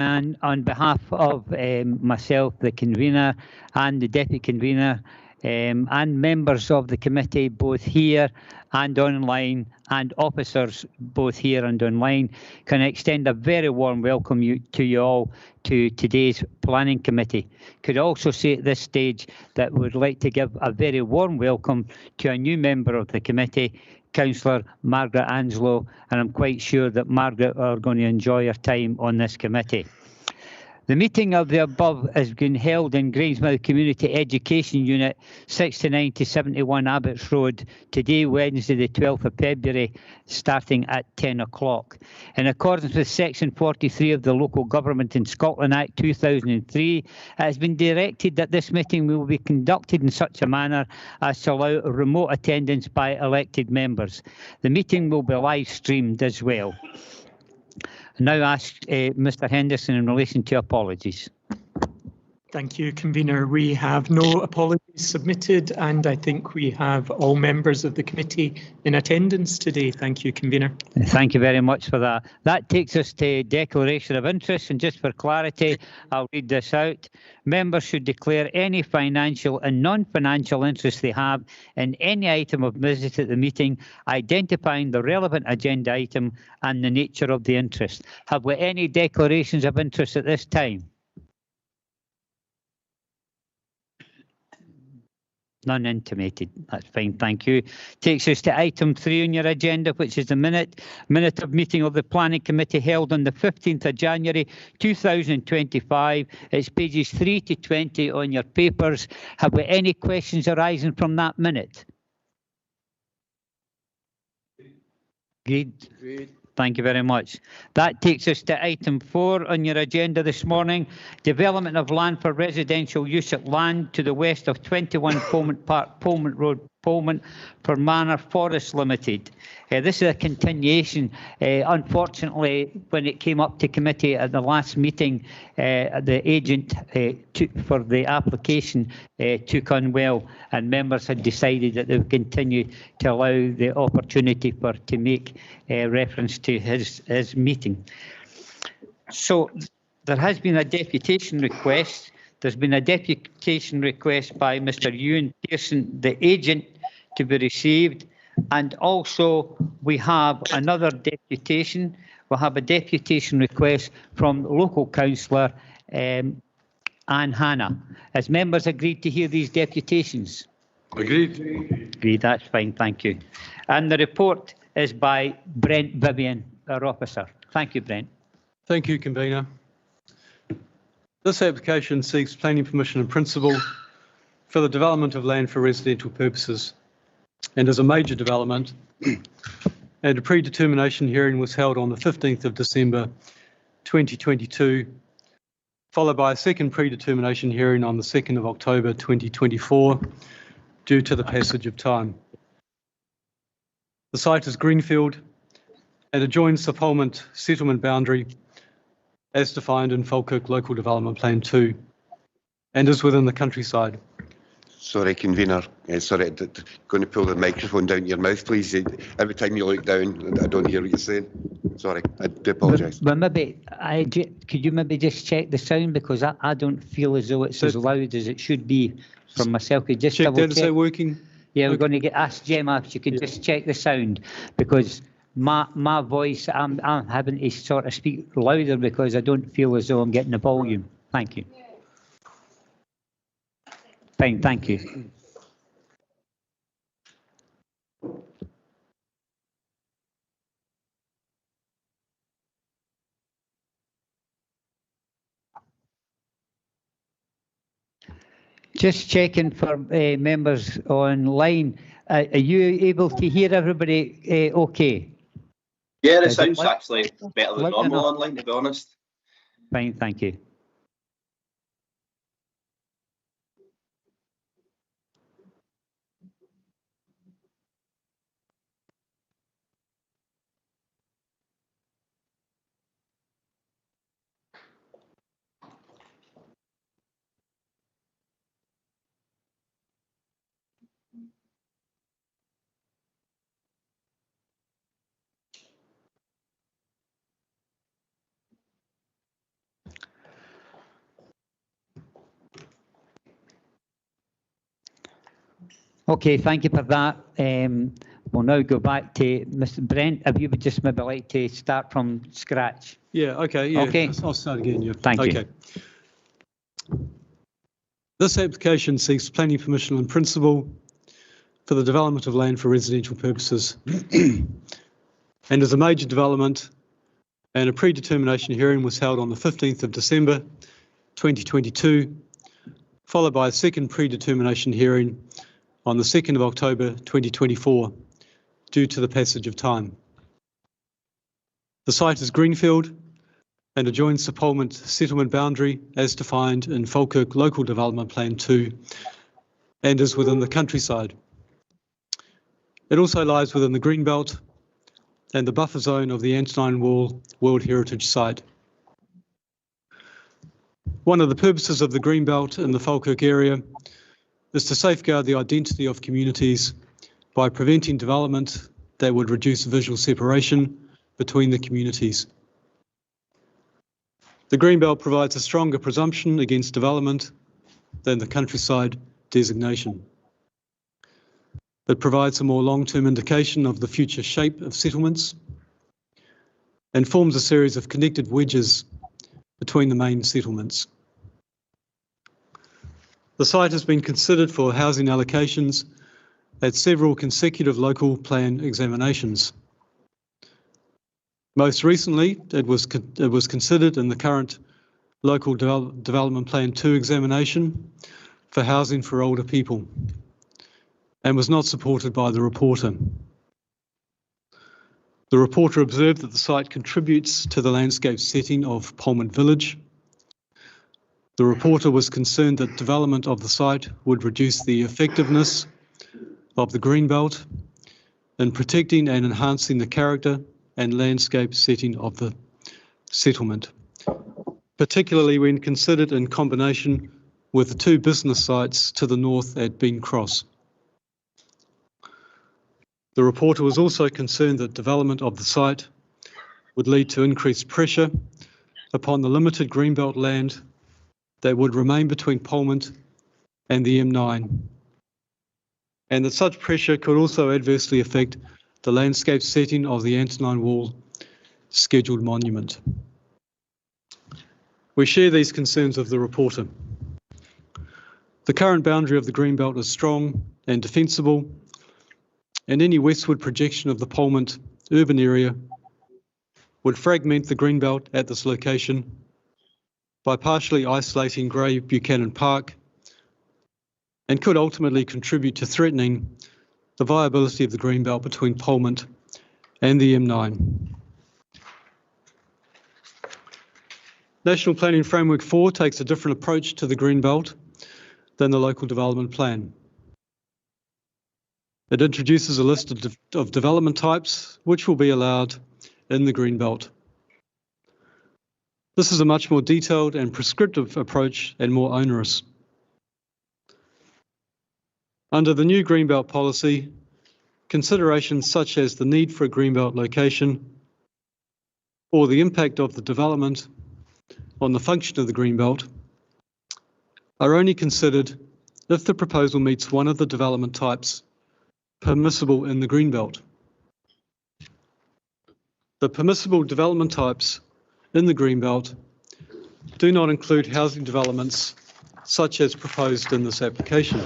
And on behalf of myself, the convener, and the deputy convener, and members of the committee, both here and online, and officers, both here and online, can extend a very warm welcome to you all to today's planning committee. Could also say at this stage that we'd like to give a very warm welcome to a new member of the committee, Councillor Margaret Anslow, and I'm quite sure that Margaret are going to enjoy her time on this committee. The meeting of the above has been held in Grangemouth Community Education Unit 69 to 71 Abbots Road today, Wednesday the 12th of February, starting at 10 o'clock. In accordance with Section 43 of the Local Government in Scotland Act 2003, it has been directed that this meeting will be conducted in such a manner as to allow remote attendance by elected members. The meeting will be live streamed as well. Now ask Mr. Henderson in relation to apologies. Thank you, Convener. We have no apologies submitted, and I think we have all members of the committee in attendance today. Thank you, Convener. Thank you very much for that. That takes us to declaration of interest, and just for clarity, I'll read this out. Members should declare any financial and non-financial interest they have in any item of business at the meeting, identifying the relevant agenda item and the nature of the interest. Have we any declarations of interest at this time? None intimated. That's fine, thank you. Takes us to item 3 on your agenda, which is the minute of meeting of the Planning Committee held on the 15th of January 2025. It's pages 3 to 20 on your papers. Have we any questions arising from that minute? Agreed. Thank you very much. That takes us to item 4 on your agenda this morning. Development of land for residential use at land to the west of 21 Polmont Park, Polmont Road, Polmont, for Manor Forest Limited. This is a continuation. Unfortunately, when it came up to committee at the last meeting, the agent for the application took unwell, and members had decided that they would continue to allow the opportunity to make reference to his meeting. So there has been a deputation request. There's been a deputation request by Mr. Ewan Pearson, the agent, to be received. And also we have another deputation. We'll have a deputation request from local councillor Anne Hannah. Has members agreed to hear these deputations? Agreed. Agreed, that's fine, thank you. And the report is by Brent Vivian, our officer. Thank you, Brent. Thank you, Convener. This application seeks planning permission in principle for the development of land for residential purposes and is a major development, and a predetermination hearing was held on the 15th of December 2022, followed by a second predetermination hearing on the 2nd of October 2024 due to the passage of time. The site is greenfield and adjoins the Polmont settlement boundary as defined in Falkirk Local Development Plan 2 and is within the countryside. Sorry, Convener. Sorry, going to pull the microphone down to your mouth, please. Every time you look down, I don't hear what you're saying. Sorry, I do apologise. But maybe, could you maybe just check the sound, because I don't feel as though it's as loud as it should be from myself. Could just check that, check. is that working? Yeah, we're going to ask Gemma if she could just check the sound, because my voice, I'm having to sort of speak louder because I don't feel as though I'm getting the volume. Thank you. Fine, thank you. Just checking for members online. Are you able to hear everybody okay? Yeah, the sound's actually better than normal online, to be honest. Fine, thank you. Okay, thank you for that. We'll now go back to Mr. Brent. If you would just maybe like to start from scratch. Yeah, okay, yeah. Okay. I'll start again. Yeah. Thank you. Okay. This application seeks planning permission in principle for the development of land for residential purposes and is a major development, and a predetermination hearing was held on the 15th of December 2022, followed by a second predetermination hearing on the 2nd of October 2024 due to the passage of time. The site is greenfield and adjoins the Polmont settlement boundary as defined in Falkirk Local Development Plan 2 and is within the countryside. It also lies within the Greenbelt and the buffer zone of the Antonine Wall World Heritage Site. One of the purposes of the Greenbelt in the Falkirk area is to safeguard the identity of communities by preventing development that would reduce visual separation between the communities. The Greenbelt provides a stronger presumption against development than the countryside designation. It provides a more long-term indication of the future shape of settlements and forms a series of connected wedges between the main settlements. The site has been considered for housing allocations at several consecutive local plan examinations. Most recently, it was considered in the current Local Development Plan 2 examination for housing for older people and was not supported by the reporter. The reporter observed that the site contributes to the landscape setting of Polmont Village. The reporter was concerned that development of the site would reduce the effectiveness of the Greenbelt in protecting and enhancing the character and landscape setting of the settlement, particularly when considered in combination with the two business sites to the north at Bean Cross. The reporter was also concerned that development of the site would lead to increased pressure upon the limited Greenbelt land that would remain between Polmont and the M9, and that such pressure could also adversely affect the landscape setting of the Antonine Wall scheduled monument. We share these concerns of the reporter. The current boundary of the Greenbelt is strong and defensible, and any westward projection of the Polmont urban area would fragment the Greenbelt at this location by partially isolating Grey Buchanan Park and could ultimately contribute to threatening the viability of the Greenbelt between Polmont and the M9. National Planning Framework 4 takes a different approach to the Greenbelt than the Local Development Plan. It introduces a list of development types which will be allowed in the Greenbelt. This is a much more detailed and prescriptive approach and more onerous. Under the new Greenbelt policy, considerations such as the need for a Greenbelt location or the impact of the development on the function of the Greenbelt are only considered if the proposal meets one of the development types permissible in the Greenbelt. The permissible development types in the Greenbelt do not include housing developments such as proposed in this application.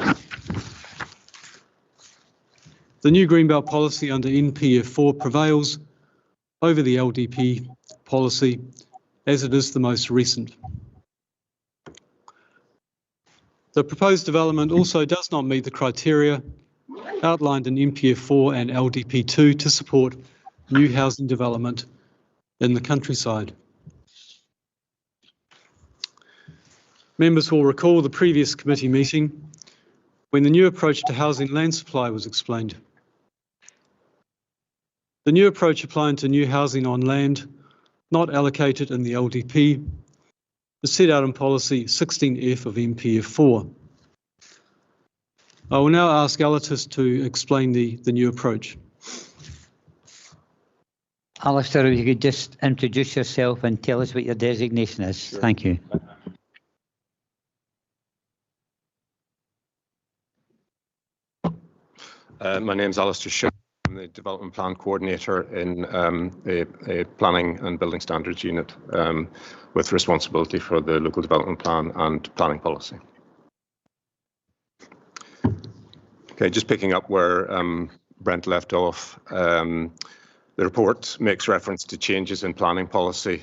The new Greenbelt policy under NPF4 prevails over the LDP policy as it is the most recent. The proposed development also does not meet the criteria outlined in NPF4 and LDP2 to support new housing development in the countryside. Members will recall the previous committee meeting when the new approach to housing land supply was explained. The new approach applying to new housing on land not allocated in the LDP is set out in policy 16F of NPF4. I will now ask Alistair to explain the new approach. Alistair, if you could just introduce yourself and tell us what your designation is. Sure. Thank you. My name's Alistair Shaw. I'm the Development Plan Coordinator in a Planning and Building Standards Unit with responsibility for the Local Development Plan and Planning Policy. Okay, just picking up where Brent left off, the report makes reference to changes in planning policy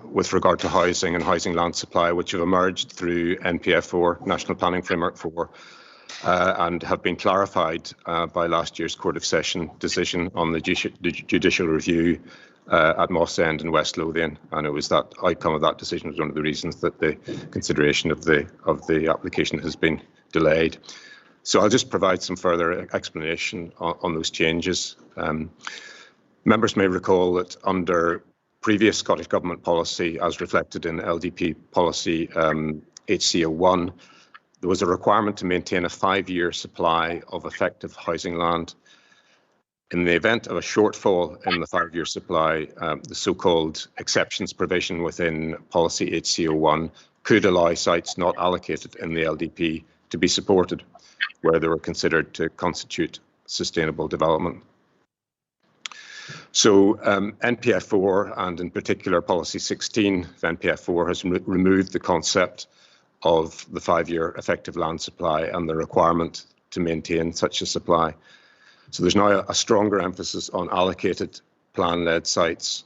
with regard to housing and housing land supply, which have emerged through NPF4, National Planning Framework 4, and have been clarified by last year's Court of Session decision on the judicial review at Moss End and West Lothian, and it was that outcome of that decision was one of the reasons that the consideration of the application has been delayed. So I'll just provide some further explanation on those changes. Members may recall that under previous Scottish Government policy, as reflected in LDP policy HCO1, there was a requirement to maintain a 5-year supply of effective housing land. In the event of a shortfall in the 5-year supply, the so-called exceptions provision within policy HCO1 could allow sites not allocated in the LDP to be supported where they were considered to constitute sustainable development. So NPF4, and in particular policy 16 of NPF4, has removed the concept of the 5-year effective land supply and the requirement to maintain such a supply. So there's now a stronger emphasis on allocated plan-led sites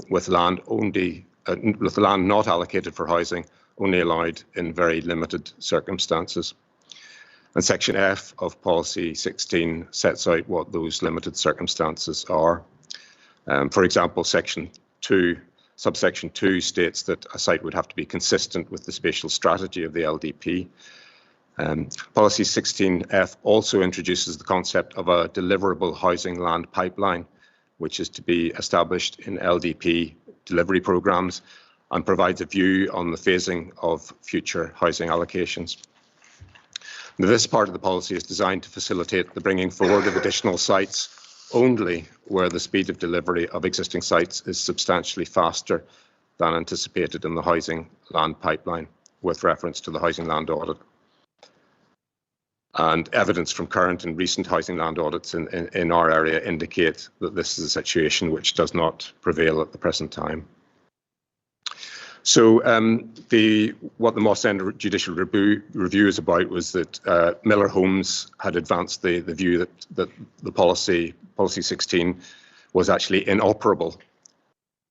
with land not allocated for housing, only allowed in very limited circumstances. And Section F of Policy 16 sets out what those limited circumstances are. For example, Section 2, subsection 2 states that a site would have to be consistent with the spatial strategy of the LDP. Policy 16F also introduces the concept of a deliverable housing land pipeline, which is to be established in LDP delivery programmes and provides a view on the phasing of future housing allocations. Now, this part of the policy is designed to facilitate the bringing forward of additional sites only where the speed of delivery of existing sites is substantially faster than anticipated in the housing land pipeline, with reference to the housing land audit. And evidence from current and recent housing land audits in our area indicate that this is a situation which does not prevail at the present time. So what the Moss End Judicial Review is about was that Miller Homes had advanced the view that the policy 16 was actually inoperable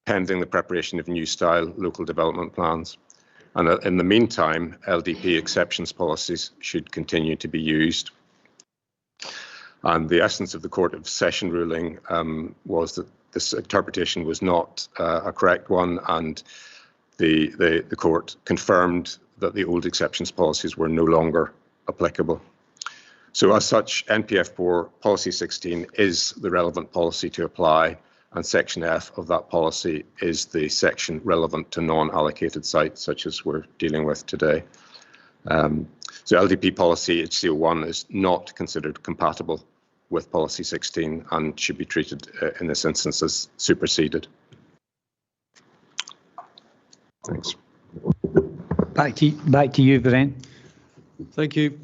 pending the preparation of new style local development plans. And in the meantime, LDP exceptions policies should continue to be used. And the essence of the Court of Session ruling was that this interpretation was not a correct one, and the court confirmed that the old exceptions policies were no longer applicable. So as such, NPF4 Policy 16 is the relevant policy to apply, and Section F of that policy is the section relevant to non-allocated sites, such as we're dealing with today. So LDP policy HCO1 is not considered compatible with Policy 16 and should be treated in this instance as superseded. Thanks. Back to you, Brent. Thank you.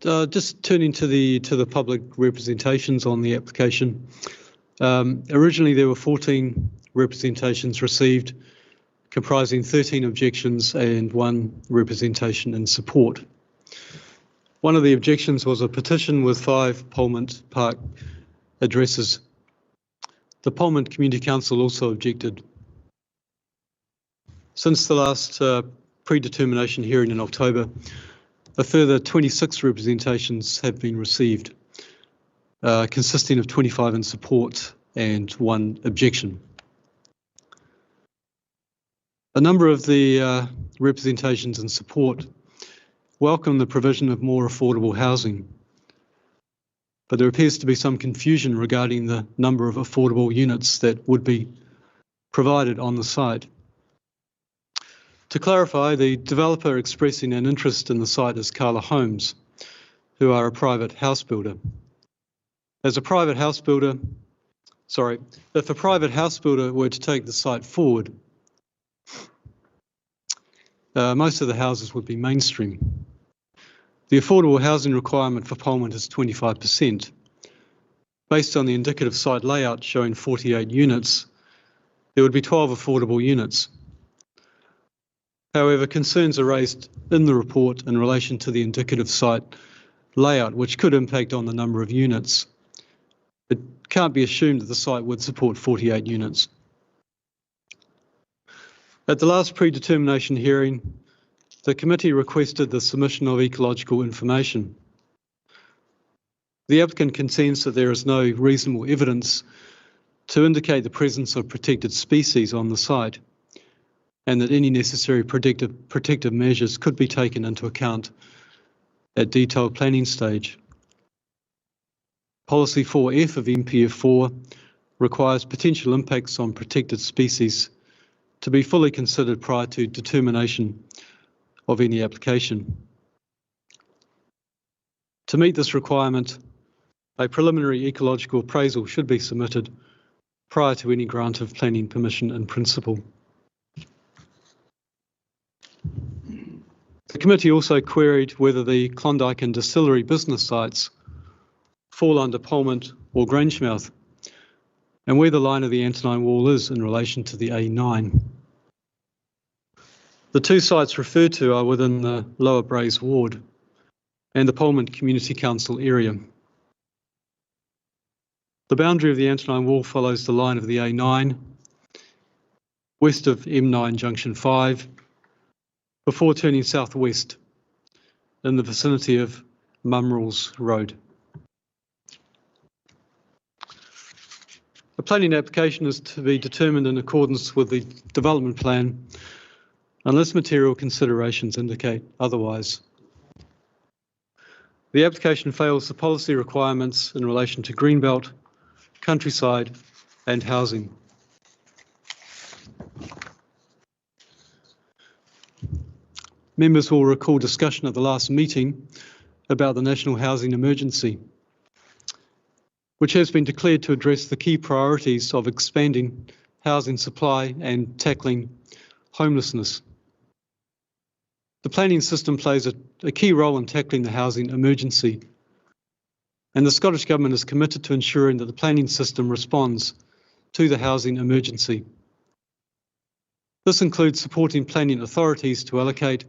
Just turning to the public representations on the application. Originally, there were 14 representations received, comprising 13 objections and 1 representation in support. One of the objections was a petition with 5 Polmont Park addresses. The Polmont Community Council also objected. Since the last predetermination hearing in October, a further 26 representations have been received, consisting of 25 in support and 1 objection. A number of the representations in support welcome the provision of more affordable housing, but there appears to be some confusion regarding the number of affordable units that would be provided on the site. To clarify, the developer expressing an interest in the site is Carla Homes, who are a private house builder. As a private house builder, if a private house builder were to take the site forward, most of the houses would be mainstream. The affordable housing requirement for Polmont is 25%. Based on the indicative site layout showing 48 units, there would be 12 affordable units. However, concerns are raised in the report in relation to the indicative site layout, which could impact on the number of units. It can't be assumed that the site would support 48 units. At the last predetermination hearing, the committee requested the submission of ecological information. The applicant contends that there is no reasonable evidence to indicate the presence of protected species on the site, and that any necessary protective measures could be taken into account at detailed planning stage. Policy 4F of NPF4 requires potential impacts on protected species to be fully considered prior to determination of any application. To meet this requirement, a preliminary ecological appraisal should be submitted prior to any grant of planning permission in principle. The committee also queried whether the Klondike and Distillery business sites fall under Polmont or Grangemouth, and where the line of the Antonine Wall is in relation to the A9. The two sites referred to are within the Lower Braes ward and the Polmont Community Council area. The boundary of the Antonine Wall follows the line of the A9, west of M9 Junction 5, before turning southwest in the vicinity of Mumrells Road. A planning application is to be determined in accordance with the development plan unless material considerations indicate otherwise. The application fails the policy requirements in relation to greenbelt, countryside and housing. Members will recall discussion at the last meeting about the national housing emergency, which has been declared to address the key priorities of expanding housing supply and tackling homelessness. The planning system plays a key role in tackling the housing emergency, and the Scottish Government is committed to ensuring that the planning system responds to the housing emergency. This includes supporting planning authorities to allocate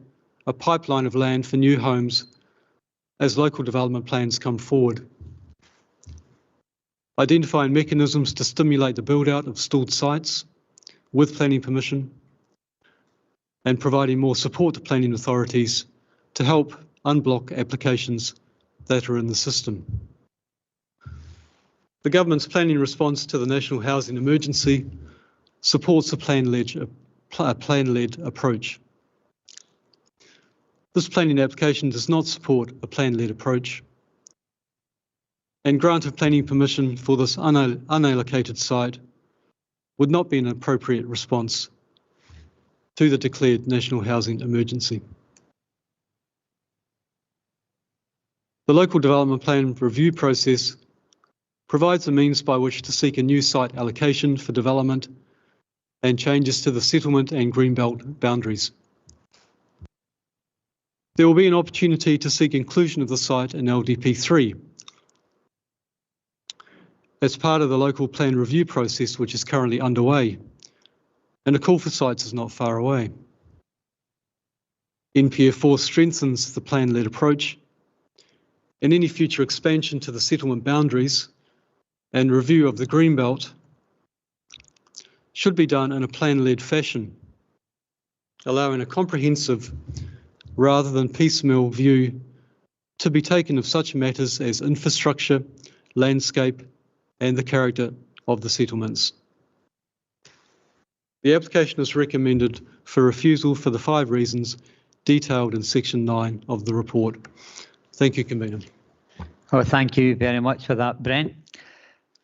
a pipeline of land for new homes as local development plans come forward, identifying mechanisms to stimulate the build-out of stalled sites with planning permission, and providing more support to planning authorities to help unblock applications that are in the system. The government's planning response to the national housing emergency supports a plan-led approach. This planning application does not support a plan-led approach, and grant of planning permission for this unallocated site would not be an appropriate response to the declared national housing emergency. The local development plan review process provides a means by which to seek a new site allocation for development and changes to the settlement and greenbelt boundaries. There will be an opportunity to seek inclusion of the site in LDP3 as part of the local plan review process, which is currently underway, and a call for sites is not far away. NPF4 strengthens the plan-led approach, and any future expansion to the settlement boundaries and review of the greenbelt should be done in a plan-led fashion, allowing a comprehensive rather than piecemeal view to be taken of such matters as infrastructure, landscape, and the character of the settlements. The application is recommended for refusal for the 5 reasons detailed in section 9 of the report. Thank you, Convener. Oh, thank you very much for that, Brent.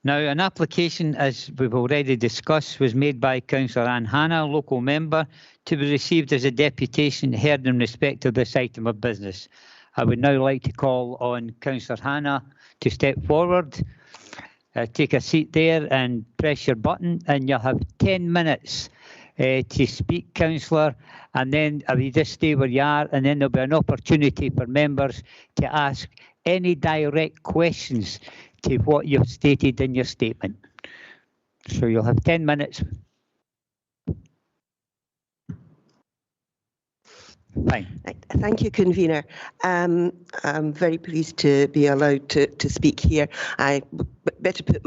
Now, an application, as we've already discussed, was made by Councillor Anne Hannah, local member, to be received as a deputation heard in respect of this item of business. I would now like to call on Councillor Hannah to step forward, take a seat there and press your button, and you'll have 10 minutes to speak, councillor, and then you just stay where you are, and then there'll be an opportunity for members to ask any direct questions to what you've stated in your statement. So you'll have 10 minutes. Fine. Thank you, convener. I'm very pleased to be allowed to speak here. I better put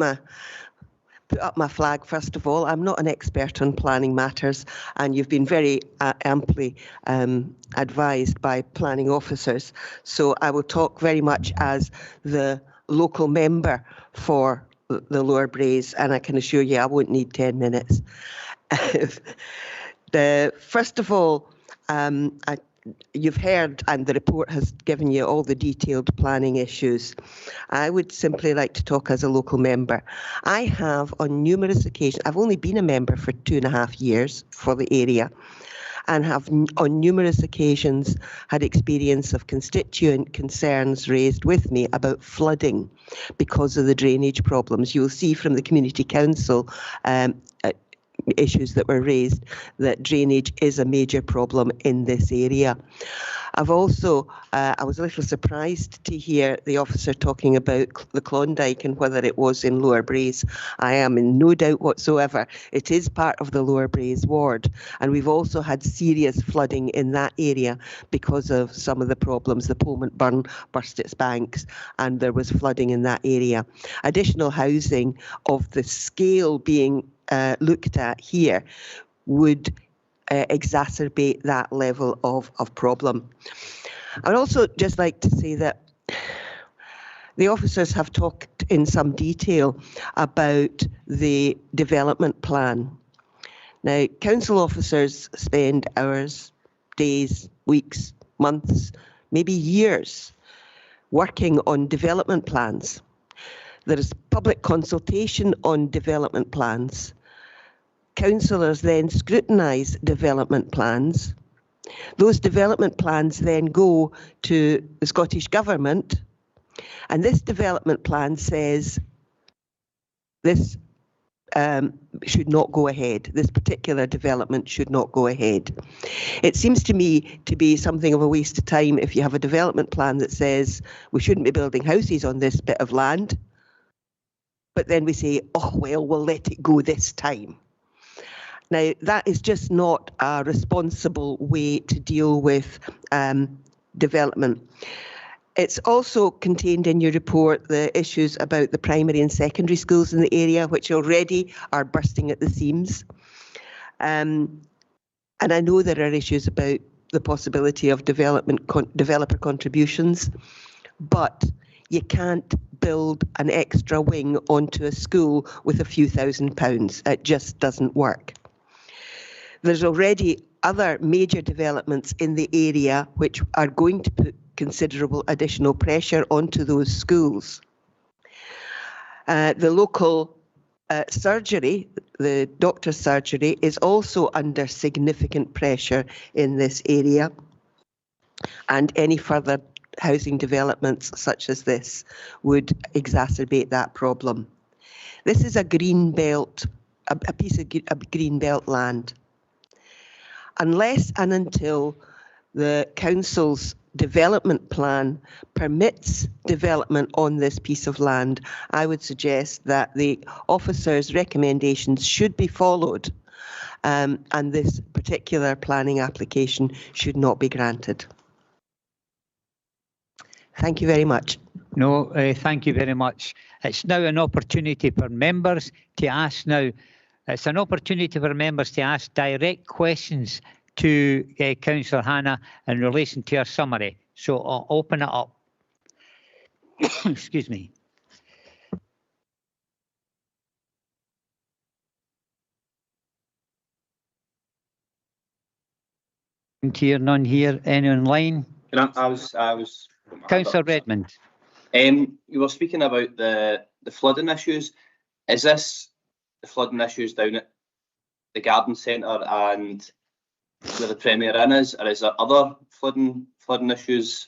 up my flag first of all. I'm not an expert on planning matters, and you've been very amply advised by planning officers. So I will talk very much as the local member for the Lower Braes, and I can assure you I won't need 10 minutes. First of all, you've heard, and the report has given you all the detailed planning issues. I would simply like to talk as a local member. I have on numerous occasions, I've only been a member for 2.5 years for the area, and have on numerous occasions had experience of constituent concerns raised with me about flooding because of the drainage problems. You'll see from the Community Council issues that were raised that drainage is a major problem in this area. I've also, I was a little surprised to hear the officer talking about the Klondike and whether it was in Lower Braes. I am in no doubt whatsoever. It is part of the Lower Braes ward, and we've also had serious flooding in that area because of some of the problems. The Polmont Burn burst its banks and there was flooding in that area. Additional housing of the scale being looked at here would exacerbate that level of problem. I'd also just like to say that the officers have talked in some detail about the development plan. Now, council officers spend hours, days, weeks, months, maybe years working on development plans. There is public consultation on development plans. Councillors then scrutinise development plans. Those development plans then go to the Scottish Government, and this development plan says this should not go ahead. This particular development should not go ahead. It seems to me to be something of a waste of time if you have a development plan that says we shouldn't be building houses on this bit of land, but then we say, oh, well, we'll let it go this time. Now, that is just not a responsible way to deal with development. It's also contained in your report the issues about the primary and secondary schools in the area, which already are bursting at the seams. And I know there are issues about the possibility of developer contributions, but you can't build an extra wing onto a school with a few £1,000s. It just doesn't work. There's already other major developments in the area which are going to put considerable additional pressure onto those schools. The local surgery, the doctor's surgery, is also under significant pressure in this area, and any further housing developments such as this would exacerbate that problem. This is a green belt, a piece of green belt land. Unless and until the council's development plan permits development on this piece of land, I would suggest that the officer's recommendations should be followed, and this particular planning application should not be granted. Thank you very much. No, thank you very much. It's now an opportunity for members to ask now. It's an opportunity for members to ask direct questions to Councillor Hannah in relation to her summary. So I'll open it up. Excuse me. Here, none here. Any online? I was. Councillor Redmond. You were speaking about the flooding issues. Is this the flooding issues down at the garden centre and where the Premier Inn is, or is there other flooding issues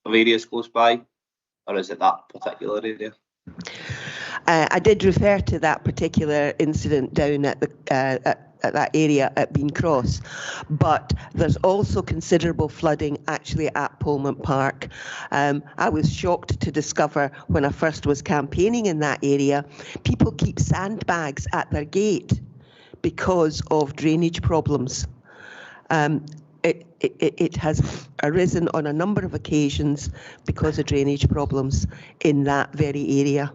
of areas close by, or is it that particular area? I did refer to that particular incident down at that area at Bean Cross. But there's also considerable flooding actually at Polmont Park. I was shocked to discover when I first was campaigning in that area, people keep sandbags at their gate because of drainage problems. It has arisen on a number of occasions because of drainage problems in that very area.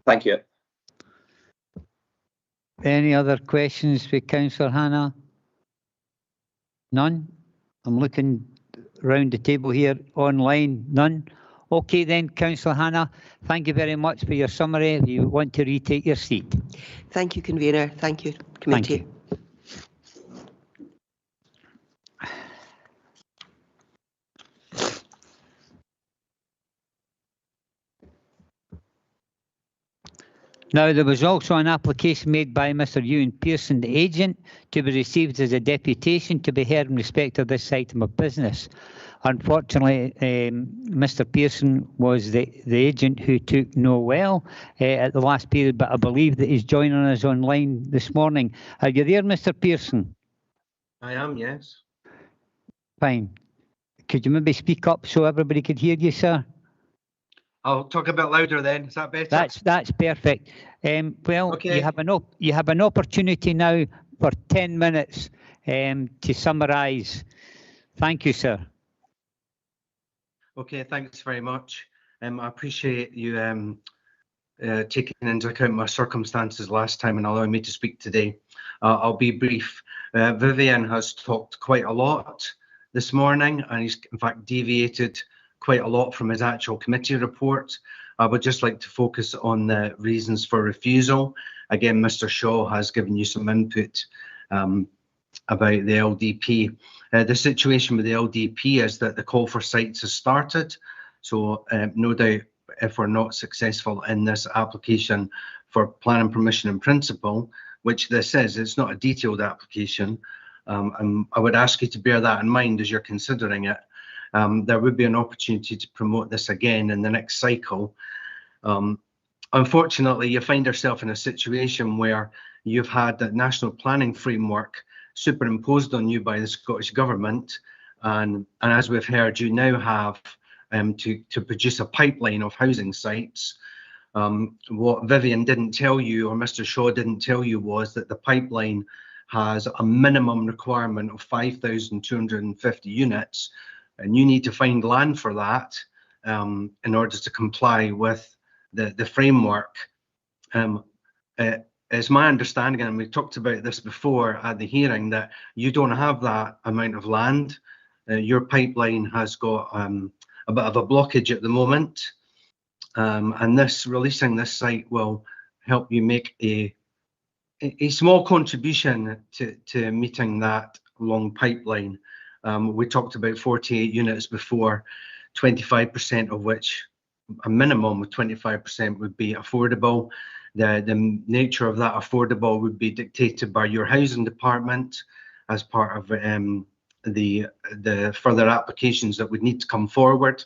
Thank you. Any other questions for Councillor Hannah? None? I'm looking round the table here online. None? Okay then, Councillor Hannah, thank you very much for your summary. If you want to retake your seat. Thank you, Convener. Thank you, Committee. Thank you. Now, there was also an application made by Mr. Ewan Pearson, the agent, to be received as a deputation to be heard in respect of this item of business. Unfortunately, Mr. Pearson was the agent who took no well at the last period, but I believe that he's joining us online this morning. Are you there, Mr. Pearson? I am, yes. Fine. Could you maybe speak up so everybody could hear you, sir? I'll talk a bit louder then. Is that better? That's perfect. Well, okay. you have an opportunity now for 10 minutes to summarise. Thank you, sir. Okay, thanks very much. I appreciate you taking into account my circumstances last time and allowing me to speak today. I'll be brief. Vivian has talked quite a lot this morning, and he's in fact deviated quite a lot from his actual committee report. I would just like to focus on the reasons for refusal. Again, Mr. Shaw has given you some input about the LDP. The situation with the LDP is that the call for sites has started. So no doubt if we're not successful in this application for planning permission in principle, which this is, it's not a detailed application. And I would ask you to bear that in mind as you're considering it. There would be an opportunity to promote this again in the next cycle. Unfortunately, you find yourself in a situation where you've had that national planning framework superimposed on you by the Scottish Government. And as we've heard, you now have to produce a pipeline of housing sites. What Vivian didn't tell you, or Mr. Shaw didn't tell you, was that the pipeline has a minimum requirement of 5,250 units. And you need to find land for that in order to comply with the framework. It's my understanding, and we talked about this before at the hearing, that you don't have that amount of land. Your pipeline has got a bit of a blockage at the moment. And releasing this site will help you make a small contribution to meeting that long pipeline. We talked about 48 units before, 25% of which, a minimum of 25% would be affordable. The nature of that affordable would be dictated by your housing department as part of the further applications that would need to come forward.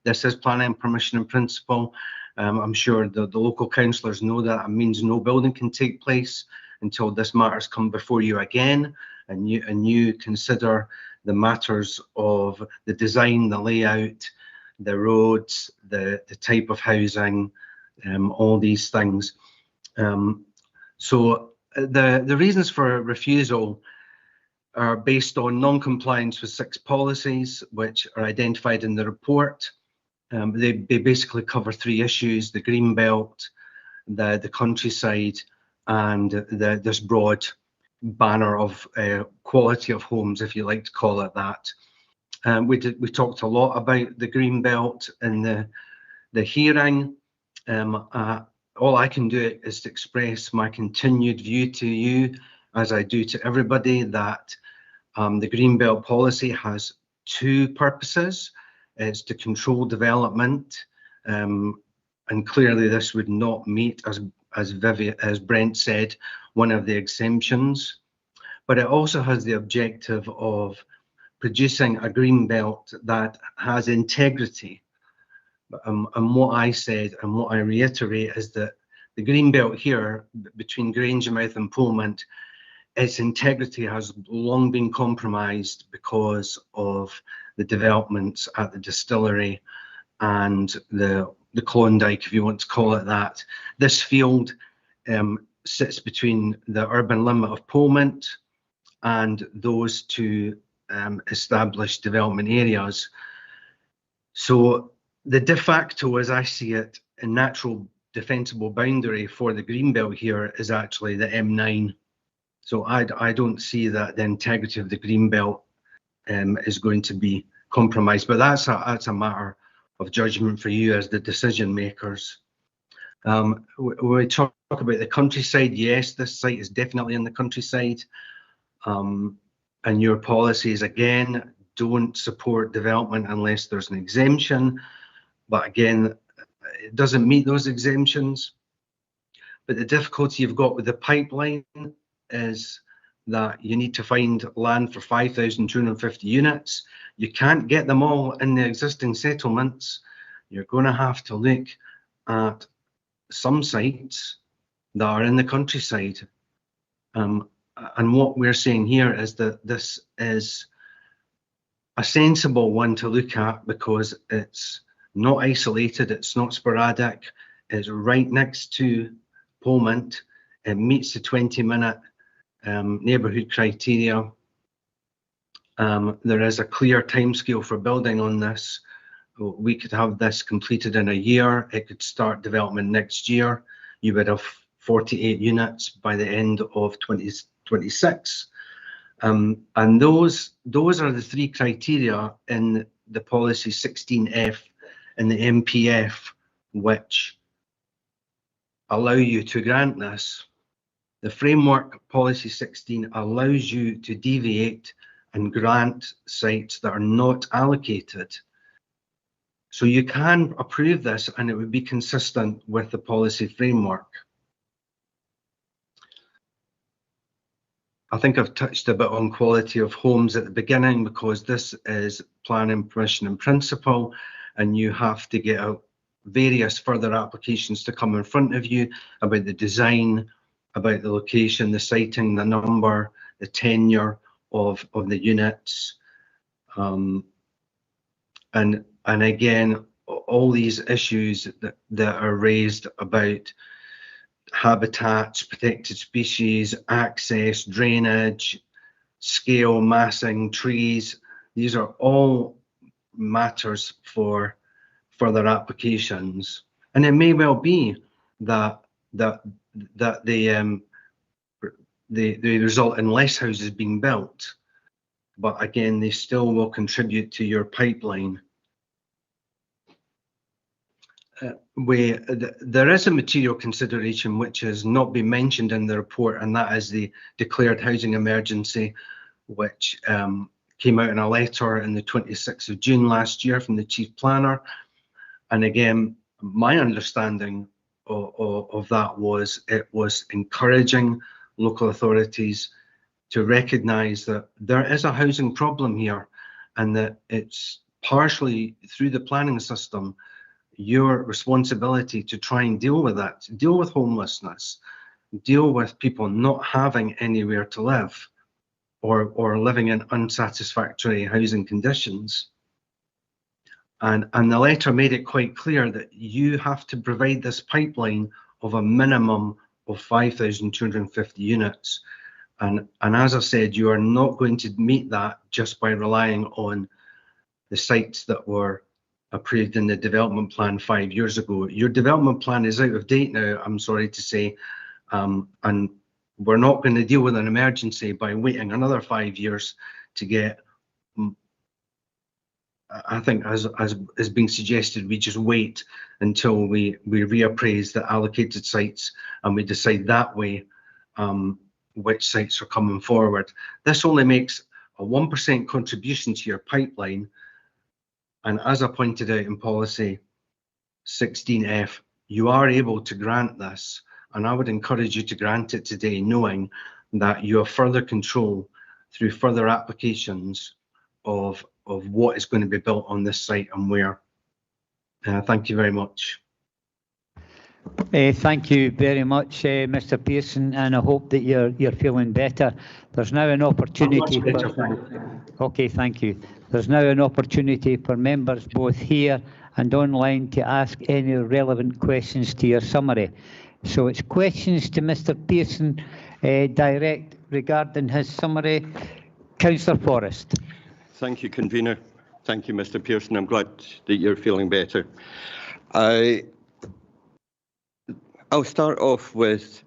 This is planning permission in principle. I'm sure the local councillors know that it means no building can take place until this matters come before you again, and you consider the matters of the design, the layout, the roads, the type of housing, all these things. So the reasons for refusal are based on non-compliance with 6 policies, which are identified in the report. They basically cover 3 issues: the green belt, the countryside, and this broad banner of quality of homes, if you like to call it that. We talked a lot about the green belt in the hearing. All I can do is to express my continued view to you, as I do to everybody, that the green belt policy has 2 purposes. It's to control development, and clearly this would not meet, as Brent said, one of the exemptions. But it also has the objective of producing a green belt that has integrity. And what I said and what I reiterate is that the green belt here between Grangemouth and Polmont, its integrity has long been compromised because of the developments at the distillery and the Klondike, if you want to call it that. This field sits between the urban limit of Polmont and those two established development areas. So the de facto, as I see it, a natural defensible boundary for the greenbelt here is actually the M9. So I don't see that the integrity of the greenbelt is going to be compromised, but that's a matter of judgment for you as the decision makers. When we talk about the countryside, yes, this site is definitely in the countryside, and your policies again don't support development unless there's an exemption, but again, it doesn't meet those exemptions. But the difficulty you've got with the pipeline is that you need to find land for 5,250 units. You can't get them all in the existing settlements. You're going to have to look at some sites that are in the countryside. And what we're saying here is that this is a sensible one to look at because it's not isolated, it's not sporadic, it's right next to Polmont. It meets the 20-minute neighbourhood criteria. There is a clear timescale for building on this. We could have this completed in a year. It could start development next year. You would have 48 units by the end of 2026. And those are the three criteria in the policy 16F and the MPF, which allow you to grant this. The framework policy 16 allows you to deviate and grant sites that are not allocated. So you can approve this and it would be consistent with the policy framework. I think I've touched a bit on quality of homes at the beginning because this is planning permission in principle and you have to get out various further applications to come in front of you about the design, about the location, the siting, the number, the tenure of the units. And again, all these issues that are raised about habitats, protected species, access, drainage, scale, massing, trees, these are all matters for further applications. And it may well be that they result in less houses being built, but again, they still will contribute to your pipeline. There is a material consideration which has not been mentioned in the report, and that is the declared housing emergency, which came out in a letter on the 26th of June last year from the Chief Planner. And again, my understanding of that was it was encouraging local authorities to recognise that there is a housing problem here and that it's partially through the planning system your responsibility to try and deal with that, deal with homelessness, deal with people not having anywhere to live or living in unsatisfactory housing conditions. And the letter made it quite clear that you have to provide this pipeline of a minimum of 5,250 units. And as I said, you are not going to meet that just by relying on the sites that were approved in the development plan 5 years ago. Your development plan is out of date now, I'm sorry to say, and we're not going to deal with an emergency by waiting another 5 years to get, I think as is being suggested, we just wait until we reappraise the allocated sites and we decide that way which sites are coming forward. This only makes a 1% contribution to your pipeline. And as I pointed out in policy 16F, you are able to grant this. And I would encourage you to grant it today, knowing that you have further control through further applications of what is going to be built on this site and where. Thank you very much. Thank you very much, Mr. Pearson, and I hope that you're feeling better. There's now an opportunity. Okay, thank you. There's now an opportunity for members both here and online to ask any relevant questions to your summary. So it's questions to Mr. Pearson direct regarding his summary. Councillor Forrest. Thank you, Convener. Thank you, Mr. Pearson. I'm glad that you're feeling better. I'll start off with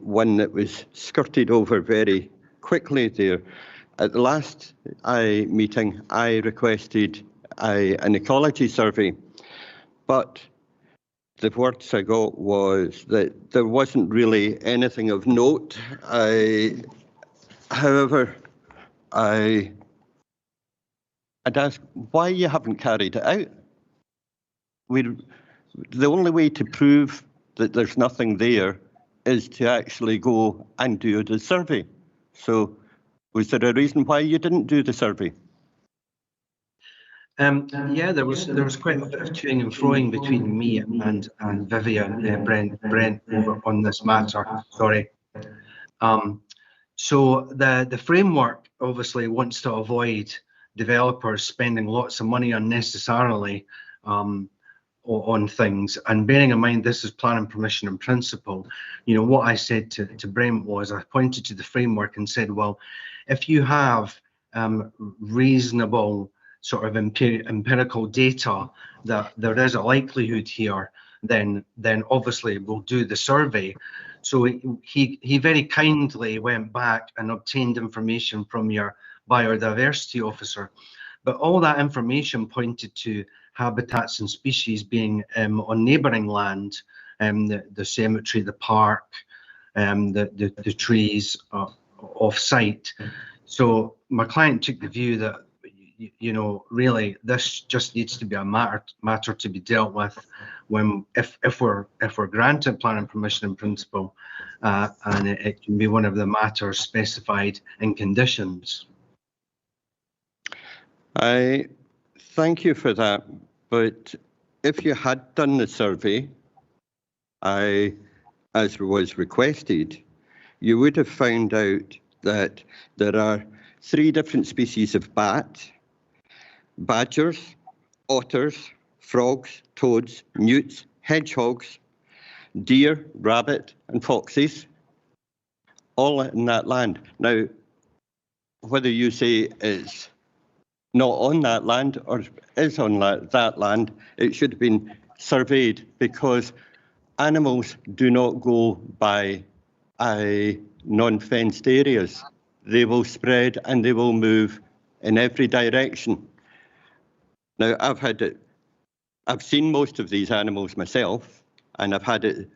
one that was skirted over very quickly there. At the last meeting, I requested an ecology survey, but the words I got was that there wasn't really anything of note. However, I'd ask why you haven't carried it out. The only way to prove that there's nothing there is to actually go and do the survey. So was there a reason why you didn't do the survey? Yeah, there was quite a bit of toing and froing between me and Vivian Brent over on this matter. Sorry. So the framework obviously wants to avoid developers spending lots of money unnecessarily on things, and bearing in mind this is planning permission in principle. You know, what I said to Brent was I pointed to the framework and said, well, if you have reasonable sort of empirical data that there is a likelihood here, then obviously we'll do the survey. So he very kindly went back and obtained information from your biodiversity officer, but all that information pointed to habitats and species being on neighbouring land, the cemetery, the park, the trees off-site. So my client took the view that, you know, really this just needs to be a matter to be dealt with if we're granted planning permission in principle, and it can be one of the matters specified in conditions. I thank you for that, but if you had done the survey, as was requested, you would have found out that there are 3 different species of bat: badgers, otters, frogs, toads, newts, hedgehogs, deer, rabbit, and foxes, all in that land. Now, whether you say it's not on that land or is on that land, it should have been surveyed, because animals do not go by non-fenced areas. They will spread and they will move in every direction. Now, I've seen most of these animals myself, and I've had it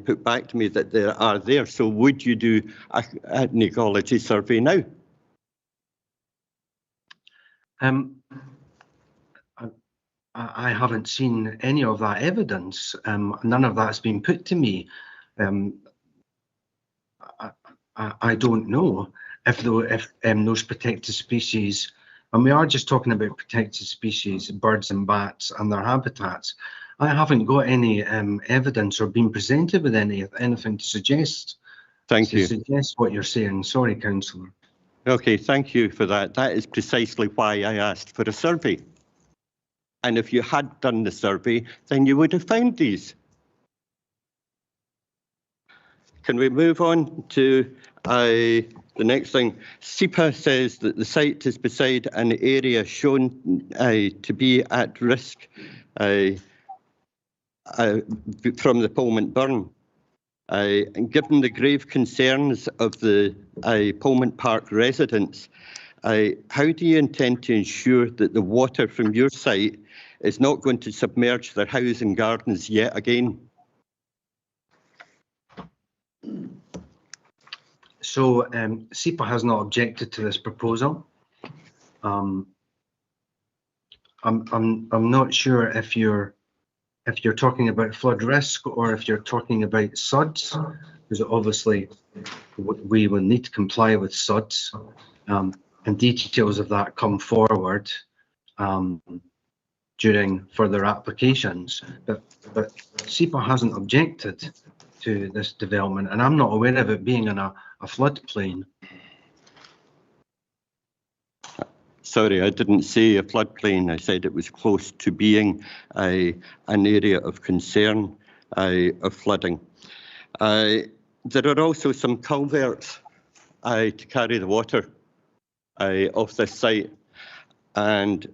put back to me that they are there. So would you do an ecology survey now? I haven't seen any of that evidence. None of that's been put to me. I don't know if those protected species, and we are just talking about protected species, birds and bats and their habitats. I haven't got any evidence or been presented with anything to suggest. Thank you. Suggest what you're saying. Sorry, Councillor. Okay, thank you for that. That is precisely why I asked for a survey. And if you had done the survey, then you would have found these. Can we move on to the next thing? SEPA says that the site is beside an area shown to be at risk from the Polmont burn. And given the grave concerns of the Polmont Park residents, how do you intend to ensure that the water from your site is not going to submerge their houses and gardens yet again? So SEPA has not objected to this proposal. I'm not sure if you're talking about flood risk or if you're talking about SUDS, because obviously we will need to comply with SUDS, and details of that come forward during further applications. But SEPA hasn't objected to this development, and I'm not aware of it being in a floodplain. Sorry, I didn't say a floodplain. I said it was close to being an area of concern of flooding. There are also some culverts to carry the water off this site, and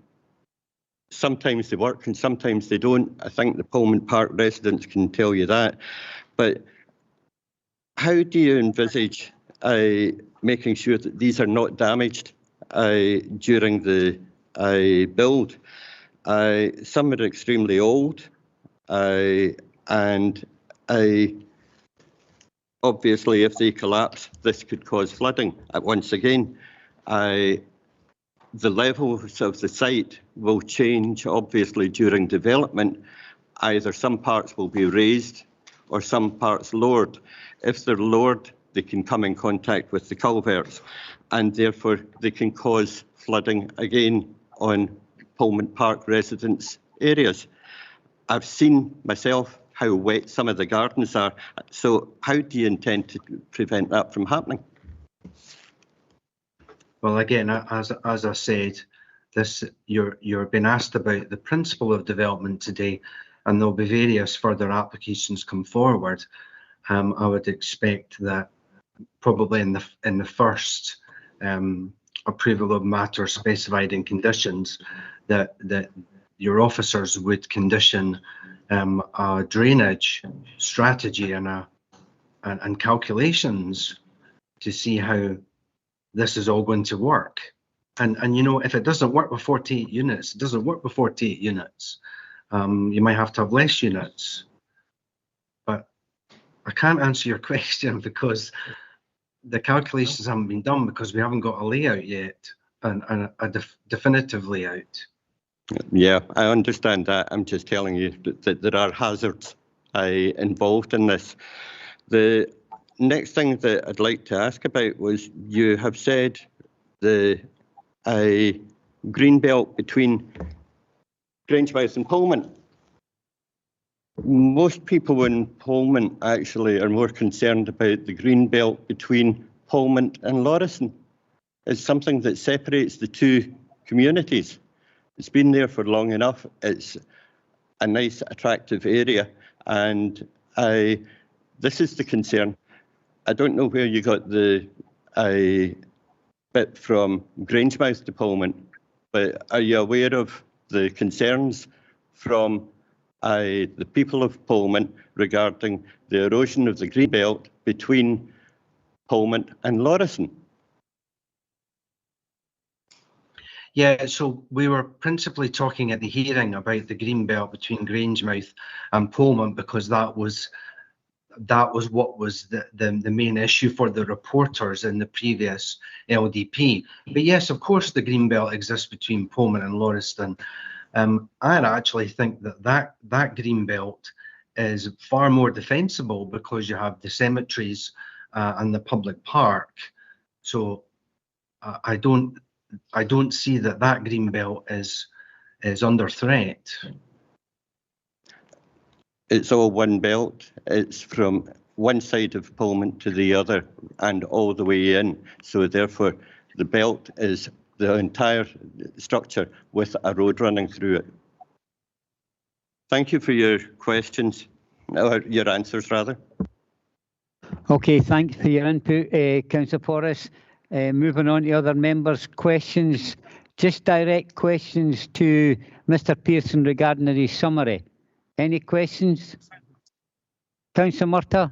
sometimes they work and sometimes they don't. I think the Pullman Park residents can tell you that. But how do you envisage making sure that these are not damaged during the build? Some are extremely old, and obviously if they collapse, this could cause flooding. Once again, the levels of the site will change obviously during development. Either some parts will be raised or some parts lowered. If they're lowered, they can come in contact with the culverts, and therefore they can cause flooding again on Pullman Park residents' areas. I've seen myself how wet some of the gardens are. So how do you intend to prevent that from happening? Well, again, as I said, you're being asked about the principle of development today, and there'll be various further applications come forward. I would expect that probably in the first approval of matters specified in conditions, that your officers would condition a drainage strategy and calculations to see how this is all going to work. And you know, if it doesn't work with 48 units, it doesn't work with 48 units. You might have to have less units. But I can't answer your question because the calculations haven't been done, because we haven't got a layout yet, and a definitive layout. Yeah, I understand that. I'm just telling you that there are hazards involved in this. The next thing that I'd like to ask about was, you have said the green belt between Grangemouth and Pullman. Most people in Pullman actually are more concerned about the green belt between Pullman and Lauriston. It's something that separates the two communities. It's been there for long enough. It's a nice, attractive area, and this is the concern. I don't know where you got the bit from Grangemouth to Pullman, but are you aware of the concerns from the people of Pullman regarding the erosion of the green belt between Pullman and Lauriston? Yeah, so we were principally talking at the hearing about the green belt between Grangemouth and Pullman, because that was what was the main issue for the reporters in the previous LDP. But yes, of course, the green belt exists between Pullman and Lauriston. I actually think that green belt is far more defensible, because you have the cemeteries and the public park. So I don't see that green belt is under threat. It's all one belt. It's from one side of Pullman to the other and all the way in. So therefore, the belt is the entire structure with a road running through it. Thank you for your questions, or your answers rather. Okay, thanks for your input, Councillor Forrest. Moving on to other members' questions. Just direct questions to Mr. Pearson regarding his summary. Any questions? Councillor Murtagh?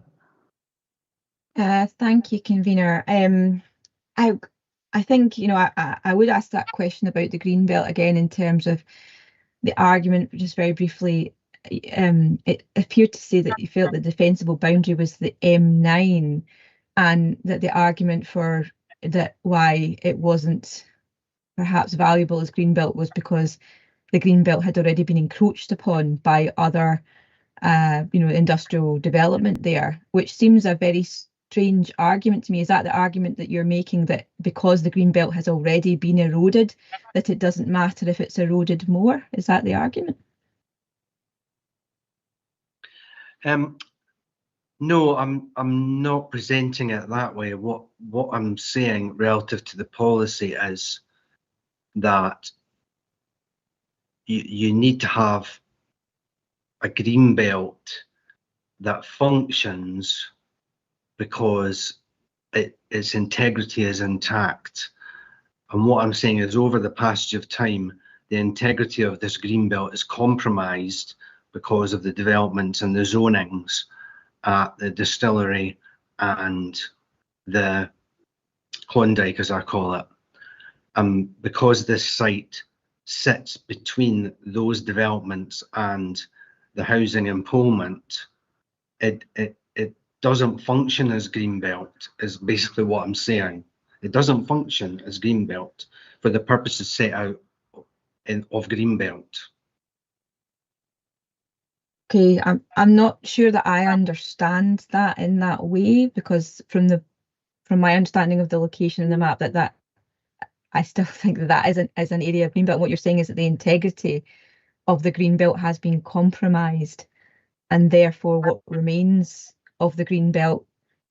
Thank you, Convener. I think, you know, I would ask that question about the green belt again in terms of the argument, just very briefly. It appeared to say that you felt the defensible boundary was the M9, and that the argument for that why it wasn't perhaps valuable as green belt was because the green belt had already been encroached upon by other, industrial development there, which seems a very strange argument to me. Is that the argument that you're making, that because the green belt has already been eroded, that it doesn't matter if it's eroded more? Is that the argument? No, I'm not presenting it that way. What I'm saying relative to the policy is that you need to have a green belt that functions because its integrity is intact. And what I'm saying is, over the passage of time, the integrity of this green belt is compromised because of the developments and the zonings at the distillery and the Klondike, as I call it. Because this site sits between those developments and the housing empowerment, it doesn't function as greenbelt, is basically what I'm saying. It doesn't function as greenbelt for the purposes set out of greenbelt. Okay, I'm not sure that I understand that in that way, because from my understanding of the location in the map, that I still think that is an area of greenbelt. What you're saying is that the integrity of the greenbelt has been compromised, and therefore what remains of the greenbelt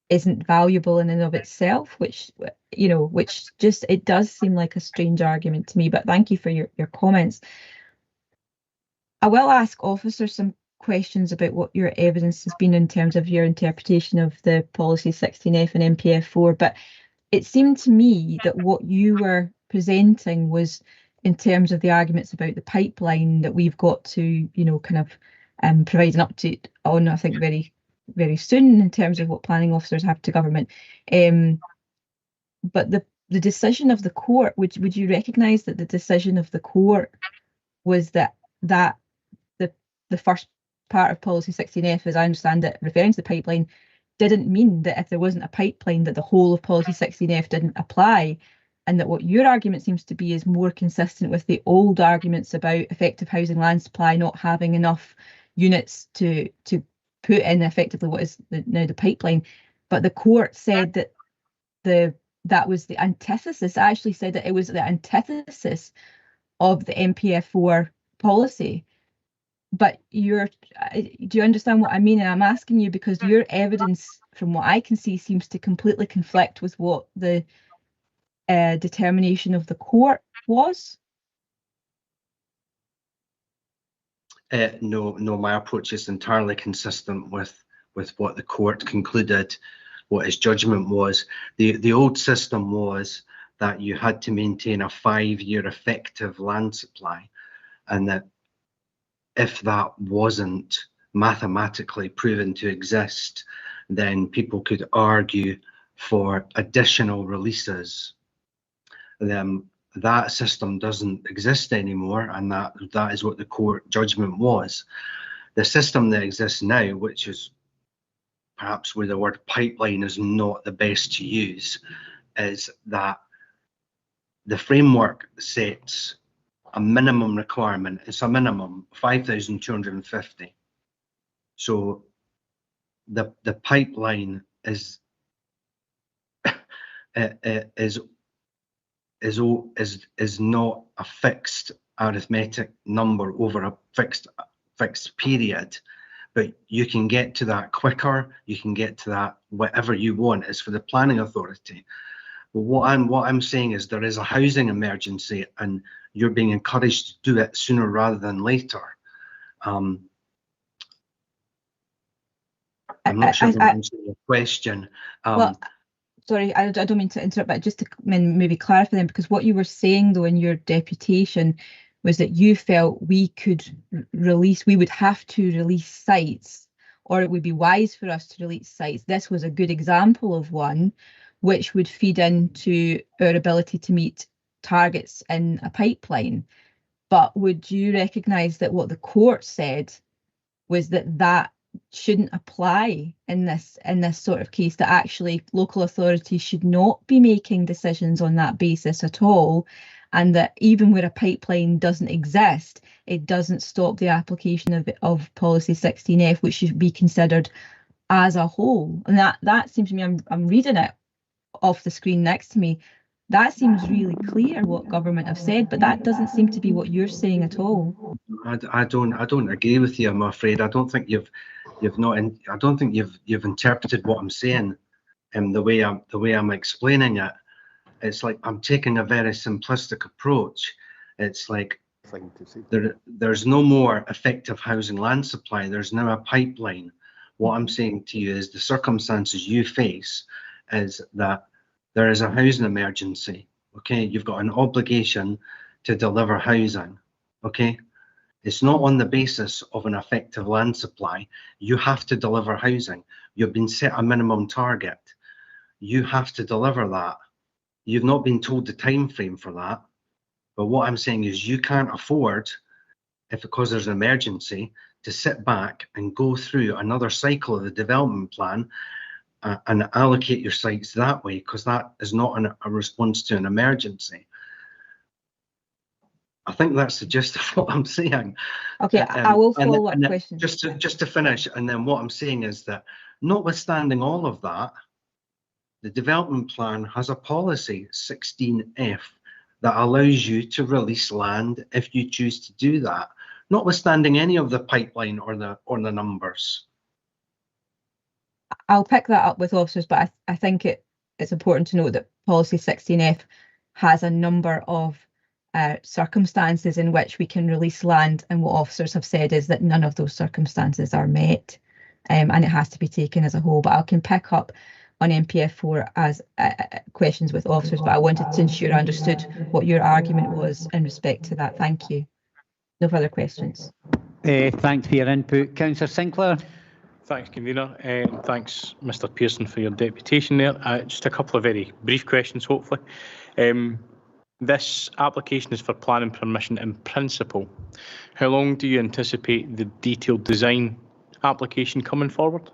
isn't valuable in and of itself, which just, it does seem like a strange argument to me. But thank you for your comments. I will ask officers some questions about what your evidence has been in terms of your interpretation of the policy 16F and MPF 4, but it seemed to me that what you were presenting was, in terms of the arguments about the pipeline, that we've got to, kind of provide an update on, I think, very, very soon, in terms of what planning officers have to government. But the decision of the court, would you recognise that the decision of the court was that the first part of policy 16F, as I understand it, referring to the pipeline, didn't mean that if there wasn't a pipeline that the whole of policy 16F didn't apply, and that what your argument seems to be is more consistent with the old arguments about effective housing land supply not having enough units to put in effectively what is now the pipeline. But the court said that that was the antithesis. I actually said that it was the antithesis of the MPF 4 policy. But do you understand what I mean? And I'm asking you because your evidence, from what I can see, seems to completely conflict with what the determination of the court was. No, my approach is entirely consistent with what the court concluded, what his judgment was. The old system was that you had to maintain a 5-year effective land supply, and that if that wasn't mathematically proven to exist, then people could argue for additional releases. That system doesn't exist anymore, and that is what the court judgment was. The system that exists now, which is perhaps where the word pipeline is not the best to use, is that the framework sets a minimum requirement. It's a minimum 5,250. So the pipeline is not a fixed arithmetic number over a fixed period, but you can get to that quicker. You can get to that whatever you want. It's for the planning authority. But what I'm saying is there is a housing emergency, and you're being encouraged to do it sooner rather than later. I'm not sure if I'm answering your question. Well, sorry, I don't mean to interrupt, but just to maybe clarify them, because what you were saying though in your deputation was that you felt we would have to release sites, or it would be wise for us to release sites. This was a good example of one which would feed into our ability to meet targets in a pipeline. But would you recognise that what the court said was that shouldn't apply in this sort of case, that actually local authorities should not be making decisions on that basis at all, and that even where a pipeline doesn't exist, it doesn't stop the application of policy 16F, which should be considered as a whole. And that seems to me, I'm reading it off the screen next to me. That seems really clear what government have said, but that doesn't seem to be what you're saying at all. I don't agree with you, I'm afraid. I don't think you've interpreted what I'm saying the way I'm explaining it. It's like I'm taking a very simplistic approach. It's like there's no more effective housing land supply. There's now a pipeline. What I'm saying to you is the circumstances you face is that there is a housing emergency. Okay, you've got an obligation to deliver housing. Okay, it's not on the basis of an effective land supply. You have to deliver housing. You've been set a minimum target. You have to deliver that. You've not been told the time frame for that. But what I'm saying is you can't afford, because there's an emergency, to sit back and go through another cycle of the development plan and allocate your sites that way, because that is not a response to an emergency. I think that's the gist of what I'm saying. Okay, I will follow up question. Just to finish, and then what I'm saying is that notwithstanding all of that, the development plan has a policy, 16F, that allows you to release land if you choose to do that, notwithstanding any of the pipeline or the numbers. I'll pick that up with officers, but I think it's important to note that policy 16F has a number of circumstances in which we can release land, and what officers have said is that none of those circumstances are met, and it has to be taken as a whole. But I can pick up on NPF4 as questions with officers, but I wanted to ensure I understood what your argument was in respect to that. Thank you. No further questions. Thanks for your input. Councillor Sinclair. Thanks, Convener. Thanks, Mr Pearson, for your deputation there. Just a couple of very brief questions, hopefully. This application is for planning permission in principle. How long do you anticipate the detailed design application coming forward?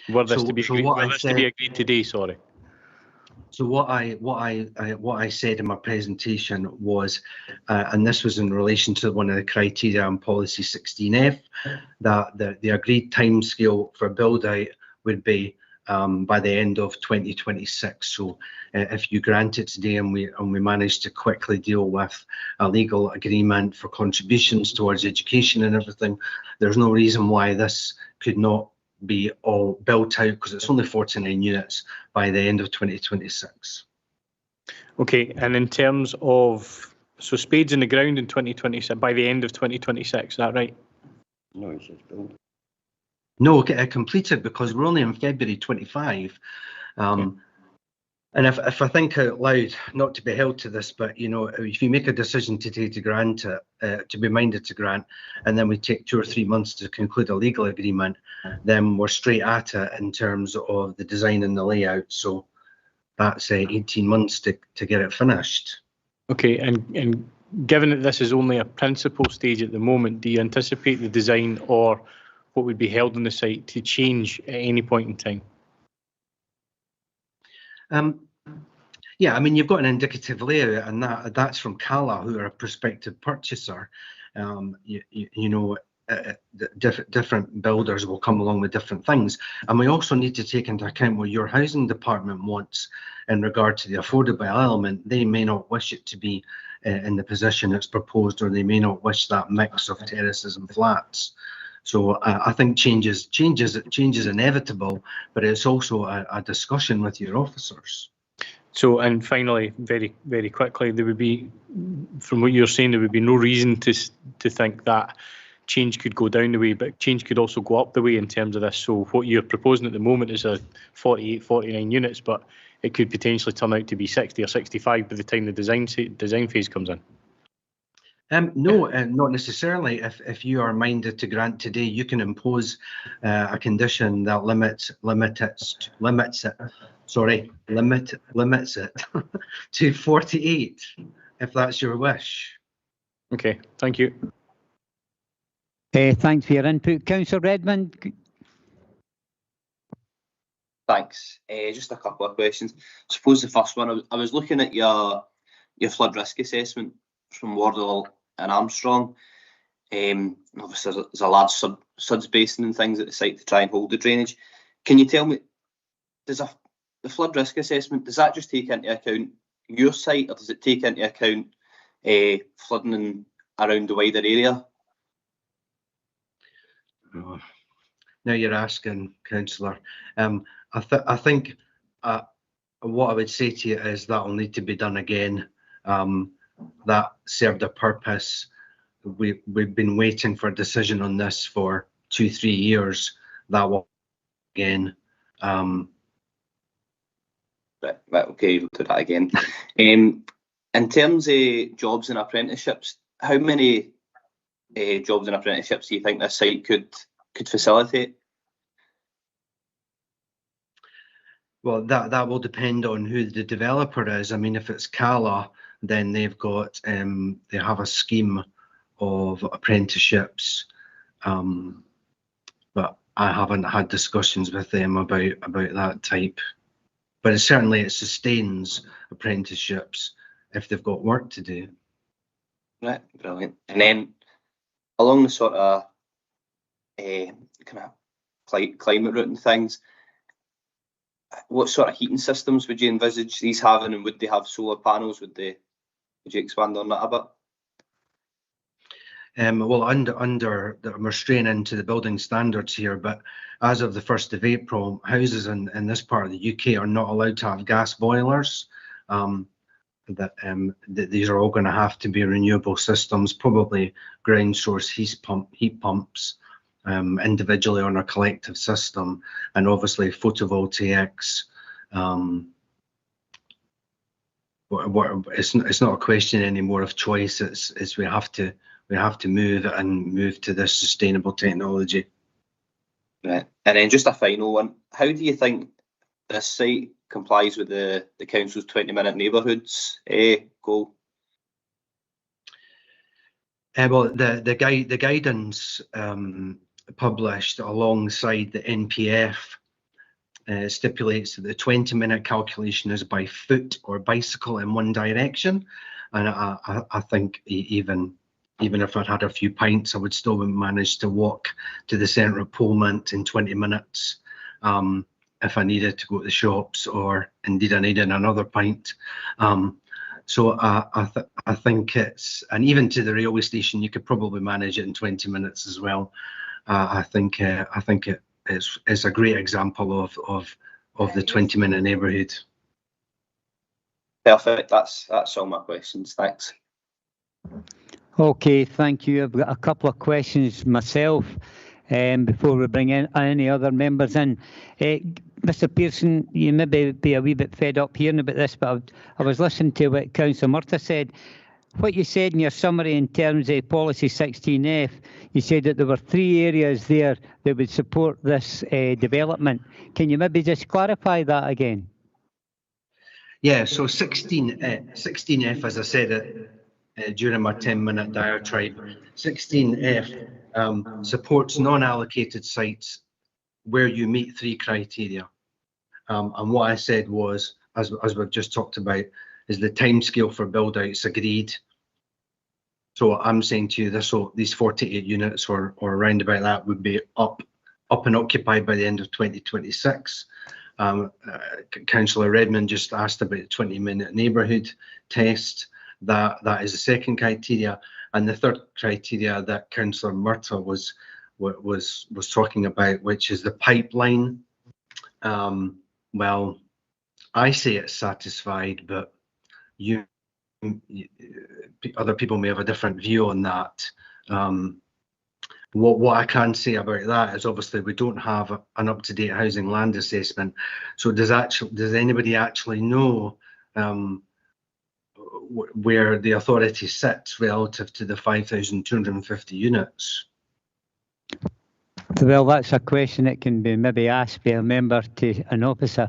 Were this to be agreed today? Sorry. So what I said in my presentation was, and this was in relation to one of the criteria on policy 16F, that the agreed timescale for build out would be by the end of 2026. So if you grant it today and we manage to quickly deal with a legal agreement for contributions towards education and everything, there's no reason why this could not be all built out, because it's only 49 units by the end of 2026. Okay, and in terms of, so spades in the ground in 2026, by the end of 2026, is that right? No, it says build. No, completed, because we're only in February 25. And if I think out loud, not to be held to this, but you know, if you make a decision today to grant it, to be minded to grant, and then we take 2 or 3 months to conclude a legal agreement, then we're straight at it in terms of the design and the layout. So that's 18 months to get it finished. Okay, and given that this is only a principal stage at the moment, do you anticipate the design or what would be held on the site to change at any point in time? Yeah, I mean, you've got an indicative layout, and that's from Cala, who are a prospective purchaser. You know, different builders will come along with different things, and we also need to take into account what your housing department wants in regard to the affordable element. They may not wish it to be in the position it's proposed, or they may not wish that mix of terraces and flats. So I think change is inevitable, but it's also a discussion with your officers. So, and finally, very, very quickly, there would be, from what you're saying, there would be no reason to think that change could go down the way, but change could also go up the way in terms of this. So what you're proposing at the moment is a 48, 49 units, but it could potentially turn out to be 60 or 65 by the time the design phase comes in. No, not necessarily. If you are minded to grant today, you can impose a condition that limits it to 48, if that's your wish. Okay, thank you. Thanks for your input. Councillor Redmond. Thanks. Just a couple of questions. I suppose the first one, I was looking at your flood risk assessment from Wardle and Armstrong. Obviously, there's a large suds basin and things at the site to try and hold the drainage. Can you tell me, the flood risk assessment, does that just take into account your site, or does it take into account flooding around the wider area? Oh, now you're asking, Councillor. I think what I would say to you is that will need to be done again. That served a purpose. We've been waiting for a decision on this for 2-3 years. That will again. Right, okay, we'll do that again. In terms of jobs and apprenticeships, how many jobs and apprenticeships do you think this site could facilitate? Well, that will depend on who the developer is. I mean, if it's Cala, then they've got they have a scheme of apprenticeships, but I haven't had discussions with them about that type. But it sustains apprenticeships if they've got work to do. Right, brilliant. And then along the sort of kind of climate route and things, what sort of heating systems would you envisage these having, and would they have solar panels? Would you expand on that a bit? Well, we're straying into the building standards here, but as of the 1st of April, houses in this part of the UK are not allowed to have gas boilers. These are all going to have to be renewable systems, probably ground source heat pumps, individually on a collective system, and obviously photovoltaics. It's not a question anymore of choice. It's we have to move to this sustainable technology. Right. And then just a final one. How do you think this site complies with the council's 20-minute neighbourhoods goal? Well, the guidance published alongside the NPF stipulates that the 20-minute calculation is by foot or bicycle in one direction, and I think even if I'd had a few pints, I would still manage to walk to the centre of Polmont in 20 minutes if I needed to go to the shops, or indeed I needed another pint. So I think it's, and even to the railway station, you could probably manage it in 20 minutes as well. I think it's a great example of the 20-minute neighbourhood. Perfect. That's all my questions. Thanks. Okay, thank you. I've got a couple of questions myself before we bring in any other members in. Mr Pearson, you may be a wee bit fed up hearing about this, but I was listening to what Councillor Murtagh said. What you said in your summary in terms of Policy 16F, you said that there were 3 areas there that would support this development. Can you maybe just clarify that again? Yeah, so 16F, as I said during my 10-minute diatribe, 16F supports non-allocated sites where you meet 3 criteria. And what I said was, as we've just talked about, is the timescale for build-outs agreed. So I'm saying to you, these 48 units or around about that would be up and occupied by the end of 2026. Councillor Redmond just asked about the 20-minute neighbourhood test. That is the second criteria, and the third criteria that Councillor Murtagh was talking about, which is the pipeline. Well, I say it's satisfied, but other people may have a different view on that. What I can say about that is, obviously we don't have an up-to-date housing land assessment. So does anybody actually know where the authority sits relative to the 5,250 units? Well, that's a question that can be maybe asked by a member to an officer.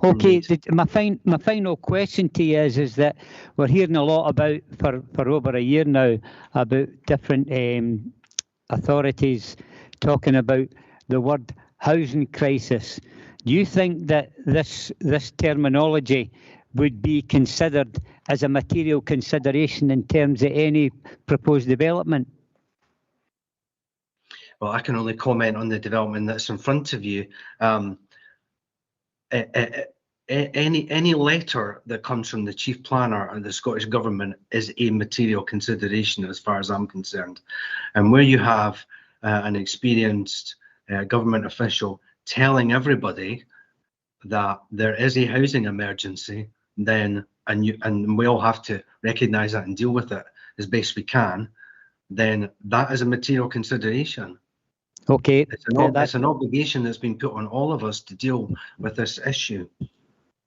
Okay, my final question to you is that we're hearing a lot about, for over a year now, about different authorities talking about the word housing crisis. Do you think that this terminology would be considered as a material consideration in terms of any proposed development? well, I can only comment on the development that's in front of you. Any letter that comes from the Chief Planner and the Scottish Government is a material consideration as far as I'm concerned. And where you have an experienced government official telling everybody that there is a housing emergency, then and we all have to recognise that and deal with it as best we can, then that is a material consideration. Okay. It's an obligation that's been put on all of us to deal with this issue.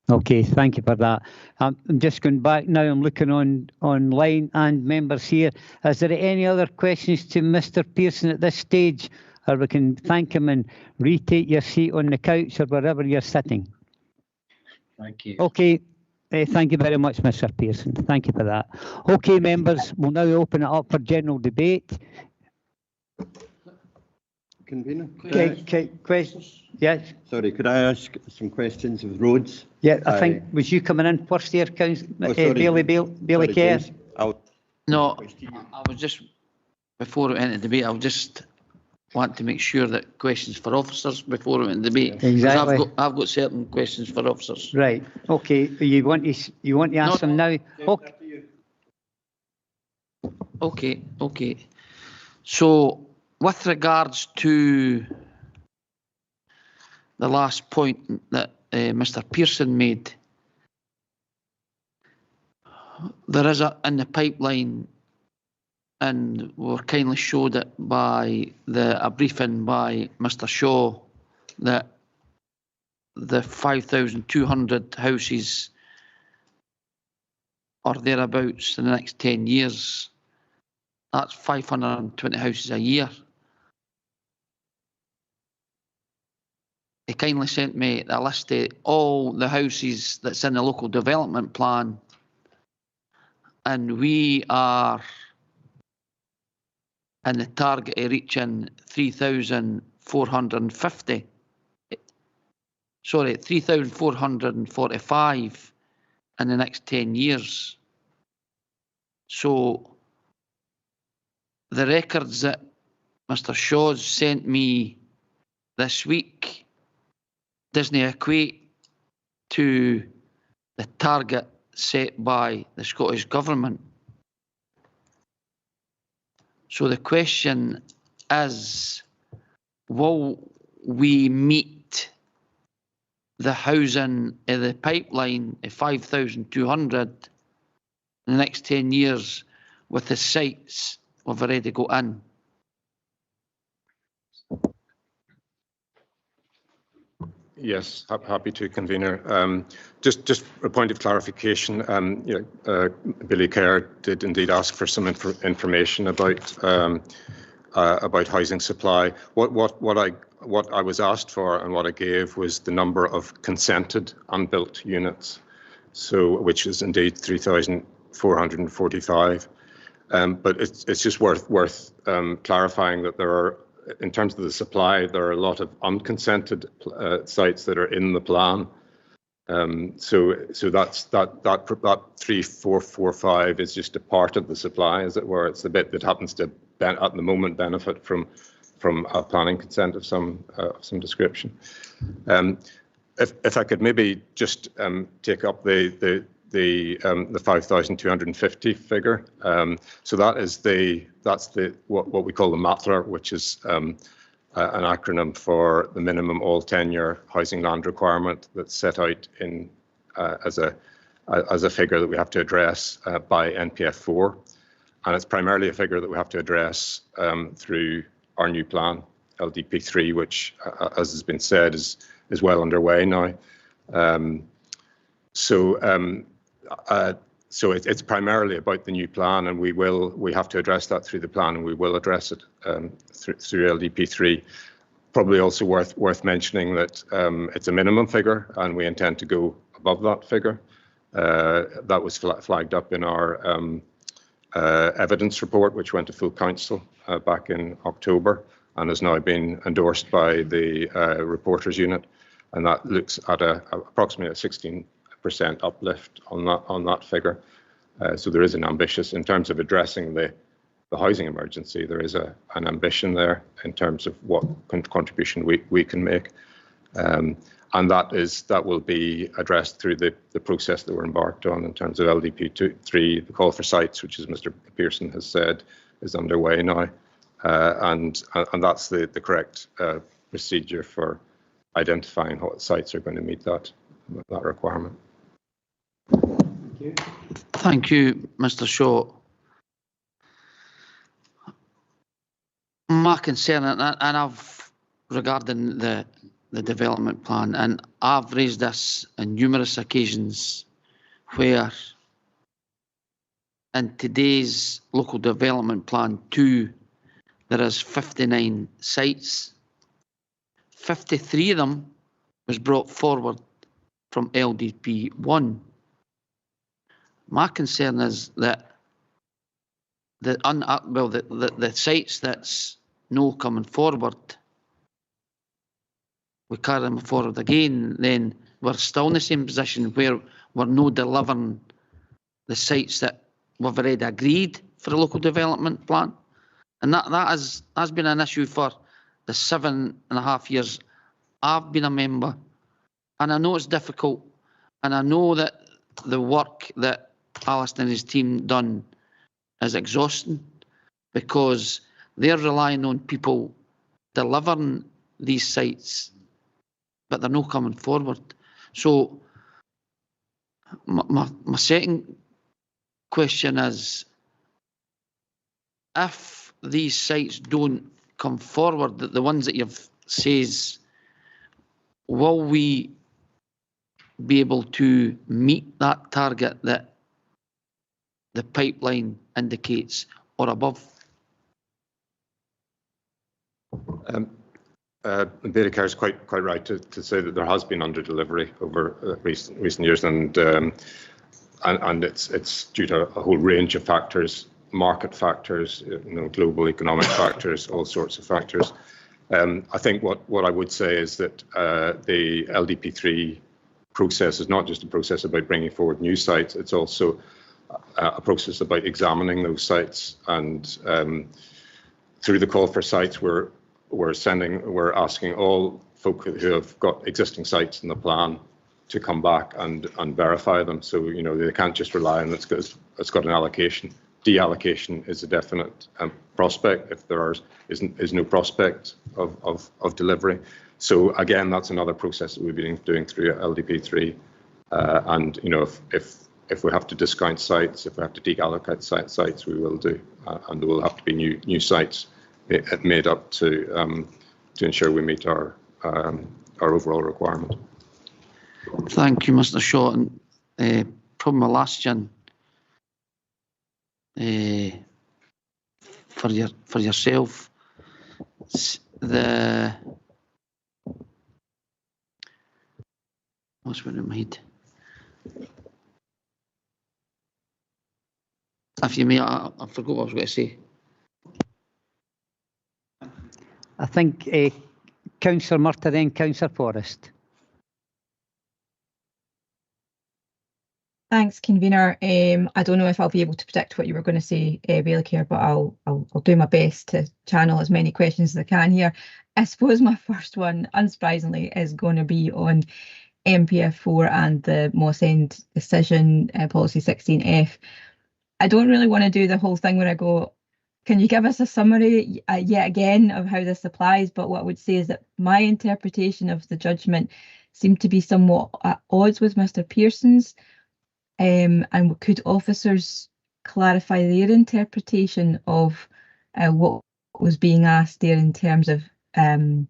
Okay, thank you for that. I'm just going back now. I'm looking online and members here. Is there any other questions to Mr. Pearson at this stage? Or we can thank him and retake your seat on the couch or wherever you're sitting. Thank you. Okay. Thank you very much, Mr. Pearson. Thank you for that. Okay, members, we'll now open it up for general debate. Convener? Okay, questions? Yes. Sorry, could I ask some questions of roads? Yeah, I think, was you coming in first here, Councillor Bailey Kerr? No, I was just, before we enter debate, I just want to make sure that questions for officers before we enter debate. Exactly. I've got certain questions for officers. Right. Okay. You want to ask them now? Okay. Okay. So, with regards to the last point that Mr. Pearson made, there is in the pipeline, and we were kindly showed it by a briefing by Mr. Shaw, that the 5,200 houses or thereabouts in the next 10 years. That's 520 houses a year. He kindly sent me a list of all the houses that's in the local development plan, and we are in the target of reaching 3,450. Sorry, 3,445 in the next 10 years. So the records that Mr. Shaw's sent me this week doesn't equate to the target set by the Scottish Government. So the question is, will we meet the housing in the pipeline of 5,200 in the next 10 years with the sites we've already got in? Yes, happy to, Convener. Just a point of clarification. Billy Kerr did indeed ask for some information about housing supply. What I was asked for and what I gave was the number of consented unbuilt units, so which is indeed 3,445. But it's just worth clarifying that there are, in terms of the supply, there are a lot of unconsented sites that are in the plan. So that's that 3,445 is just a part of the supply, as it were. It's the bit that happens to at the moment benefit from a planning consent of some description. If I could maybe just take up the 5,250 figure. So that's what we call the MATLR, which is an acronym for the minimum all tenure housing land requirement that's set out in as a figure that we have to address by NPF4, and it's primarily a figure that we have to address through our new plan, LDP3, which, as has been said, is well underway now. So it's primarily about the new plan, and we have to address that through the plan, and we will address it through LDP3. Probably also worth mentioning that it's a minimum figure, and we intend to go above that figure. That was flagged up in our evidence report, which went to full council back in October, and has now been endorsed by the reporters unit, and that looks at approximately a 16% uplift on that figure. So there is an ambitious, in terms of addressing the the housing emergency, there is an ambition there in terms of what contribution we can make. And that will be addressed through the process that we're embarked on in terms of LDP3. The call for sites, which as Mr. Pearson has said, is underway now. And that's the correct procedure for identifying what sites are going to meet that requirement. Thank you. Thank you, Mr. Shaw. My concern, and I've regarding the development plan, and I've raised this on numerous occasions, where in today's local development plan 2, there is 59 sites. 53 of them was brought forward from LDP 1. My concern is that the sites that's no coming forward, we carry them forward again, then we're still in the same position where we're no delivering the sites that we've already agreed for the local development plan. And that has been an issue for the 7.5 years I've been a member. And I know it's difficult, and I know that the work that Alistair and his team done is exhausting, because they're relying on people delivering these sites, but they're not coming forward. So my second question is, if these sites don't come forward, the ones that you've says, will we be able to meet that target that the pipeline indicates or above? Bérecar is quite right to say that there has been under delivery over recent years, and it's due to a whole range of factors, market factors, global economic factors, all sorts of factors. I think what I would say is that the LDP3 process is not just a process about bringing forward new sites, it's also a process about examining those sites, and through the call for sites, we're asking all folk who have got existing sites in the plan to come back and verify them. So they can't just rely on it's got an allocation. Deallocation is a definite prospect if there is no prospect of delivery. So again, that's another process that we've been doing through LDP3. And if we have to discount sites, if we have to deallocate sites, we will do, and there will have to be new sites made up to ensure we meet our overall requirement. Thank you, Mr. Shaw. And probably my last question for yourself, what's went in my head? If you may, I forgot what I was going to say. I think Councillor Murtagh, then Councillor Forrest. Thanks, convener. I don't know if I'll be able to predict what you were going to say, Bérecar, but I'll do my best to channel as many questions as I can here. I suppose my first one, unsurprisingly, is going to be on MPF4 and the Moss End decision, policy 16F. I don't really want to do the whole thing where I go, can you give us a summary yet again of how this applies? But what I would say is that my interpretation of the judgment seemed to be somewhat at odds with Mr. Pearson's. And could officers clarify their interpretation of what was being asked there in terms of, that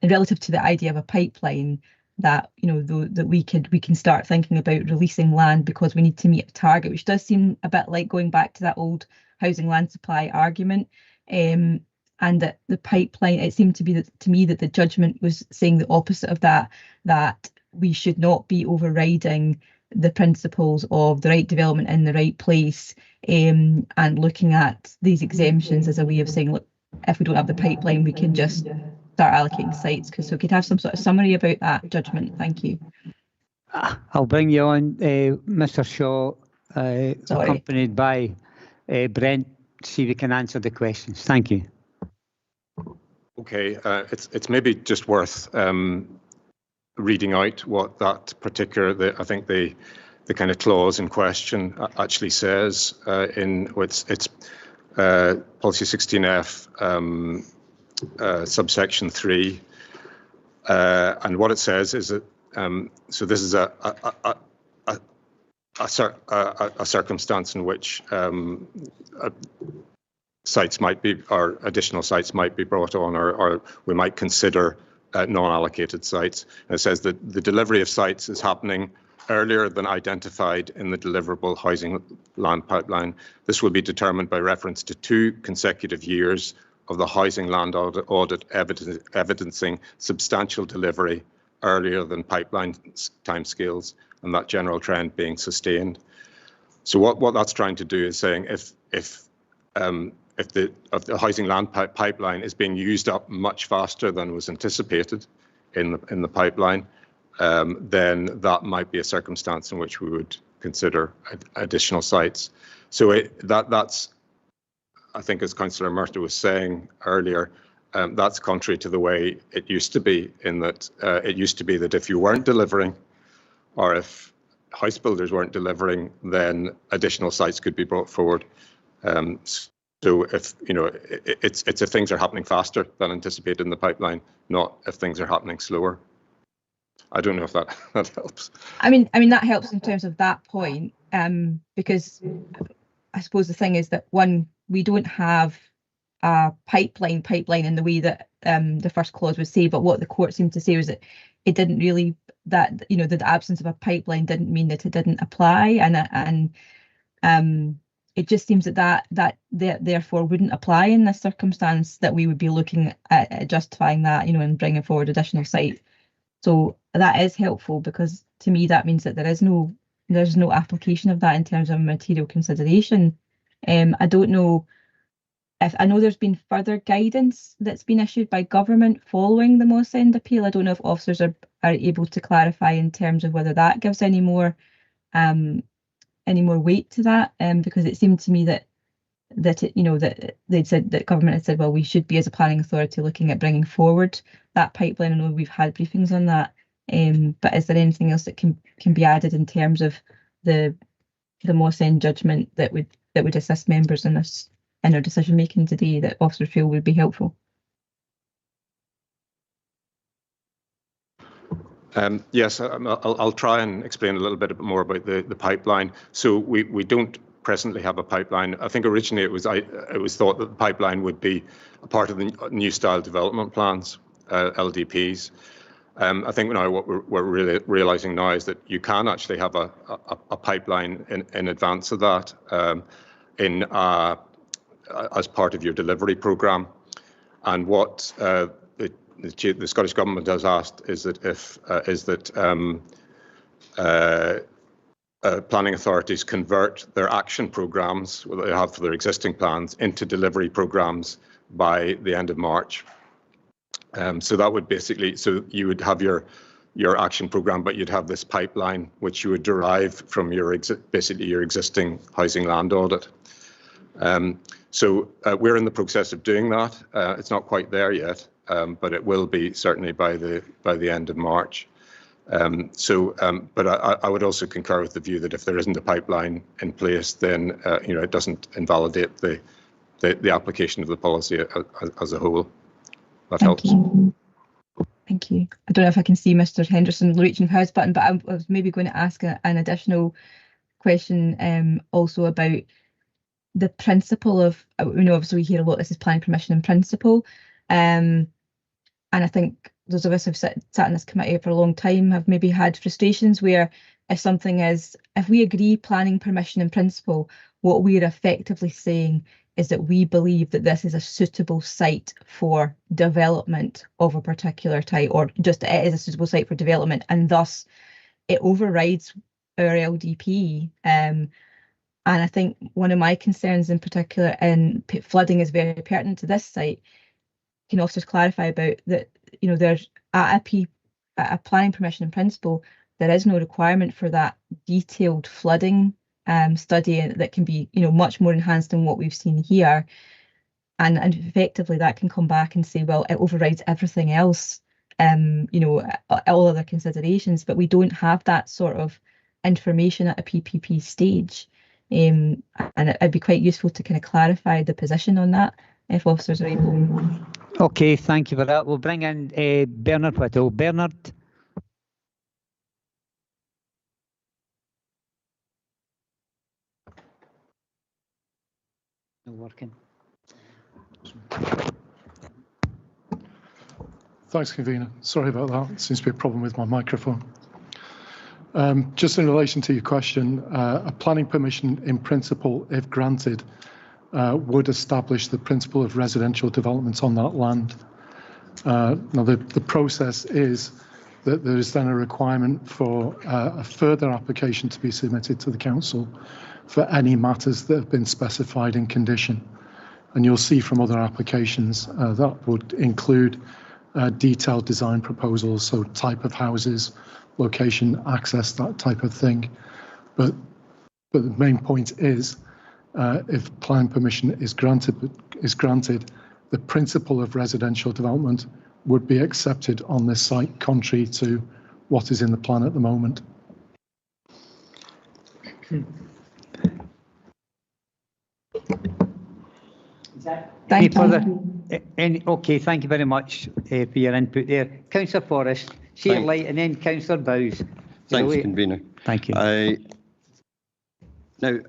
relative to the idea of a pipeline, that that we can start thinking about releasing land because we need to meet a target, which does seem a bit like going back to that old housing land supply argument. And that the pipeline, it seemed to be to me that the judgment was saying the opposite of that, that we should not be overriding the principles of the right development in the right place, and looking at these exemptions as a way of saying, look, if we don't have the pipeline, we can just start allocating sites. So we could have some sort of summary about that judgment. Thank you. I'll bring you on, Mr. Shaw, accompanied by Brent, see if we can answer the questions. Thank you. Okay, it's maybe just worth reading out what that particular, I think the kind of clause in question actually says in it's policy 16F subsection 3, and what it says is that so this is a circumstance in which sites might be, or additional sites might be brought on, or we might consider non-allocated sites. And it says that the delivery of sites is happening earlier than identified in the deliverable housing land pipeline. This will be determined by reference to 2 consecutive years of the housing land audit evidencing substantial delivery earlier than pipeline timescales, and that general trend being sustained. So what that's trying to do is saying if the housing land pipeline is being used up much faster than was anticipated in the pipeline, then that might be a circumstance in which we would consider additional sites. So that's, I think, as Councillor Murtagh was saying earlier, that's contrary to the way it used to be, in that it used to be that if you weren't delivering, or if house builders weren't delivering, then additional sites could be brought forward. So if, you know, it's if things are happening faster than anticipated in the pipeline, not if things are happening slower. I don't know if that helps. I mean that helps in terms of that point, because I suppose the thing is that, one, we don't have a pipeline in the way that the first clause would say, but what the court seemed to say was that it didn't really, that, you know, the absence of a pipeline didn't mean that it didn't apply, and it just seems that therefore wouldn't apply in this circumstance, that we would be looking at justifying that, you know, and bringing forward additional sites. So that is helpful, because to me that means that there's no application of that in terms of material consideration. I don't know if, I know there's been further guidance that's been issued by government following the Moss End appeal. I don't know if officers are able to clarify in terms of whether that gives any more weight to that, because it seemed to me that it, you know, that they'd said, that government had said, well, we should be, as a planning authority, looking at bringing forward that pipeline. I know we've had briefings on that, but is there anything else that can be added in terms of the Moss End judgment that would assist members in this, in our decision making today, that officers feel would be helpful? Yes, I'll try and explain a little bit more about the pipeline. So we don't presently have a pipeline. I think originally it was thought that the pipeline would be a part of the new style development plans, LDPs. I think now what we're really realising now is that you can actually have a pipeline in advance of that, as part of your delivery programme. And what the Scottish Government has asked is that planning authorities convert their action programmes that they have for their existing plans into delivery programmes by the end of March. So that would basically, so you would have your action programme, but you'd have this pipeline which you would derive from basically your existing housing land audit. So we're in the process of doing that. It's not quite there yet, but it will be certainly by the end of March. But I would also concur with the view that if there isn't a pipeline in place, then you know, it doesn't invalidate the application of the policy as a whole. That helps. Thank you. I don't know if I can see Mr. Henderson reaching his button, but I was maybe going to ask an additional question also about the principle of, you know, obviously we hear a lot, this is planning permission in principle, and I think those of us who've sat in this committee for a long time have maybe had frustrations where if we agree planning permission in principle, what we're effectively saying is that we believe that this is a suitable site for development of a particular type, or just it is a suitable site for development, and thus it overrides our LDP. And I think one of my concerns in particular, and flooding is very pertinent to this site, can officers clarify about that, you know, there's at a planning permission in principle, there is no requirement for that detailed flooding study that can be, much more enhanced than what we've seen here. And effectively that can come back and say, well, it overrides everything else, all other considerations, but we don't have that sort of information at a PPP stage. And it'd be quite useful to kind of clarify the position on that, if officers are able. Okay, thank you for that. We'll bring in Bernard Whittle. Bernard. Not working. Thanks, Convener. Sorry about that. Seems to be a problem with my microphone. Just in relation to your question, a planning permission in principle, if granted, would establish the principle of residential development on that land. Now, the process is that there is then a requirement for a further application to be submitted to the council for any matters that have been specified in condition. And you'll see from other applications that would include detailed design proposals, so type of houses, location, access, that type of thing. But the main point is, if planning permission is granted, the principle of residential development would be accepted on this site, contrary to what is in the plan at the moment. Thank you. Okay, thank you very much for your input there. Councillor Forrest, share light, and then Councillor Bowes. Thanks, Convener. Thank you. Now,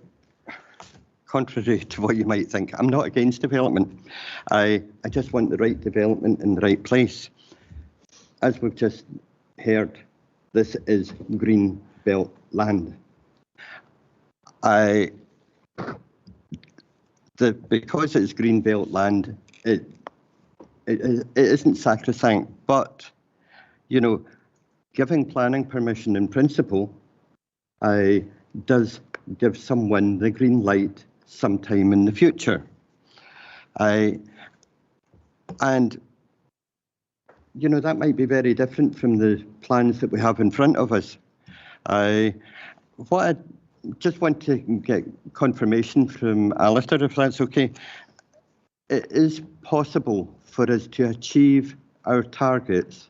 contrary to what you might think, I'm not against development. I just want the right development in the right place. As we've just heard, this is green belt land. Because it's green belt land, it isn't sacrosanct, but giving planning permission in principle does give someone the green light sometime in the future. And that might be very different from the plans that we have in front of us. What I just want to get confirmation from Alistair, if that's okay. It is possible for us to achieve our targets,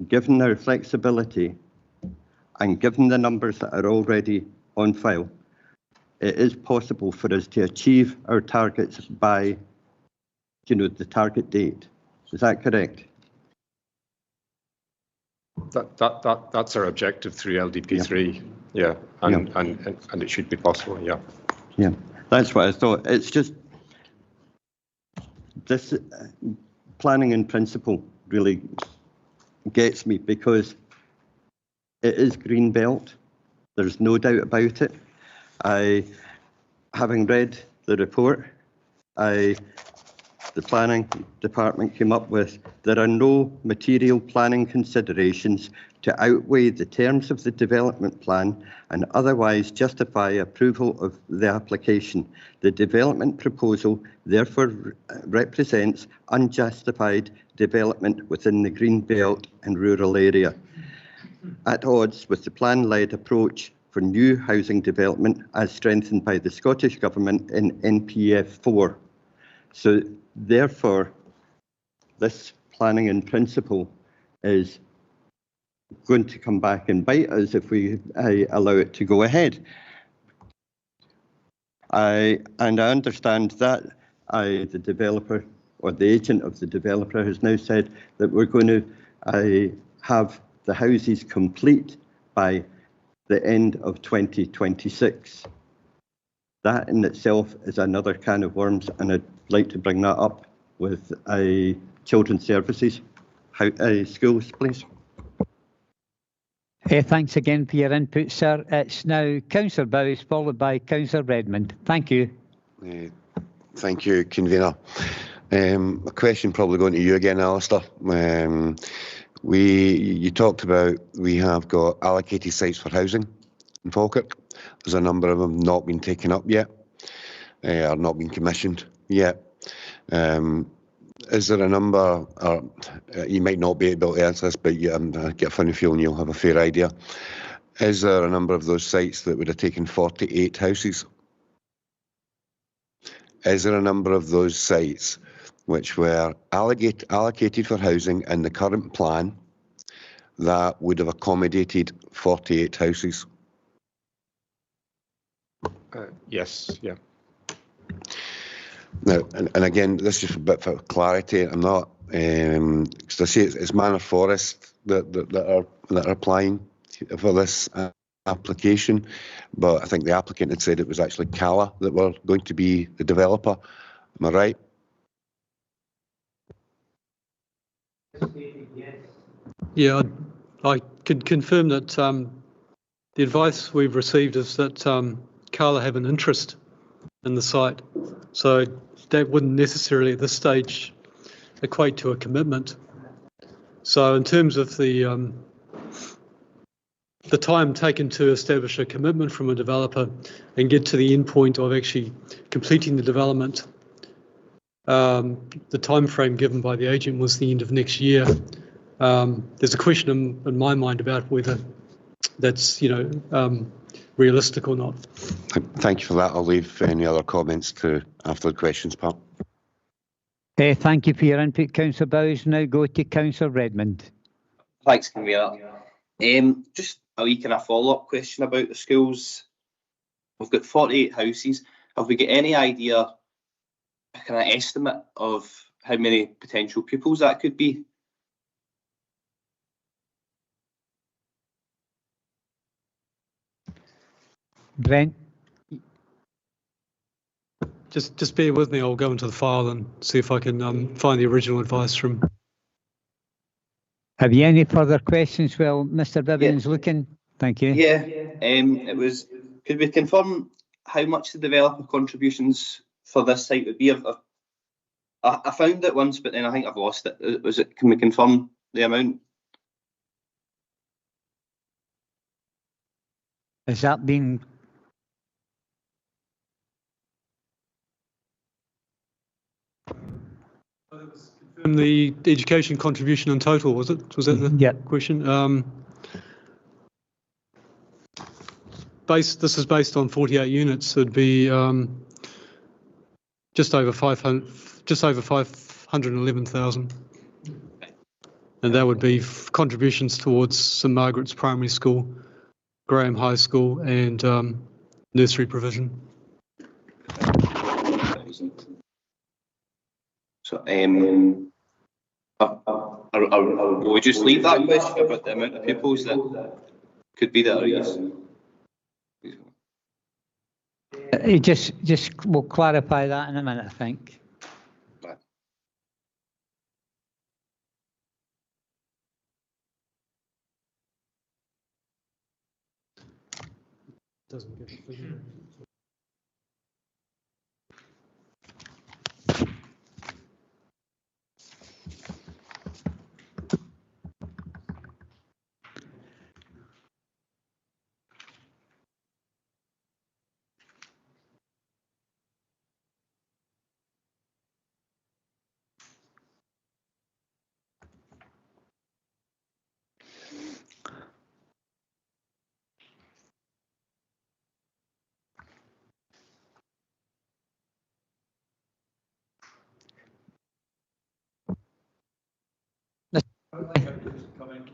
given our flexibility and given the numbers that are already on file. It is possible for us to achieve our targets by, the target date. Is that correct? That's our objective through LDP3. Yeah, and it should be possible. Yeah. Yeah, that's what I thought. It's just this planning in principle really gets me, because it is green belt. There's no doubt about it. Having read the report, the planning department came up with, there are no material planning considerations to outweigh the terms of the development plan and otherwise justify approval of the application. The development proposal therefore represents unjustified development within the green belt and rural area, at odds with the plan-led approach for new housing development as strengthened by the Scottish Government in NPF 4. So therefore, this planning in principle is going to come back and bite us if we allow it to go ahead. And I understand that the developer or the agent of the developer has now said that we're going to have the houses complete by the end of 2026. That in itself is another can of worms, and I'd like to bring that up with children's services, schools, please. Thanks again for your input, sir. It's now Councillor Bowes, followed by Councillor Redmond. Thank you. Thank you, Convener. A question probably going to you again, Alistair. You talked about we have got allocated sites for housing in Falkirk. There's a number of them not been taken up yet, or not been commissioned yet. Is there a number, or you might not be able to answer this, but I get a funny feeling you'll have a fair idea. Is there a number of those sites that would have taken 48 houses? Is there a number of those sites which were allocated for housing in the current plan that would have accommodated 48 houses? Yes, yeah. Now, and again, this is a bit for clarity. I'm not, because I see it's Manor Forest that are applying for this application, but I think the applicant had said it was actually Cala that were going to be the developer. Am I right? Yeah, I can confirm that the advice we've received is that Cala have an interest in the site, so that wouldn't necessarily at this stage equate to a commitment. So in terms of the time taken to establish a commitment from a developer and get to the end point of actually completing the development, the time frame given by the agent was the end of next year. There's a question in my mind about whether that's, realistic or not. Thank you for that. I'll leave any other comments to after the questions part. Thank you for your input, Councillor Bowes. Now go to Councillor Redmond. Thanks, Convener. Just a wee kind of follow-up question about the schools. We've got 48 houses. Have we got any idea, a kind of estimate of how many potential pupils that could be? Brent? Just bear with me. I'll go into the file and see if I can find the original advice from. Have you any further questions while Mr. Vivian's looking? Thank you. Yeah, it was, could we confirm how much the developer contributions for this site would be? I found it once, but then I think I've lost it. Was it? Can we confirm the amount? Has that been? The education contribution in total, was it? Was that the question? This is based on 48 units. It'd be just over 511,000, and that would be contributions towards St Margaret's Primary School, Graham High School, and nursery provision. So, will we just leave that question about the amount of pupils that could be there? Yes. We'll clarify that in a minute, I think. Right. Doesn't give a figure.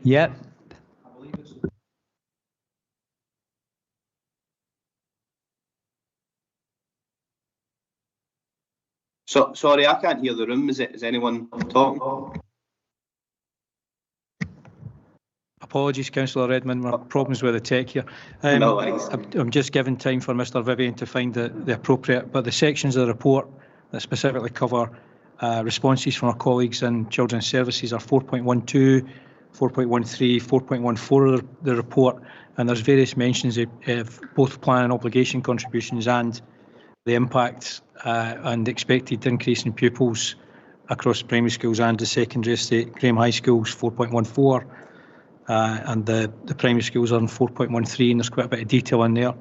Yep. So sorry, I can't hear the room. Is anyone talking? Apologies, Councillor Redmond. There are problems with the tech here. No worries. I'm just giving time for Mr. Vivian to find the appropriate, but the sections of the report that specifically cover responses from our colleagues in Children's Services are 4.12, 4.13, 4.14 of the report, and there's various mentions of both plan and obligation contributions and the impact and expected increase in pupils across primary schools and the secondary estate. Graham High School's 4.14 and the primary schools are on 4.13, and there's quite a bit of detail in there.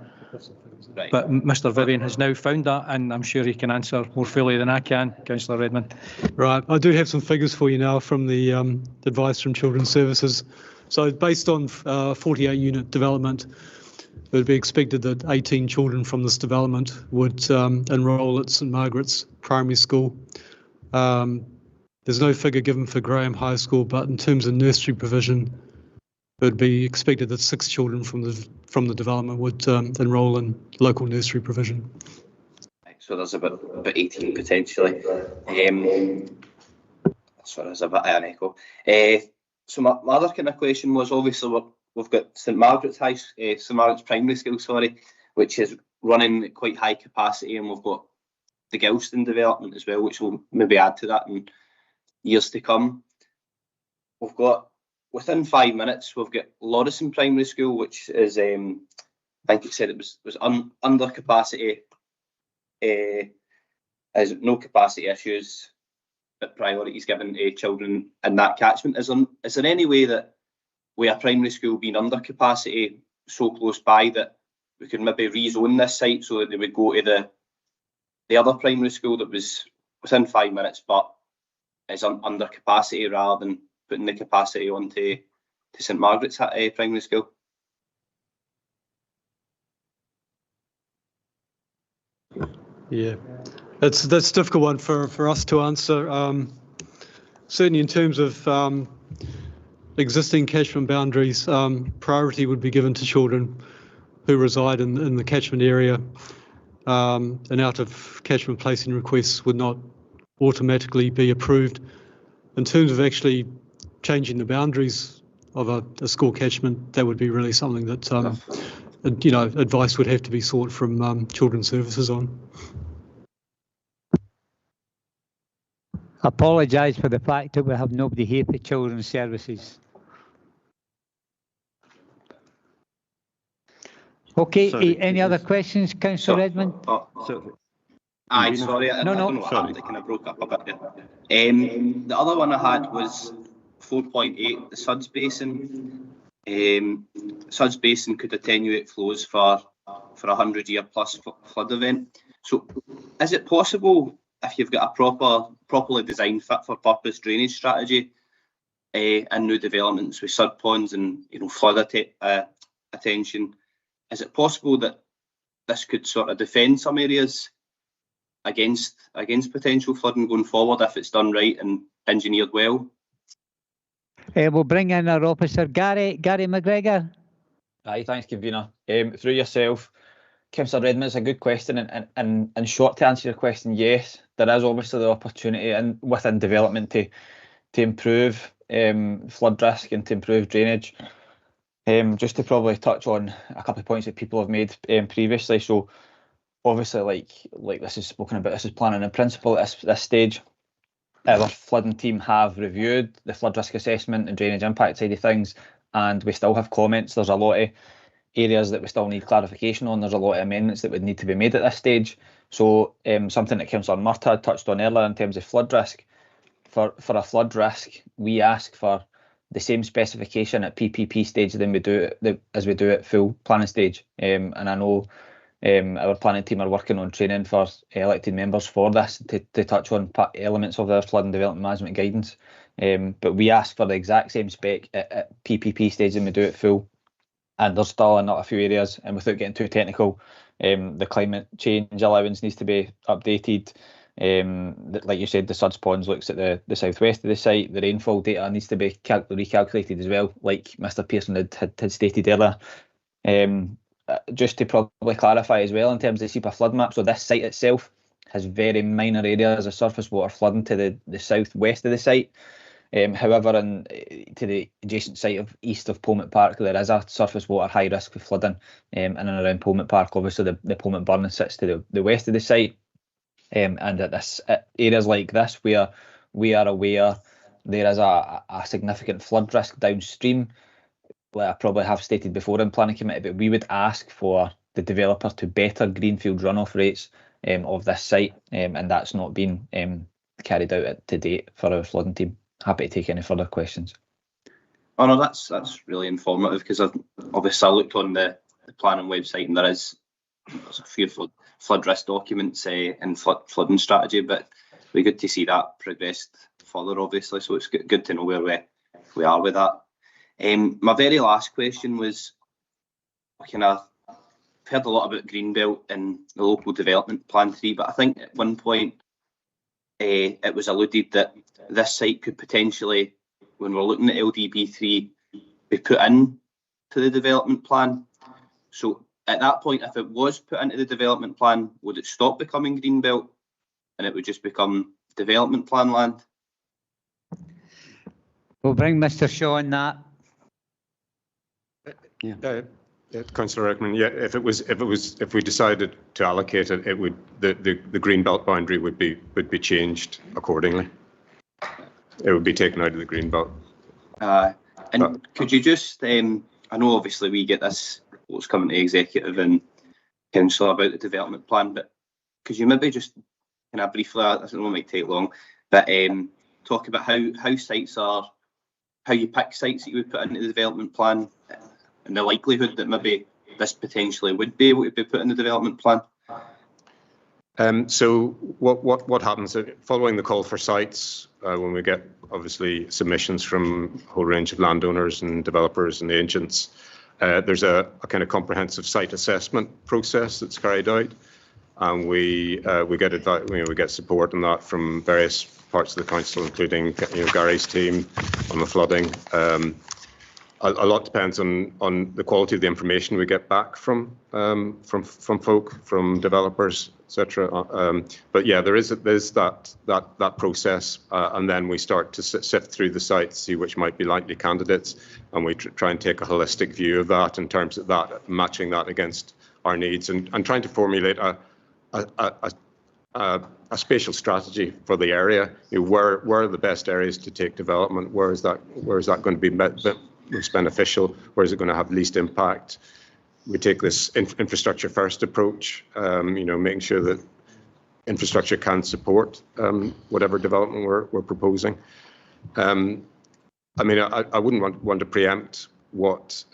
Right. But Mr. Vivian has now found that, and I'm sure he can answer more fully than I can, Councillor Redmond. Right, I do have some figures for you now from the advice from Children's Services. So based on 48 unit development, it would be expected that 18 children from this development would enrol at St Margaret's Primary School. There's no figure given for Graham High School, but in terms of nursery provision, it would be expected that 6 children from the development would enrol in local nursery provision. So there's about 18 potentially. So there's a bit of an echo. So my other kind of question was, obviously we've got St Margaret's Primary School, which is running at quite high capacity, and we've got the Gilston development as well, which will maybe add to that in years to come. We've got, within 5 minutes, we've got Lauriston Primary School, which is, I think it said it was under capacity, has no capacity issues, but priorities given to children in that catchment. Is there any way that, with a primary school being under capacity so close by, that we could maybe rezone this site so that they would go to the other primary school that was within 5 minutes but is under capacity, rather than putting the capacity onto St Margaret's Primary School? Yeah, that's a difficult one for us to answer. Certainly in terms of existing catchment boundaries, priority would be given to children who reside in the catchment area, and out of catchment placing requests would not automatically be approved. In terms of actually changing the boundaries of a school catchment, that would be really something that advice would have to be sought from Children's Services on. I apologise for the fact that we have nobody here for Children's Services. Okay, Sorry, any other questions, Councillor Redmond? Aye, sorry, I don't know what happened, it kind of broke up a bit there. The other one I had was 4.8, the Suds Basin. Suds Basin could attenuate flows for a 100-year plus flood event. So is it possible, if you've got a properly designed fit for purpose drainage strategy and new developments with sud ponds and flood attention, is it possible that this could sort of defend some areas against potential flooding going forward if it's done right and engineered well? We'll bring in our officer, Gary McGregor. Aye, thanks, convener. Through yourself, Councillor Redmond, it's a good question, and short to answer your question, yes, there is obviously the opportunity within development to improve flood risk and to improve drainage. Just to probably touch on a couple of points that people have made previously. So obviously, like this is spoken about, this is planning in principle at this stage. Our flooding team have reviewed the flood risk assessment and drainage impact side of things, and we still have comments. There's a lot of areas that we still need clarification on. There's a lot of amendments that would need to be made at this stage. So something that Councillor Murtagh had touched on earlier in terms of flood risk. For a flood risk, we ask for the same specification at PPP stage as we do at full planning stage. And I know our planning team are working on training for elected members for this to touch on elements of their flood and development management guidance. But we ask for the exact same spec at PPP stage than we do at full. And there's still not a few areas, and without getting too technical, the climate change allowance needs to be updated. Like you said, the Suds Ponds looks at the southwest of the site. The rainfall data needs to be recalculated as well, like Mr Pearson had stated earlier. Just to probably clarify as well in terms of the SEPA flood map, so this site itself has very minor areas of surface water flooding to the southwest of the site. However, to the adjacent site of east of Polmont Park, there is a surface water high risk of flooding in and around Polmont Park. Obviously, the Polmont Burn sits to the west of the site. And at areas like this, where we are aware there is a significant flood risk downstream, like I probably have stated before in planning committee, but we would ask for the developer to better greenfield runoff rates of this site, and that's not been carried out to date for our flooding team. Happy to take any further questions. Oh no, that's really informative, because I've obviously looked on the planning website and there's a few flood risk documents and flooding strategy, but we're good to see that progressed further, obviously. So it's good to know where we are with that. My very last question was, I've heard a lot about Greenbelt in the local development plan 3, but I think at one point it was alluded that this site could potentially, when we're looking at LDB 3, be put in to the development plan. So at that point, if it was put into the development plan, would it stop becoming Greenbelt and it would just become development plan land? We'll bring Mr. Shaw on that. Councillor Rickman, yeah, if we decided to allocate it, it would the Greenbelt boundary would be changed accordingly. It would be taken out of the Greenbelt. And could you just, I know obviously we get this what's coming to executive and council about the development plan, but could you maybe just kind of briefly, I don't know, it might take long, but talk about how sites are, how you pick sites that you would put into the development plan, and the likelihood that maybe this potentially would be able to be put in the development plan? So what happens following the call for sites, when we get obviously submissions from a whole range of landowners and developers and agents, there's a kind of comprehensive site assessment process that's carried out, and we get advice, we get support on that from various parts of the council, including Gary's team on the flooding. A lot depends on the quality of the information we get back from folk, from developers, etc. But yeah, there's that process, and then we start to sift through the sites, see which might be likely candidates, and we try and take a holistic view of that in terms of that, matching that against our needs, and trying to formulate a spatial strategy for the area. Where are the best areas to take development? Where is that going to be most beneficial? Where is it going to have least impact? We take this infrastructure first approach, making sure that infrastructure can support whatever development we're proposing. I mean, I wouldn't want to preempt what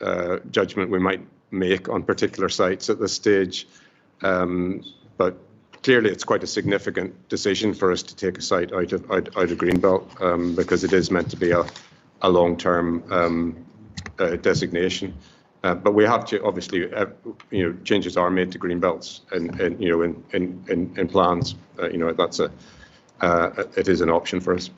judgment we might make on particular sites at this stage, but clearly it's quite a significant decision for us to take a site out of Greenbelt, because it is meant to be a long-term designation. But we have to obviously, changes are made to greenbelts in plans. It is an option for us.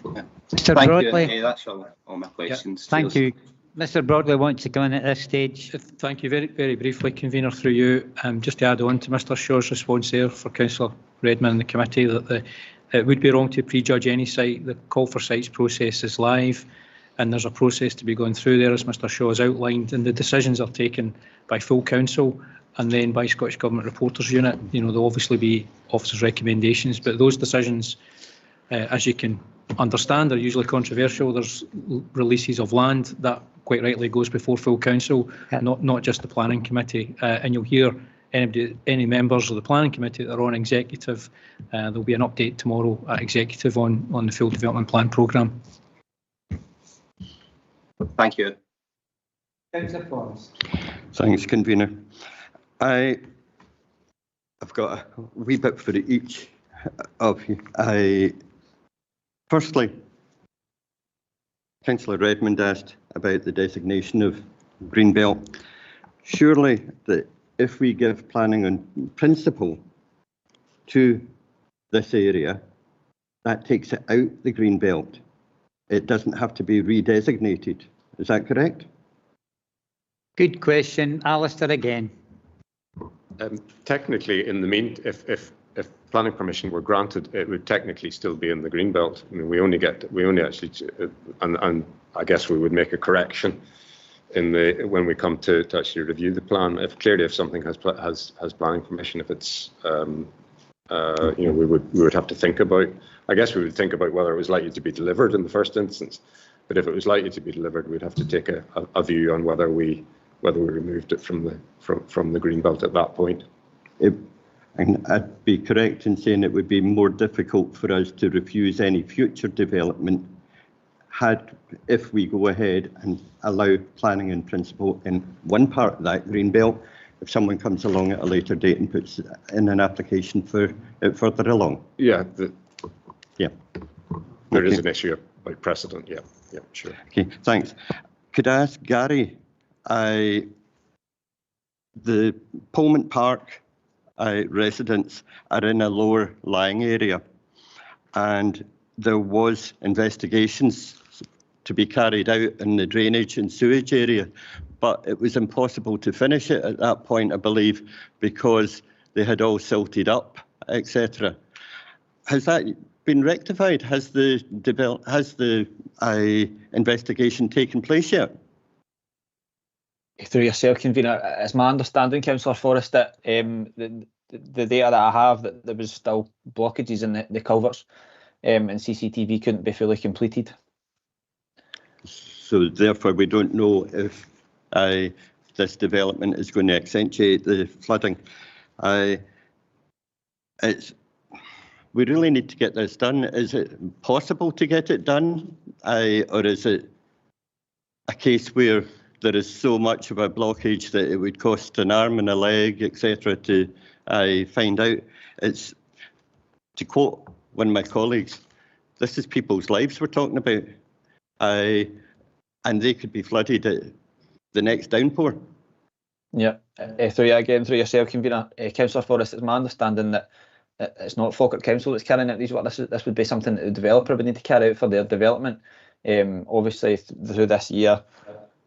Mr. Thank Broadley. you. That's all my questions. Thank you. Mr. Broadley wants to go in at this stage. Thank you. Very, very briefly, convener, through you, just to add on to Mr. Shaw's response there for Councillor Redman and the committee, that it would be wrong to prejudge any site. The call for sites process is live, and there's a process to be going through there, as Mr. Shaw has outlined, and the decisions are taken by full council and then by Scottish Government Reporters Unit. There'll obviously be officers' recommendations, but those decisions, as you can understand, are usually controversial. There's releases of land that quite rightly goes before full council, not just the planning committee, and you'll hear any members of the planning committee that are on executive. There'll be an update tomorrow at executive on the full development plan programme. Thank you. Thanks, convener. I've got a wee bit for each of you. Firstly, Councillor Redmond asked about the designation of Greenbelt. Surely that if we give planning in principle to this area, that takes it out the Greenbelt. It doesn't have to be redesignated. Is that correct? Good question. Alistair again. Technically, in the if planning permission were granted, it would technically still be in the Greenbelt. I mean, we only actually, and I guess we would make a correction when we come to actually review the plan. If something has planning permission, if it's we would have to think about. I guess we would think about whether it was likely to be delivered in the first instance. But if it was likely to be delivered, we'd have to take a view on whether we removed it from the Greenbelt at that point. And I'd be correct in saying it would be more difficult for us to refuse any future development if we go ahead and allow planning in principle in one part of that Greenbelt, if someone comes along at a later date and puts in an application for it further along. Yeah. Yeah. There is an issue about precedent. Yeah, sure. Okay, thanks. could I ask Gary, the Pullman Park residents are in a lower lying area, and there was investigations to be carried out in the drainage and sewage area, but it was impossible to finish it at that point, I believe, because they had all silted up, etc. Has that been rectified? Has the investigation taken place yet? Through yourself, convener, it's my understanding, Councillor Forrest, that the data that I have, that there was still blockages in the culverts, and CCTV couldn't be fully completed. So therefore, we don't know if this development is going to accentuate the flooding. We really need to get this done. Is it possible to get it done, or is it a case where there is so much of a blockage that it would cost an arm and a leg, etc., to find out? It's, to quote one of my colleagues, this is people's lives we're talking about, and they could be flooded at the next downpour. Yeah, through yourself, convener, Councillor Forrest, it's my understanding that it's not Falkirk Council that's carrying out these work. This would be something that the developer would need to carry out for their development. Obviously, through this year,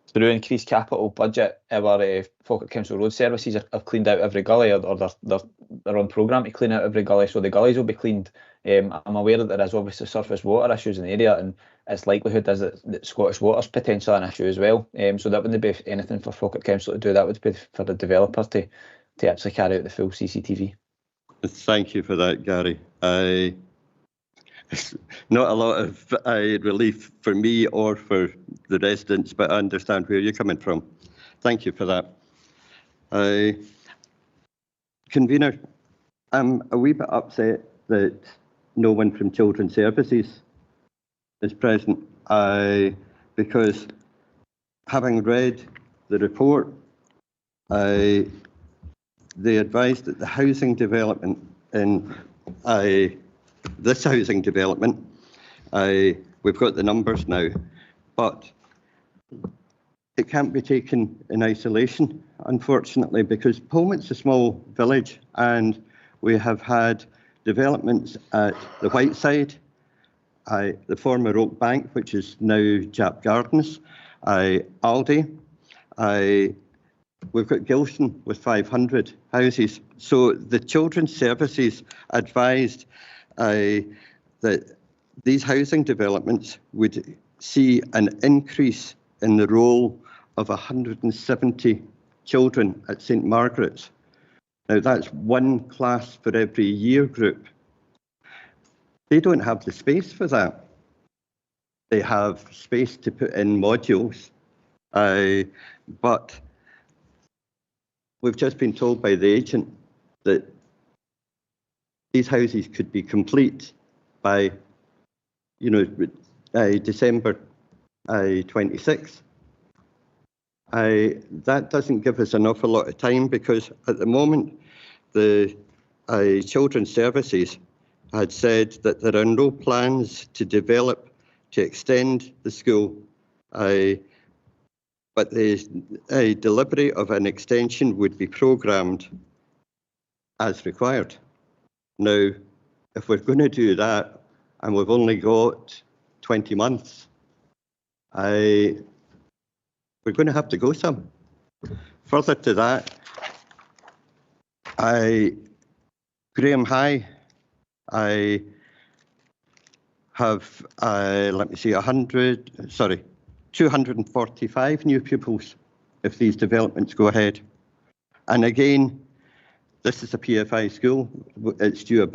through increased capital budget, our Falkirk Council Road Services have cleaned out every gully, or they're on programme to clean out every gully, so the gullies will be cleaned. I'm aware that there is obviously surface water issues in the area, and its likelihood is that Scottish Water's potentially an issue as well. So that wouldn't be anything for Falkirk Council to do. That would be for the developer to actually carry out the full CCTV. Thank you for that, Gary. It's not a lot of relief for me or for the residents, but I understand where you're coming from. Thank you for that. Convener, I'm a wee bit upset that no one from Children's Services is present, because having read the report, they advised that the housing development in this housing development, we've got the numbers now, but it can't be taken in isolation, unfortunately, because Pullman's a small village, and we have had developments at the Whiteside, the former Oak Bank, which is now Jap Gardens, Aldi, we've got Gilston with 500 houses. So the Children's Services advised that these housing developments would see an increase in the role of 170 children at St Margaret's. Now that's one class for every year group. They don't have the space for that. They have space to put in modules, but we've just been told by the agent that these houses could be complete by, December 26th. That doesn't give us an awful lot of time, because at the moment the Children's Services had said that there are no plans to develop to extend the school, but the delivery of an extension would be programmed as required. Now, if we're going to do that, and we've only got 20 months, we're going to have to go some. Further to that, Graham High, I have, 245 new pupils if these developments go ahead. And again, this is a PFI school. It's due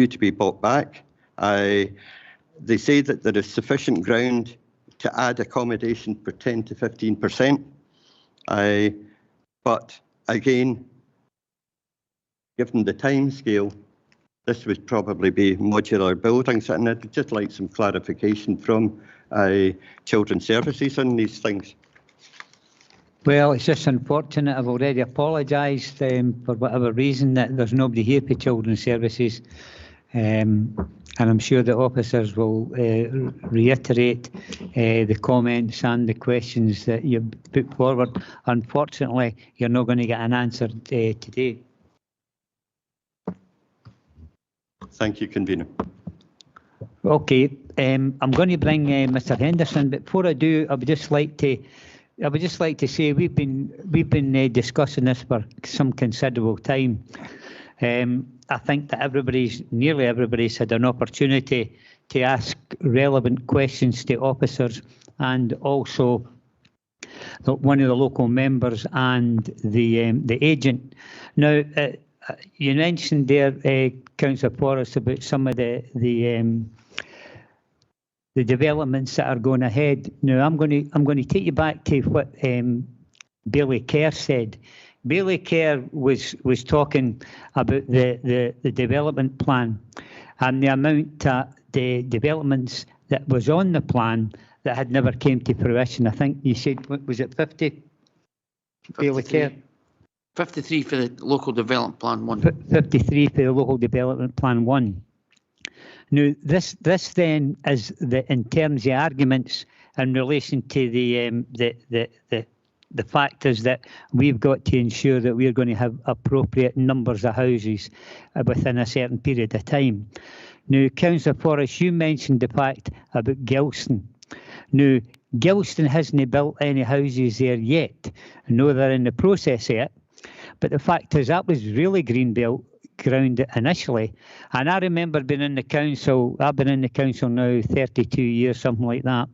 to be bought back. They say that there is sufficient ground to add accommodation for 10 to 15%. But again, given the time scale, this would probably be modular buildings, and I'd just like some clarification from Children's Services on these things. Well, it's just unfortunate. I've already apologised for whatever reason that there's nobody here for Children's Services. And I'm sure the officers will reiterate the comments and the questions that you put forward. Unfortunately, you're not going to get an answer today. Thank you, Convener. Okay, I'm going to bring Mr. Henderson, but before I do, I would just like to say we've been discussing this for some considerable time. I think that nearly everybody's had an opportunity to ask relevant questions to officers, and also one of the local members and the agent. Now, you mentioned there, Councillor Forrest, about some of the developments that are going ahead. Now, I'm going to take you back to what Bailey Kerr said. Bailey Kerr was talking about the development plan and the amount of the developments that was on the plan that had never came to fruition. I think you said, what was it, 50? Bailey Kerr? 53 for the local development plan 1. 53 for the local development plan 1. Now, this then is in terms of arguments in relation to the fact is that we've got to ensure that we're going to have appropriate numbers of houses within a certain period of time. Now, Councillor Forrest, you mentioned the fact about Gelston. Now, Gelston hasn't built any houses there yet. I know they're in the process of it, but the fact is that was really greenbelt ground initially. And I remember being in the council, I've been in the council now 32 years, something like that.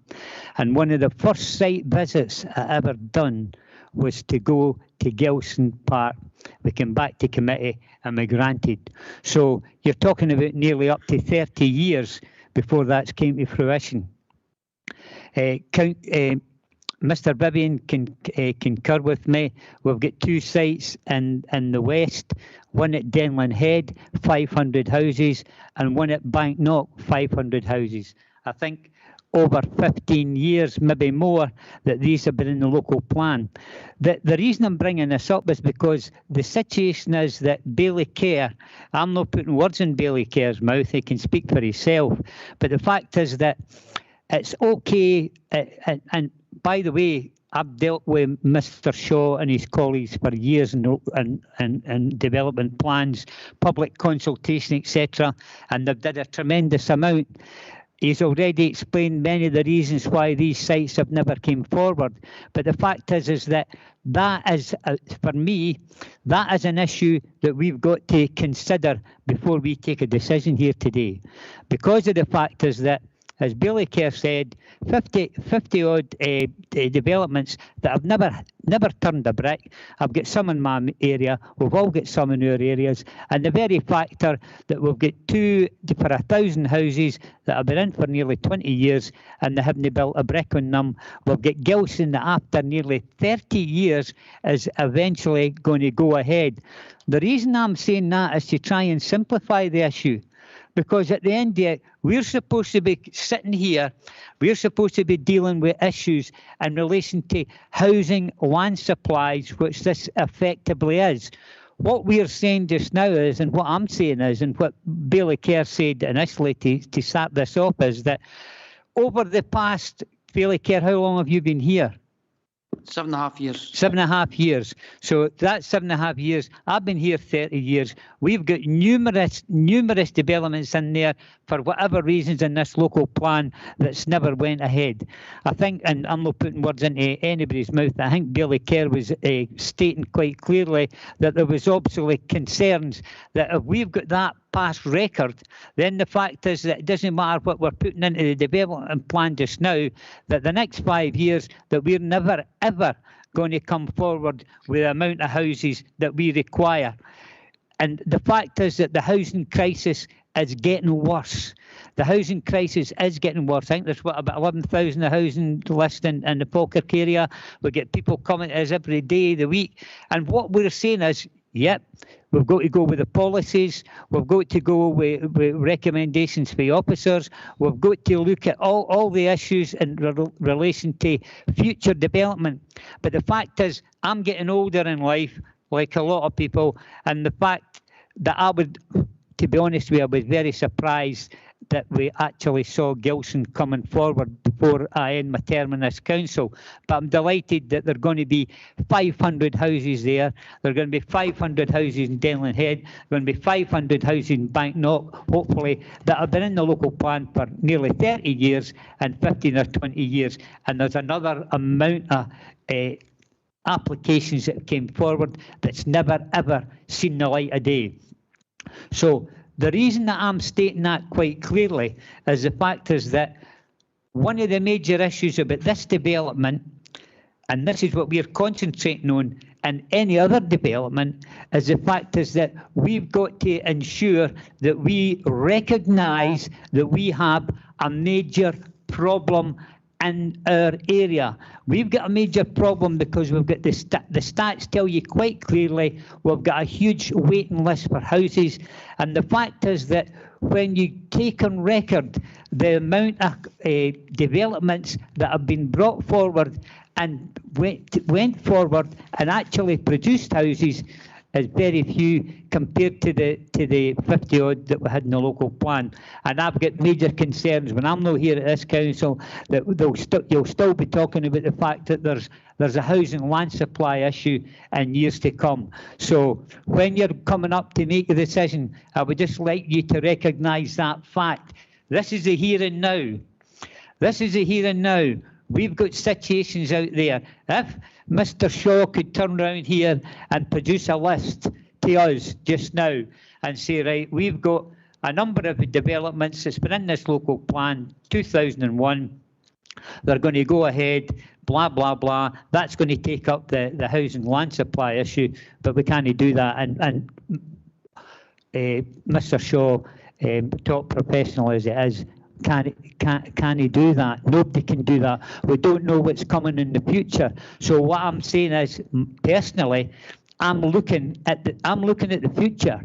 And one of the first site visits I ever done was to go to Gelston Park. We came back to committee and we granted. So you're talking about nearly up to 30 years before that came to fruition. Mr. Vivian can concur with me. We've got 2 sites in the west, one at Denlin Head, 500 houses, and one at Banknock, 500 houses. I think over 15 years, maybe more, that these have been in the local plan. The reason I'm bringing this up is because the situation is that Bailey Kerr, I'm not putting words in Bailey Kerr's mouth, he can speak for himself, but the fact is that it's okay, and by the way, I've dealt with Mr. Shaw and his colleagues for years in development plans, public consultation, etc., and they've did a tremendous amount. He's already explained many of the reasons why these sites have never came forward. But the fact is that is, for me, that is an issue that we've got to consider before we take a decision here today. Because of the fact is that, as Bailey Kerr said, 50 odd developments that have never turned a brick. I've got some in my area, we've all got some in our areas, and the very factor that we've got 2 for 1,000 houses that have been in for nearly 20 years and they haven't built a brick on them. We've got Gelston that after nearly 30 years is eventually going to go ahead. The reason I'm saying that is to try and simplify the issue. Because at the end of it, we're supposed to be sitting here, we're supposed to be dealing with issues in relation to housing, land supplies, which this effectively is. What we're saying just now is, and what I'm saying is, and what Bailey Kerr said initially to start this off is that over the past, Bailey Kerr, how long have you been here? 7.5 years. 7.5 years. So that's 7.5 years. I've been here 30 years. We've got numerous developments in there for whatever reasons in this local plan that's never went ahead. I think, and I'm not putting words into anybody's mouth, I think Bailey Kerr was stating quite clearly that there was obviously concerns that if we've got that past record, then the fact is that it doesn't matter what we're putting into the development plan just now, that the next 5 years that we're never ever going to come forward with the amount of houses that we require. And the fact is that the housing crisis is getting worse. The housing crisis is getting worse. I think there's about 11,000 housing list in the Falkirk area. We get people coming to us every day of the week. And what we're saying is, yep, we've got to go with the policies, we've got to go with recommendations for the officers, we've got to look at all the issues in relation to future development. But the fact is, I'm getting older in life, like a lot of people, and the fact that I would to be honest with you, I was very surprised that we actually saw Gilson coming forward before I end my term in this council. But I'm delighted that there are going to be 500 houses there. There are going to be 500 houses in Denlin Head. There are going to be 500 houses in Banknock, hopefully, that have been in the local plan for nearly 30 years and 15 or 20 years. And there's another amount of applications that came forward that's never, ever seen the light of day. So the reason that I'm stating that quite clearly is the fact is that one of the major issues about this development, and this is what we're concentrating on in any other development, is the fact is that we've got to ensure that we recognise that we have a major problem in our area. We've got a major problem because we've got the stats tell you quite clearly we've got a huge waiting list for houses, and the fact is that when you take on record the amount of developments that have been brought forward and went forward and actually produced houses is very few compared to the 50 odd that we had in the local plan. And I've got major concerns when I'm not here at this council that you'll still be talking about the fact that there's a housing land supply issue in years to come. So when you're coming up to make a decision, I would just like you to recognise that fact. This is the here and now. This is the here and now. We've got situations out there. If Mr. Shaw could turn around here and produce a list to us just now and say, right, we've got a number of developments that's been in this local plan, 2001, they're going to go ahead, blah, blah, blah. That's going to take up the housing land supply issue, but we can't do that. And Mr. Shaw, top professional as it is, can he do that? Nobody can do that. We don't know what's coming in the future. So what I'm saying is, personally, I'm looking at the future,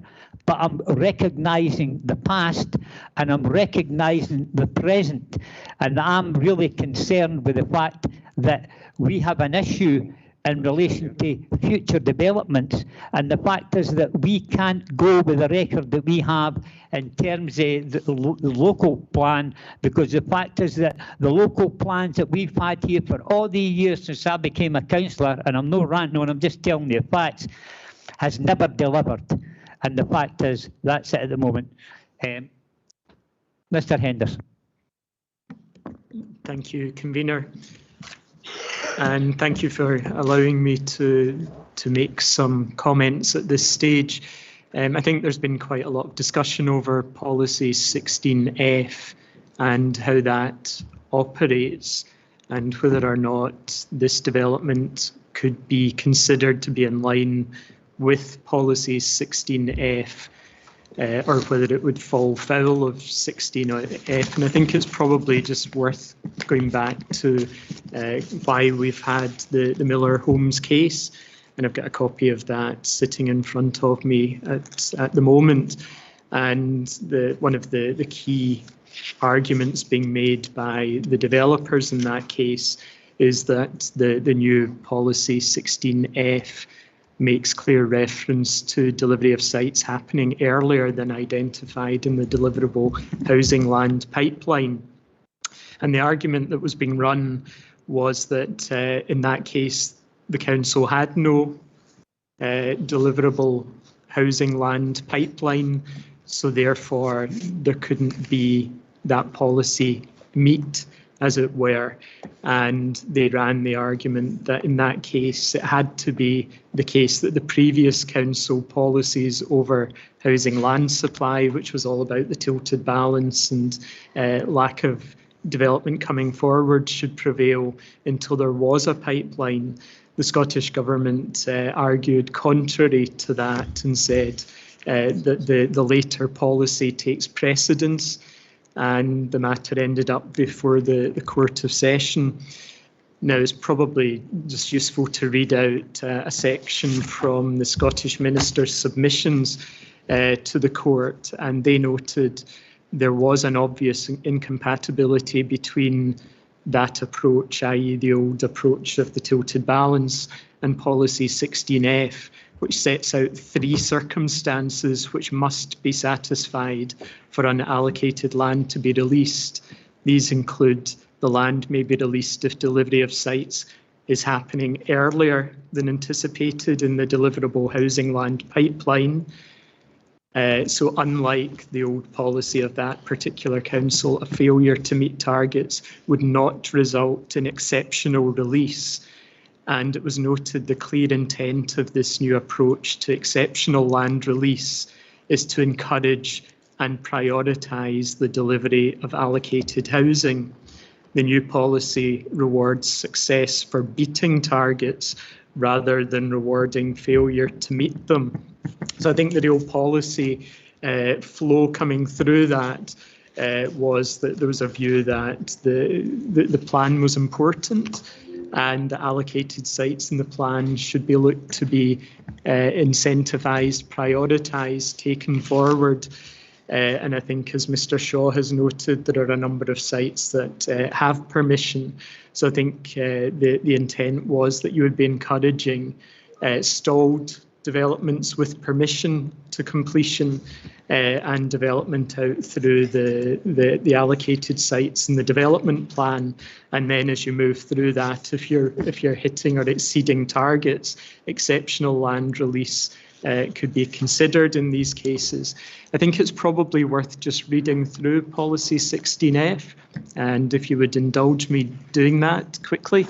but I'm recognising the past and I'm recognising the present, and I'm really concerned with the fact that we have an issue in relation to future developments, and the fact is that we can't go with the record that we have in terms of the local plan, because the fact is that the local plans that we've had here for all the years since I became a councillor, and I'm not ranting on, I'm just telling you facts, has never delivered. And the fact is, that's it at the moment. Mr. Henderson. Thank you, Convener. And thank you for allowing me to make some comments at this stage. I think there's been quite a lot of discussion over policy 16F and how that operates and whether or not this development could be considered to be in line with policy 16F, or whether it would fall foul of 16F. And I think it's probably just worth going back to why we've had the Miller Homes case. And I've got a copy of that sitting in front of me at the moment. And one of the key arguments being made by the developers in that case is that the new policy 16F makes clear reference to delivery of sites happening earlier than identified in the deliverable housing land pipeline. And the argument that was being run was that in that case, the council had no deliverable housing land pipeline, so therefore there couldn't be that policy meet, as it were. And they ran the argument that in that case it had to be the case that the previous council policies over housing land supply, which was all about the tilted balance and lack of development coming forward, should prevail until there was a pipeline. The Scottish Government argued contrary to that and said that the later policy takes precedence, and the matter ended up before the Court of Session. Now, it's probably just useful to read out a section from the Scottish Minister's submissions to the court, and they noted there was an obvious incompatibility between that approach, i.e. the old approach of the tilted balance, and policy 16F, which sets out 3 circumstances which must be satisfied for unallocated land to be released. These include the land may be released if delivery of sites is happening earlier than anticipated in the deliverable housing land pipeline. So unlike the old policy of that particular council, a failure to meet targets would not result in exceptional release. And it was noted the clear intent of this new approach to exceptional land release is to encourage and prioritise the delivery of allocated housing. The new policy rewards success for beating targets rather than rewarding failure to meet them. So I think the real policy flow coming through that was that there was a view that the plan was important and the allocated sites in the plan should be looked to be incentivised, prioritised, taken forward. And I think, as Mr. Shaw has noted, there are a number of sites that have permission. So I think the intent was that you would be encouraging stalled developments with permission to completion and development out through the allocated sites in the development plan. And then as you move through that, if you're hitting or exceeding targets, exceptional land release could be considered in these cases. I think it's probably worth just reading through Policy 16F, and if you would indulge me doing that quickly.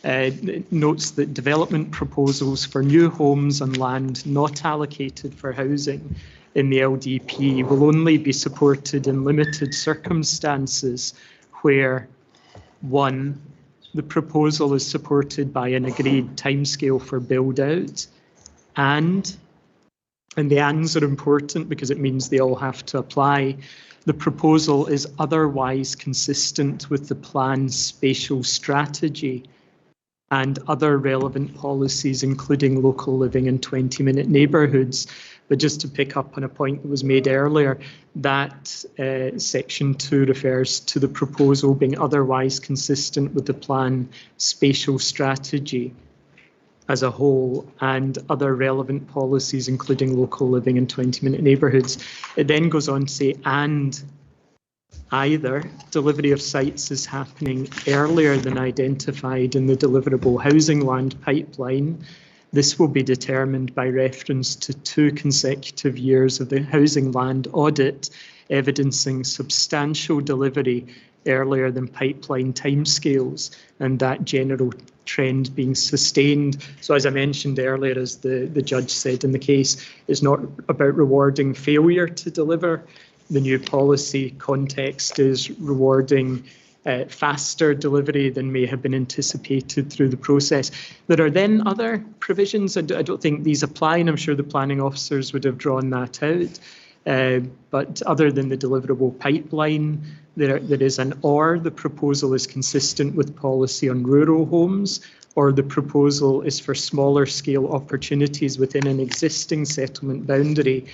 It notes that development proposals for new homes on land not allocated for housing in the LDP will only be supported in limited circumstances where, 1, the proposal is supported by an agreed timescale for build-out, and the ands are important because it means they all have to apply. The proposal is otherwise consistent with the plan's spatial strategy and other relevant policies, including local living and 20-minute neighbourhoods. But just to pick up on a point that was made earlier, that section 2 refers to the proposal being otherwise consistent with the plan spatial strategy as a whole and other relevant policies, including local living and 20-minute neighbourhoods. It then goes on to say, and either delivery of sites is happening earlier than identified in the deliverable housing land pipeline. This will be determined by reference to 2 consecutive years of the housing land audit, evidencing substantial delivery earlier than pipeline timescales, and that general trend being sustained. So as I mentioned earlier, as the judge said in the case, it's not about rewarding failure to deliver. The new policy context is rewarding faster delivery than may have been anticipated through the process. There are then other provisions. I don't think these apply, and I'm sure the planning officers would have drawn that out. But other than the deliverable pipeline, there is an or the proposal is consistent with policy on rural homes, or the proposal is for smaller scale opportunities within an existing settlement boundary,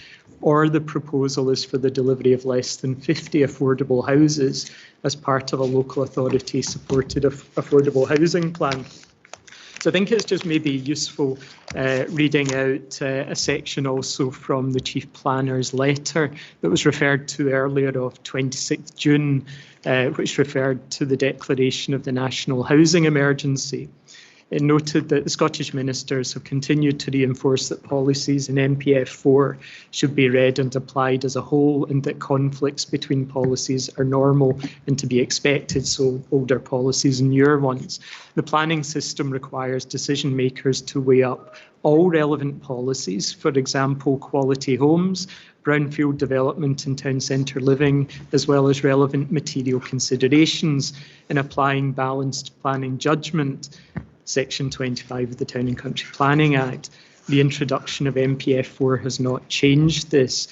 or the proposal is for the delivery of less than 50 affordable houses as part of a local authority supported affordable housing plan. So I think it's just maybe useful reading out a section also from the Chief Planner's letter that was referred to earlier of 26th June, which referred to the declaration of the national housing emergency. It noted that the Scottish ministers have continued to reinforce that policies in NPF 4 should be read and applied as a whole, and that conflicts between policies are normal and to be expected, so older policies and newer ones. The planning system requires decision makers to weigh up all relevant policies, for example, quality homes, brownfield development and town centre living, as well as relevant material considerations in applying balanced planning judgment. Section 25 of the Town and Country Planning Act. The introduction of NPF 4 has not changed this.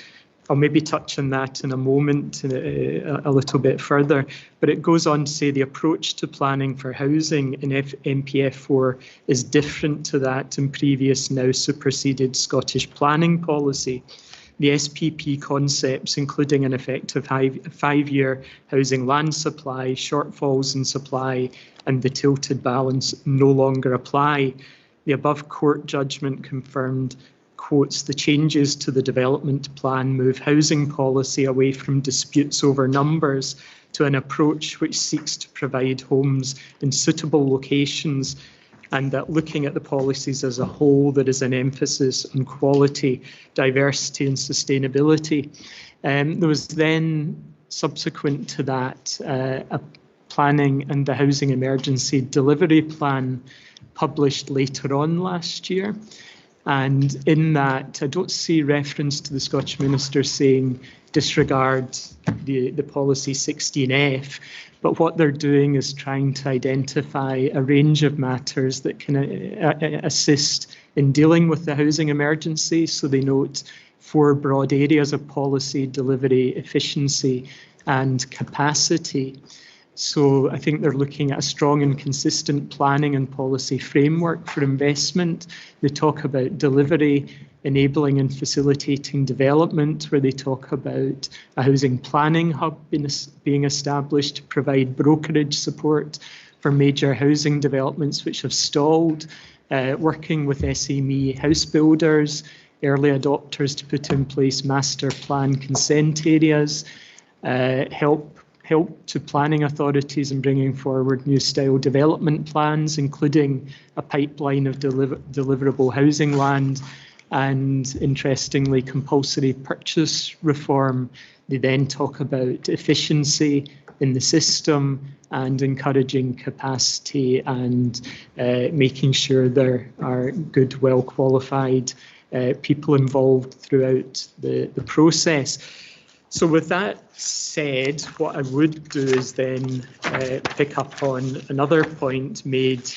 I'll maybe touch on that in a moment a little bit further, but it goes on to say the approach to planning for housing in NPF 4 is different to that in previous now superseded Scottish planning policy. The SPP concepts, including an effective 5-year housing land supply, shortfalls in supply, and the tilted balance no longer apply. The above court judgment confirmed quotes, "The changes to the development plan move housing policy away from disputes over numbers to an approach which seeks to provide homes in suitable locations, and that looking at the policies as a whole, there is an emphasis on quality, diversity and sustainability." There was then, subsequent to that, a planning and the housing emergency delivery plan published later on last year. And in that, I don't see reference to the Scottish Minister saying disregard the policy 16F, but what they're doing is trying to identify a range of matters that can assist in dealing with the housing emergency. So they note 4 broad areas of policy: delivery, efficiency and capacity. So I think they're looking at a strong and consistent planning and policy framework for investment. They talk about delivery, enabling and facilitating development, where they talk about a housing planning hub being established to provide brokerage support for major housing developments which have stalled, working with SME house builders, early adopters to put in place master plan consent areas, help to planning authorities in bringing forward new style development plans, including a pipeline of deliverable housing land, and interestingly, compulsory purchase reform. They then talk about efficiency in the system and encouraging capacity and making sure there are good, well-qualified people involved throughout the process. So with that said, what I would do is then pick up on another point made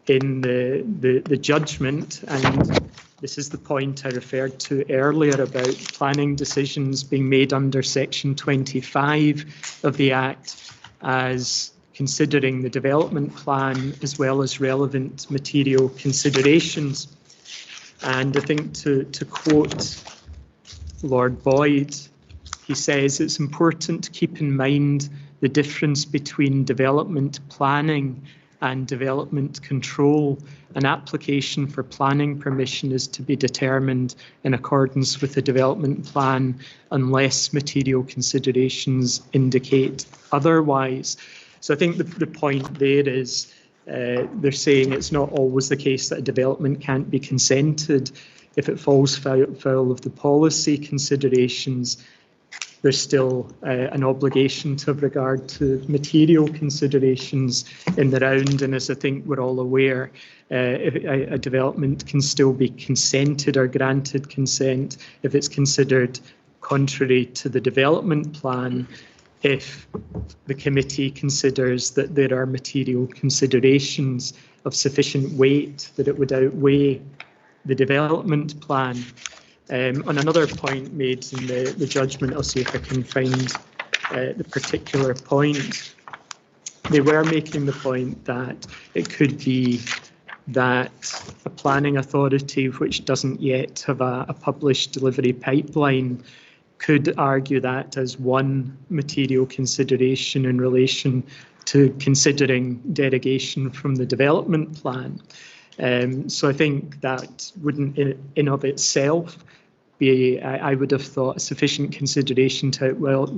in the judgment, and this is the point I referred to earlier about planning decisions being made under Section 25 of the Act as considering the development plan as well as relevant material considerations. And I think to quote Lord Boyd, he says, "It's important to keep in mind the difference between development planning and development control. An application for planning permission is to be determined in accordance with the development plan unless material considerations indicate otherwise." So I think the point there is they're saying it's not always the case that a development can't be consented if it falls foul of the policy considerations. There's still an obligation to have regard to material considerations in the round, and as I think we're all aware, a development can still be consented or granted consent if it's considered contrary to the development plan, if the committee considers that there are material considerations of sufficient weight that it would outweigh the development plan. On another point made in the judgment, I'll see if I can find the particular point. They were making the point that it could be that a planning authority which doesn't yet have a published delivery pipeline could argue that as one material consideration in relation to considering derogation from the development plan. So I think that wouldn't in of itself be, I would have thought, a sufficient consideration to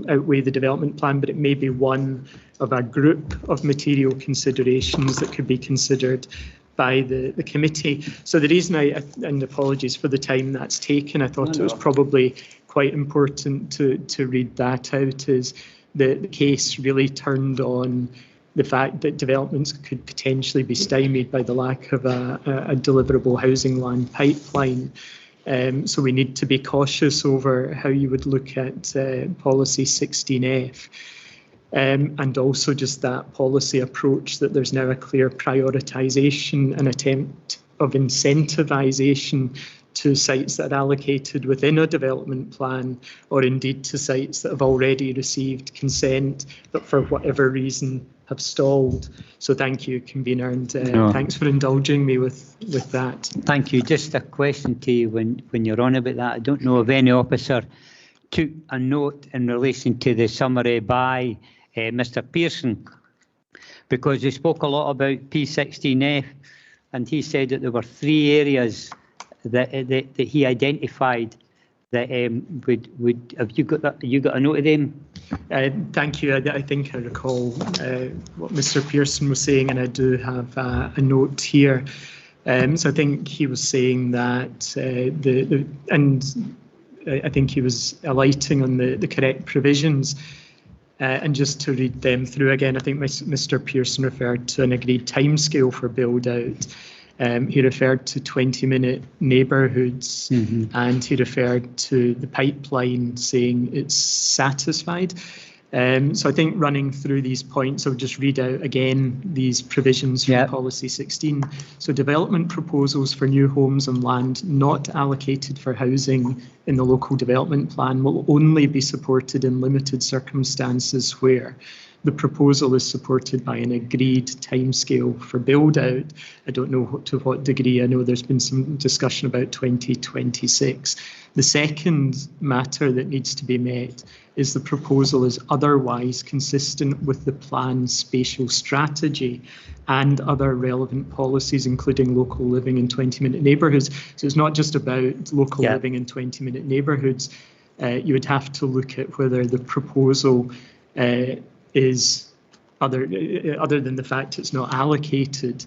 outweigh the development plan, but it may be one of a group of material considerations that could be considered by the committee. So the reason and apologies for the time that's taken, I thought it was probably quite important to read that out, is the case really turned on the fact that developments could potentially be stymied by the lack of a deliverable housing land pipeline. So we need to be cautious over how you would look at policy 16F. And also just that policy approach that there's now a clear prioritisation and attempt of incentivisation to sites that are allocated within a development plan, or indeed to sites that have already received consent but for whatever reason have stalled. So thank you, Convener, and thanks for indulging me with that. Thank you. Just a question to you when you're on about that. I don't know if any officer took a note in relation to the summary by Mr. Pearson, because he spoke a lot about P16F, and he said that there were 3 areas that he identified that would have you got that? You got a note of them? Thank you. I think I recall what Mr. Pearson was saying, and I do have a note here. So I think he was saying that I think he was alighting on the correct provisions. And just to read them through again, I think Mr. Pearson referred to an agreed timescale for build out. He referred to 20-minute neighbourhoods, and he referred to the pipeline, saying it's satisfied. So I think running through these points, I'll just read out again these provisions from Policy 16. So development proposals for new homes on land not allocated for housing in the local development plan will only be supported in limited circumstances where the proposal is supported by an agreed timescale for build out. I don't know to what degree. I know there's been some discussion about 2026. The second matter that needs to be met is the proposal is otherwise consistent with the plan's spatial strategy and other relevant policies, including local living in 20-minute neighbourhoods. So it's not just about local living in 20-minute neighbourhoods. You would have to look at whether the proposal is other than the fact it's not allocated,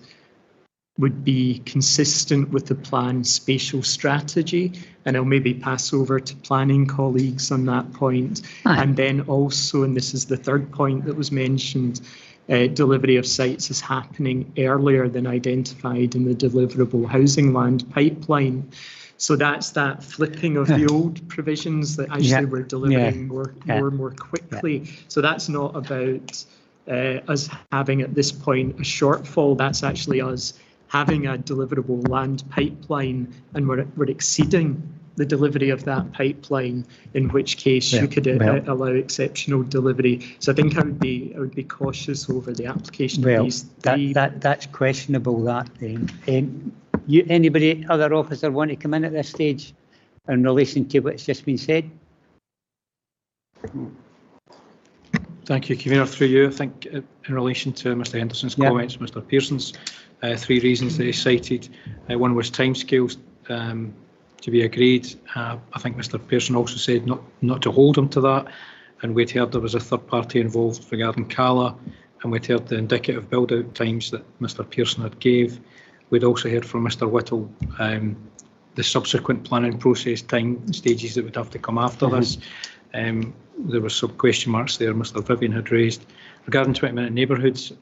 would be consistent with the plan's spatial strategy. And I'll maybe pass over to planning colleagues on that point. And then also, and this is the third point that was mentioned, delivery of sites is happening earlier than identified in the deliverable housing land pipeline. So that's that flipping of the old provisions that actually we're delivering more and more quickly. So that's not about us having at this point a shortfall. That's actually us having a deliverable land pipeline, and we're exceeding the delivery of that pipeline, in which case you could allow exceptional delivery. So I think I would be cautious over the application of these three. That's questionable. That then. Anybody, other officer, want to come in at this stage in relation to what's just been said? Thank you, Convener. Through you, I think in relation to Mr. Henderson's comments, Mr. Pearson's, three reasons that he cited. One was timescales to be agreed. I think Mr. Pearson also said not to hold him to that, and we'd heard there was a third party involved regarding Cala, and we'd heard the indicative build-out times that Mr. Pearson had gave. We'd also heard from Mr. Whittle the subsequent planning process time stages that would have to come after this. There were some question marks there Mr. Vivian had raised. Regarding 20-minute neighbourhoods,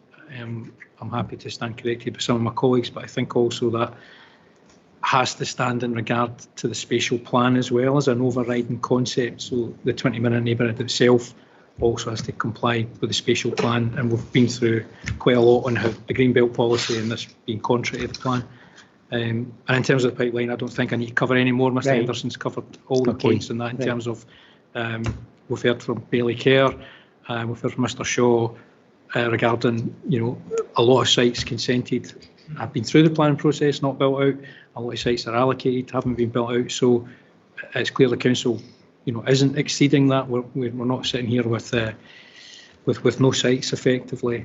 I'm happy to stand corrected by some of my colleagues, but I think also that has to stand in regard to the spatial plan as well as an overriding concept. So the 20-minute neighbourhood itself also has to comply with the spatial plan, and we've been through quite a lot on how the Greenbelt policy and this being contrary to the plan. And in terms of the pipeline, I don't think I need to cover any more. Mr. Henderson's covered all the points in that. In terms of, we've heard from Bailey Kerr, we've heard from Mr. Shaw regarding, a lot of sites consented have been through the planning process, not built out. A lot of sites are allocated, haven't been built out. So it's clear the council, isn't exceeding that. We're not sitting here with no sites effectively,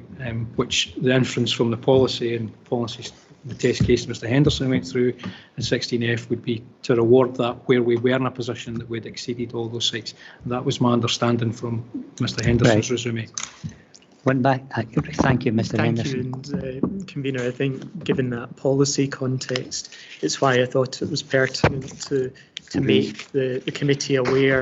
which the inference from the policy and policies, the test case Mr. Henderson went through in 16F would be to reward that where we were in a position that we'd exceeded all those sites. And that was my understanding from Mr. Henderson's resume. Thank you, Mr. Henderson. Thank you, and Convener, I think given that policy context, it's why I thought it was pertinent to make the committee aware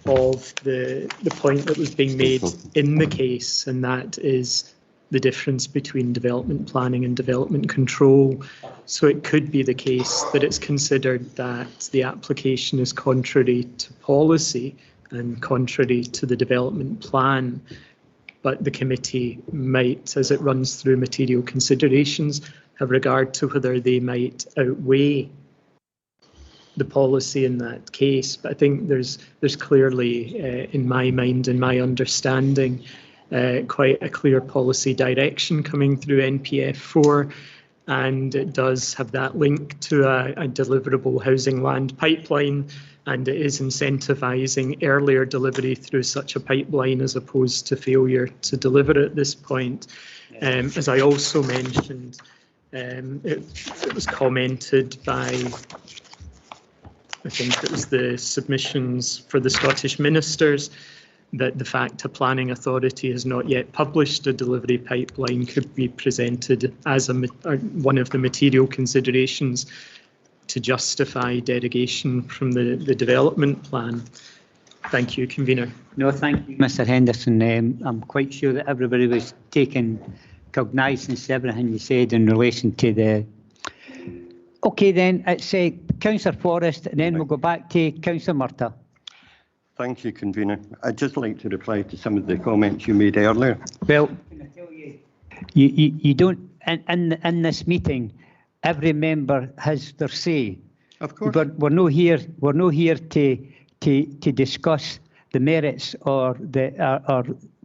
of the point that was being made in the case, and that is the difference between development planning and development control. So it could be the case that it's considered that the application is contrary to policy and contrary to the development plan, but the committee might, as it runs through material considerations, have regard to whether they might outweigh the policy in that case. But I think there's clearly, in my mind and my understanding, quite a clear policy direction coming through NPF 4, and it does have that link to a deliverable housing land pipeline, and it is incentivising earlier delivery through such a pipeline as opposed to failure to deliver at this point. As I also mentioned, It was commented by, I think it was the submissions for the Scottish ministers, that the fact a planning authority has not yet published a delivery pipeline could be presented as one of the material considerations to justify derogation from the development plan. Thank you, Convener. No, thank you, Mr Henderson. I'm quite sure that everybody was taking cognizance of everything you said in relation to the... OK, then, it's Councillor Forrest, and then we'll go back to Councillor Murtagh. Thank you, Convener. I'd just like to reply to some of the comments you made earlier. Well, you don't, in this meeting, every member has their say. Of course. But we're not here to discuss the merits or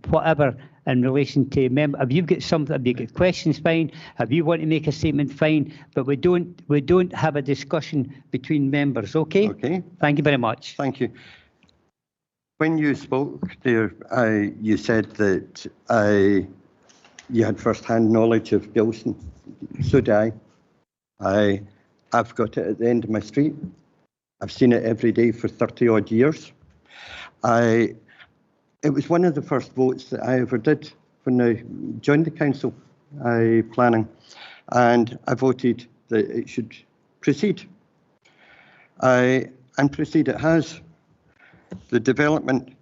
whatever in relation to member. If you've got something, if you've got questions, fine. If you want to make a statement, fine. But we don't have a discussion between members. Okay. Okay. Thank you very much. Thank you. When you spoke there, you said that you had first-hand knowledge of Gilson. So do I. I've got it at the end of my street. I've seen it every day for 30-odd years. It was one of the first votes that I ever did when I joined the council planning, and I voted that it should proceed. And proceed it has. The development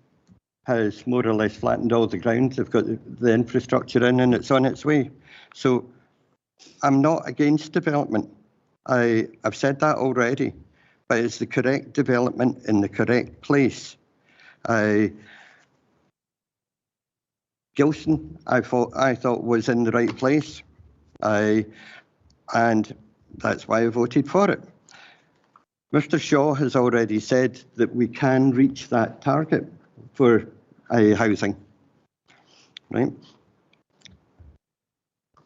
has more or less flattened all the ground. They've got the infrastructure in and it's on its way. So I'm not against development. I've said that already, but it's the correct development in the correct place. Gilson, I thought was in the right place, and that's why I voted for it. Mr. Shaw has already said that we can reach that target for housing, right?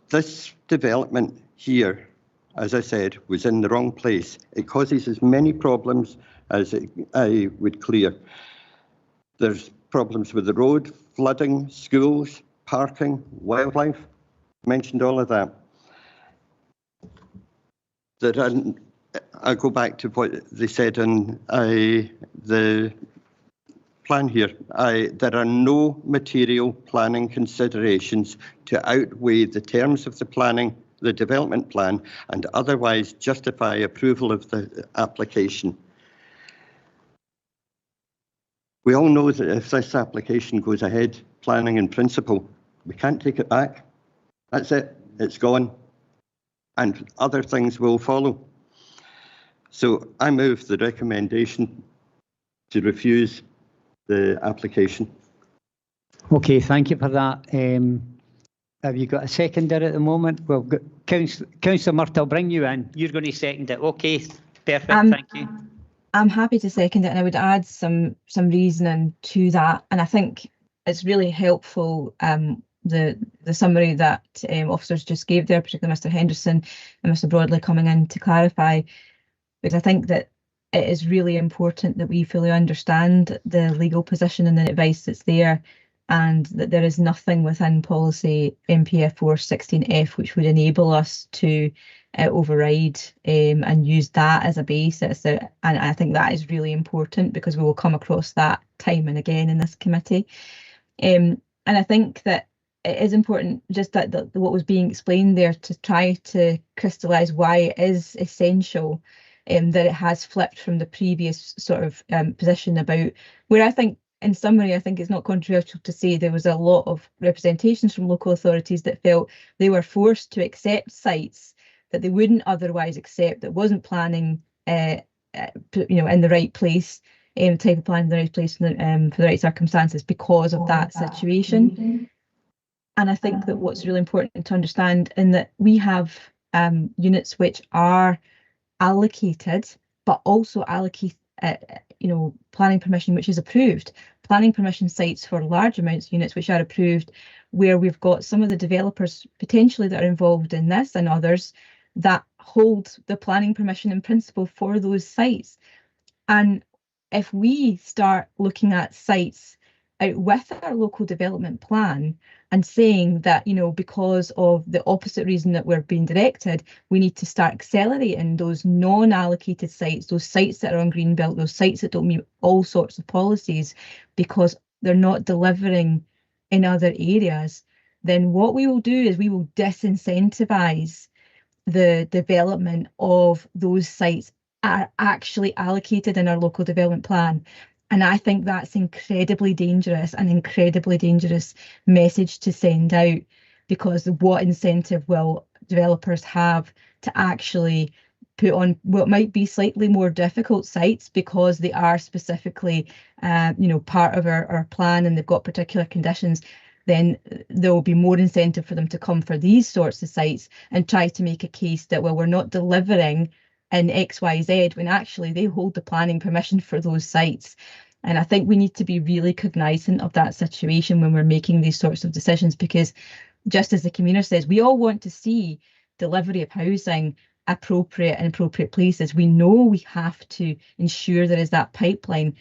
This development here, as I said, was in the wrong place. It causes as many problems as I would clear. There's problems with the road, flooding, schools, parking, wildlife. Mentioned all of that. I go back to what they said in the plan here. There are no material planning considerations to outweigh the terms of the development plan and otherwise justify approval of the application. We all know that if this application goes ahead, planning in principle, we can't take it back. That's it, it's gone. And other things will follow. So I move the recommendation to refuse the application. Okay, thank you for that. Have you got a seconder at the moment? Well, Councillor Murtagh, I'll bring you in. You're going to second it. Okay, perfect, thank you. I'm happy to second it, and I would add some reasoning to that. And I think it's really helpful, the summary that officers just gave there, particularly Mr Henderson and Mr Broadley coming in to clarify, because I think that it is really important that we fully understand the legal position and the advice that's there, and that there is nothing within policy NPF 416F which would enable us to override and use that as a basis. And I think that is really important, because we will come across that time and again in this committee. And I think that it is important just that what was being explained there, to try to crystallise why it is essential that it has flipped from the previous sort of position about, where I think, in summary, I think it's not controversial to say there was a lot of representations from local authorities that felt they were forced to accept sites that they wouldn't otherwise accept, that wasn't planning, in the right place, type of plan in the right place for the right circumstances because of that situation. And I think that what's really important to understand, in that we have units which are allocated, but also allocate, planning permission which is approved. Planning permission sites for large amounts of units which are approved, where we've got some of the developers potentially that are involved in this and others that hold the planning permission in principle for those sites. And if we start looking at sites out with our local development plan and saying that, you know, because of the opposite reason that we're being directed, we need to start accelerating those non-allocated sites, those sites that are on Greenbelt, those sites that don't meet all sorts of policies because they're not delivering in other areas, then what we will do is we will disincentivise the development of those sites are actually allocated in our local development plan. And I think that's incredibly dangerous, an incredibly dangerous message to send out, because what incentive will developers have to actually put on what might be slightly more difficult sites because they are specifically, you know, part of our plan and they've got particular conditions? Then there will be more incentive for them to come for these sorts of sites and try to make a case that, well, we're not delivering in XYZ when actually they hold the planning permission for those sites. And I think we need to be really cognizant of that situation when we're making these sorts of decisions, because just as the convener says, we all want to see delivery of housing appropriate in appropriate places. We know we have to ensure there is that pipeline,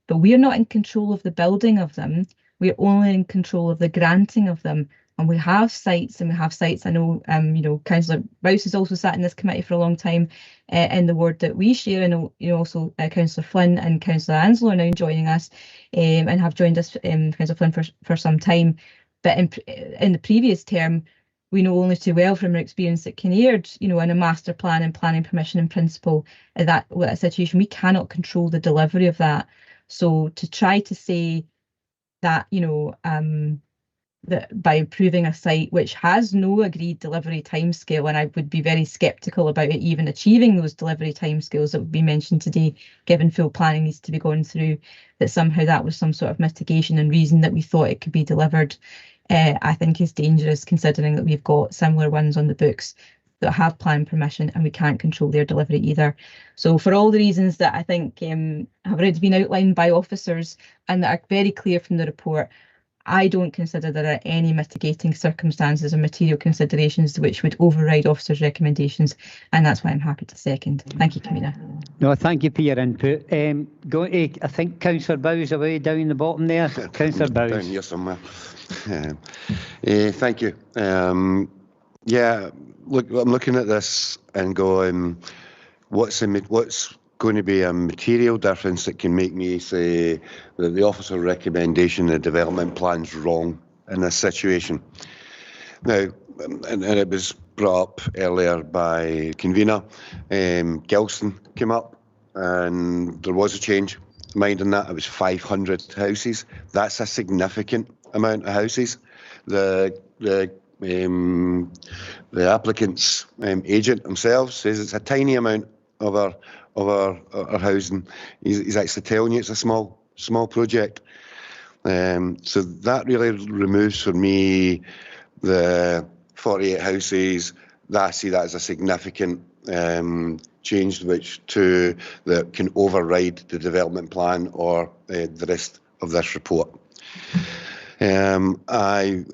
but we are not in control of the building of them. We're only in control of the granting of them. And we have sites, I know, you know, Councillor Rouse has also sat in this committee for a long time in the ward that we share. And, you know, also Councillor Flynn and Councillor Anslow are now joining us and have joined us, Councillor Flynn, for some time. But in the previous term, we know only too well from our experience at Kinnaird, you know, in a master plan and planning permission in principle, that situation, we cannot control the delivery of that. So to try to say that, you know, that by improving a site which has no agreed delivery timescale, and I would be very sceptical about it even achieving those delivery timescales that would be mentioned today, given full planning needs to be gone through, that somehow that was some sort of mitigation and reason that we thought it could be delivered, I think is dangerous, considering that we've got similar ones on the books that have planning permission and we can't control their delivery either. So for all the reasons that I think have already been outlined by officers and that are very clear from the report, I don't consider there are any mitigating circumstances or material considerations which would override officers' recommendations, and that's why I'm happy to second. Thank you, Convener. No, thank you for your input. Going to, I think, Councillor Bowes away down the bottom there. Councillor Bowes. Down here somewhere. Thank you. Yeah, look, I'm looking at this and going, what's going to be a material difference that can make me say that the officer recommendation, the development plan's wrong in this situation? Now, and it was brought up earlier by convener, Gelston came up and there was a change. Mind in that, it was 500 houses. That's a significant amount of houses. The applicant's agent himself says it's a tiny amount of our housing. He's actually telling you it's a small project. So that really removes for me the 48 houses. I see that as a significant change that can override the development plan or the rest of this report. I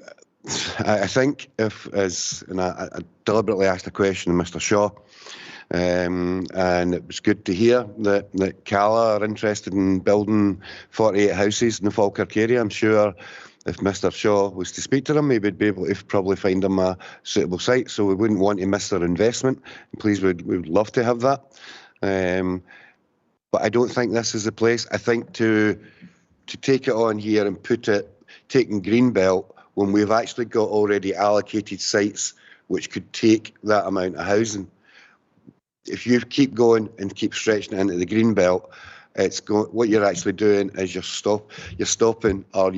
think and I deliberately asked a question to Mr. Shaw, and it was good to hear that Cala are interested in building 48 houses in the Falkirk area. I'm sure if Mr. Shaw was to speak to them, he would be able to probably find them a suitable site, so we wouldn't want to miss their investment. Please, we would love to have that. But I don't think this is the place. I think to take it on here and taking Greenbelt when we've actually got already allocated sites which could take that amount of housing. If you keep going and keep stretching it into the Greenbelt, what you're actually doing is you're stopping, or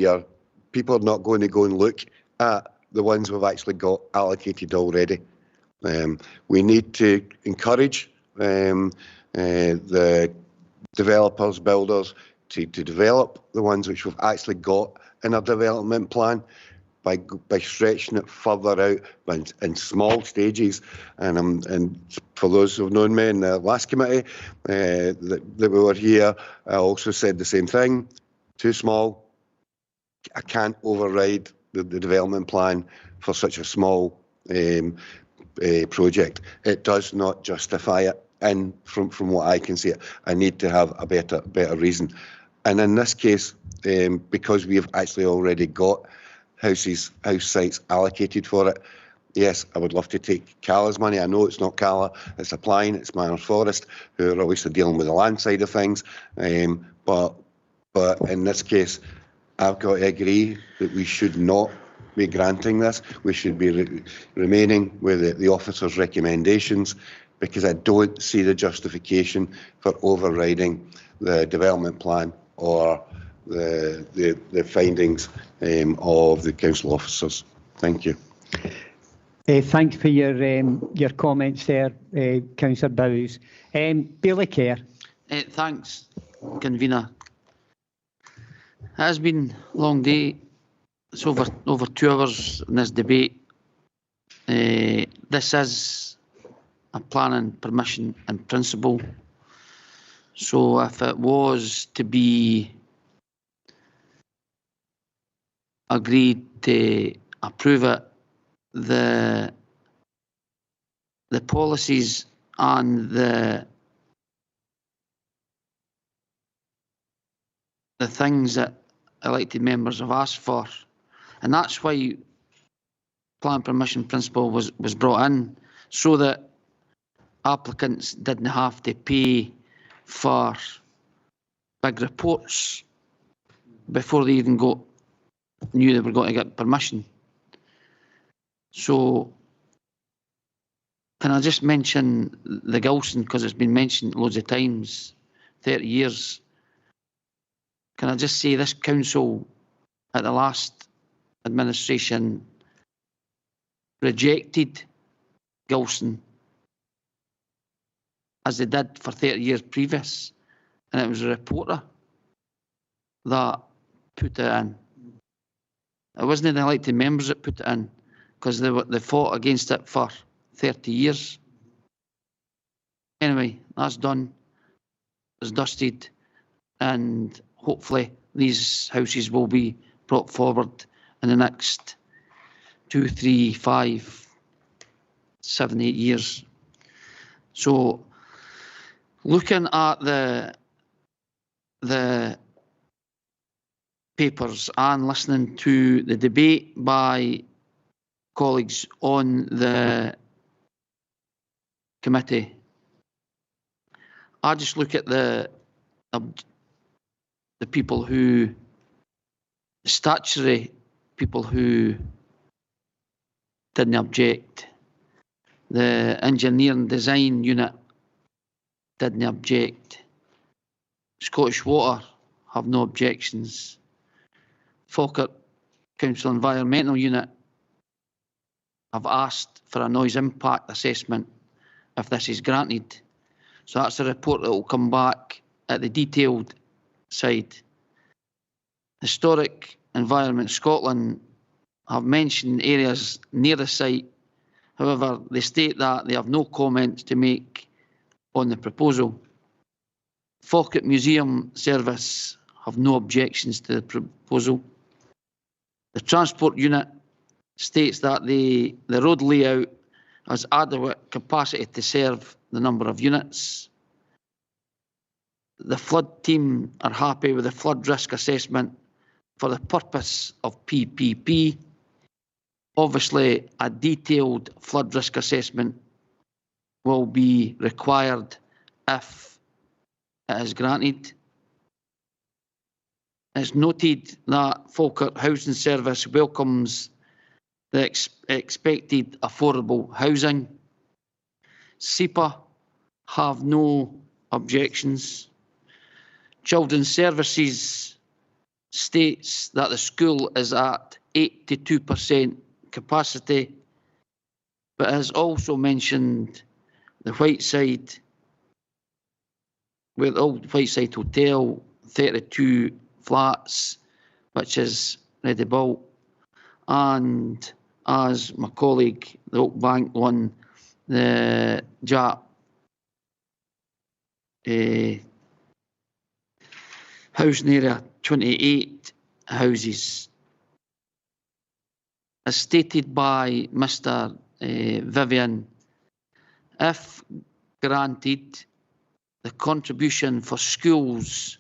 people are not going to go and look at the ones we've actually got allocated already. We need to encourage the developers, builders to develop the ones which we've actually got in our development plan by stretching it further out in small stages. And for those who've known me in the last committee that we were here, I also said the same thing. Too small. I can't override the development plan for such a small project. It does not justify it. And from what I can see, I need to have a better reason. And in this case, because we've actually already got house sites allocated for it, yes, I would love to take Cala's money. I know it's not Cala, it's applying, it's Manor Forest, who are obviously dealing with the land side of things. But in this case, I've got to agree that we should not be granting this. We should be remaining with the officer's recommendations, because I don't see the justification for overriding the development plan or the findings of the council officers. Thank you. Thanks for your comments there, Councillor Bowes. Bailey Kerr. Thanks, Convener. It has been a long day. It's over 2 hours in this debate. This is a planning permission in principle. So if it was to be agreed to approve it, the policies and the things that elected members have asked for, and that's why plan permission principle was brought in, so that applicants didn't have to pay for big reports before they even knew they were going to get permission. So can I just mention the Gilson, because it's been mentioned loads of times, 30 years. Can I just say this council at the last administration rejected Gilson, as they did for 30 years previous, and it was a reporter that put it in. It wasn't the elected members that put it in, because they fought against it for 30 years. Anyway, that's done. It's dusted, and hopefully these houses will be brought forward in the next 2, 3, 5, 7, 8 years. So looking at the papers and listening to the debate by colleagues on the committee, I just look at the people who, statutory people who didn't object. The engineering design unit didn't object. Scottish Water have no objections. Falkirk Council Environmental Unit have asked for a noise impact assessment if this is granted. So that's a report that will come back at the detailed side. Historic Environment Scotland have mentioned areas near the site. However, they state that they have no comments to make on the proposal. Falkirk Museum Service have no objections to the proposal. The Transport Unit states that the road layout has adequate capacity to serve the number of units. The flood team are happy with the flood risk assessment for the purpose of PPP. Obviously, a detailed flood risk assessment will be required if it is granted. It's noted that Falkirk Housing Service welcomes the expected affordable housing. SEPA have no objections. Children's Services states that the school is at 82% capacity, but has also mentioned the Whiteside, with Old Whiteside Hotel, 32 flats, which is ready built, and as my colleague, the Oak Bank one, the JAP housing area, 28 houses. As stated by Mr. Vivian, if granted, the contribution for schools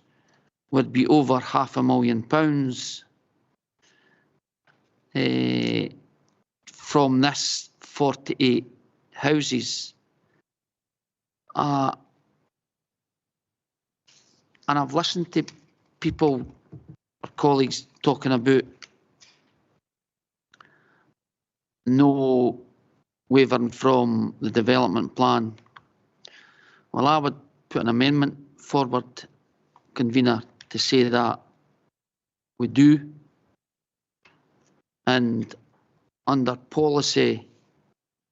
would be over £500,000 from this 48 houses. And I've listened to people, or colleagues, talking about no wavering from the development plan. Well, I would put an amendment forward, convener, to say that we do, and under policy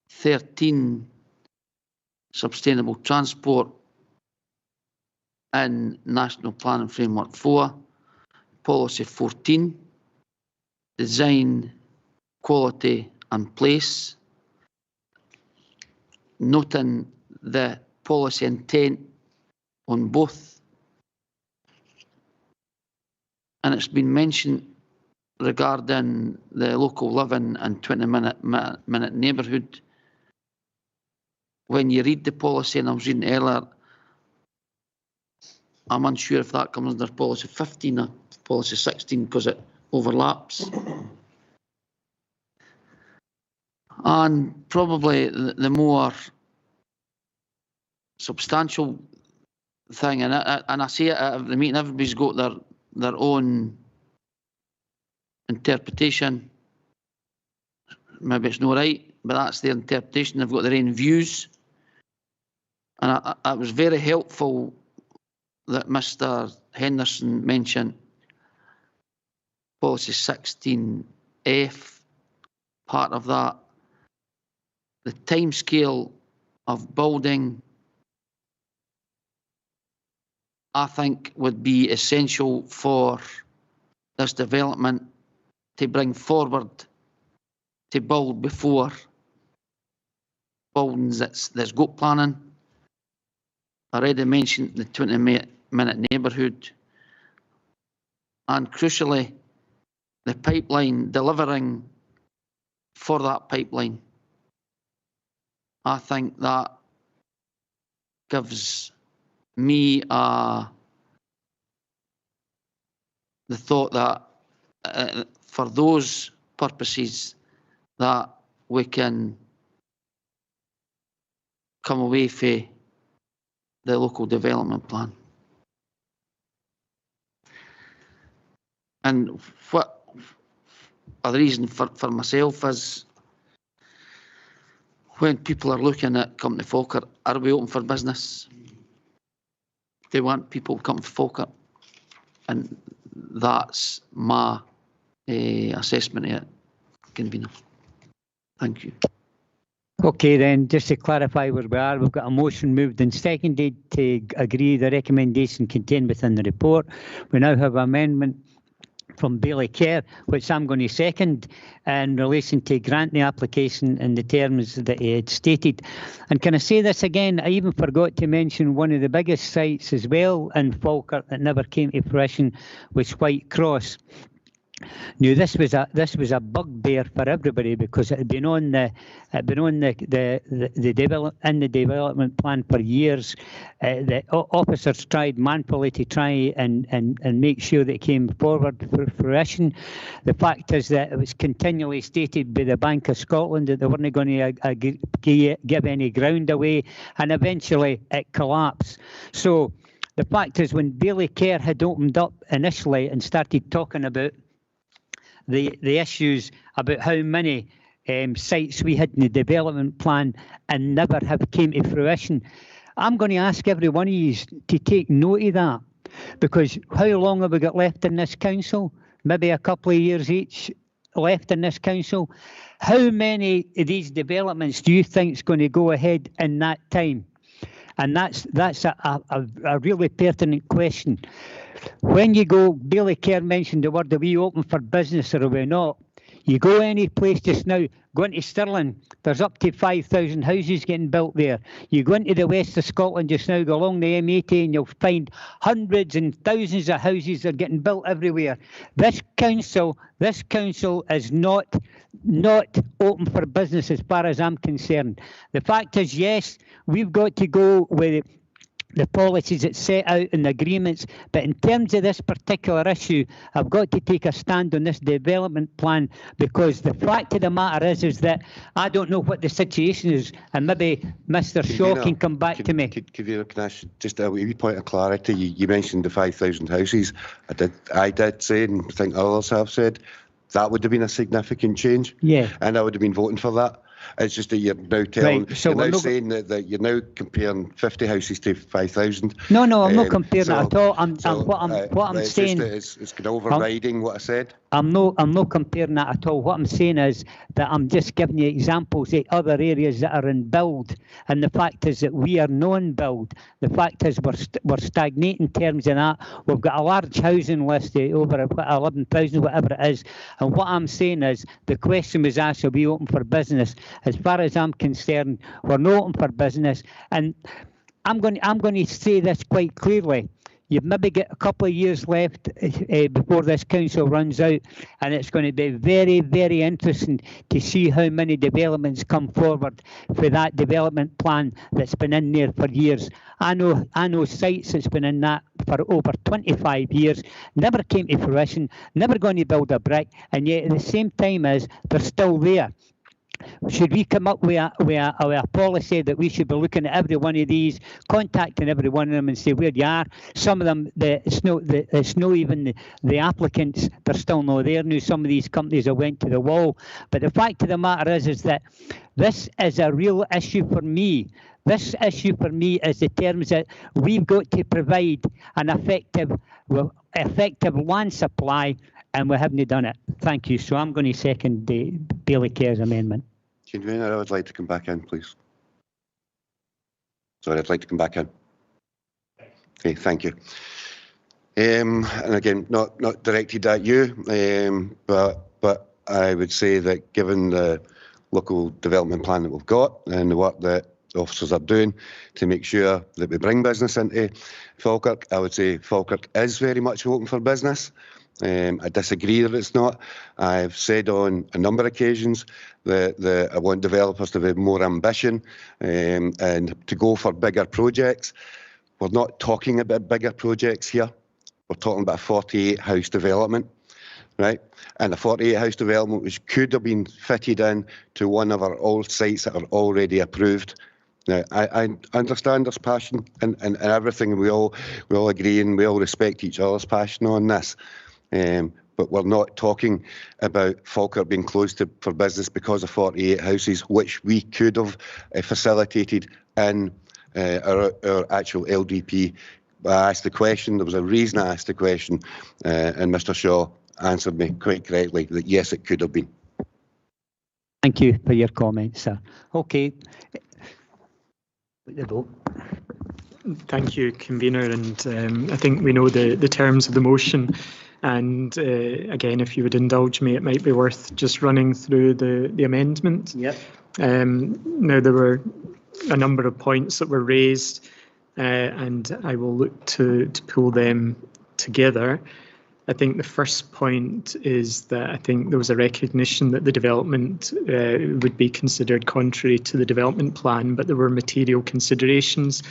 13, sustainable transport, in National Planning Framework 4, policy 14, design, quality and place, noting the policy intent on both. And it's been mentioned regarding the local living and 20-minute neighbourhood. When you read the policy, and I was reading earlier, I'm unsure if that comes under policy 15 or policy 16 because it overlaps. And probably the more substantial thing, and I say it at the meeting, everybody's got their own interpretation. Maybe it's not right, but that's their interpretation. They've got their own views. And it was very helpful that Mr. Henderson mentioned policy 16F, part of that. The timescale of building, I think, would be essential for this development to bring forward to build before buildings that's got planning. I already mentioned the 20-minute neighbourhood, and crucially, the pipeline, delivering for that pipeline. I think that gives me the thought that for those purposes that we can come away from the local development plan. And what the reason for myself is, when people are looking at Company Falkirk, are we open for business? They want people to come to Falkirk, and that's my assessment of it, convener. Thank you. Okay, then, just to clarify where we are, we've got a motion moved and seconded to agree the recommendation contained within the report. We now have an amendment from Bailey Kerr, which I'm going to second, in relation to grant the application in the terms that he had stated. And can I say this again? I even forgot to mention one of the biggest sites as well in Falkirk that never came to fruition was White Cross. Now, this was a bugbear for everybody because it had been on the development plan for years. The officers tried manfully to try and make sure that it came forward for fruition. The fact is that it was continually stated by the Bank of Scotland that they weren't going to give any ground away, and eventually it collapsed. So the fact is, when Bailey Kerr had opened up initially and started talking about the issues about how many sites we had in the development plan and never have came to fruition, I'm going to ask every one of you to take note of that, because how long have we got left in this council? Maybe a couple of years each left in this council. How many of these developments do you think is going to go ahead in that time? And that's a really pertinent question. When you go, Bailey Kerr mentioned the word, are we open for business or are we not? You go any place just now, go into Stirling, there's up to 5,000 houses getting built there. You go into the west of Scotland just now, go along the M80 and you'll find hundreds and thousands of houses are getting built everywhere. This council is not open for business as far as I'm concerned. The fact is, yes, we've got to go with the policies that's set out in the agreements. But in terms of this particular issue, I've got to take a stand on this development plan, because the fact of the matter is that I don't know what the situation is, and maybe Mr. Shaw can come back to me. Can I ask just a wee point of clarity? You mentioned the 5,000 houses. I did say, and I think others have said, that would have been a significant change. Yeah. And I would have been voting for that. It's just that you're now telling, right. So you're now saying that you're now comparing 50 houses to 5,000. No, I'm not comparing that at all. What I'm saying is it's kind of overriding what I said. I'm not comparing that at all. What I'm saying is that I'm just giving you examples of other areas that are in build, and the fact is that we are non-build. The fact is we're stagnating in terms of that. We've got a large housing list of over 11,000, whatever it is. And what I'm saying is the question was asked, are we open for business? As far as I'm concerned, we're not open for business. And I'm going to say this quite clearly. You've maybe got a couple of years left before this council runs out, and it's going to be very, very interesting to see how many developments come forward for that development plan that's been in there for years. I know sites that's been in that for over 25 years, never came to fruition, never going to build a brick, and yet at the same time as they're still there. Should we come up with a policy that we should be looking at every one of these, contacting every one of them and say where you are? Some of them, it's not even the applicants, they're still not there now. Some of these companies have went to the wall. But the fact of the matter is that this is a real issue for me. This issue for me is the terms that we've got to provide an effective land supply, and we haven't done it. Thank you. So I'm going to second Bailey Kerr's amendment. Convener, I would like to come back in, please. Sorry, I'd like to come back in. Okay, thank you. And again, not directed at you, but I would say that given the local development plan that we've got and the work that the officers are doing to make sure that we bring business into Falkirk, I would say Falkirk is very much open for business. I disagree that it's not. I've said on a number of occasions that I want developers to have more ambition and to go for bigger projects. We're not talking about bigger projects here. We're talking about a 48 house development, right? And a 48 house development which could have been fitted in to one of our old sites that are already approved. Now, I understand there's passion and everything. We all agree and we all respect each other's passion on this. But we're not talking about Falkirk being closed for business because of 48 houses, which we could have facilitated in our actual LDP. I asked the question, there was a reason I asked the question, and Mr. Shaw answered me quite correctly that yes, it could have been. Thank you for your comments, sir. Okay. Thank you, Convener, and I think we know the terms of the motion. And again, if you would indulge me, it might be worth just running through the amendment. Yep. Now, there were a number of points that were raised, and I will look to pull them together. I think the first point is that I think there was a recognition that the development would be considered contrary to the development plan, but there were material considerations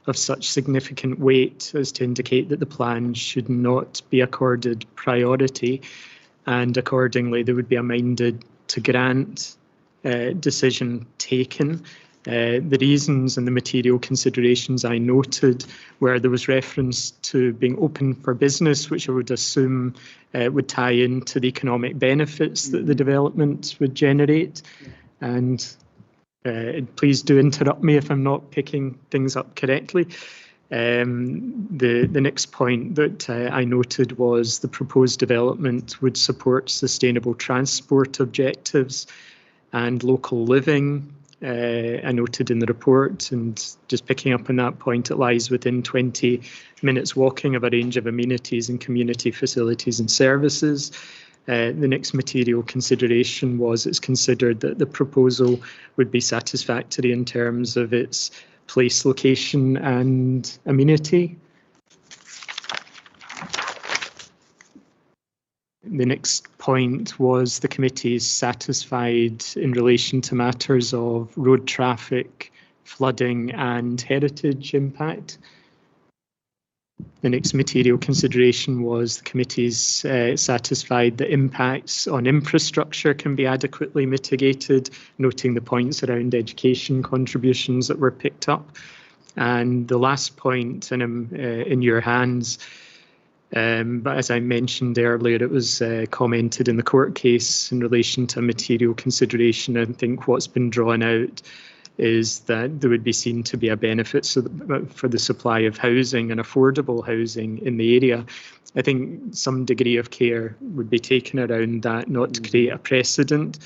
of such significant weight as to indicate that the plan should not be accorded priority, and accordingly there would be a minded to grant decision taken. The reasons and the material considerations I noted where there was reference to being open for business, which I would assume would tie into the economic benefits that the development would generate. And please do interrupt me if I'm not picking things up correctly. The next point that I noted was the proposed development would support sustainable transport objectives and local living. I noted in the report, and just picking up on that point, it lies within 20 minutes walking of a range of amenities and community facilities and services. The next material consideration was it's considered that the proposal would be satisfactory in terms of its place, location and amenity. The next point was the committee is satisfied in relation to matters of road traffic, flooding and heritage impact. The next material consideration was the committee's satisfied that impacts on infrastructure can be adequately mitigated, noting the points around education contributions that were picked up. And the last point, and I'm in your hands, but as I mentioned earlier, it was commented in the court case in relation to material consideration. I think what's been drawn out is that there would be seen to be a benefit for the supply of housing and affordable housing in the area. I think some degree of care would be taken around that, not to create a precedent.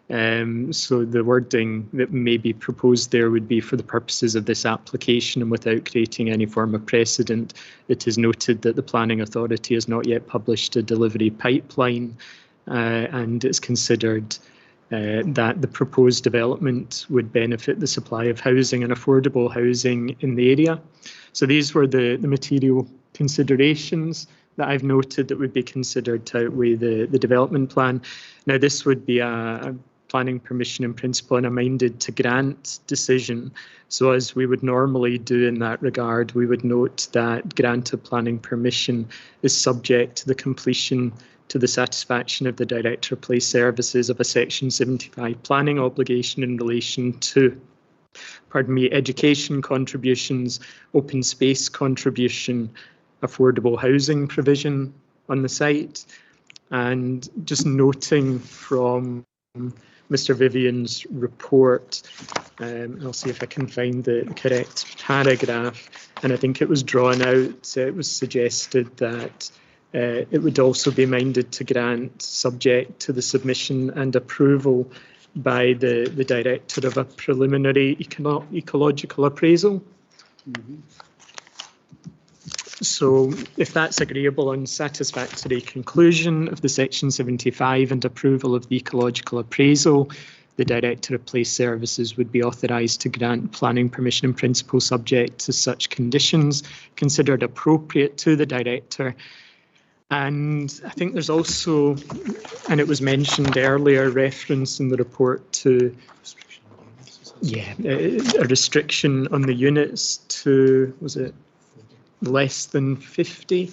So the wording that may be proposed there would be for the purposes of this application and without creating any form of precedent. It is noted that the Planning Authority has not yet published a delivery pipeline, and it's considered that the proposed development would benefit the supply of housing and affordable housing in the area. So these were the material considerations that I've noted that would be considered to outweigh the development plan. Now, this would be a planning permission in principle and a minded to grant decision. So as we would normally do in that regard, we would note that grant of planning permission is subject to the completion to the satisfaction of the Director of Place Services of a Section 75 planning obligation in relation to, education contributions, open space contribution, affordable housing provision on the site. And just noting from Mr. Vivian's report, I'll see if I can find the correct paragraph, and I think it was drawn out, it was suggested that it would also be minded to grant subject to the submission and approval by the director of a preliminary ecological appraisal. So if that's agreeable on satisfactory conclusion of the Section 75 and approval of the ecological appraisal, the Director of Place Services would be authorised to grant planning permission in principle subject to such conditions considered appropriate to the Director. And I think there's also, and it was mentioned earlier, reference in the report to a restriction on the units to, was it less than 50?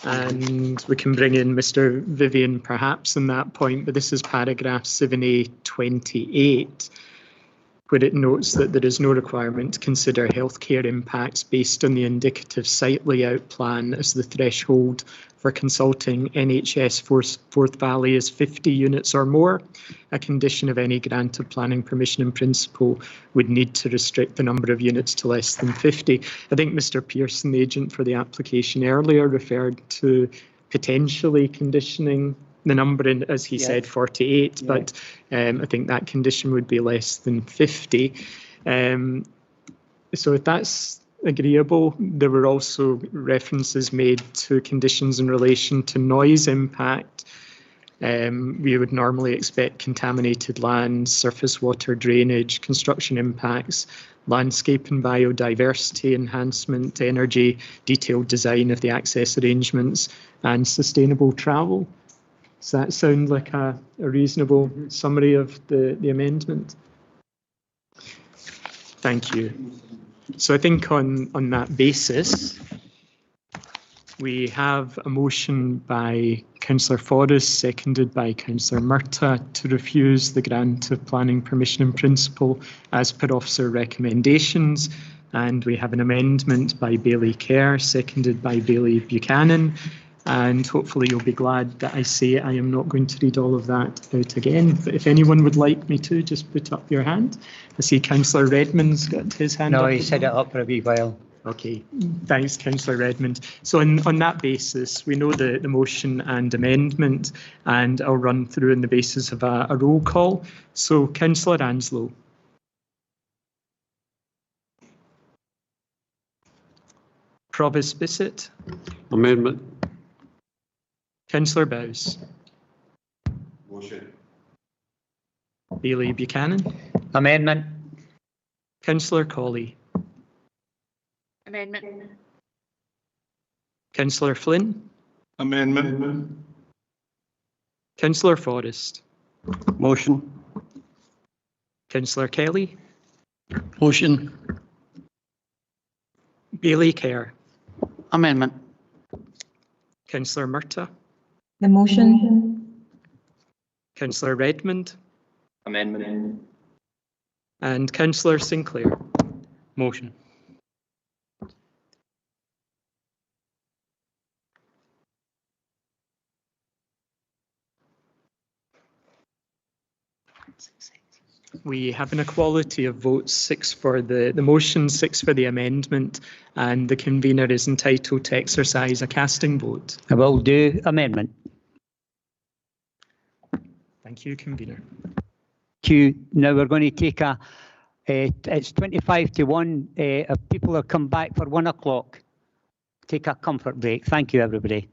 And we can bring in Mr. Vivian perhaps on that point, but this is paragraph 7A28, where it notes that there is no requirement to consider healthcare impacts based on the indicative site layout plan as the threshold for consulting NHS Forth Valley is 50 units or more. A condition of any grant of planning permission in principle would need to restrict the number of units to less than 50. I think Mr. Pearson, the agent for the application earlier, referred to potentially conditioning the number in, as he said, 48, but I think that condition would be less than 50. So if that's agreeable, there were also references made to conditions in relation to noise impact. We would normally expect contaminated land, surface water drainage, construction impacts, landscape and biodiversity enhancement, energy, detailed design of the access arrangements, and sustainable travel. Does that sound like a reasonable summary of the amendment? Thank you. So I think on that basis, we have a motion by Councillor Forrest, seconded by Councillor Murtagh, to refuse the grant of planning permission in principle as per officer recommendations. And we have an amendment by Bailey Kerr, seconded by Bailey Buchanan. And hopefully you'll be glad that I say I am not going to read all of that out again. But if anyone would like me to, just put up your hand. I see Councillor Redmond's got his hand up. No, he said it up for a wee while. Okay, thanks, Councillor Redmond. So on that basis, we know the motion and amendment, and I'll run through on the basis of a roll call. So Councillor Anslow. Provis Bissett. Amendment. Councillor Bowes. Motion. Bailey Buchanan. Amendment. Councillor Colley. Amendment. Councillor Flynn. Amendment. Councillor Forrest. Motion. Councillor Kelly. Motion. Bailey Kerr. Amendment. Councillor Murtagh, The motion. Councillor Redmond, Amendment. and Councillor Sinclair. Motion. We have an equality of votes, 6 for the motion, 6 for the amendment, and the convener is entitled to exercise a casting vote. I will do amendment. Thank you, convener. Now we're going to take it's 25 to 1. If people have come back for 1 o'clock, take a comfort break. Thank you, everybody.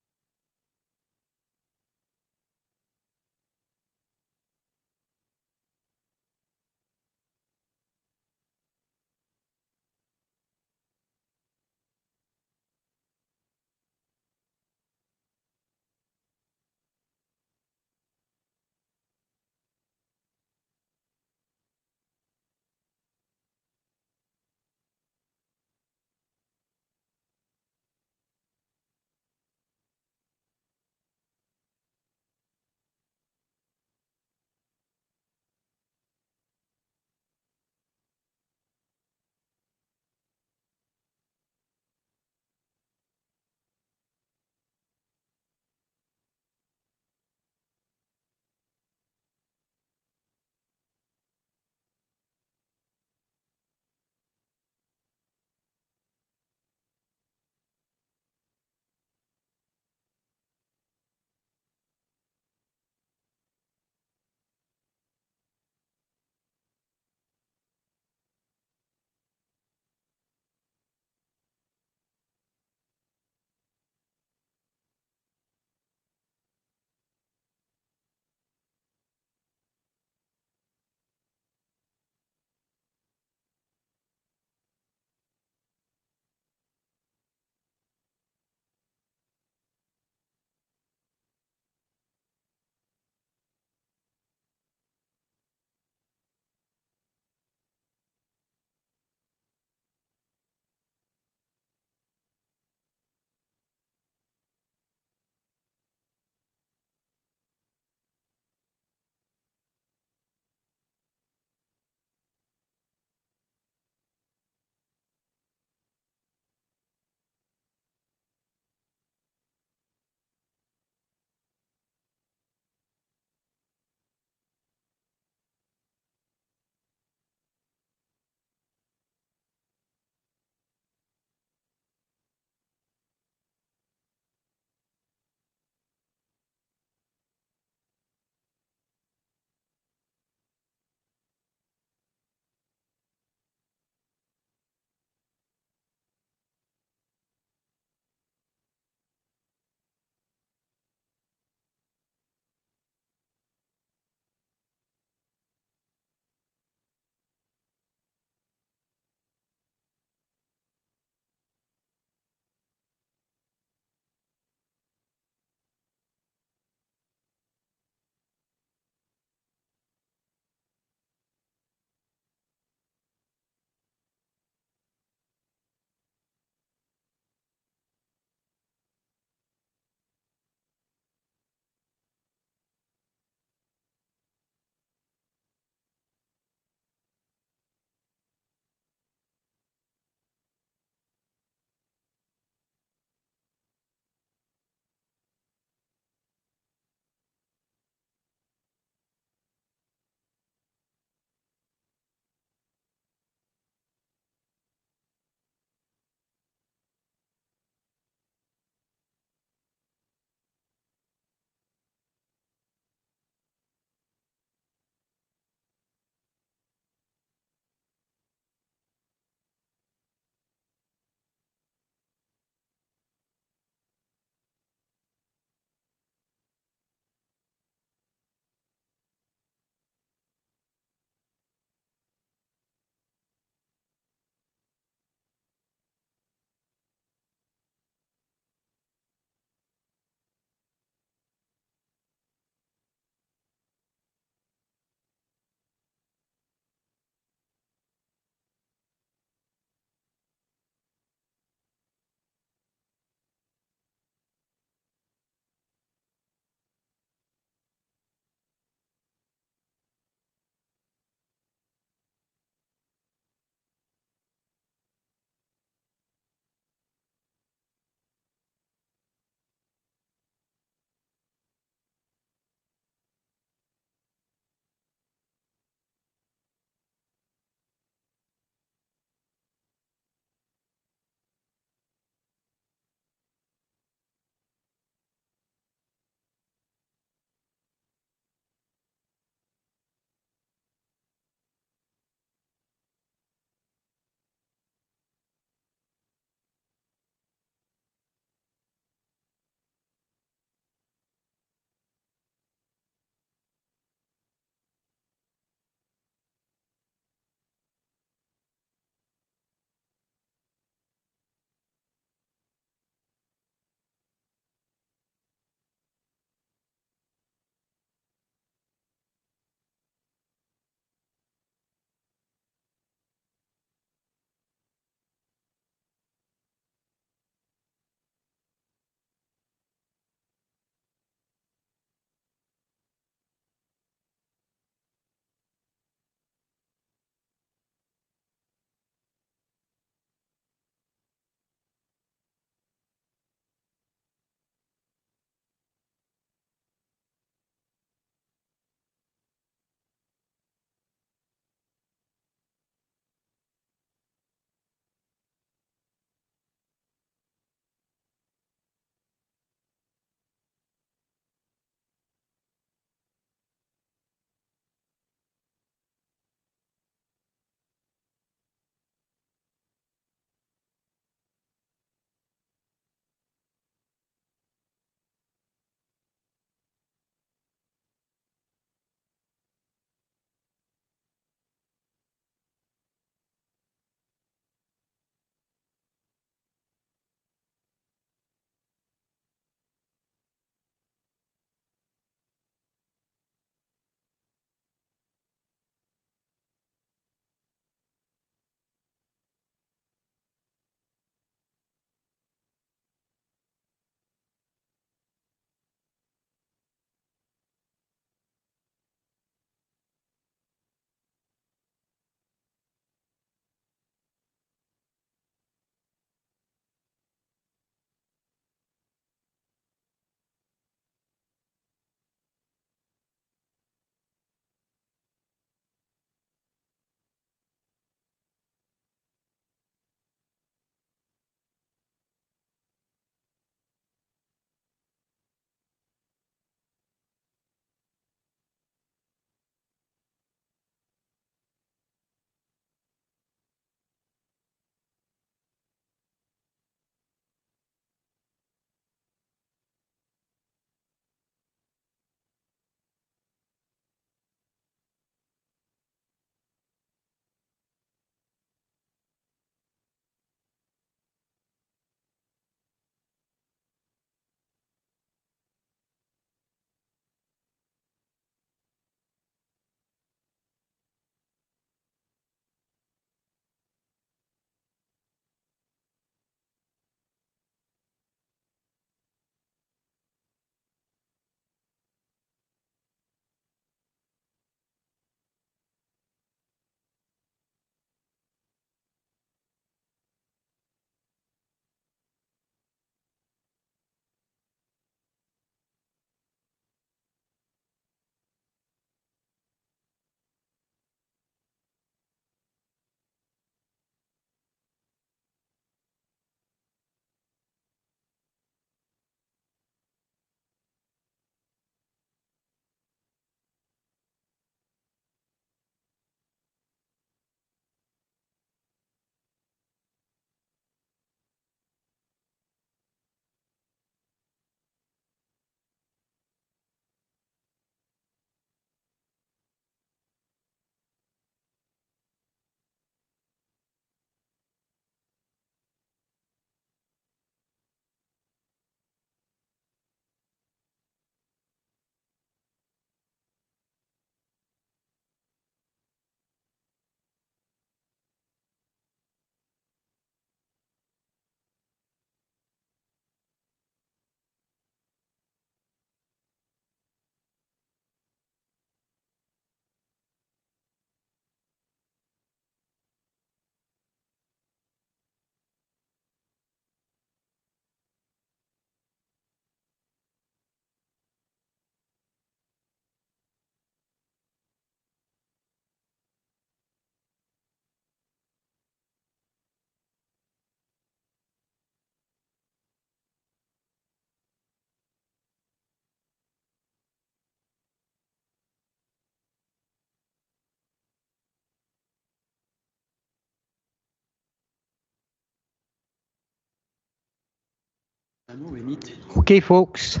Okay, folks.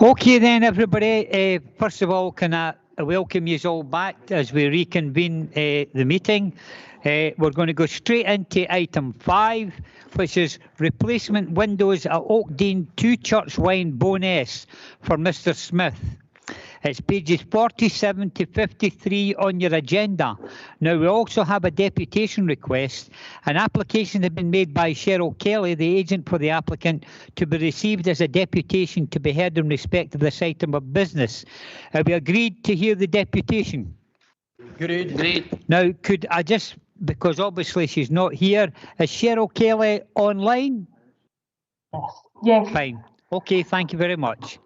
Okay then, everybody. First of all, can I welcome you all back as we reconvene the meeting. We're going to go straight into item 5, which is replacement windows at Oakdean 2 Church Wynd, Bowness for Mr. Smith. It's pages 47 to 53 on your agenda. Now, we also have a deputation request. An application has been made by Cheryl Kelly, the agent for the applicant, to be received as a deputation to be heard in respect of this item of business. Have we agreed to hear the deputation? Agreed. Now, could I just, because obviously she's not here, is Cheryl Kelly online? Yes. Fine. Okay, thank you very much.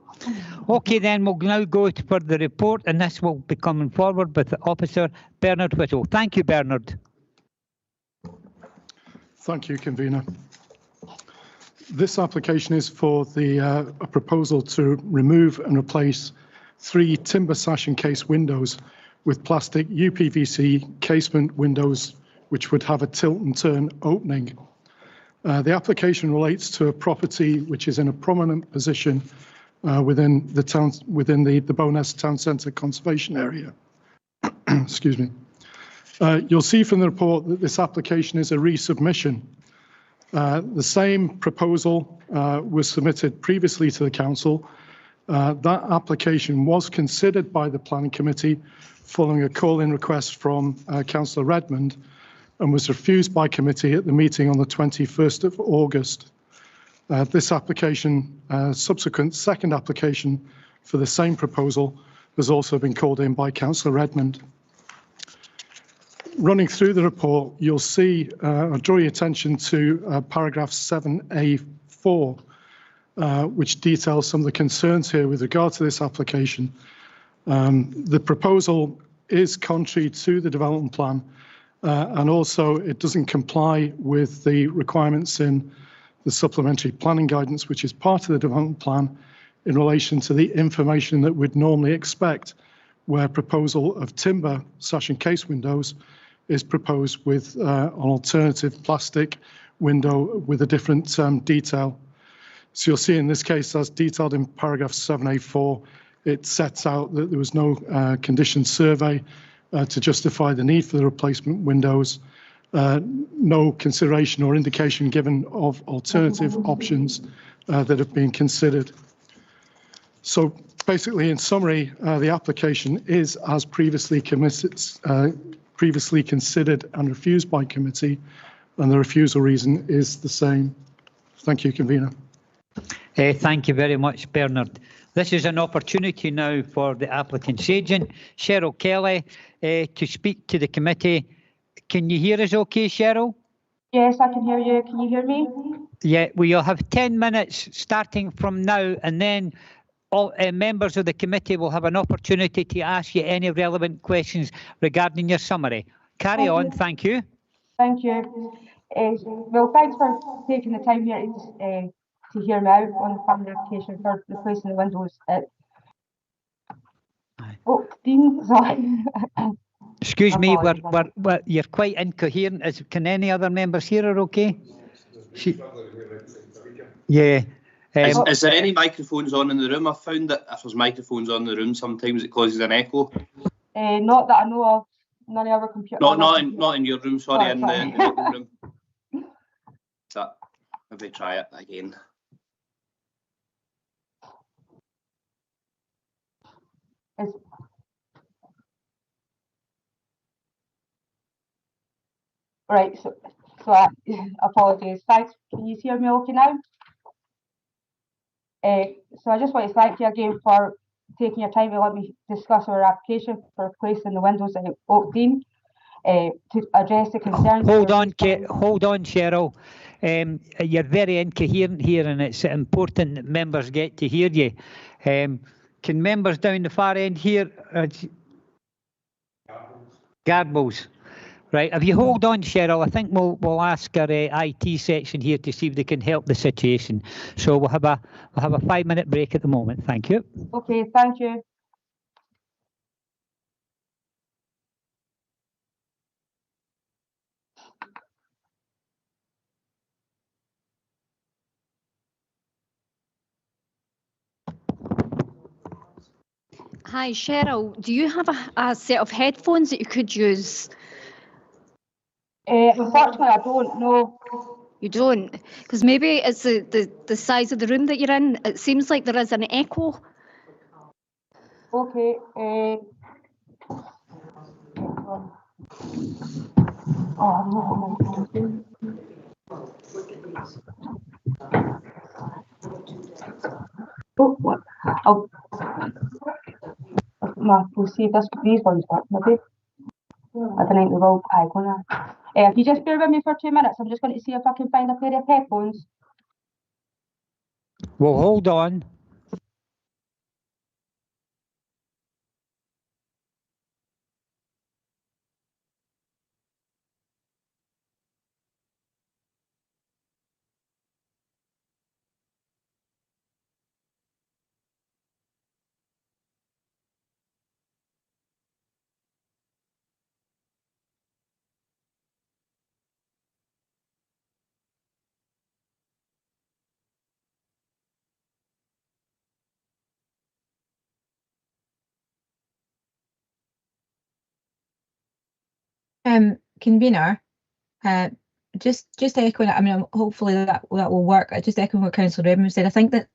Okay, then we'll now go for the report, and this will be coming forward with Officer Bernard Whittle. Thank you, Bernard. Thank you, Convener. This application is for a proposal to remove and replace 3 timber sash and case windows with plastic UPVC casement windows, which would have a tilt and turn opening. The application relates to a property which is in a prominent position within the Bowness Town Centre Conservation Area. Excuse me. You'll see from the report that this application is a resubmission. The same proposal was submitted previously to the council. That application was considered by the planning committee following a call-in request from Councillor Redmond and was refused by committee at the meeting on the 21st of August. This application, subsequent second application for the same proposal, has also been called in by Councillor Redmond. Running through the report, you'll see, I'll draw your attention to paragraph 7A4, which details some of the concerns here with regard to this application. The proposal is contrary to the development plan, and also it doesn't comply with the requirements in the supplementary planning guidance, which is part of the development plan in relation to the information that we'd normally expect where proposal of timber sash and case windows is proposed with an alternative plastic window with a different detail. So you'll see in this case, as detailed in paragraph 7A4, it sets out that there was no condition survey to justify the need for the replacement windows. No consideration or indication given of alternative options that have been considered. So basically, in summary, the application is as previously considered and refused by committee, and the refusal reason is the same. Thank you, Convener. Thank you very much, Bernard. This is an opportunity now for the applicant's agent, Cheryl Kelly, to speak to the committee. Can you hear us okay, Cheryl? Yes, I can hear you. Can you hear me? Yeah, we'll have 10 minutes starting from now, and then all members of the committee will have an opportunity to ask you any relevant questions regarding your summary. Carry on, thank you. Thank you. Well, thanks for taking the time here to hear me out on the planning application for replacing the windows at Oakdean. Sorry. Excuse me, you're quite incoherent. Can any other members hear her okay? Yeah. Is there any microphones on in the room? I've found that if there's microphones on in the room, sometimes it causes an echo. Not that I know of. None of our computers. Not in your room, sorry, in the meeting room. So, maybe try it again. Right, so apologies. Thanks. Can you hear me okay now? So I just want to thank you again for taking your time to let me discuss our application for replacing the windows at Oak Dean to address the concerns. Hold on, Cheryl. You're very incoherent here, and it's important that members get to hear you. Can members down the far end hear? Garbles. Right, if you hold on, Cheryl, I think we'll ask our IT section here to see if they can help the situation. So we'll have a 5-minute break at the moment. Thank you. Okay, thank you. Hi, Cheryl. Do you have a set of headphones that you could use? Unfortunately, I don't know. You don't? Because maybe it's the size of the room that you're in. It seems like there is an echo. Okay. What? We'll see if these ones work, maybe. I don't think they will. If you just bear with me for 2 minutes, I'm just going to see if I can find a pair of headphones. Well, hold on. Convener, just echoing it. I mean, hopefully that will work. Just echoing what Councillor Redmond said. I think that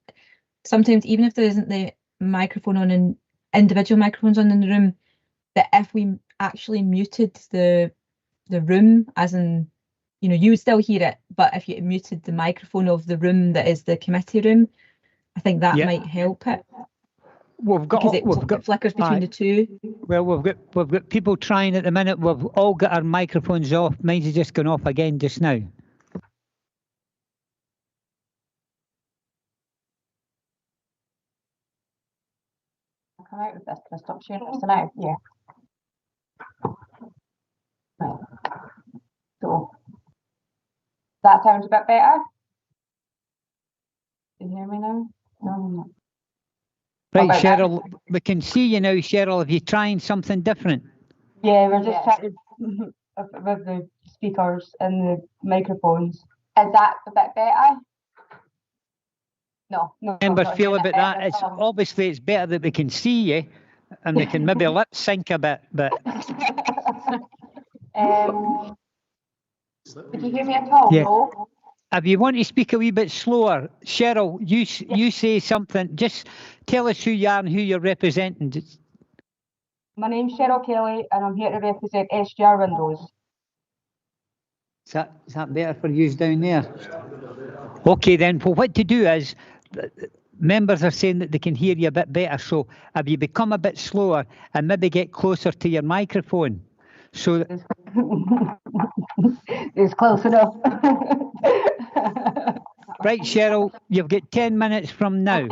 sometimes, even if there isn't the microphone on and individual microphones on in the room, that if we actually muted the room, as in, you know, you would still hear it, but if you muted the microphone of the room that is the committee room, I think that might help it. We've got flickers between the two. Well, we've got people trying at the minute. We've all got our microphones off. Mine's just gone off again just now. Come out of this. Can I stop sharing this now? Yeah. Right. So that sounds a bit better. Can you hear me now? No. Right, Cheryl, we can see you now, Cheryl. Are you trying something different? Yeah, we're just trying to, with the speakers and the microphones. Is that a bit better? No. Members feel about that. It's obviously it's better that we can see you and we can maybe lip sync a bit. But did you hear me at all? Yeah. No. If you want to speak a wee bit slower, Cheryl, you say something. Just tell us who you are and who you're representing. My name's Cheryl Kelly, and I'm here to represent SGR Windows. Is that better for you down there? Okay, then. Well, what to do is, members are saying that they can hear you a bit better. So if you become a bit slower and maybe get closer to your microphone. So it's close enough. Right, Cheryl, you've got 10 minutes from now.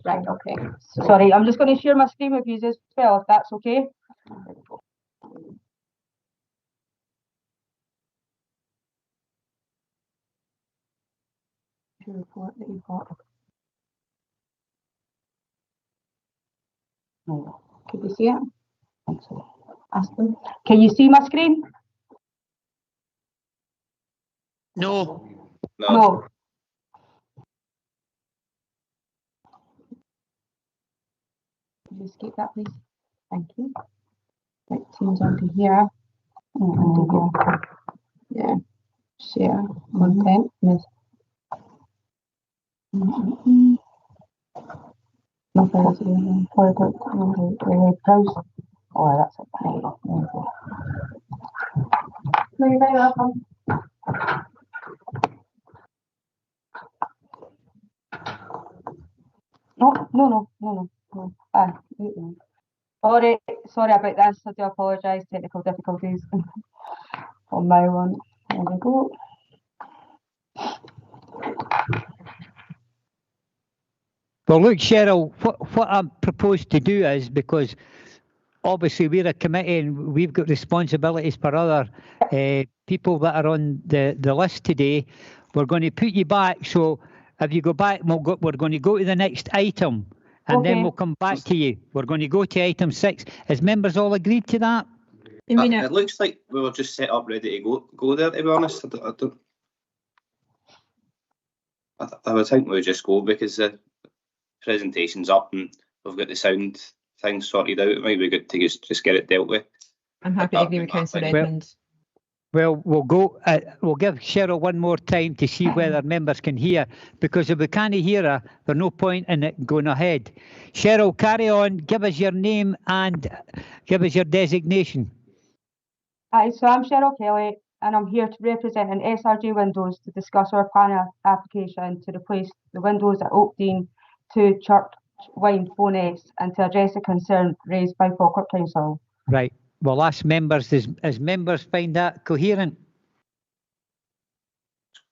Right, okay. Sorry, I'm just going to share my screen with you as well, if that's okay. Report that you've got. No. Can you see it? Can you see my screen? No. No. Can you escape that, please? Thank you. Right, Teams onto here. And go. Yeah. Share content. Yes. Nothing else. Browse. Oh, that's it. There you go. No, you're very welcome. No. Sorry about this. I do apologise. Technical difficulties on my one. There we go. Well, look, Cheryl, what I propose to do is, because obviously we're a committee and we've got responsibilities for other people that are on the list today, we're going to put you back. So if you go back, we're going to go to the next item and then we'll come back to you. We're going to go to item 6. Has members all agreed to that? It looks like we were just set up ready to go there, to be honest. I would think we would just go because the presentation's up and we've got the sound thing sorted out. It might be good to just get it dealt with. I'm happy to agree with Councillor Edmonds. Well, we'll go. We'll give Cheryl one more time to see whether members can hear, because if we can't hear her, there's no point in it going ahead. Cheryl, carry on. Give us your name and give us your designation. Hi, so I'm Cheryl Kelly, and I'm here to represent an SRG Windows to discuss our planning application to replace the windows at Oakdean to Church Wynd Bowness and to address the concern raised by Falkirk Council. Right. Well, ask members, as members find that coherent?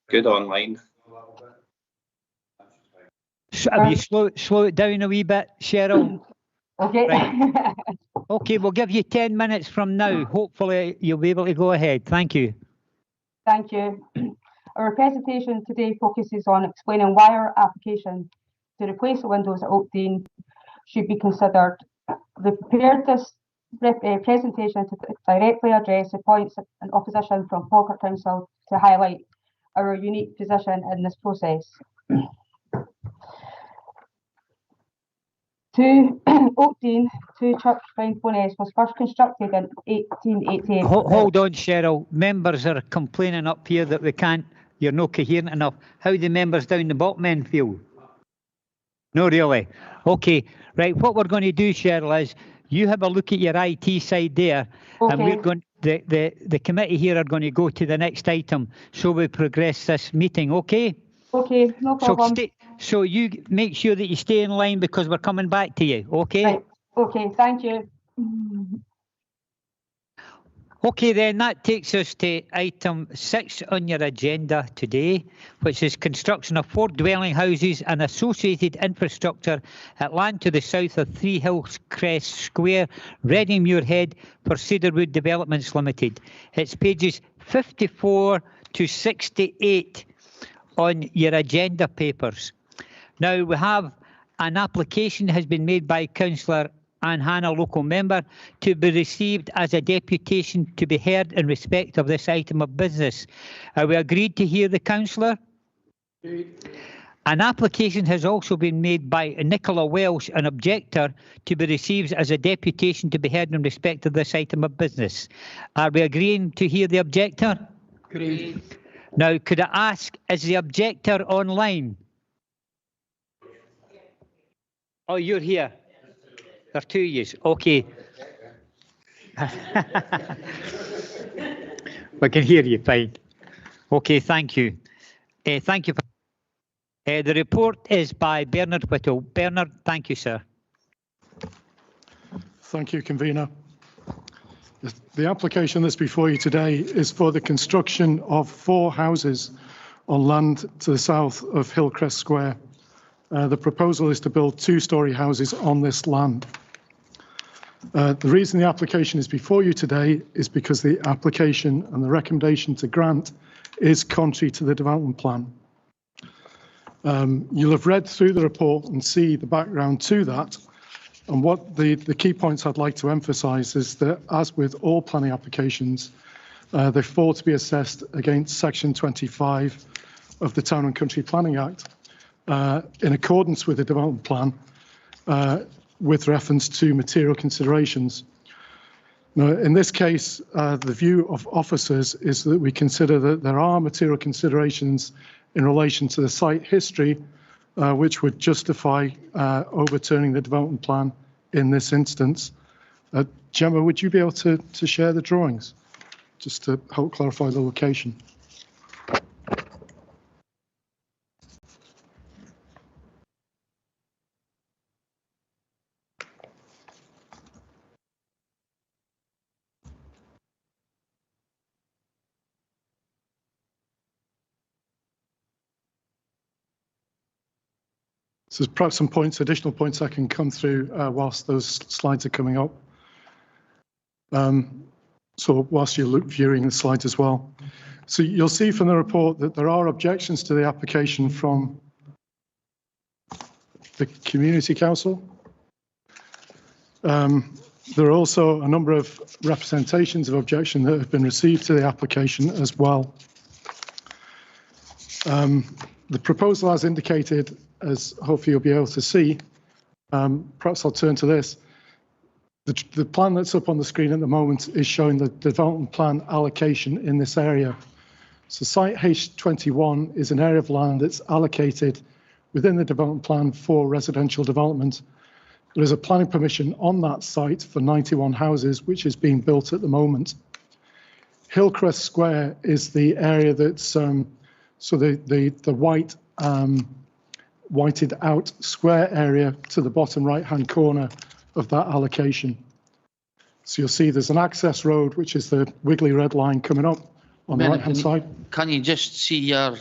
Good online. So have you slow it down a wee bit, Cheryl? Okay. Right. Okay, we'll give you 10 minutes from now. Hopefully you'll be able to go ahead. Thank you. Thank you. Our presentation today focuses on explaining why our application to replace the windows at Oakdean should be considered. We prepared this presentation to directly address the points in opposition from Falkirk Council to highlight our unique position in this process. Oakdean to Church Wynd Bowness was first constructed in 1888. Hold on, Cheryl. Members are complaining up here that we can't, you're not coherent enough. How do the members down the bottom end feel? No, really? Okay, right. What we're going to do, Cheryl, is you have a look at your IT side there, and we're going. The committee here are going to go to the next item, so we progress this meeting. Okay? Okay, no problem. So you make sure that you stay in line because we're coming back to you. Okay? Right. Okay. Thank you. Okay, then that takes us to item 6 on your agenda today, which is construction of 4 dwelling houses and associated infrastructure at land to the south of Three Hills Crest Square, Reading Muirhead for Cedarwood Developments Limited. It's pages 54 to 68 on your agenda papers. Now we have an application has been made by Councillor Anne Hannah, local member, to be received as a deputation to be heard in respect of this item of business. Are we agreed to hear the councillor? An application has also been made by Nicola Welsh, an objector, to be received as a deputation to be heard in respect of this item of business. Are we agreeing to hear the objector? Agreed. Now, could I ask, is the objector online? Oh, you're here. There are 2 of yous. Okay. We can hear you fine. Okay, thank you. Thank you. The report is by Bernard Whittle. Bernard, thank you, sir. Thank you, convener. The application that's before you today is for the construction of 4 houses on land to the south of Hillcrest Square. The proposal is to build 2-storey houses on this land. The reason the application is before you today is because the application and the recommendation to grant is contrary to the development plan. You'll have read through the report and see the background to that. And what the key points I'd like to emphasise is that, as with all planning applications, they fall to be assessed against Section 25 of the Town and Country Planning Act in accordance with the development plan, with reference to material considerations. Now, in this case, the view of officers is that we consider that there are material considerations in relation to the site history, which would justify overturning the development plan in this instance. Gemma, would you be able to share the drawings, just to help clarify the location? So there's perhaps some points, additional points I can come through whilst those slides are coming up. So whilst you're viewing the slides as well. So you'll see from the report that there are objections to the application from the Community Council. There are also a number of representations of objection that have been received to the application as well. The proposal, as indicated, as hopefully you'll be able to see, perhaps I'll turn to this. The plan that's up on the screen at the moment is showing the development plan allocation in this area. So site H21 is an area of land that's allocated within the development plan for residential development. There is a planning permission on that site for 91 houses, which is being built at the moment. Hillcrest Square is the area that's, so the white, whited out square area to the bottom right-hand corner of that allocation. So you'll see there's an access road, which is the wiggly red line coming up on the right-hand side. Can you just see your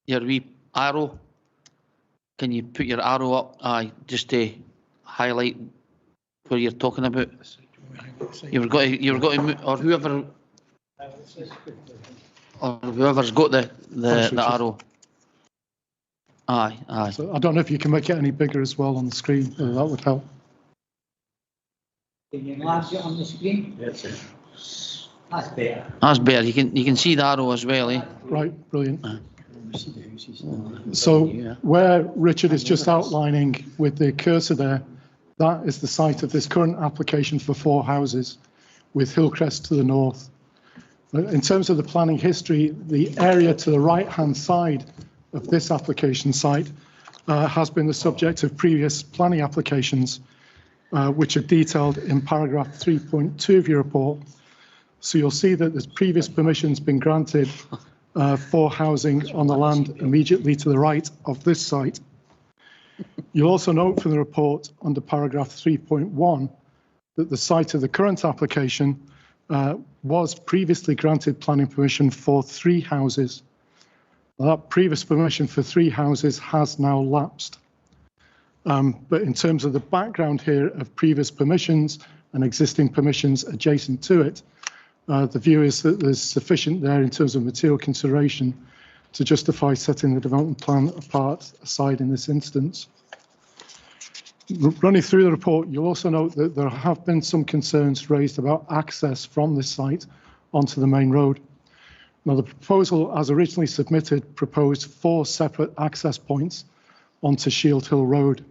wee arrow? Can you put your arrow up just to highlight where you're talking about? You've got to move, or whoever's got the arrow. Aye. So I don't know if you can make it any bigger as well on the screen. That would help. Can you enlarge it on the screen? That's it. That's better. That's better. You can see the arrow as well, eh? Right, brilliant. So where Richard is just outlining with the cursor there, that is the site of this current application for 4 houses with Hillcrest to the north. In terms of the planning history, the area to the right-hand side of this application site has been the subject of previous planning applications, which are detailed in paragraph 3.2 of your report. So you'll see that there's previous permissions been granted for housing on the land immediately to the right of this site. You'll also note from the report under paragraph 3.1 that the site of the current application was previously granted planning permission for 3 houses. That previous permission for 3 houses has now lapsed. But in terms of the background here of previous permissions and existing permissions adjacent to it, the view is that there's sufficient there in terms of material consideration to justify setting the development plan aside in this instance. Running through the report, you'll also note that there have been some concerns raised about access from this site onto the main road. Now, the proposal as originally submitted proposed 4 separate access points onto Shield Hill Road.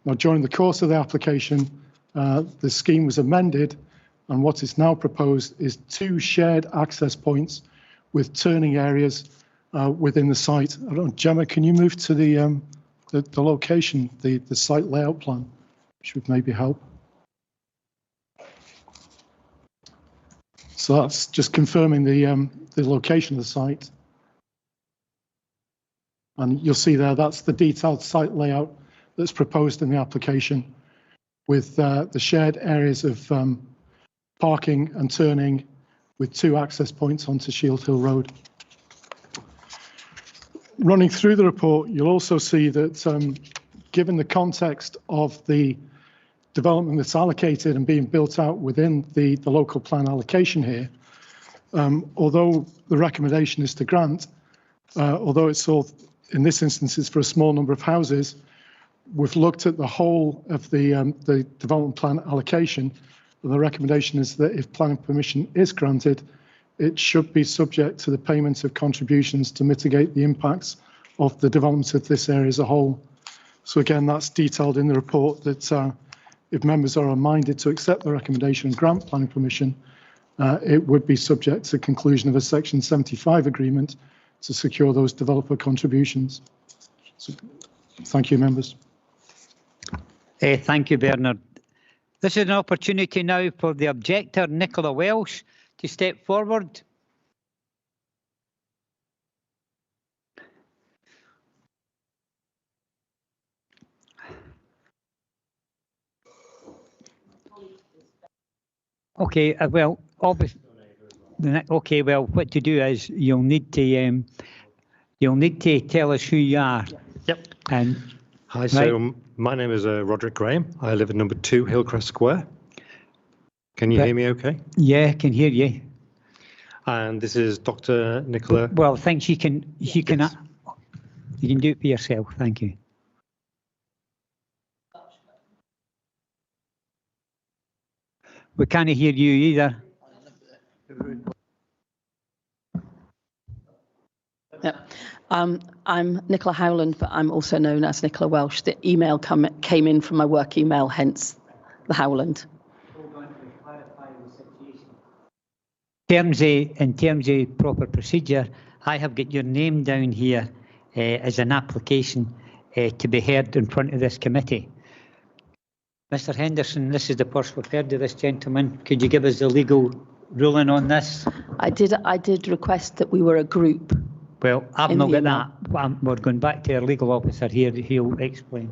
Now, during the course of the application, the scheme was amended, and what is now proposed is 2 shared access points with turning areas within the site. I don't know, Gemma, can you move to the location, the site layout plan, which would maybe help? So that's just confirming the location of the site. And you'll see there, that's the detailed site layout that's proposed in the application with the shared areas of parking and turning with 2 access points onto Shield Hill Road. Running through the report, you'll also see that given the context of the development that's allocated and being built out within the local plan allocation here, although the recommendation is to grant, although it's all, in this instance, it's for a small number of houses, we've looked at the whole of the development plan allocation, and the recommendation is that if planning permission is granted, it should be subject to the payment of contributions to mitigate the impacts of the development of this area as a whole. So again, that's detailed in the report that if members are minded to accept the recommendation and grant planning permission, it would be subject to conclusion of a Section 75 agreement to secure those developer contributions. So, thank you, members. Thank you, Bernard. This is an opportunity now for the objector, Nicola Welsh, to step forward. Okay, well, obviously, okay, well, what to do is you'll need to tell us who you are. Yep. And Hi, so my name is Roderick Graham. I live at number 2 Hillcrest Square. Can you hear me okay? Yeah, I can hear you. And this is Dr. Nicola. Well, I think you can do it for yourself. Thank you. We can't hear you either. Yeah. I'm Nicola Howland, but I'm also known as Nicola Welsh. The email came in from my work email, hence the Howland. In terms of proper procedure, I have got your name down here as an application to be heard in front of this committee. Mr. Henderson, this is the first we've heard of this gentleman. Could you give us the legal ruling on this? I did request that we were a group. Well, I've not got that. We're going back to our legal officer here. He'll explain.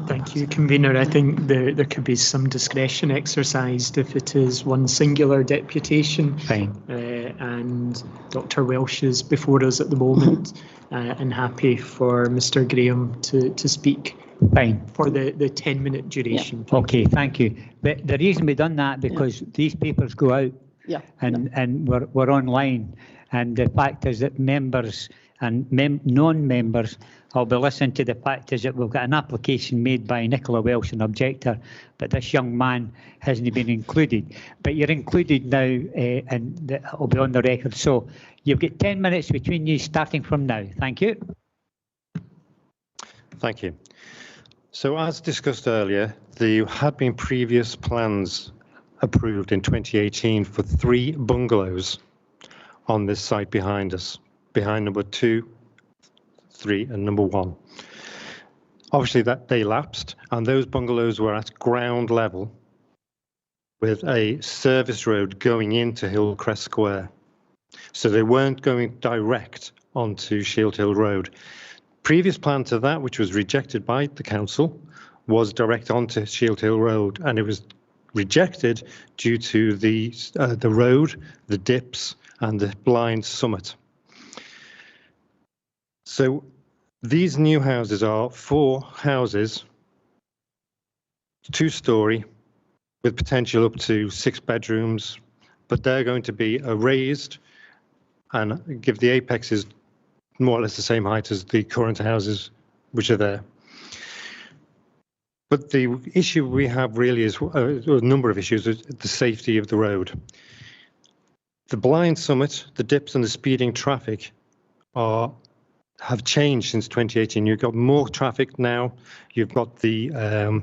Thank you, Convener. I think there could be some discretion exercised if it is one singular deputation. Fine. And Dr. Welsh is before us at the moment and happy for Mr. Graham to speak. Fine. For the 10-minute duration. Yeah. Okay, thank you. But the reason we done that because these papers go out and we're online. And the fact is that members and non-members will be listening to the fact is that we've got an application made by Nicola Welsh, an objector, but this young man hasn't been included. But you're included now and it'll be on the record. So you've got 10 minutes between you starting from now. Thank you. Thank you. So as discussed earlier, there had been previous plans approved in 2018 for 3 bungalows on this site behind us, behind number 2, 3 and number 1. Obviously that they lapsed and those bungalows were at ground level with a service road going into Hillcrest Square. So they weren't going direct onto Shield Hill Road. Previous plan to that, which was rejected by the council, was direct onto Shield Hill Road, and it was rejected due to the road, the dips, and the blind summit. So these new houses are 4 houses, 2-storey, with potential up to 6 bedrooms, but they're going to be raised and give the apexes more or less the same height as the current houses which are there. But the issue we have really is a number of issues with the safety of the road. The blind summit, the dips and the speeding traffic have changed since 2018. You've got more traffic now. You've got the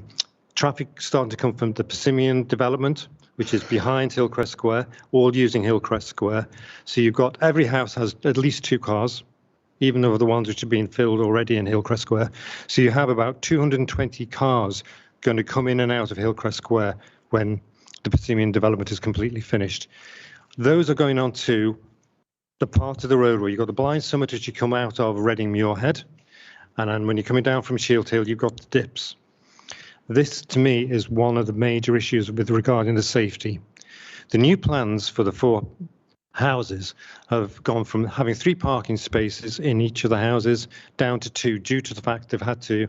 traffic starting to come from the Persimmon development, which is behind Hillcrest Square, all using Hillcrest Square. So you've got every house has at least 2 cars, even over the ones which are being filled already in Hillcrest Square. So you have about 220 cars going to come in and out of Hillcrest Square when the Persimmon development is completely finished. Those are going on to the part of the road where you've got the blind summit as you come out of Reading Muirhead, and then when you're coming down from Shield Hill, you've got the dips. This, to me, is one of the major issues with regarding the safety. The new plans for the 4 houses have gone from having 3 parking spaces in each of the houses down to 2 due to the fact they've had to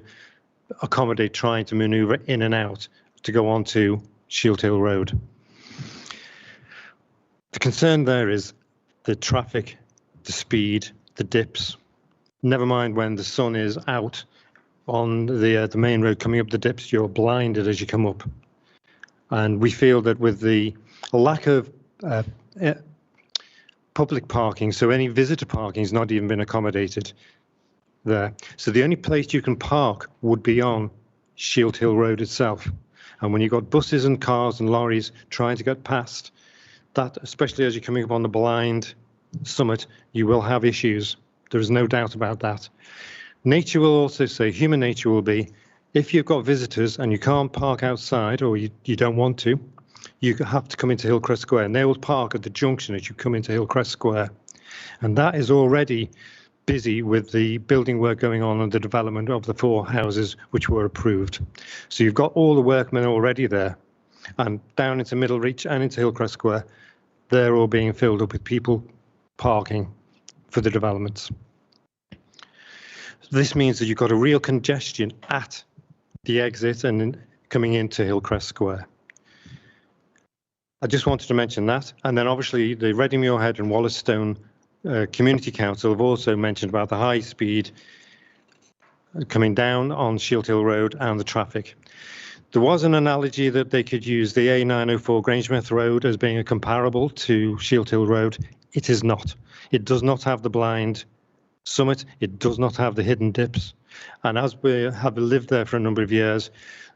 accommodate trying to manoeuvre in and out to go on to Shield Hill Road. The concern there is the traffic, the speed, the dips. Never mind when the sun is out on the main road coming up the dips, you're blinded as you come up. And we feel that with the lack of public parking, so any visitor parking has not even been accommodated there. So the only place you can park would be on Shield Hill Road itself. And when you've got buses and cars and lorries trying to get past that, especially as you're coming up on the blind summit, you will have issues. There is no doubt about that. Nature will also say, human nature will be, if you've got visitors and you can't park outside or you don't want to, you have to come into Hillcrest Square, and they will park at the junction as you come into Hillcrest Square. And that is already busy with the building work going on and the development of the 4 houses which were approved. So you've got all the workmen already there, and down into Middlereach and into Hillcrest Square, they're all being filled up with people parking for the developments. This means that you've got a real congestion at the exit and coming into Hillcrest Square. I just wanted to mention that. And then obviously the Reading Muirhead and Wallasstone Community Council have also mentioned about the high speed coming down on Shield Hill Road and the traffic. There was an analogy that they could use the A904 Grangemouth Road as being a comparable to Shield Hill Road. It is not. It does not have the blind summit. It does not have the hidden dips. And as we have lived there for a number of years,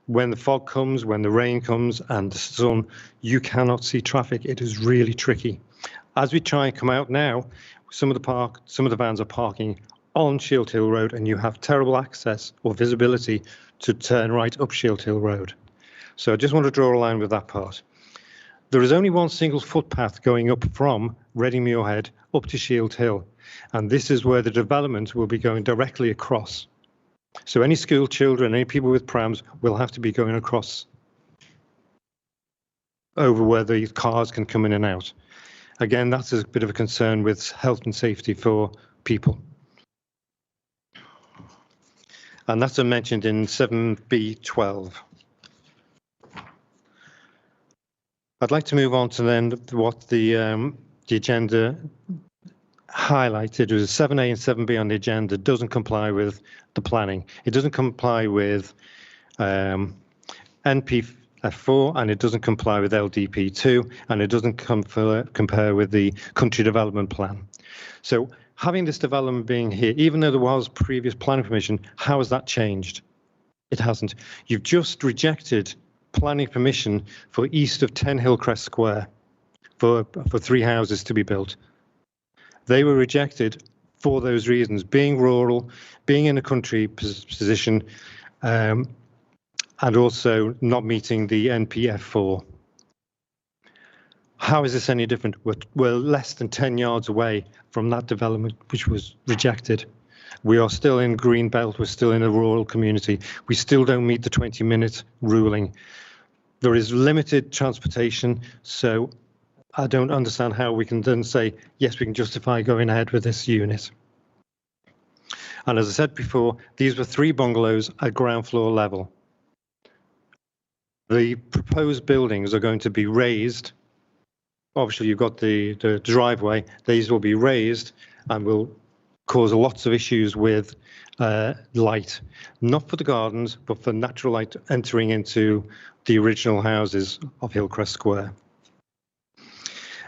when the fog comes, when the rain comes and the sun, you cannot see traffic. It is really tricky. As we try and come out now, some of the vans are parking on Shield Hill Road, and you have terrible access or visibility to turn right up Shield Hill Road. So I just want to draw a line with that part. There is only one single footpath going up from Reading Muirhead up to Shield Hill, and this is where the development will be going directly across. So any school children, any people with prams will have to be going across over where the cars can come in and out. Again, that's a bit of a concern with health and safety for people. And that's mentioned in 7B12. I'd like to move on to then what the agenda highlighted. It was 7A and 7B on the agenda doesn't comply with the planning. It doesn't comply with NP4, and it doesn't comply with LDP2, and it doesn't compare with the country development plan. So having this development being here, even though there was previous planning permission, how has that changed? It hasn't. You've just rejected planning permission for east of 10 Hillcrest Square for 3 houses to be built. They were rejected for those reasons, being rural, being in a country position, and also not meeting the NPF4. How is this any different? We're less than 10 yards away from that development which was rejected. We are still in green belt, we're still in a rural community. We still don't meet the 20-minute ruling. There is limited transportation, so I don't understand how we can then say, yes, we can justify going ahead with this unit. And as I said before, these were 3 bungalows at ground floor level. The proposed buildings are going to be raised. Obviously, you've got the driveway. These will be raised and will cause lots of issues with light, not for the gardens, but for natural light entering into the original houses of Hillcrest Square.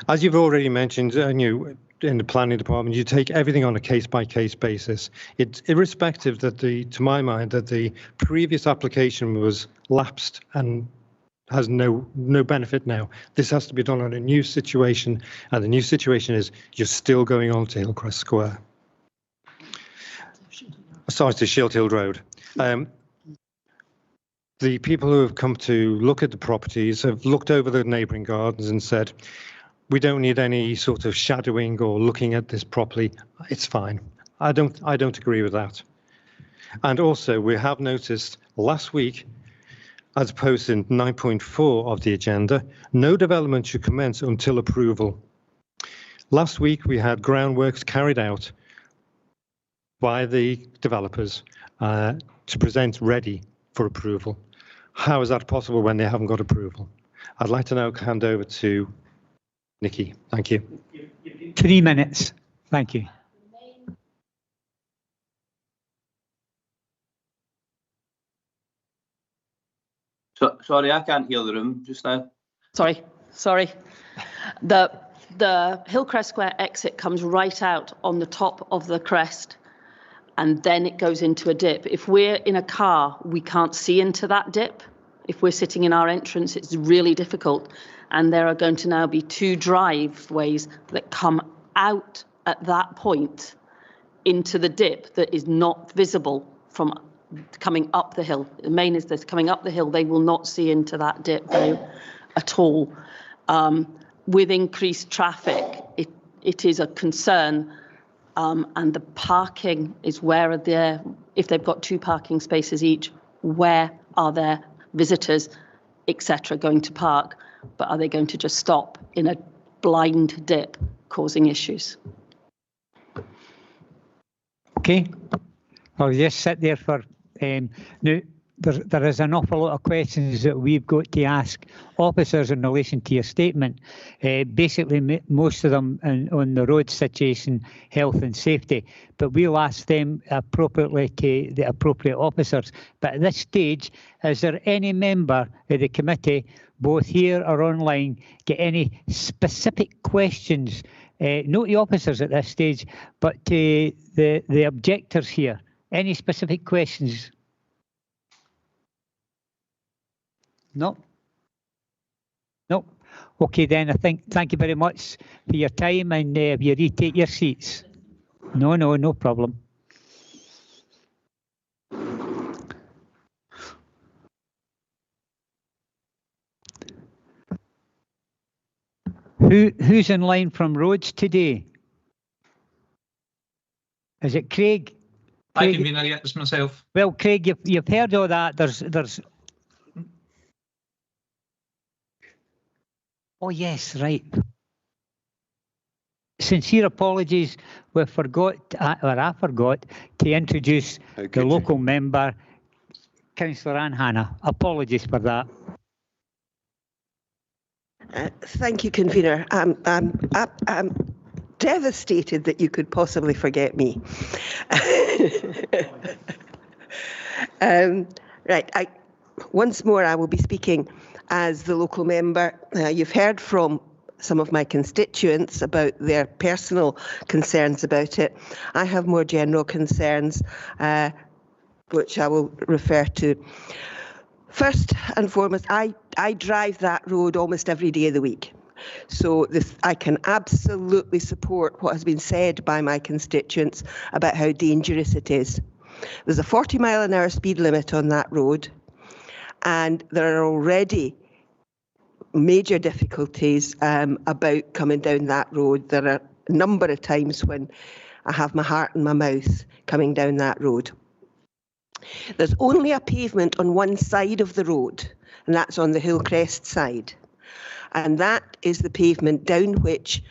As you've already mentioned, in the planning department, you take everything on a case-by-case basis. It's irrespective that to my mind, that the previous application was lapsed and has no benefit now. This has to be done on a new situation, and the new situation is you're still going on to Hillcrest Square. Sorry, to Shield Hill Road. The people who have come to look at the properties have looked over the neighbouring gardens and said, we don't need any sort of shadowing or looking at this properly. It's fine. I don't agree with that. And also, we have noticed last week, as opposed to 9.4 of the agenda, no development should commence until approval. Last week, we had groundworks carried out by the developers to present ready for approval. How is that possible when they haven't got approval? I'd like to now hand over to Nikki. Thank you. 3 minutes. Thank you. Sorry, I can't hear the room just now. Sorry. The Hillcrest Square exit comes right out on the top of the crest, and then it goes into a dip. If we're in a car, we can't see into that dip. If we're sitting in our entrance, it's really difficult. And there are going to now be 2 driveways that come out at that point into the dip that is not visible from coming up the hill. The main is this, coming up the hill, they will not see into that dip at all. With increased traffic, it is a concern. And the parking is if they've got 2 parking spaces each, where are their visitors, etc., going to park? But are they going to just stop in a blind dip, causing issues? Okay. I'll just sit there for now. There is an awful lot of questions that we've got to ask officers in relation to your statement. Basically, most of them on the road situation, health and safety, but we'll ask them appropriately to the appropriate officers. But at this stage, is there any member of the committee, both here or online, get any specific questions? Not the officers at this stage, but to the objectors here. Any specific questions? No? No? Okay then, I think, thank you very much for your time, and if you retake your seats. No problem. Who's in line from roads today? Is it Craig? I can be there yet, it's myself. Well, Craig, you've heard all that. There's. Oh yes, right. Sincere apologies. I forgot to introduce the local member, Councillor Anne Hannah. Apologies for that. Thank you, convener. I'm devastated that you could possibly forget me. Right. Once more, I will be speaking as the local member. You've heard from some of my constituents about their personal concerns about it. I have more general concerns, which I will refer to. First and foremost, I drive that road almost every day of the week. So I can absolutely support what has been said by my constituents about how dangerous it is. There's a 40-mile-an-hour speed limit on that road, and there are already major difficulties about coming down that road. There are a number of times when I have my heart in my mouth coming down that road. There's only a pavement on one side of the road, and that's on the Hillcrest side. And that is the pavement down which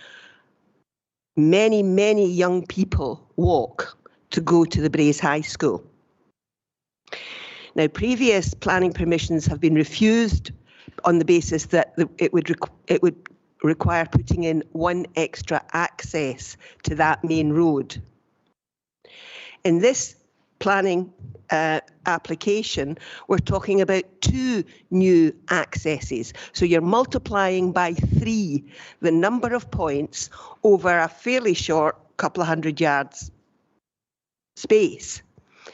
many, many young people walk to go to the Braes High School. Now, previous planning permissions have been refused on the basis that it would require putting in one extra access to that main road. In this planning application, we're talking about 2 new accesses. So you're multiplying by 3 the number of points over a fairly short couple of 100 yards space.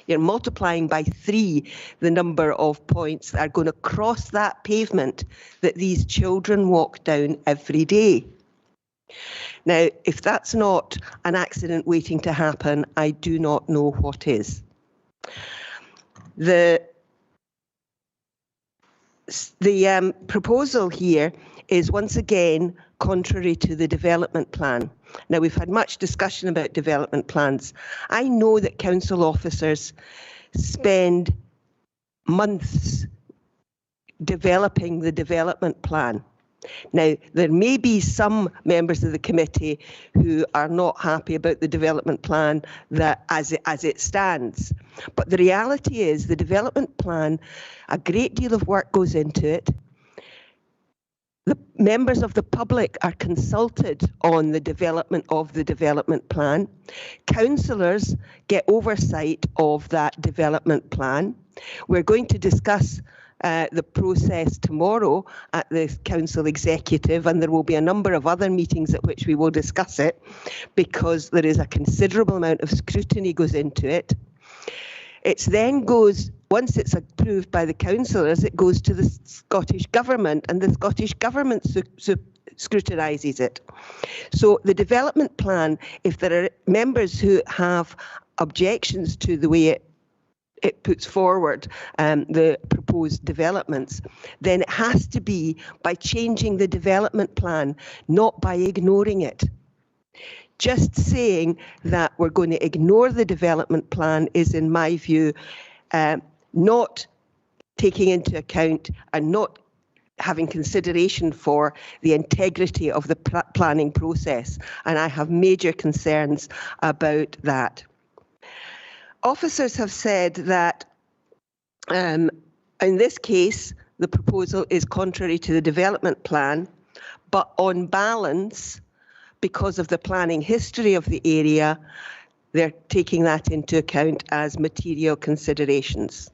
You're multiplying by 3 the number of points that are going to cross that pavement that these children walk down every day. Now, if that's not an accident waiting to happen, I do not know what is. The proposal here is once again contrary to the development plan. Now, we've had much discussion about development plans. I know that council officers spend months developing the development plan. Now, there may be some members of the committee who are not happy about the development plan that as it stands. But the reality is the development plan, a great deal of work goes into it. The members of the public are consulted on the development of the development plan. Councillors get oversight of that development plan. We're going to discuss the process tomorrow at the council executive, and there will be a number of other meetings at which we will discuss it, because there is a considerable amount of scrutiny goes into it. It then goes, once it's approved by the councillors, it goes to the Scottish Government, and the Scottish Government scrutinises it. So the development plan, if there are members who have objections to the way it puts forward the proposed developments, then it has to be by changing the development plan, not by ignoring it. Just saying that we're going to ignore the development plan is, in my view, not taking into account and not having consideration for the integrity of the planning process. And I have major concerns about that. Officers have said that in this case, the proposal is contrary to the development plan, but on balance, because of the planning history of the area, they're taking that into account as material considerations.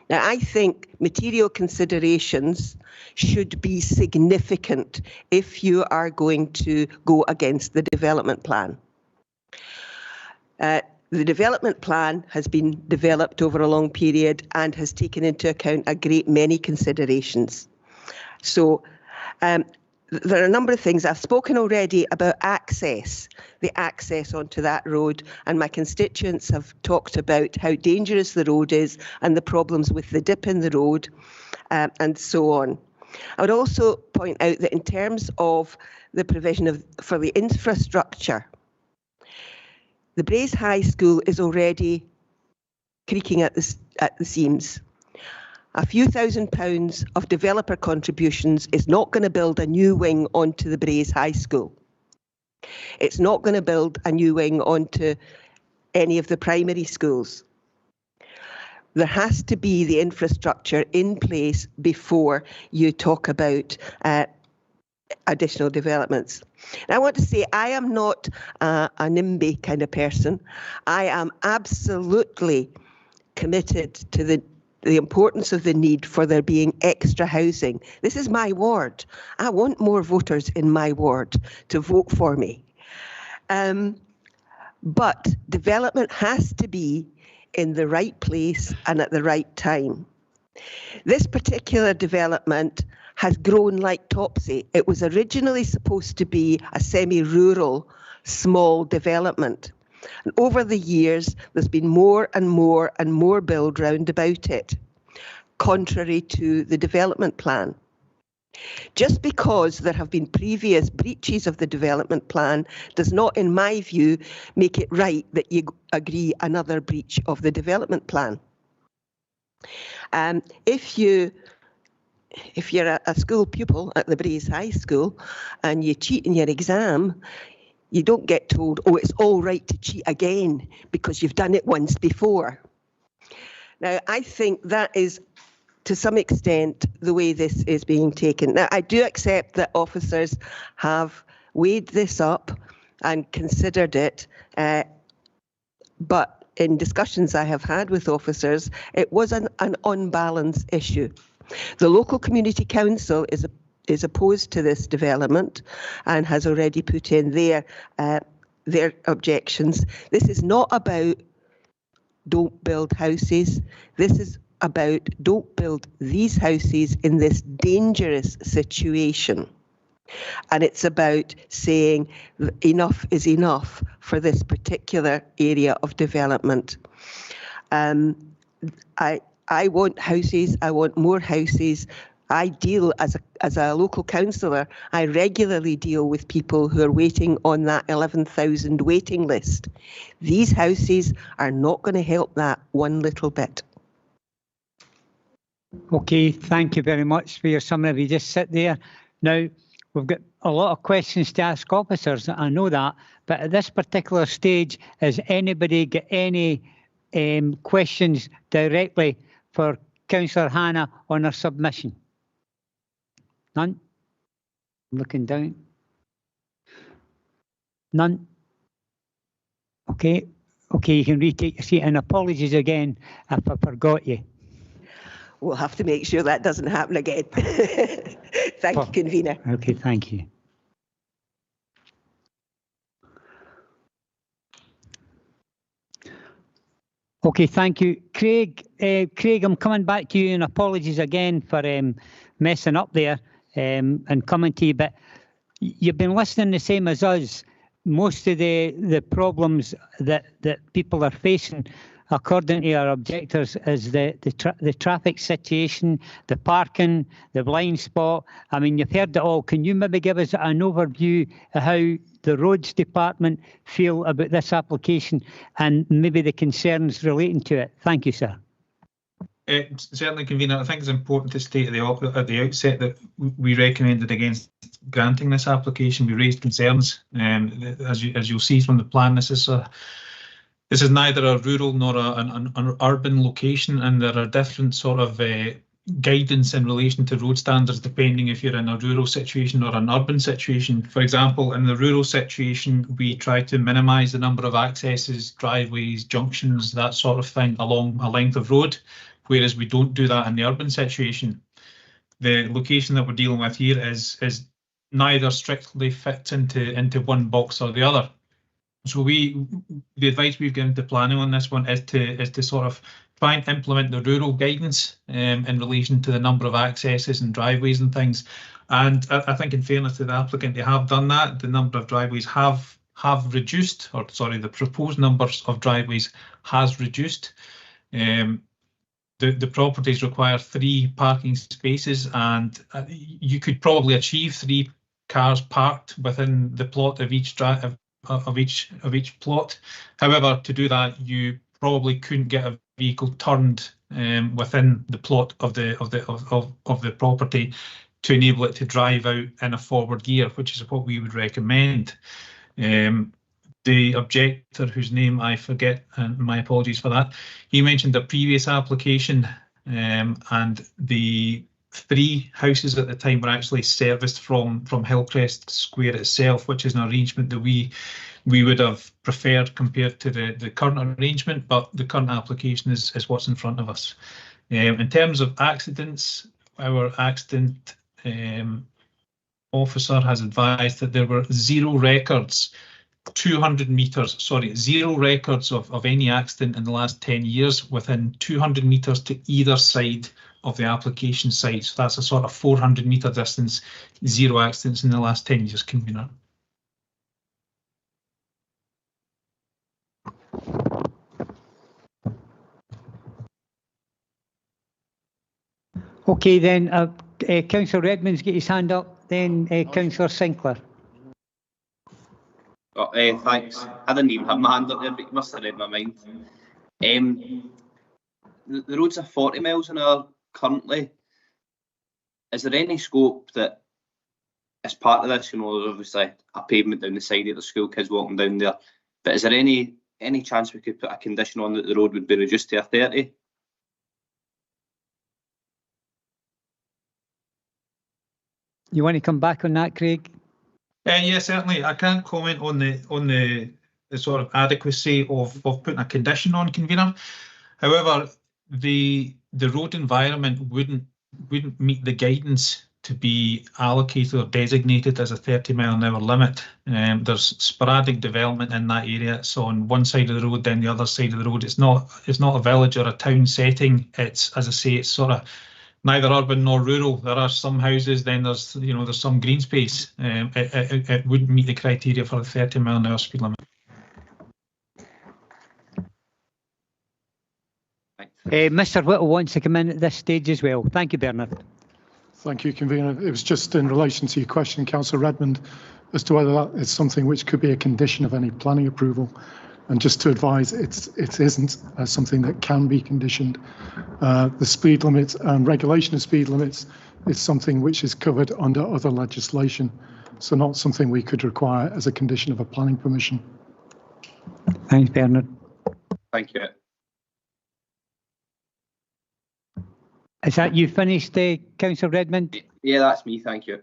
Now, I think material considerations should be significant if you are going to go against the development plan. The development plan has been developed over a long period and has taken into account a great many considerations. So there are a number of things. I've spoken already about access, the access onto that road, and my constituents have talked about how dangerous the road is and the problems with the dip in the road and so on. I would also point out that in terms of the provision for the infrastructure, the Braes High School is already creaking at the seams. A few £1,000s of developer contributions is not going to build a new wing onto the Braes High School. It's not going to build a new wing onto any of the primary schools. There has to be the infrastructure in place before you talk about additional developments. And I want to say I am not a NIMBY kind of person. I am absolutely committed to the importance of the need for there being extra housing. This is my ward. I want more voters in my ward to vote for me. But development has to be in the right place and at the right time. This particular development has grown like Topsy. It was originally supposed to be a semi-rural small development. And over the years, there's been more and more and more build round about it, contrary to the development plan. Just because there have been previous breaches of the development plan does not, in my view, make it right that you agree another breach of the development plan. If you're a school pupil at the Braes High School and you cheat in your exam, you don't get told, oh, it's all right to cheat again because you've done it once before. Now, I think that is, to some extent, the way this is being taken. Now, I do accept that officers have weighed this up and considered it, but in discussions I have had with officers, it was an on-balance issue. The local community council is opposed to this development and has already put in their objections. This is not about don't build houses. This is about don't build these houses in this dangerous situation. And it's about saying enough is enough for this particular area of development. I want houses, I want more houses. I deal as a local councillor, I regularly deal with people who are waiting on that 11,000 waiting list. These houses are not going to help that one little bit. Okay, thank you very much for your summary. If you just sit there. Now, we've got a lot of questions to ask officers, I know that, but at this particular stage, has anybody got any questions directly for Councillor Hannah on her submission? None? I'm looking down. None? Okay, you can retake your seat, and apologies again if I forgot you. We'll have to make sure that doesn't happen again. Thank you, Convener. Okay, thank you. Okay, thank you. Craig, I'm coming back to you, and apologies again for messing up there and coming to you, but you've been listening the same as us. Most of the problems that people are facing, according to our objectors, is the traffic situation, the parking, the blind spot. I mean, you've heard it all. Can you maybe give us an overview of how the roads department feel about this application and maybe the concerns relating to it? Thank you, sir. Certainly, Convener. I think it's important to state at the outset that we recommended against granting this application. We raised concerns. As you'll see from the plan, this is This is neither a rural nor an urban location, and there are different sort of guidance in relation to road standards depending if you're in a rural situation or an urban situation. For example, in the rural situation, we try to minimise the number of accesses, driveways, junctions, that sort of thing along a length of road, whereas we don't do that in the urban situation. The location that we're dealing with here is neither strictly fits into one box or the other. So the advice we've given to planning on this one is to sort of try and implement the rural guidance in relation to the number of accesses and driveways and things. And I think, in fairness to the applicant, they have done that. The number of driveways have reduced, or sorry, the proposed numbers of driveways has reduced. The properties require 3 parking spaces, and you could probably achieve 3 cars parked within the plot of each plot. However, to do that, you probably couldn't get a vehicle turned within the plot of the property to enable it to drive out in a forward gear, which is what we would recommend. The objector, whose name I forget, and my apologies for that, he mentioned a previous application, and the 3 houses at the time were actually serviced from Hillcrest Square itself, which is an arrangement that we would have preferred compared to the current arrangement, but the current application is what's in front of us. In terms of accidents, our accident officer has advised that there were 0 records, 200 metres, sorry, 0 records of any accident in the last 10 years within 200 metres to either side of the application site. So that's a sort of 400 metre distance, 0 accidents in the last 10 years, Convener. Okay, then Councillor Redmond's got his hand up, then Councillor Sinclair. Oh, thanks. I didn't even have my hand up there, but you must have read my mind. The roads are 40 miles an hour currently. Is there any scope that, as part of this, there's obviously a pavement down the side of the school, kids walking down there, but is there any chance we could put a condition on that the road would be reduced to a 30? You want to come back on that, Craig? Yeah, certainly. I can't comment on the sort of adequacy of putting a condition on, Convener. However, the road environment wouldn't meet the guidance to be allocated or designated as a 30-mile-an-hour limit. There's sporadic development in that area. It's on one side of the road, then the other side of the road. It's not a village or a town setting. It's, as I say, it's sort of neither urban nor rural. There are some houses, then there's some green space. It wouldn't meet the criteria for a 30-mile-an-hour speed limit. Mr. Whittle wants to come in at this stage as well. Thank you, Bernard. Thank you, Convener. It was just in relation to your question, Councillor Redmond, as to whether that is something which could be a condition of any planning approval. And just to advise, it isn't something that can be conditioned. The speed limit and regulation of speed limits is something which is covered under other legislation, so not something we could require as a condition of a planning permission. Thanks, Bernard. Thank you. Is that you finished, Councillor Redmond? Yeah, that's me. Thank you.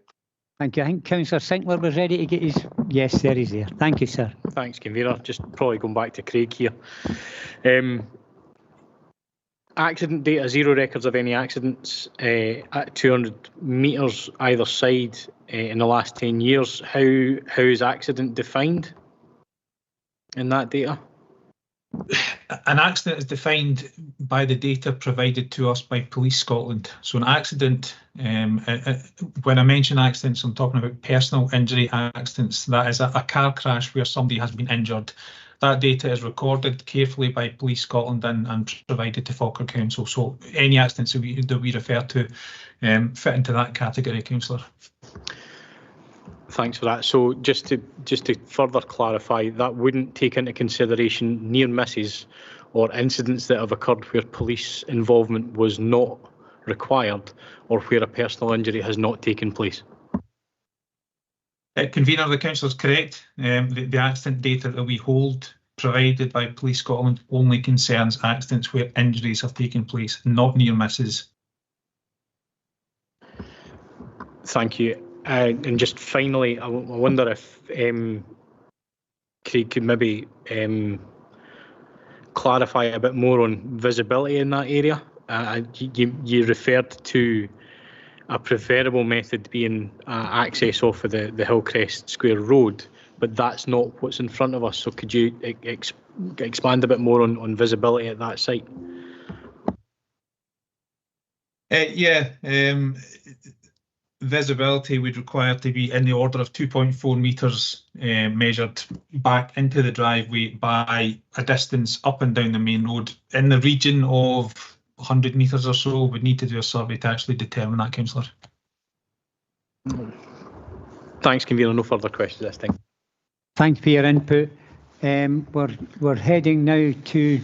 Thank you. I think Councillor Sinclair was ready to get his... Yes, there he's there. Thank you, sir. Thanks, Convener. Just probably going back to Craig here. Accident data, 0 records of any accidents at 200 metres either side in the last 10 years. How is accident defined in that data? An accident is defined by the data provided to us by Police Scotland. So an accident, when I mention accidents, I'm talking about personal injury accidents. That is a car crash where somebody has been injured. That data is recorded carefully by Police Scotland and provided to Falkirk Council. So any accidents that we refer to fit into that category, Councillor. Thanks for that. So just to further clarify, that wouldn't take into consideration near misses or incidents that have occurred where police involvement was not required or where a personal injury has not taken place. Convener, the councillor is correct. The accident data that we hold provided by Police Scotland only concerns accidents where injuries have taken place, not near misses. Thank you. And just finally, I wonder if Craig could maybe clarify a bit more on visibility in that area. You referred to a preferable method being access off of the Hillcrest Square Road, but that's not what's in front of us. So could you expand a bit more on visibility at that site? Visibility would require to be in the order of 2.4 metres measured back into the driveway by a distance up and down the main road. In the region of 100 metres or so, we'd need to do a survey to actually determine that, Councillor. Thanks, Convener. No further questions this time. Thanks for your input. We're heading now to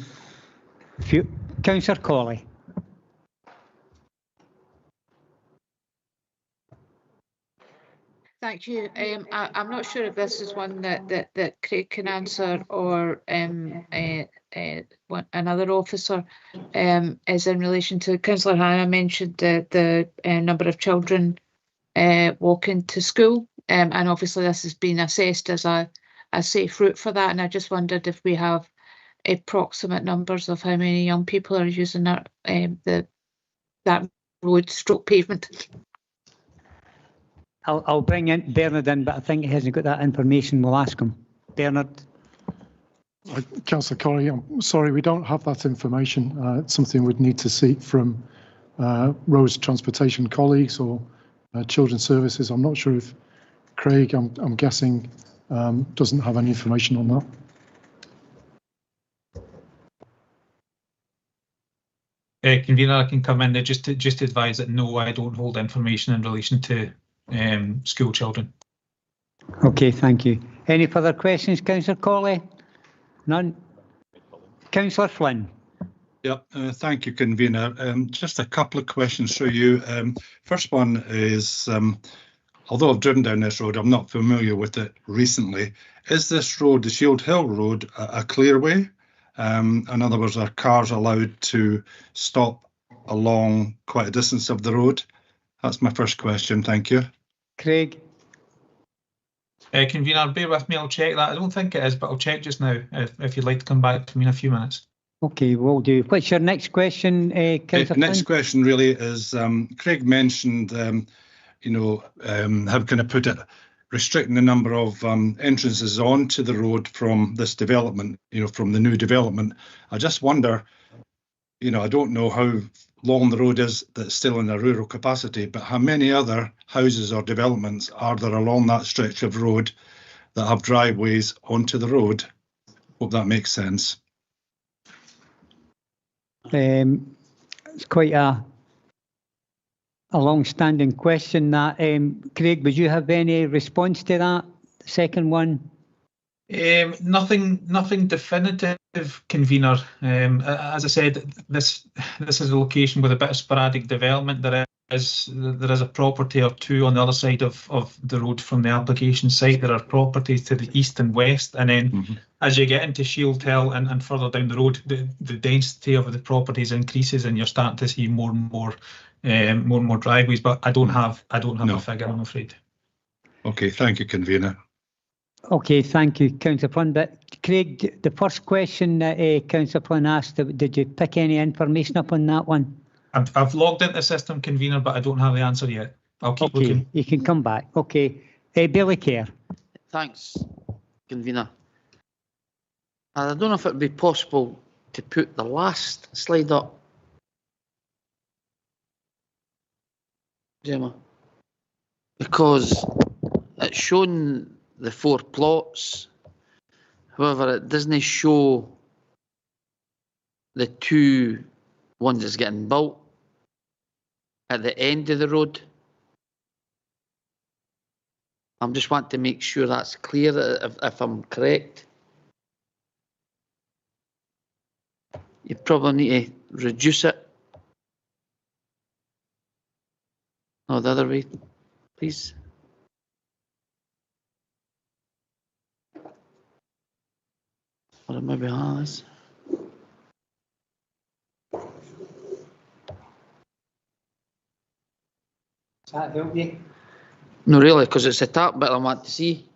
Councillor Colley. Thank you. I'm not sure if this is one that Craig can answer or another officer. Is in relation to Councillor Hannah mentioned the number of children walking to school, and obviously this has been assessed as a safe route for that. And I just wondered if we have approximate numbers of how many young people are using that road stroke pavement. I'll bring in Bernard in, but I think he hasn't got that information. We'll ask him. Bernard. Councillor Corrie, I'm sorry, we don't have that information. It's something we'd need to seek from roads transportation colleagues or children's services. I'm not sure if Craig, I'm guessing, doesn't have any information on that. Convener, I can come in there just to advise that no, I don't hold information in relation to school children. Okay, thank you. Any further questions, Councillor Colley? None. Councillor Flynn. Yep, thank you, Convener. Just a couple of questions for you. First one is, although I've driven down this road, I'm not familiar with it recently. Is this road, the Shield Hill Road, a clearway? In other words, are cars allowed to stop along quite a distance of the road? That's my first question. Thank you. Craig. Convener, bear with me. I'll check that. I don't think it is, but I'll check just now if you'd like to come back to me in a few minutes. Okay, will do. What's your next question, Councillor Next question really is, Craig mentioned, how can I put it, restricting the number of entrances onto the road from this development, from the new development. I just wonder, I don't know how long the road is that's still in a rural capacity, but how many other houses or developments are there along that stretch of road that have driveways onto the road? Hope that makes sense. It's quite a long-standing question. That Craig, would you have any response to that? The second one. Nothing definitive, Convener. As I said, this is a location with a bit of sporadic development. There is a property or two on the other side of the road from the application site. There are properties to the east and west, and then as you get into Shield Hill and further down the road, the density of the properties increases, and you're starting to see more and more driveways. But I don't have a figure, I'm afraid. Okay, thank you, Convener. Okay, thank you, Councillor Flynn. But Craig, the first question that Councillor Flynn asked, did you pick any information up on that one? I've logged into the system, Convener, but I don't have the answer yet. I'll keep looking. You can come back. Okay. Billy Kerr. Thanks, Convener. I don't know if it would be possible to put the last slide up. Gemma. Because it's shown the 4 plots. However, it doesn't show the 2 ones that's getting built at the end of the road. I'm just wanting to make sure that's clear, if I'm correct. You probably need to reduce it. No, the other way, please. Or it maybe has. Does that help you? No, really, because it's the top bit I want to see.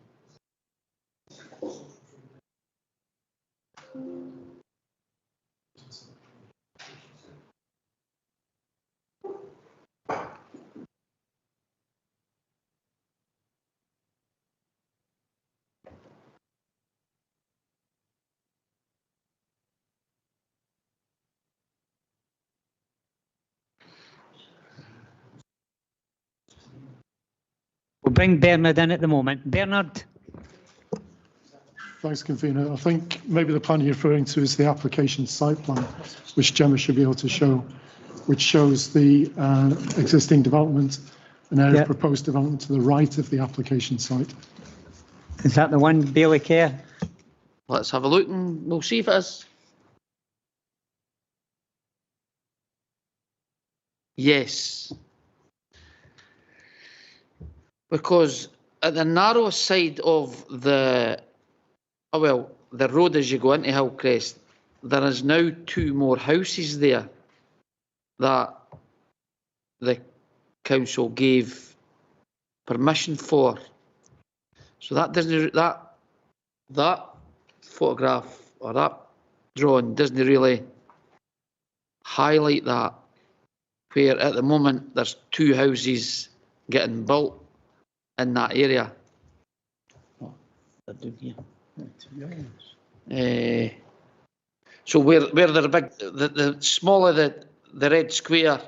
We'll bring Bernard in at the moment. Bernard? Thanks, Convener. I think maybe the plan you're referring to is the application site plan, which Gemma should be able to show, which shows the existing development and area of proposed development to the right of the application site. Is that the one, Bailey Care? Let's have a look and we'll see if it is. Yes. Because at the narrow side of the, the road as you go into Hillcrest, there is now 2 more houses there that the council gave permission for. So that doesn't, that photograph or that drawing doesn't really highlight that, where at the moment there's 2 houses getting built in that area. Oh, they're down here. So where they're big, the smaller the red square,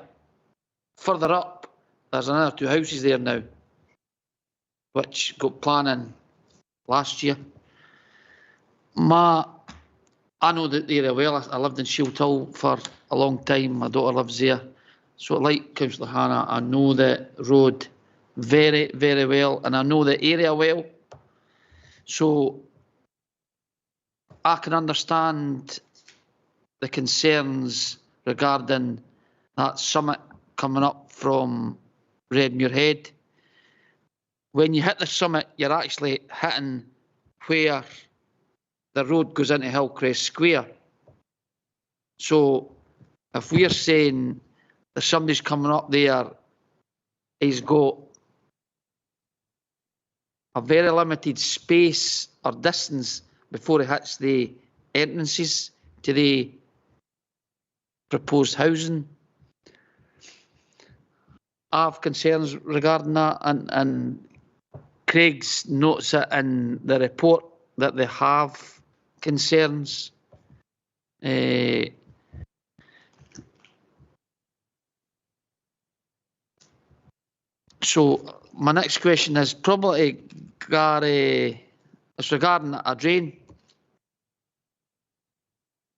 further up, there's another 2 houses there now, which got planning last year. I know the area well. I lived in Shield Hill for a long time. My daughter lives there. So like Councillor Hannah, I know the road very, very well, and I know the area well. So I can understand the concerns regarding that summit coming up from Redmuir Head. When you hit the summit, you're actually hitting where the road goes into Hillcrest Square. So if we're saying that somebody's coming up there, he's got a very limited space or distance before he hits the entrances to the proposed housing. I have concerns regarding that, and Craig's notes it in the report that they have concerns. So my next question is probably, Gary, it's regarding a drain,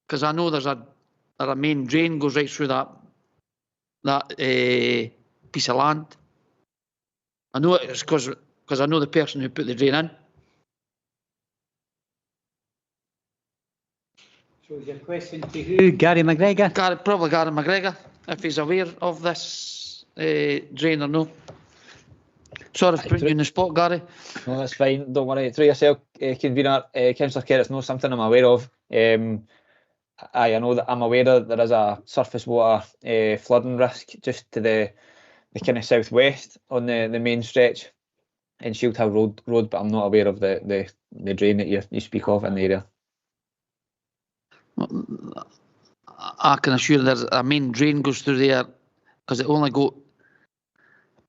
because I know there's a main drain goes right through that piece of land. I know it's because I know the person who put the drain in. So is your question to who? Gary McGregor? Probably Gary McGregor, if he's aware of this drain or no. Sorry for putting you in the spot, Gary. No, that's fine. Don't worry. Through yourself, Convener, Councillor Kerr, it's not something I'm aware of. I know that I'm aware that there is a surface water flooding risk just to the kind of southwest on the main stretch in Shield Hill Road, but I'm not aware of the drain that you speak of in the area. I can assure there's a main drain goes through there, because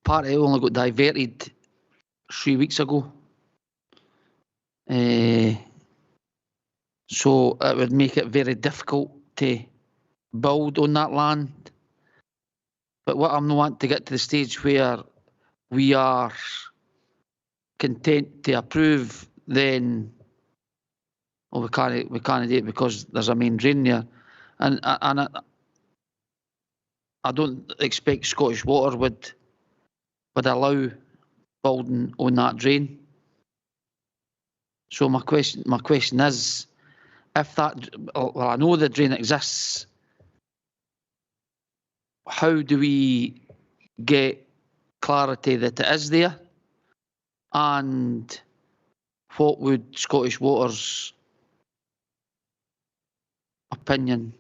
part of it only got diverted 3 weeks ago. So it would make it very difficult to build on that land. But what I'm not wanting to get to the stage where we are content to approve, then we can't do it because there's a main drain there, and I don't expect Scottish Water would allow building on that drain. So my question is, if that, well, I know the drain exists, how do we get clarity that it is there, and what would Scottish Water's opinion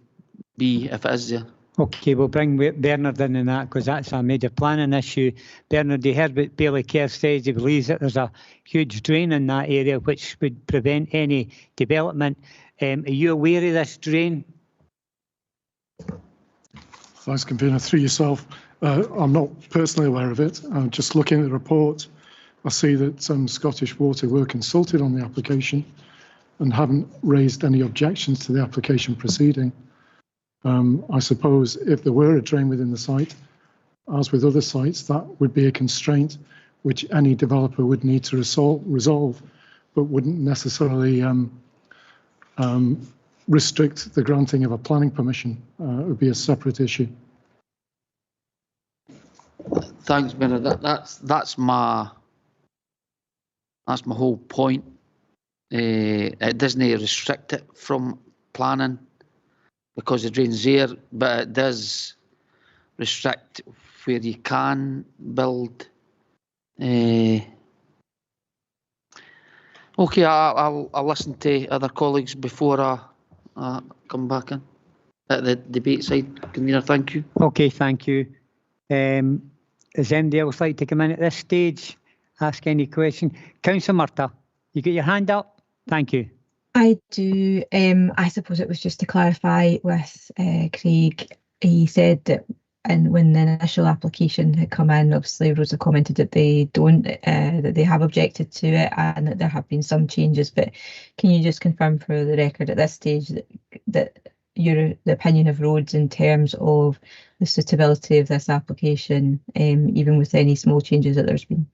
be if it is there? Okay, we'll bring Bernard in on that because that's a major planning issue. Bernard, you heard what Bailey Kerr says. He believes that there's a huge drain in that area which would prevent any development. Are you aware of this drain? Thanks, Convener. Through yourself, I'm not personally aware of it. I'm just looking at the report. I see that Scottish Water were consulted on the application and haven't raised any objections to the application proceeding. I suppose if there were a drain within the site, as with other sites, that would be a constraint which any developer would need to resolve, but wouldn't necessarily restrict the granting of a planning permission. It would be a separate issue. Thanks, Bernard. That's my whole point. It doesn't restrict it from planning because the drain's there, but it does restrict where you can build. Okay, I'll listen to other colleagues before I come back in at the debate side. Convener, thank you. Okay, thank you. Does anybody else like to come in at this stage? Ask any question? Councillor Murtagh, you got your hand up? Thank you. I do. I suppose it was just to clarify with Craig. He said that, and when the initial application had come in, obviously Rosa commented that they don't, that they have objected to it, and that there have been some changes. But can you just confirm for the record at this stage that the opinion of Rhodes in terms of the suitability of this application, even with any small changes that there's been?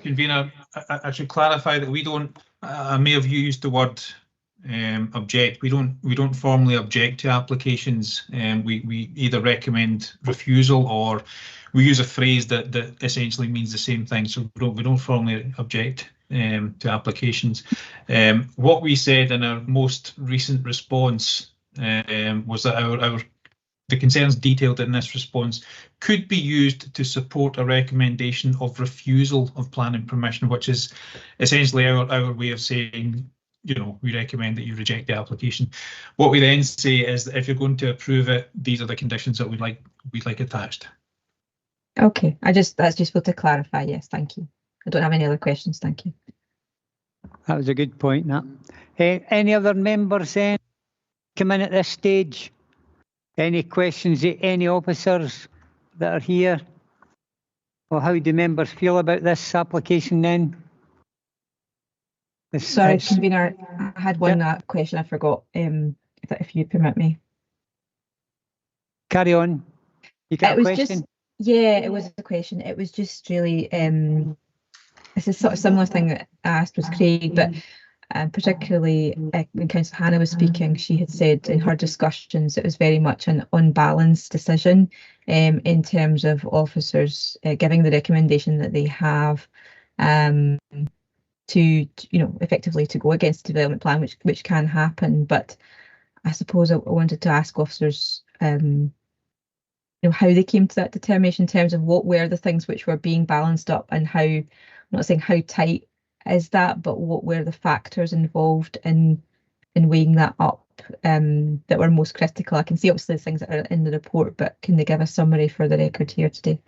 Convener, I should clarify that we don't. I may have used the word object. We don't formally object to applications. We either recommend refusal or we use a phrase that essentially means the same thing. So we don't formally object to applications. What we said in our most recent response was that the concerns detailed in this response could be used to support a recommendation of refusal of planning permission, which is essentially our way of saying, you know, we recommend that you reject the application. What we then say is that if you're going to approve it, these are the conditions that we'd like attached. Okay, that's useful to clarify. Yes, thank you. I don't have any other questions. Thank you. That was a good point. That. Any other members come in at this stage? Any questions? Any officers that are here? Or how do members feel about this application then? Sorry, Convener, I had one question I forgot, if you permit me. Carry on. You got a question? It was a question. It was just really, it's a sort of similar thing that I asked was Craig, but particularly when Councillor Hannah was speaking, she had said in her discussions it was very much an unbalanced decision in terms of officers giving the recommendation that they have to, you know, effectively to go against the development plan, which can happen. But I suppose I wanted to ask officers, you know, how they came to that determination in terms of what were the things which were being balanced up, and how, I'm not saying how tight is that, but what were the factors involved in weighing that up that were most critical? I can see obviously the things that are in the report, but can they give a summary for the record here today?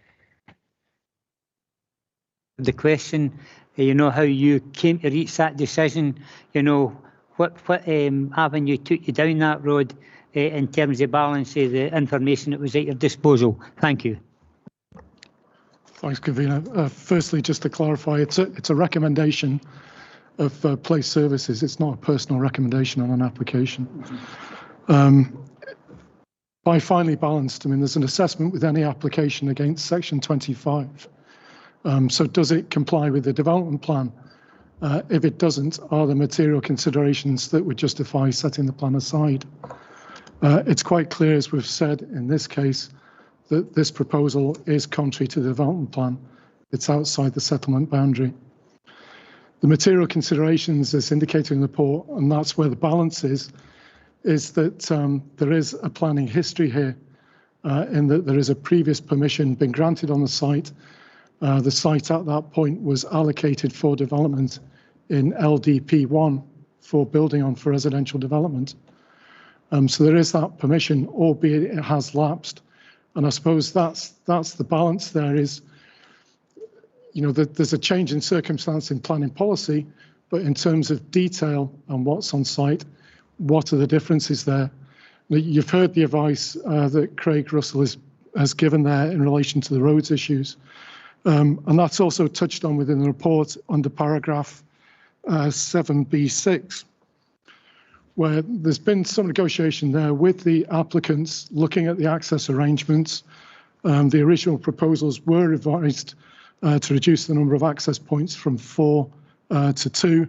The question, you know, how you came to reach that decision, you know, what avenue took you down that road in terms of balancing the information that was at your disposal. Thank you. Thanks, Convener. Firstly, just to clarify, it's a recommendation of Place Services. It's not a personal recommendation on an application. By finely balanced, I mean, there's an assessment with any application against Section 25. So does it comply with the development plan? If it doesn't, are there material considerations that would justify setting the plan aside? It's quite clear, as we've said in this case, that this proposal is contrary to the development plan. It's outside the settlement boundary. The material considerations, as indicated in the report, and that's where the balance is that there is a planning history here, in that there is a previous permission been granted on the site. The site at that point was allocated for development in LDP1 for building on for residential development. So there is that permission, albeit it has lapsed. And I suppose that's the balance there is, you know, that there's a change in circumstance in planning policy, but in terms of detail and what's on site, what are the differences there? You've heard the advice that Craig Russell has given there in relation to the roads issues. And that's also touched on within the report under paragraph 7B6, where there's been some negotiation there with the applicants looking at the access arrangements. The original proposals were revised to reduce the number of access points from 4 to 2.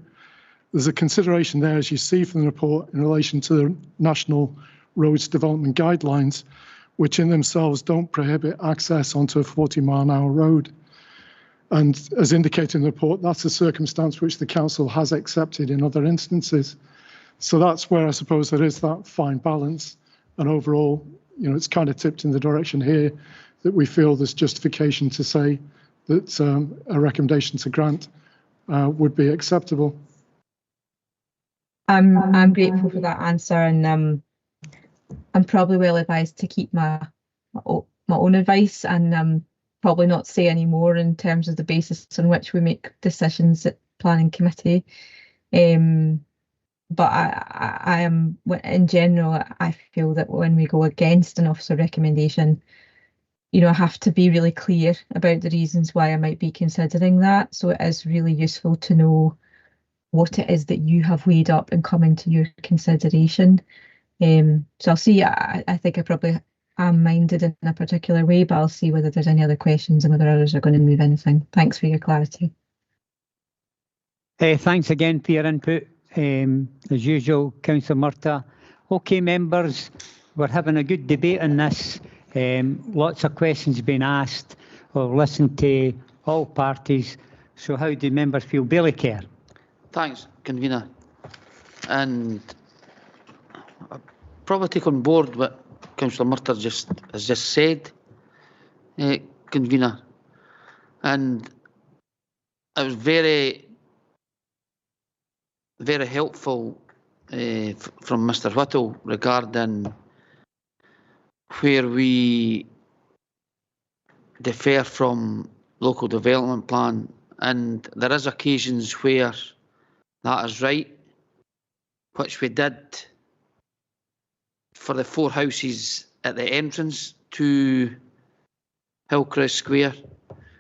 There's a consideration there, as you see from the report, in relation to the National Roads Development Guidelines, which in themselves don't prohibit access onto a 40-mile-an-hour road. And as indicated in the report, that's a circumstance which the council has accepted in other instances. So that's where I suppose there is that fine balance. And overall, you know, it's kind of tipped in the direction here that we feel there's justification to say that a recommendation to grant would be acceptable. I'm grateful for that answer, and I'm probably well advised to keep my own advice and probably not say any more in terms of the basis on which we make decisions at planning committee. But I am, in general, I feel that when we go against an officer recommendation, you know, I have to be really clear about the reasons why I might be considering that. So it is really useful to know what it is that you have weighed up and come into your consideration. So I'll see. I think I probably am minded in a particular way, but I'll see whether there's any other questions and whether others are going to move anything. Thanks for your clarity. Thanks again for your input. As usual, Councillor Murtagh. Okay, members, we're having a good debate on this. Lots of questions being asked. We'll listen to all parties. So how do members feel? Bailey Kerr. Thanks, Convener. And I probably take on board what Councillor Murtagh has just said, Convener. And it was very helpful from Mr. Whittle regarding where we differ from local development plan, and there is occasions where that is right, which we did for the 4 houses at the entrance to Hillcrest Square,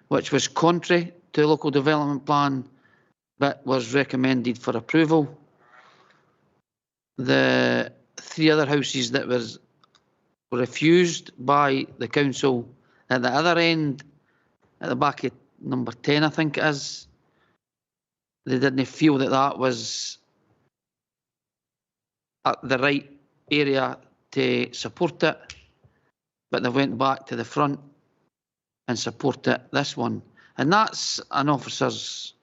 which was contrary to the local development plan, but was recommended for approval. The 3 other houses that were refused by the council at the other end, at the back of number 10, I think it is, they didn't feel that that was at the right area to support it, but they went back to the front and supported this one. And that's an officer's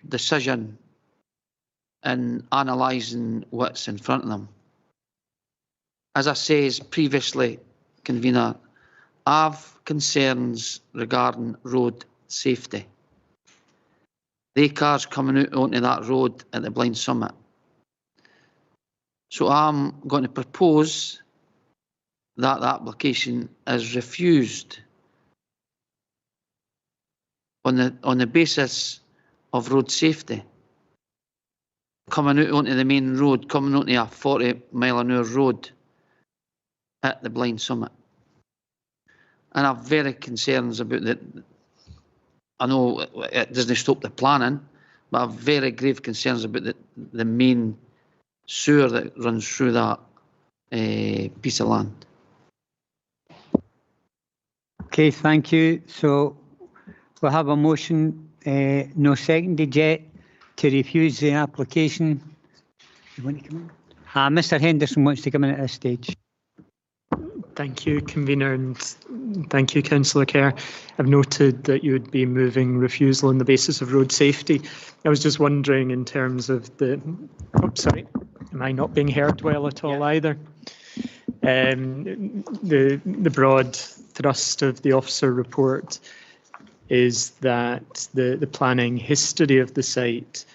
decision in analysing what's in front of them. As I says previously, Convener, I've concerns regarding road safety. The cars coming out onto that road at the Blind Summit. So I'm going to propose that the application is refused on the basis of road safety. Coming out onto the main road, coming onto a 40-mile-an-hour road at the Blind Summit. And I've very concerns about that. I know it doesn't stop the planning, but I've very grave concerns about the main sewer that runs through that piece of land. Okay, thank you. So we'll have a motion, no seconded yet, to refuse the application. You want to come in? Mr. Henderson wants to come in at this stage. Thank you, Convener, and thank you, Councillor Kerr. I've noted that you would be moving refusal on the basis of road safety. I was just wondering in terms of the... Oh, sorry. Am I not being heard well at all either? The broad thrust of the officer report is that the planning history of the site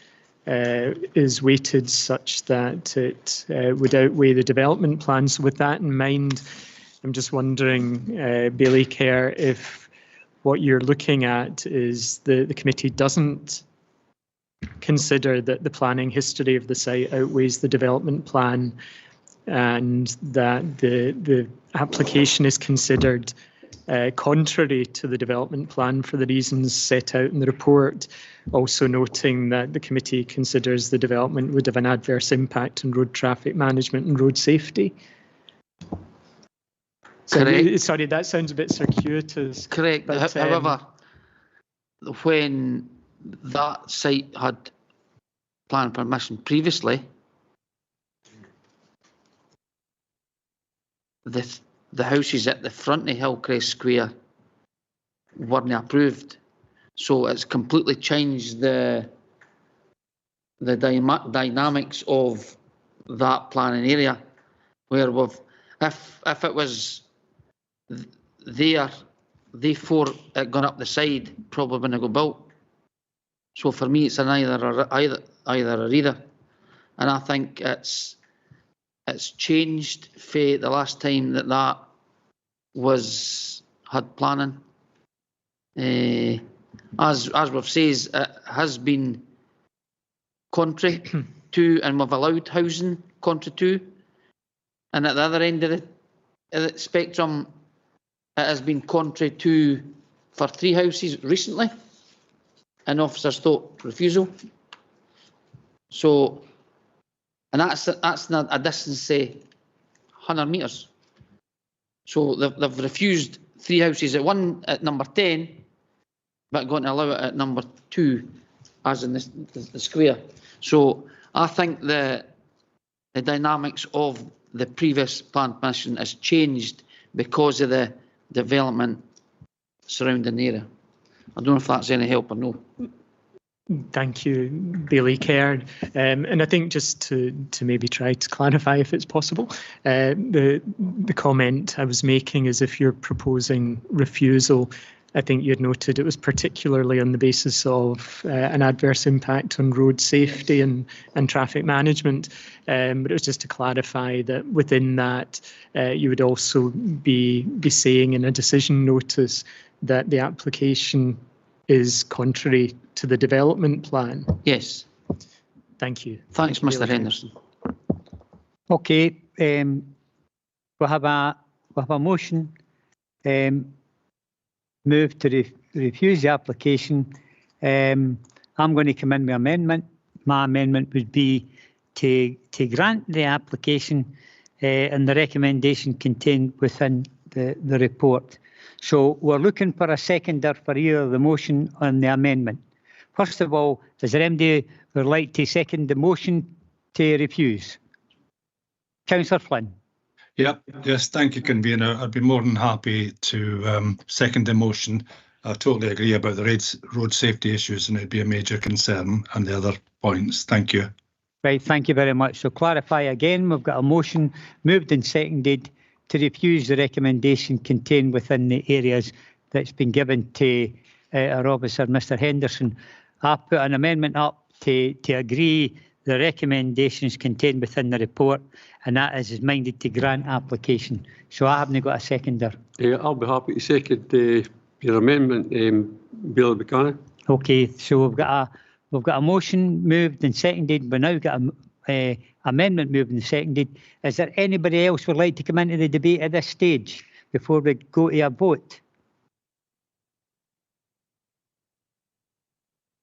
is weighted such that it would outweigh the development plan. So with that in mind, I'm just wondering, Bailey Kerr, if what you're looking at is the committee doesn't consider that the planning history of the site outweighs the development plan, and that the application is considered contrary to the development plan for the reasons set out in the report, also noting that the committee considers the development would have an adverse impact on road traffic management and road safety. Sorry, that sounds a bit circuitous. Correct. But, however, when that site had planning permission previously, the houses at the front of Hillcrest Square weren't approved, so it's completely changed the dynamics of that planning area. Where if it was there, they four gone up the side, probably wouldn't have got built. So for me, it's an either or either, and I think it's changed for the last time that had planning. As we've said, it has been contrary to, and we've allowed housing contrary to, and at the other end of the spectrum, it has been contrary to for 3 houses recently, and officers thought refusal. So, and that's not a distance of 100 metres. So they've refused 3 houses at number 10, but going to allow it at number 2, as in the square. So I think the dynamics of the previous plan permission has changed because of the development surrounding the area. I don't know if that's any help or no. Thank you, Bailey Kerr. And I think just to maybe try to clarify if it's possible, the comment I was making is if you're proposing refusal, I think you'd noted it was particularly on the basis of an adverse impact on road safety and traffic management. But it was just to clarify that within that, you would also be saying in a decision notice that the application is contrary to the development plan. Yes. Thank you. Thanks, Mr. Henderson. Okay, we'll have a motion. Move to refuse the application. I'm going to come in with amendment. My amendment would be to grant the application and the recommendation contained within the report. So we're looking for a seconder for either the motion and the amendment. First of all, is there anybody who would like to second the motion to refuse? Councillor Flynn. Yes, thank you, Convener. I'd be more than happy to second the motion. I totally agree about the road safety issues, and it'd be a major concern, and the other points. Thank you. Right, thank you very much. So clarify again, we've got a motion moved and seconded to refuse the recommendation contained within the areas that's been given to our officer, Mr. Henderson. I put an amendment up to agree the recommendations contained within the report, and that is minded to grant application. So I haven't got a seconder. I'll be happy to second your amendment, Bailey Buchanan. Okay, so we've got a motion moved and seconded. We've now got a amendment moved and seconded. Is there anybody else who would like to come into the debate at this stage before we go to a vote?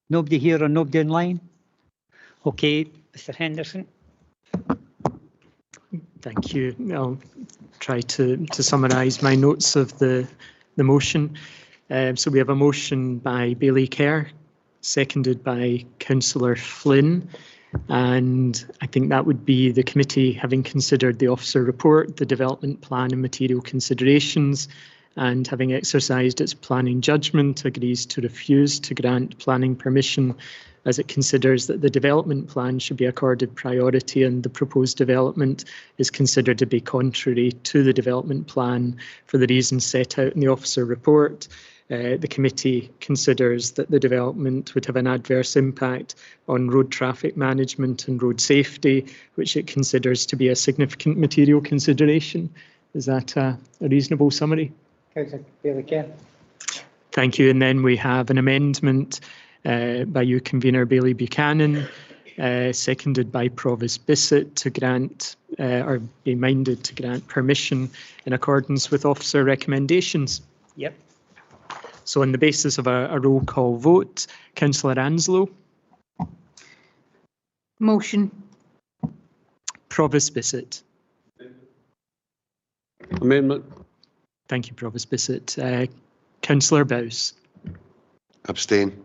Nobody here or nobody online? Okay, Mr. Henderson. Thank you. I'll try to summarise my notes of the motion. So we have a motion by Bailey Kerr, seconded by Councillor Flynn. And I think that would be the committee, having considered the officer report, the development plan and material considerations, and having exercised its planning judgment, agrees to refuse to grant planning permission as it considers that the development plan should be accorded priority and the proposed development is considered to be contrary to the development plan for the reasons set out in the officer report. the committee considers that the development would have an adverse impact on road traffic management and road safety, which it considers to be a significant material consideration. Is that a reasonable summary? Councillor Bailey-Kerr. Thank you. And then we have an amendment by you, Convener Bailey Buchanan, seconded by Provost Bissett, to grant or be minded to grant permission in accordance with officer recommendations. Yep. So on the basis of a roll call vote, Councillor Anslow. Motion. Provost Bissett. Amendment. Thank you, Provost Bissett. Councillor Bowes. Abstain.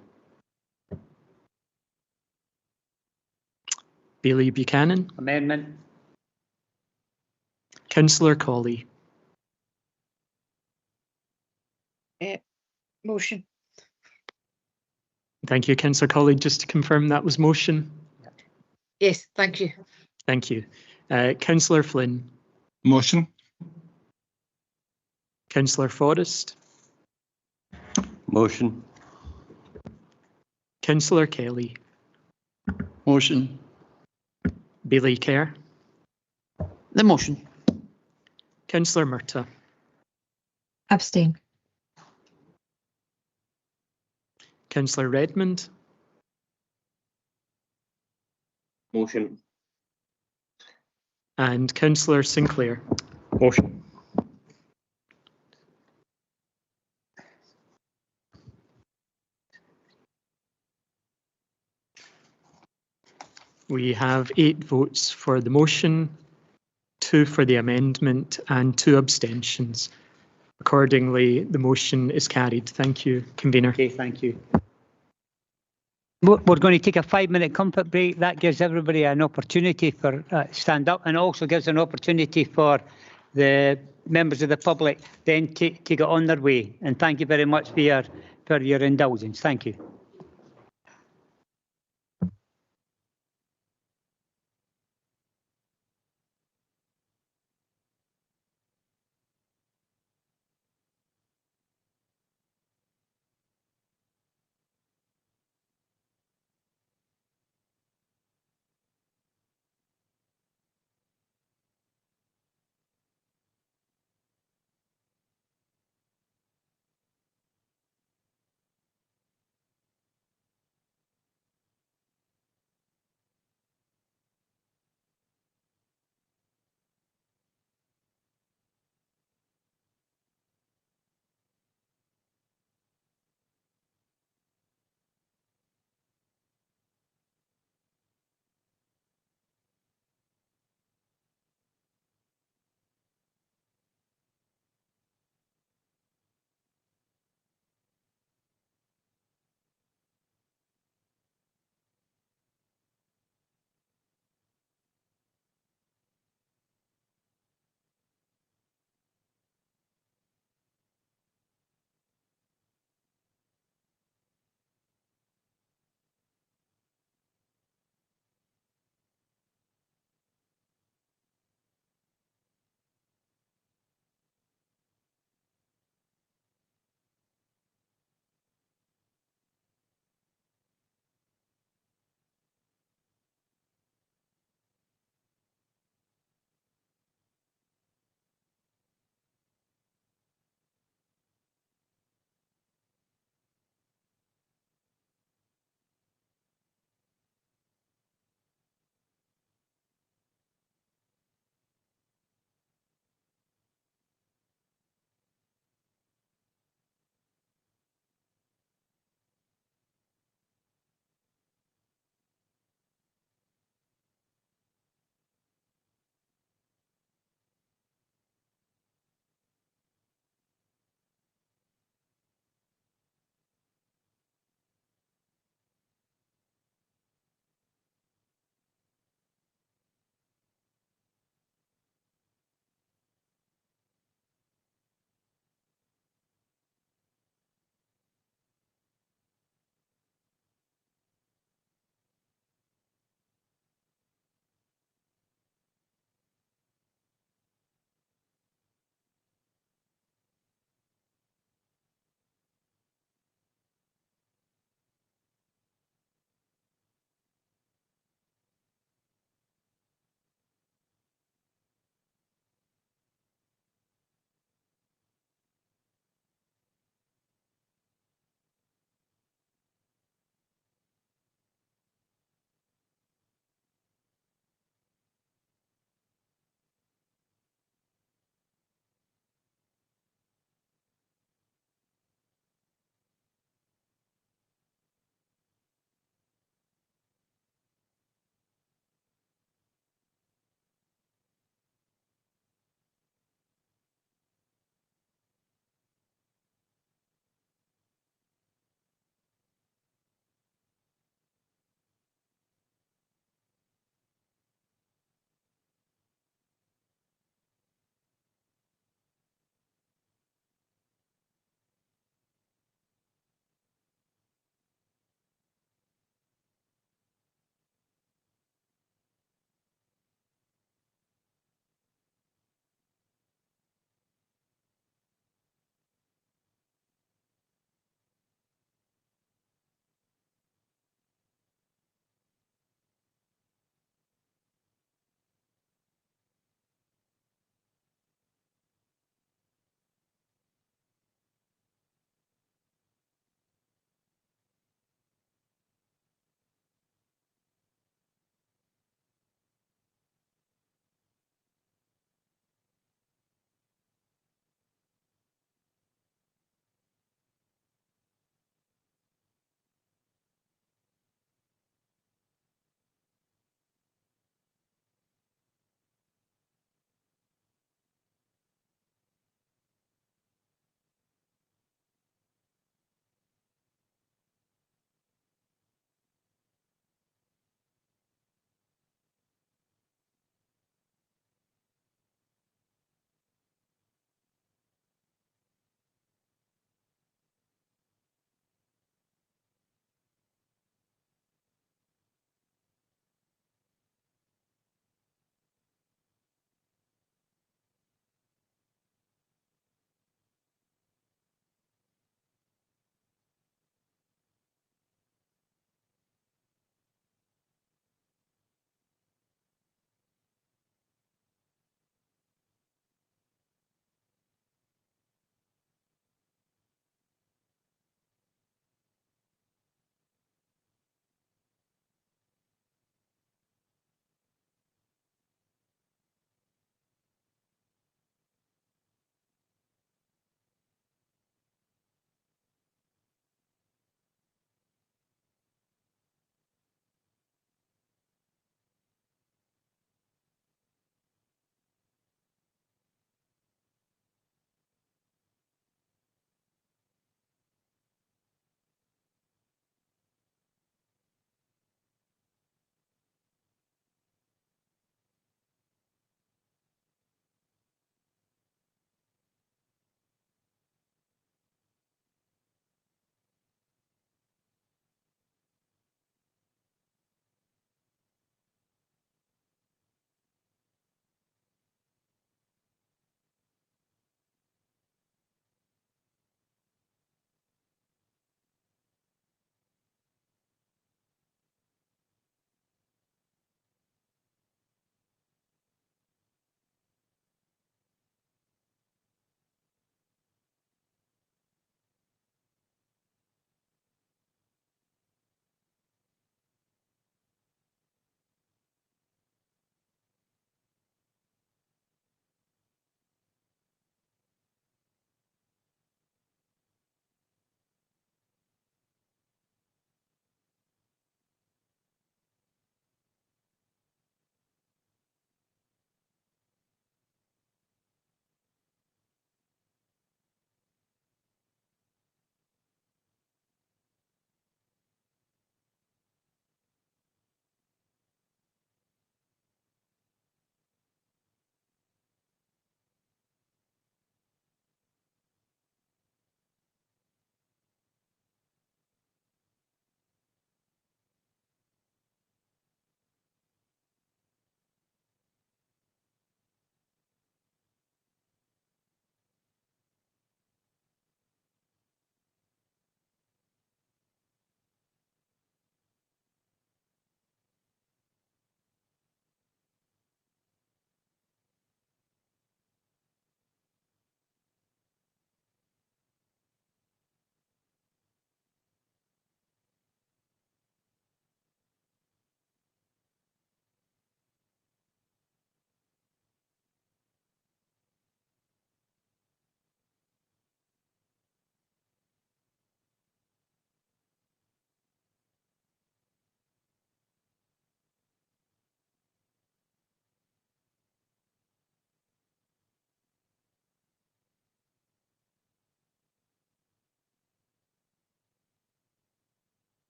Bailey Buchanan. Amendment. Councillor Colley. Motion. Thank you, Councillor Colley. Just to confirm, that was motion. Yes, thank you. Thank you. Councillor Flynn. Motion. Councillor Forrest. Motion. Councillor Kelly. Motion. Bailey Kerr. The motion. Councillor Murtagh. Abstain. Councillor Redmond. Motion. And Councillor Sinclair. Motion. We have 8 votes for the motion, 2 for the amendment, and 2 abstentions. Accordingly, the motion is carried. Thank you, Convener. Okay, thank you. We're going to take a 5-minute comfort break. That gives everybody an opportunity for stand up, and also gives an opportunity for the members of the public then to get on their way. And thank you very much for your indulgence. Thank you.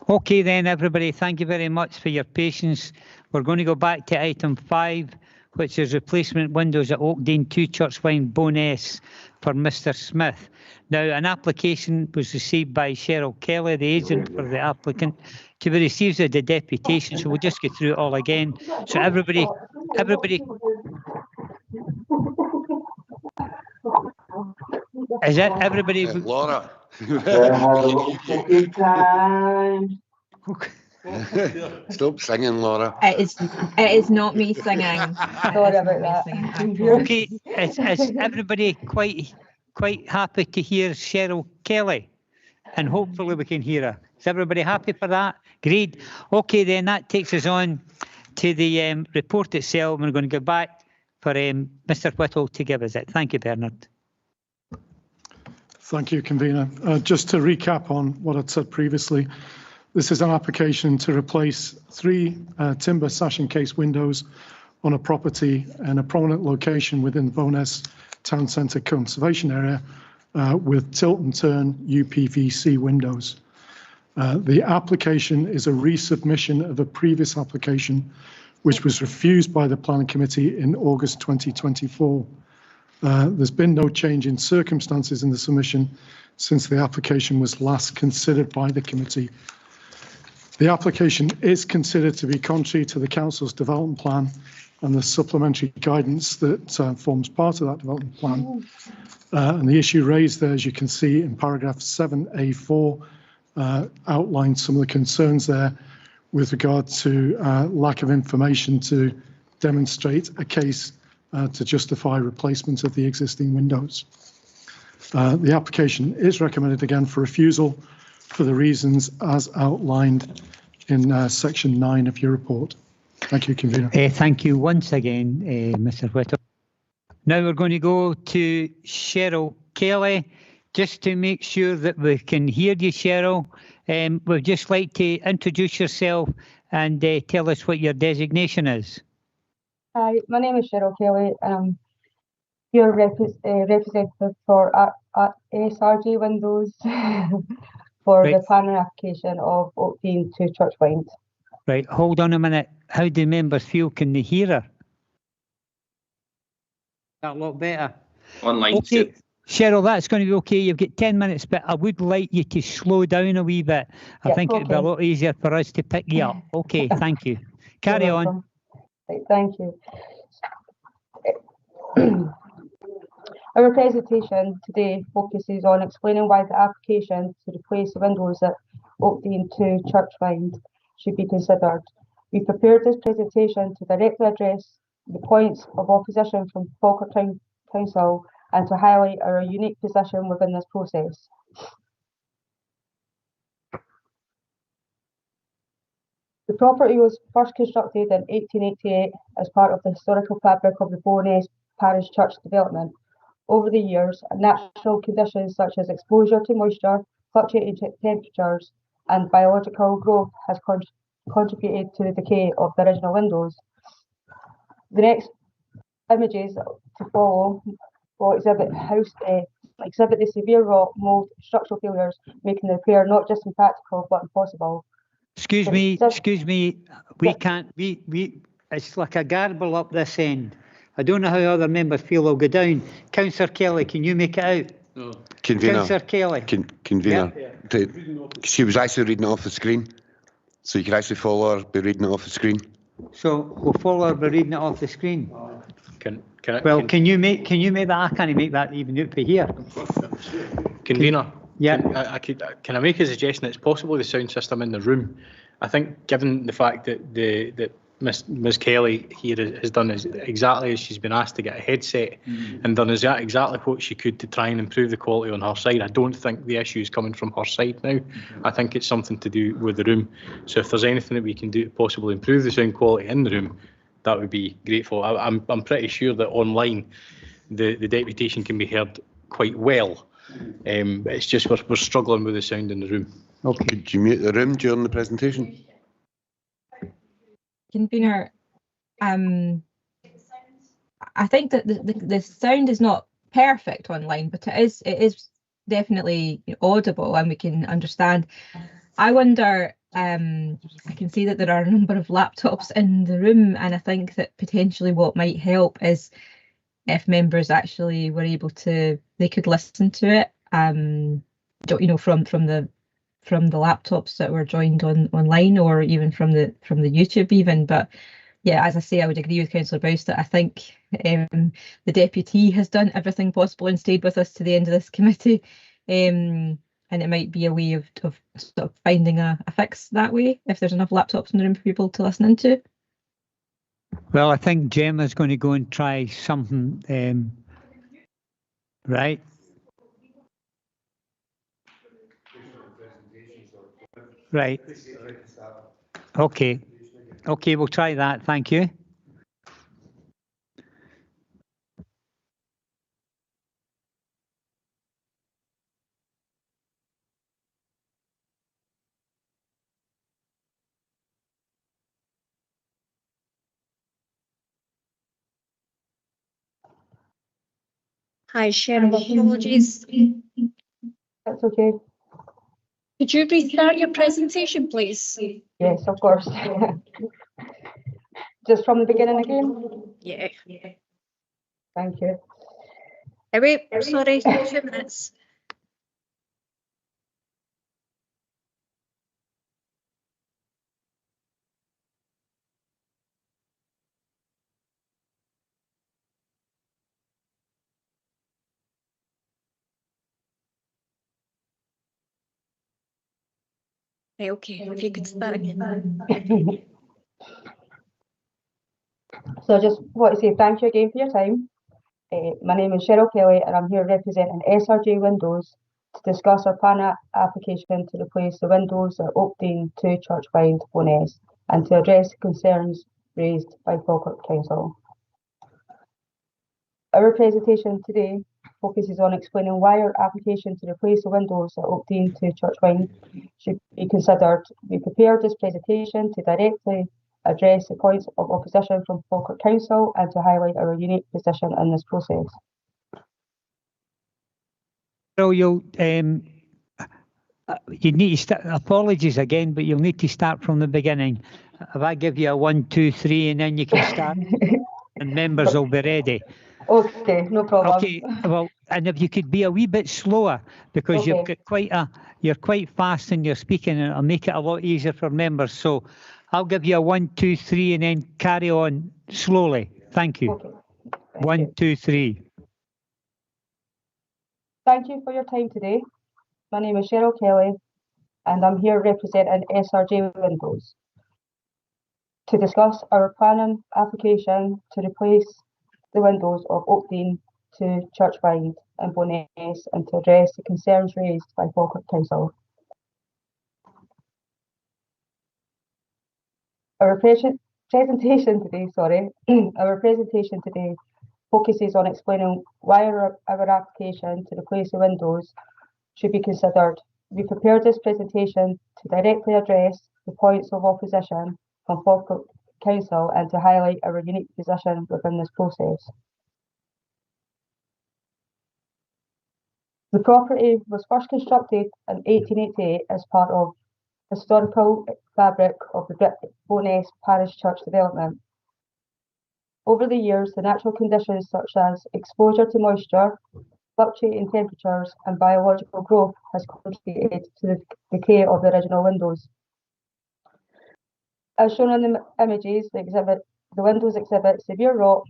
Okay then, everybody, thank you very much for your patience. We're going to go back to item 5, which is replacement windows at Oakdean 2 Churchwynd, Bowness for Mr. Smith. Now, an application was received by Cheryl Kelly, the agent for the applicant, to be received as a deputation. So we'll just go through it all again. So everybody. Is it everybody? Laura. Stop singing, Laura. It is not me singing. Sorry about that. Okay, is everybody quite happy to hear Cheryl Kelly? And hopefully we can hear her. Is everybody happy for that? Great. Okay, then that takes us on to the report itself. We're going to go back for Mr. Whittle to give us it. Thank you, Bernard. Thank you, Convener. Just to recap on what I'd said previously, this is an application to replace 3 timber sash and case windows on a property in a prominent location within the Bowness Town Centre Conservation Area with tilt and turn UPVC windows. The application is a resubmission of a previous application which was refused by the Planning Committee in August 2024. There's been no change in circumstances in the submission since the application was last considered by the committee. The application is considered to be contrary to the Council's development plan and the supplementary guidance that forms part of that development plan. And the issue raised there, as you can see in paragraph 7A4, outlines some of the concerns there with regard to lack of information to demonstrate a case to justify replacement of the existing windows. The application is recommended again for refusal for the reasons as outlined in section 9 of your report. Thank you, Convener. Thank you once again, Mr. Whittle. Now we're going to go to Cheryl Kelly. Just to make sure that we can hear you, Cheryl, we'd just like to introduce yourself and tell us what your designation is. Hi, my name is Cheryl Kelly. I'm your representative for SRG Windows for the planning application of Oakdean to Churchwynd. Right, hold on a minute. How do members feel? Can they hear her? A lot better. Online. Okay. Cheryl, that's going to be okay. You've got 10 minutes, but I would like you to slow down a wee bit. I think it'd be a lot easier for us to pick you up. Okay, thank you. Carry on. Thank you. Our presentation today focuses on explaining why the application to replace the windows at Oakdean to Churchwynd should be considered. We prepared this presentation to directly address the points of opposition from Falkirk Town Council and to highlight our unique position within this process. The property was first constructed in 1888 as part of the historical fabric of the Bowness Parish Church development. Over the years, natural conditions such as exposure to moisture, fluctuating temperatures, and biological growth has contributed to the decay of the original windows. The next images to follow will exhibit the severe rot, mold, structural failures, making the repair not just impractical but impossible. Excuse me, we can't, it's like a garble up this end. I don't know how other members feel. I'll go down. Councillor Kelly, can you make it out? No. Convener. Councillor Kelly. Convener. Yeah. She was actually reading it off the screen. So you can actually follow her by reading it off the screen. So we'll follow her by reading it off the screen. Can you make that? I can't make that even out for here. Convener. Yeah. Can I make a suggestion? It's possibly the sound system in the room. I think, given the fact that Ms. Kelly here has done exactly as she's been asked to get a headset and done exactly what she could to try and improve the quality on her side. I don't think the issue is coming from her side now. I think it's something to do with the room. So if there's anything that we can do to possibly improve the sound quality in the room, that would be grateful. I'm pretty sure that online the deputation can be heard quite well. It's just we're struggling with the sound in the room. Okay. Could you mute the room during the presentation? Convener, I think that the sound is not perfect online, but it is definitely audible and we can understand. I wonder I can see that there are a number of laptops in the room, and I think that potentially what might help is if members actually were able to, they could listen to it, you know, from the laptops that were joined online, or even from the YouTube even. But yeah, as I say, I would agree with Councillor Boust. I think the deputy has done everything possible and stayed with us to the end of this committee. And it might be a way of sort of finding a fix that way, if there's enough laptops in the room for people to listen into. Well, I think Gemma's going to go and try something, right? Right. Okay. Okay, we'll try that. Thank you. Hi, Cheryl. Apologies. That's okay. Could you restart your presentation, please? Yes, of course. Just from the beginning again? Yeah. Thank you. Wait, sorry, 2 minutes. Right, okay, if you could start again. So I just want to say thank you again for your time. My name is Cheryl Kelly, and I'm here representing SRJ Windows to discuss our plan application to replace the windows at Oakdean 2 Churchwynd, Bowness, and to address concerns raised by Falkirk Council. Our presentation today focuses on explaining why our application to replace the windows at Oakdean 2 Churchwynd should be considered. We prepared this presentation to directly address the points of opposition from Falkirk Council and to highlight our unique position in this process. So you need to start, apologies again, but you'll need to start from the beginning. If I give you a 1, 2, 3, and then you can start, and members will be ready. Okay, no problem. Okay, well, and if you could be a wee bit slower, because Okay. you've got you're quite fast in your speaking, and it'll make it a lot easier for members. So I'll give you a 1, 2, 3, and then carry on slowly. Thank you. Okay. 1, 2, 3. Thank you for your time today. My name is Cheryl Kelly, and I'm here representing SRJ Windows to discuss our planning application to replace the windows of Oakdean to Churchwynd and Bowness and to address the concerns raised by Falkirk Council. Our presentation today focuses on explaining why our application to replace the windows should be considered. We prepared this presentation to directly address the points of opposition from Falkirk Council and to highlight our unique position within this process. The property was first constructed in 1888 as part of historical fabric of the Bowness Parish Church development. Over the years, the natural conditions such as exposure to moisture, fluctuating temperatures, and biological growth has contributed to the decay of the original windows. As shown in the images, the windows exhibit severe rot,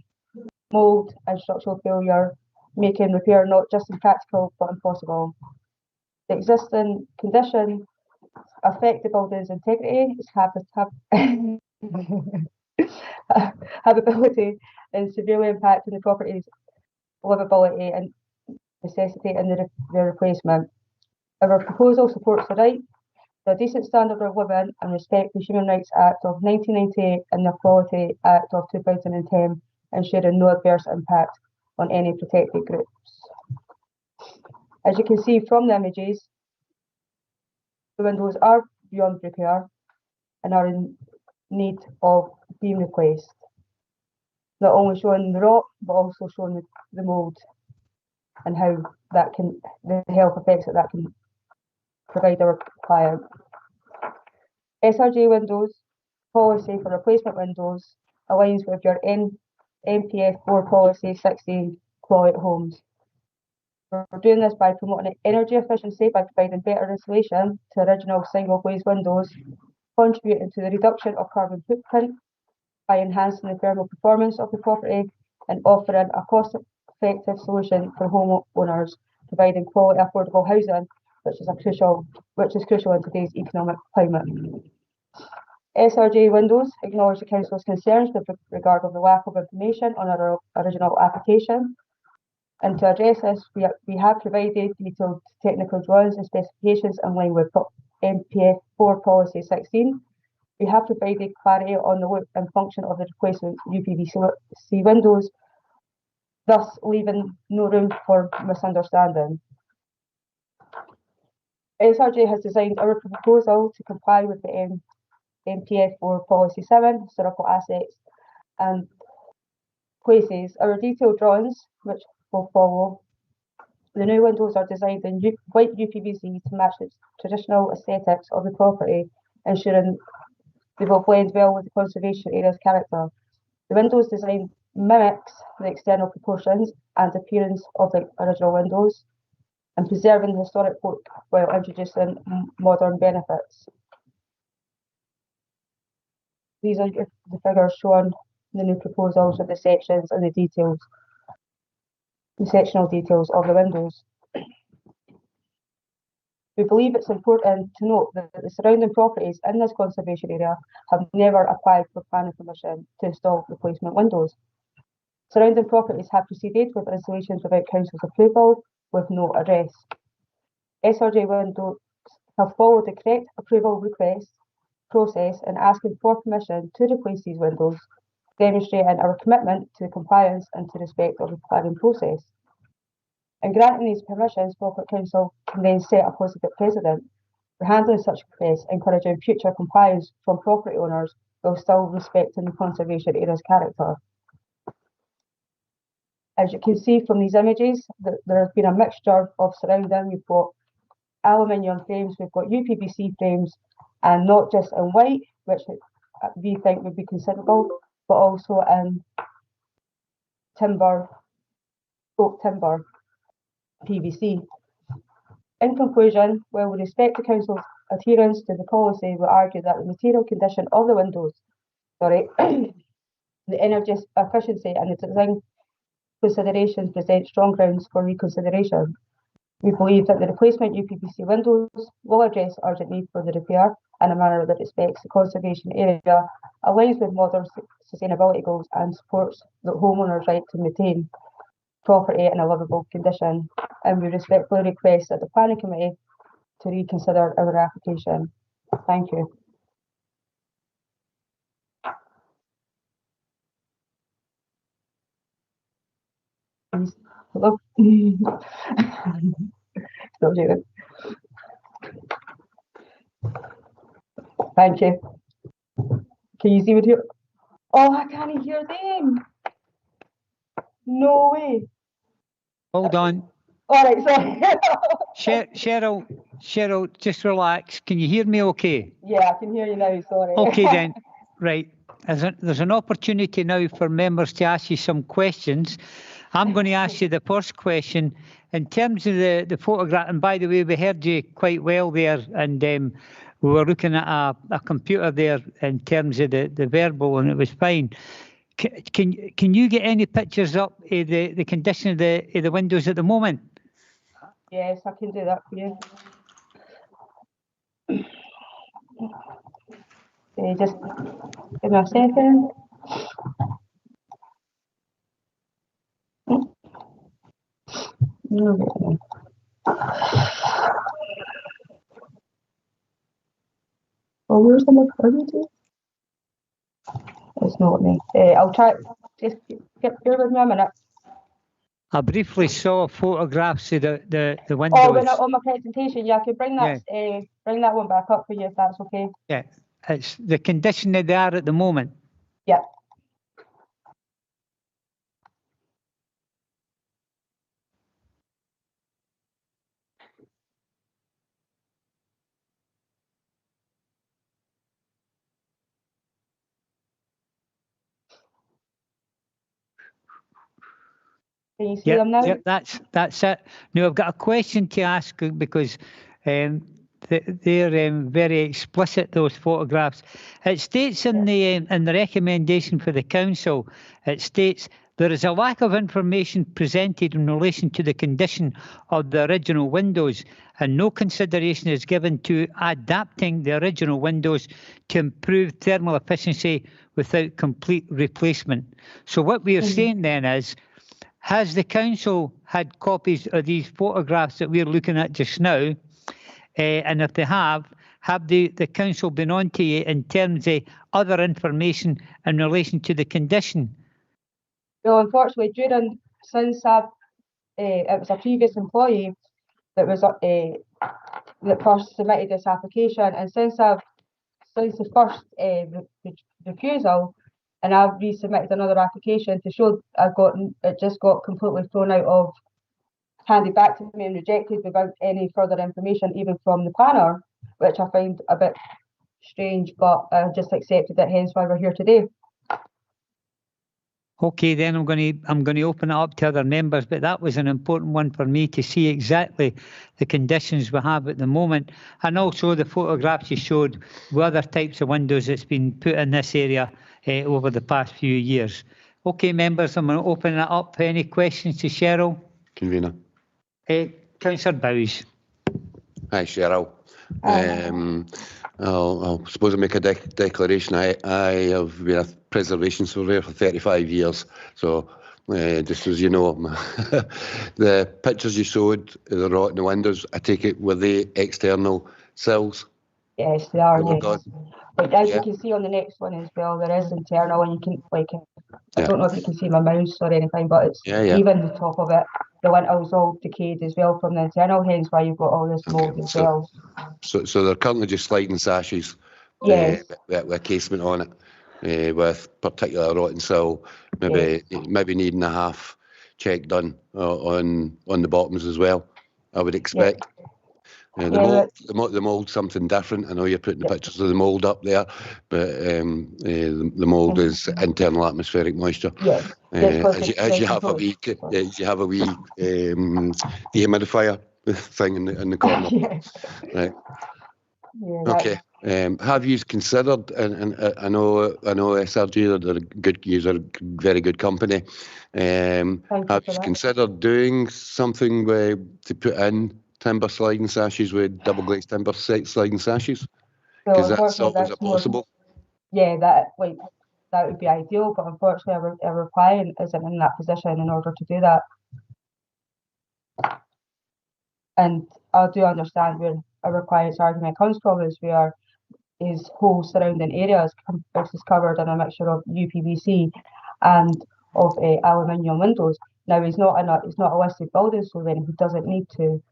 mould, and structural failure, making repair not just impractical but impossible. The existing condition affect the building's integrity, its habitability, and severely impacting the property's livability and necessitating the replacement. Our proposal supports the right to a decent standard of living and respect the Human Rights Act of 1998 and the Equality Act of 2010, ensuring no adverse impact on any protected groups. As you can see from the images, the windows are beyond repair and are in need of being replaced. Not only showing the rot, but also showing the mould and how that can, the health effects that can provide our client. SRJ windows policy for replacement windows aligns with your NPF 4 policy 16 quiet homes. We're doing this by promoting energy efficiency by providing better insulation to original single glazed windows, contributing to the reduction of carbon footprint by enhancing the thermal performance of the property and offering a cost-effective solution for homeowners, providing quality affordable housing, which is crucial in today's economic climate. SRJ windows acknowledge the Council's concerns with regard to the lack of information on our original application. And to address this, we have provided detailed technical drawings and specifications in line with NPF 4 Policy 16. We have provided clarity on the look and function of the replacement UPVC windows, thus leaving no room for misunderstanding. SRJ has designed our proposal to comply with the NPF 4 Policy 7, historical assets and places. Our detailed drawings, which will follow. The new windows are designed in white UPVC to match the traditional aesthetics of the property, ensuring they will blend well with the conservation area's character. The windows design mimics the external proportions and appearance of the original windows and preserving the historic look while introducing modern benefits. These are the figures shown in the new proposals with the sections and the details. The sectional details of the windows. We believe it's important to note that the surrounding properties in this conservation area have never applied for planning permission to install replacement windows. Surrounding properties have proceeded with installations without council's approval with no address. SRJ windows have followed the correct approval request process in asking for permission to replace these windows, demonstrating our commitment to compliance and to respect of the planning process. In granting these permissions, Falkirk Council can then set a positive precedent for handling such requests, encouraging future compliance from property owners while still respecting the conservation area's character. As you can see from these images, there has been a mixture of surrounding. We've got aluminium frames, we've got UPVC frames, and not just in white, which we think would be considerable, but also in timber, oak timber, PVC. In conclusion, while we respect the Council's adherence to the policy, we argue that the material condition of the windows, the energy efficiency and the design considerations present strong grounds for reconsideration. We believe that the replacement UPVC windows will address urgent need for the repair in a manner that respects the conservation area, aligns with modern sustainability goals and supports the homeowner's right to maintain property in a livable condition. And we respectfully request that the Planning Committee to reconsider our application. Thank you. Hello. Still doing. Thank you. Can you see me here? Oh, I can't hear them. No way. Hold on. All right, sorry. Cheryl, just relax. Can you hear me okay? Yeah, I can hear you now, sorry. Okay then. Right. There's an opportunity now for members to ask you some questions. I'm going to ask you the first question. In terms of the photograph, and by the way, we heard you quite well there, and we were looking at a computer there in terms of the verbal, and it was fine. Can you get any pictures up of the condition of the windows at the moment? Yes, I can do that for you. Just give me a second. Oh, where's the maternity? It's not me. I'll try. Just get here with me a minute. I briefly saw photographs of the windows. Oh, when on my presentation, yeah, I can bring that bring that one back up for you if that's okay. Yeah, it's the condition that they are at the moment. Yeah. Can you see them now? Yep, that's it. Now I've got a question to ask because they're very explicit, those photographs. It states in the recommendation for the council, it states there is a lack of information presented in relation to the condition of the original windows, and no consideration is given to adapting the original windows to improve thermal efficiency without complete replacement. So what we are saying then is, has the council had copies of these photographs that we're looking at just now? And if they have the council been on to you in terms of other information in relation to the condition? Well, unfortunately, since it was a previous employee that was that first submitted this application, and since the first refusal, and I've resubmitted another application to show it just got completely thrown out of, handed back to me and rejected without any further information, even from the planner, which I find a bit strange, but I just accepted it, hence why we're here today. Okay, then I'm going to open it up to other members, but that was an important one for me to see exactly the conditions we have at the moment, and also the photographs you showed with other types of windows that's been put in this area over the past few years. Okay, members, I'm going to open it up. Any questions to Cheryl? Convener. Councillor Bowes. Hi, Cheryl. I'll suppose I make a declaration. I have been a preservation surveyor for 35 years, so just as you know, the pictures you showed, the rot in the windows, I take it, were they external sills? Yes, they are. Oh, yes. God. But as you can see on the next one as well, there is internal, and you can I don't know if you can see my mouse or anything, but it's even the top of it. The lintels all decayed as well from the internal, hence why you've got all this mould as well. So they're currently just sliding sashes, yes, with a casement on it, with particular rotten sill, maybe needing a half check done on the bottoms as well, I would expect. The mould something different. I know you're putting the pictures of the mould up there, but the mould is internal atmospheric moisture. Yes. As you have a wee dehumidifier thing in the corner. Right. Okay. Have you considered? And I know SRG, they're good. You're a very good company. Have you considered doing something to put in timber sliding sashes with double glazed timber sliding sashes? Because that's always possible. Yeah, that would be ideal, but unfortunately our client isn't in that position in order to do that. And I do understand where our client's argument comes from, is where his whole surrounding area is covered in a mixture of UPVC and of aluminium windows. Now he's not a listed building, so then he doesn't need to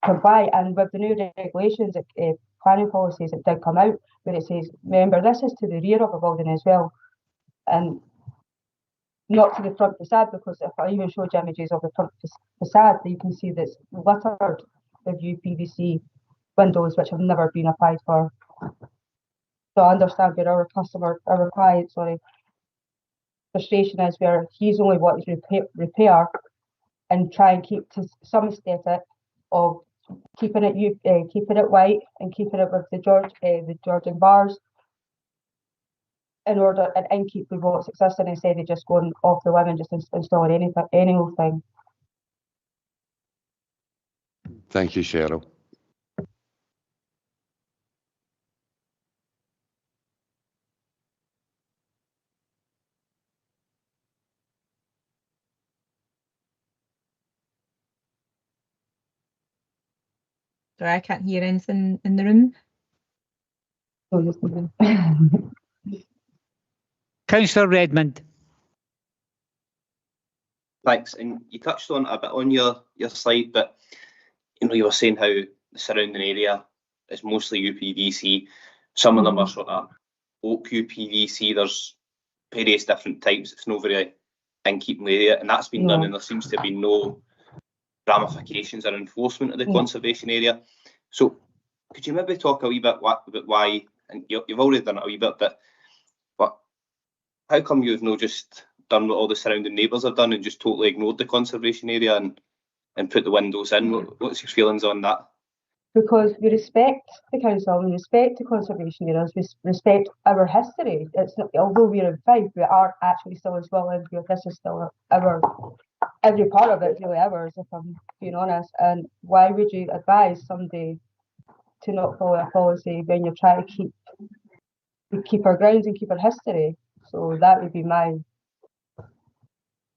comply. And with the new regulations, planning policies, it did come out where it says, remember, this is to the rear of a building as well, and not to the front facade, because if I even showed you images of the front facade, you can see that it's littered with UPVC windows which have never been applied for. So I understand where our client, frustration is, where he's only wanting to repair and try and keep to some aesthetic of keeping it white and keeping it with the Georgian bars in order and keep with what's existing, instead of just going off the whim and just installing any old thing. Thank you, Cheryl. Sorry, I can't hear anything in the room. Councillor Redmond. Thanks. And you touched on a bit on your slide, but you were saying how the surrounding area is mostly UPVC. Some of them are sort of oak UPVC. There's various different types. It's not very in keeping with it, and that's been done, and there seems to be no ramifications or enforcement of the conservation area. So could you maybe talk a wee bit about why, and you've already done it a wee bit, but how come you've not just done what all the surrounding neighbours have done and just totally ignored the conservation area and put the windows in. What's your feelings on that? Because we respect the council, we respect the conservation areas, we respect our history. It's not, although we're in Fife, we are actually still in Scotland. This is still every part of it is really ours, if I'm being honest. And why would you advise somebody to not follow a policy when you're trying to keep our grounds and keep our history? So that would be my.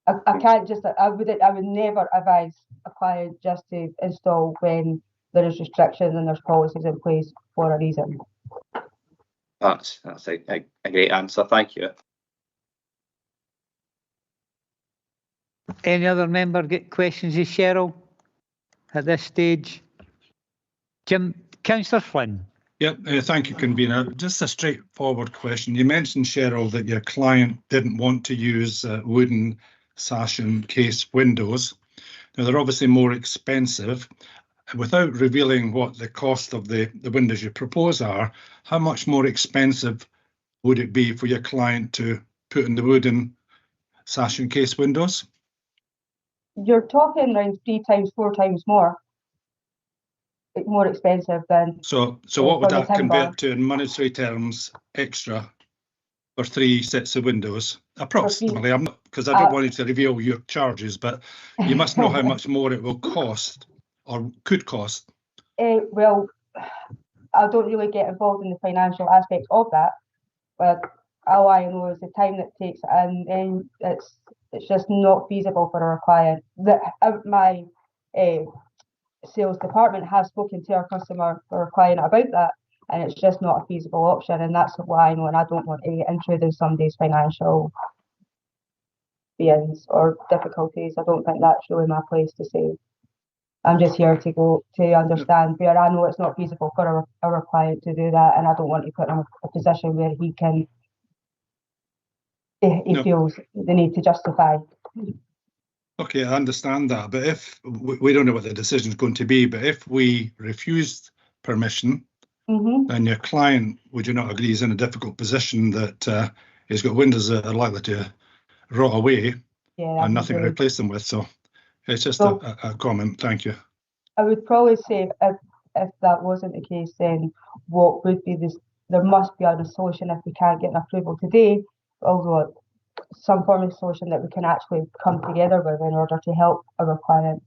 I can't just. I would never advise a client just to install when there is restrictions and there's policies in place for a reason. That's a great answer. Thank you. Any other member get questions of Cheryl at this stage? Councillor Flynn. Yep, thank you, convener. Just a straightforward question. You mentioned, Cheryl, that your client didn't want to use wooden sash and case windows. Now, they're obviously more expensive. Without revealing what the cost of the windows you propose are, how much more expensive would it be for your client to put in the wooden sash and case windows? You're talking around 3 times, 4 times more expensive than. So what would that convert to in monetary terms extra for 3 sets of windows? Approximately, I'm not, because I don't want you to reveal your charges, but you must know how much more it will cost or could cost. Well, I don't really get involved in the financial aspects of that, but all I know is the time that it takes, and then it's just not feasible for our client. My sales department has spoken to our customer or our client about that, and it's just not a feasible option, and that's what I know, and I don't want to intrude in somebody's financial feelings or difficulties. I don't think that's really my place to say. I'm just here to understand where I know it's not feasible for our client to do that, and I don't want to put him in a position where he feels the need to justify. Okay, I understand that, but if we don't know what the decision is going to be, but if we refused permission, then your client, would you not agree, is in a difficult position that he's got windows that are likely to rot away and nothing to replace them with? So it's just a comment. Thank you. I would probably say if that wasn't the case, then what would be this? There must be a solution if we can't get an approval today, although some form of solution that we can actually come together with in order to help our client.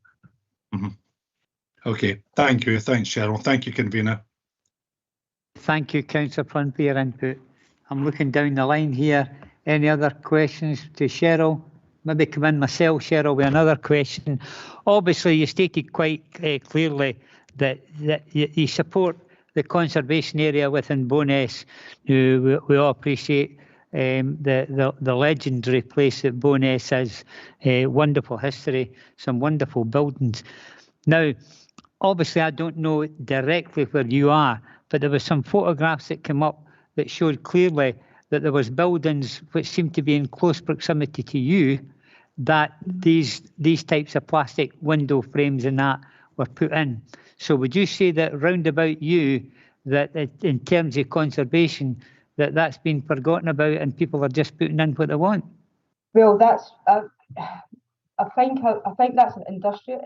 Okay, thank you. Thanks, Cheryl. Thank you, convener. Thank you, Councillor Flynn, for your input. I'm looking down the line here. Any other questions to Cheryl? Maybe come in myself, Cheryl, with another question. Obviously, you stated quite clearly that you support the conservation area within Bowness. We all appreciate the legendary place that Bowness is, wonderful history, some wonderful buildings. Now, obviously, I don't know directly where you are, but there were some photographs that came up that showed clearly that there was buildings which seemed to be in close proximity to you, that these types of plastic window frames and that were put in. So would you say that round about you, that in terms of conservation, that's been forgotten about and people are just putting in what they want? Well, that's I think that's an industry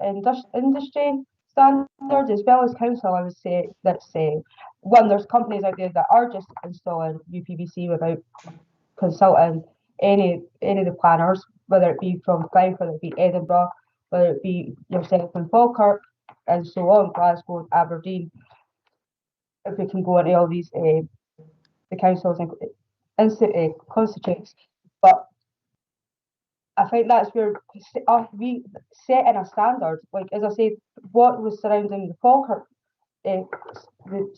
standard as well as council. I would say that's one. There's companies out there that are just installing UPVC without consulting any of the planners, whether it be from Fife, whether it be Edinburgh, whether it be yourself in Falkirk, and so on, Glasgow, Aberdeen. If we can go into all these the councils and constitutes, but I think that's where we set in a standard. Like, as I said, what was surrounding the Falkirk,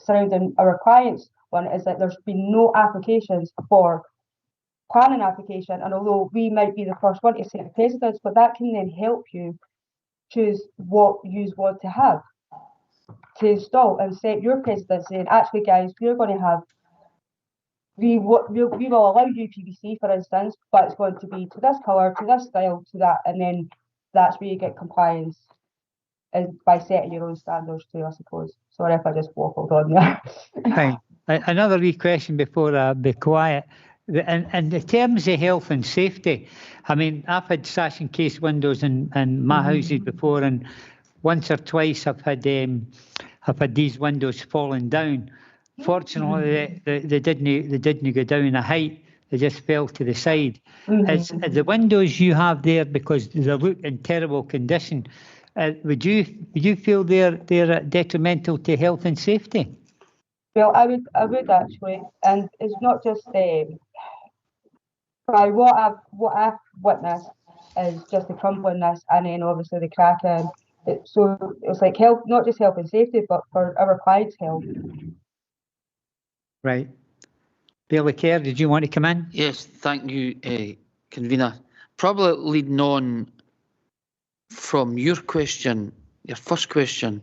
surrounding our clients one, is that there's been no applications for planning application. And although we might be the first one to set the precedents, but that can then help you choose what you want to have to install and set your precedents, saying, actually, guys, we're going to have. We will allow UPVC, for instance, but it's going to be to this colour, to this style, to that, and then that's where you get compliance, and by setting your own standards too, I suppose. Sorry if I just waffled on there. Right. Another wee question before I be quiet. And in terms of health and safety, I mean, I've had sash and case windows in my houses before, and once or twice I've had these windows falling down. Fortunately, they didn't go down a height; they just fell to the side. As the windows you have there, because they look in terrible condition, would you feel they're detrimental to health and safety? Well, I would actually, and it's not just by what I've witnessed is just the crumbliness, and then obviously the cracking. So it's like health, not just health and safety, but for our clients' health. Right. Bailey Kerr, did you want to come in? Yes, thank you, convener. Probably leading on from your question, your first question,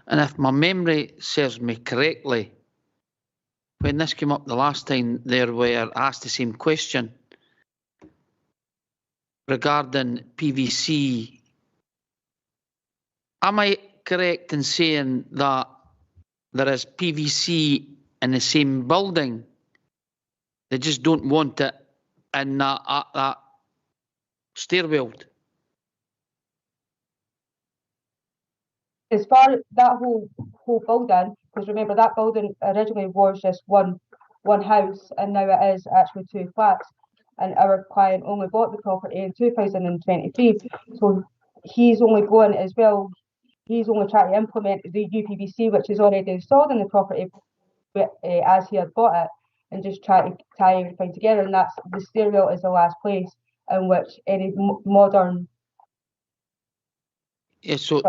and if my memory serves me correctly, when this came up the last time, they were asked the same question regarding PVC. Am I correct in saying that there is PVC in the same building? They just don't want it in that stairwell. As far as that whole building, because remember that building originally was just one house, and now it is actually 2 flats. And our client only bought the property in 2023, so he's only going as well. He's only trying to implement the UPVC, which is already installed in the property, as he had bought it, and just try to tie everything together. And that's the stairwell is the last place in which any modern. Yeah, so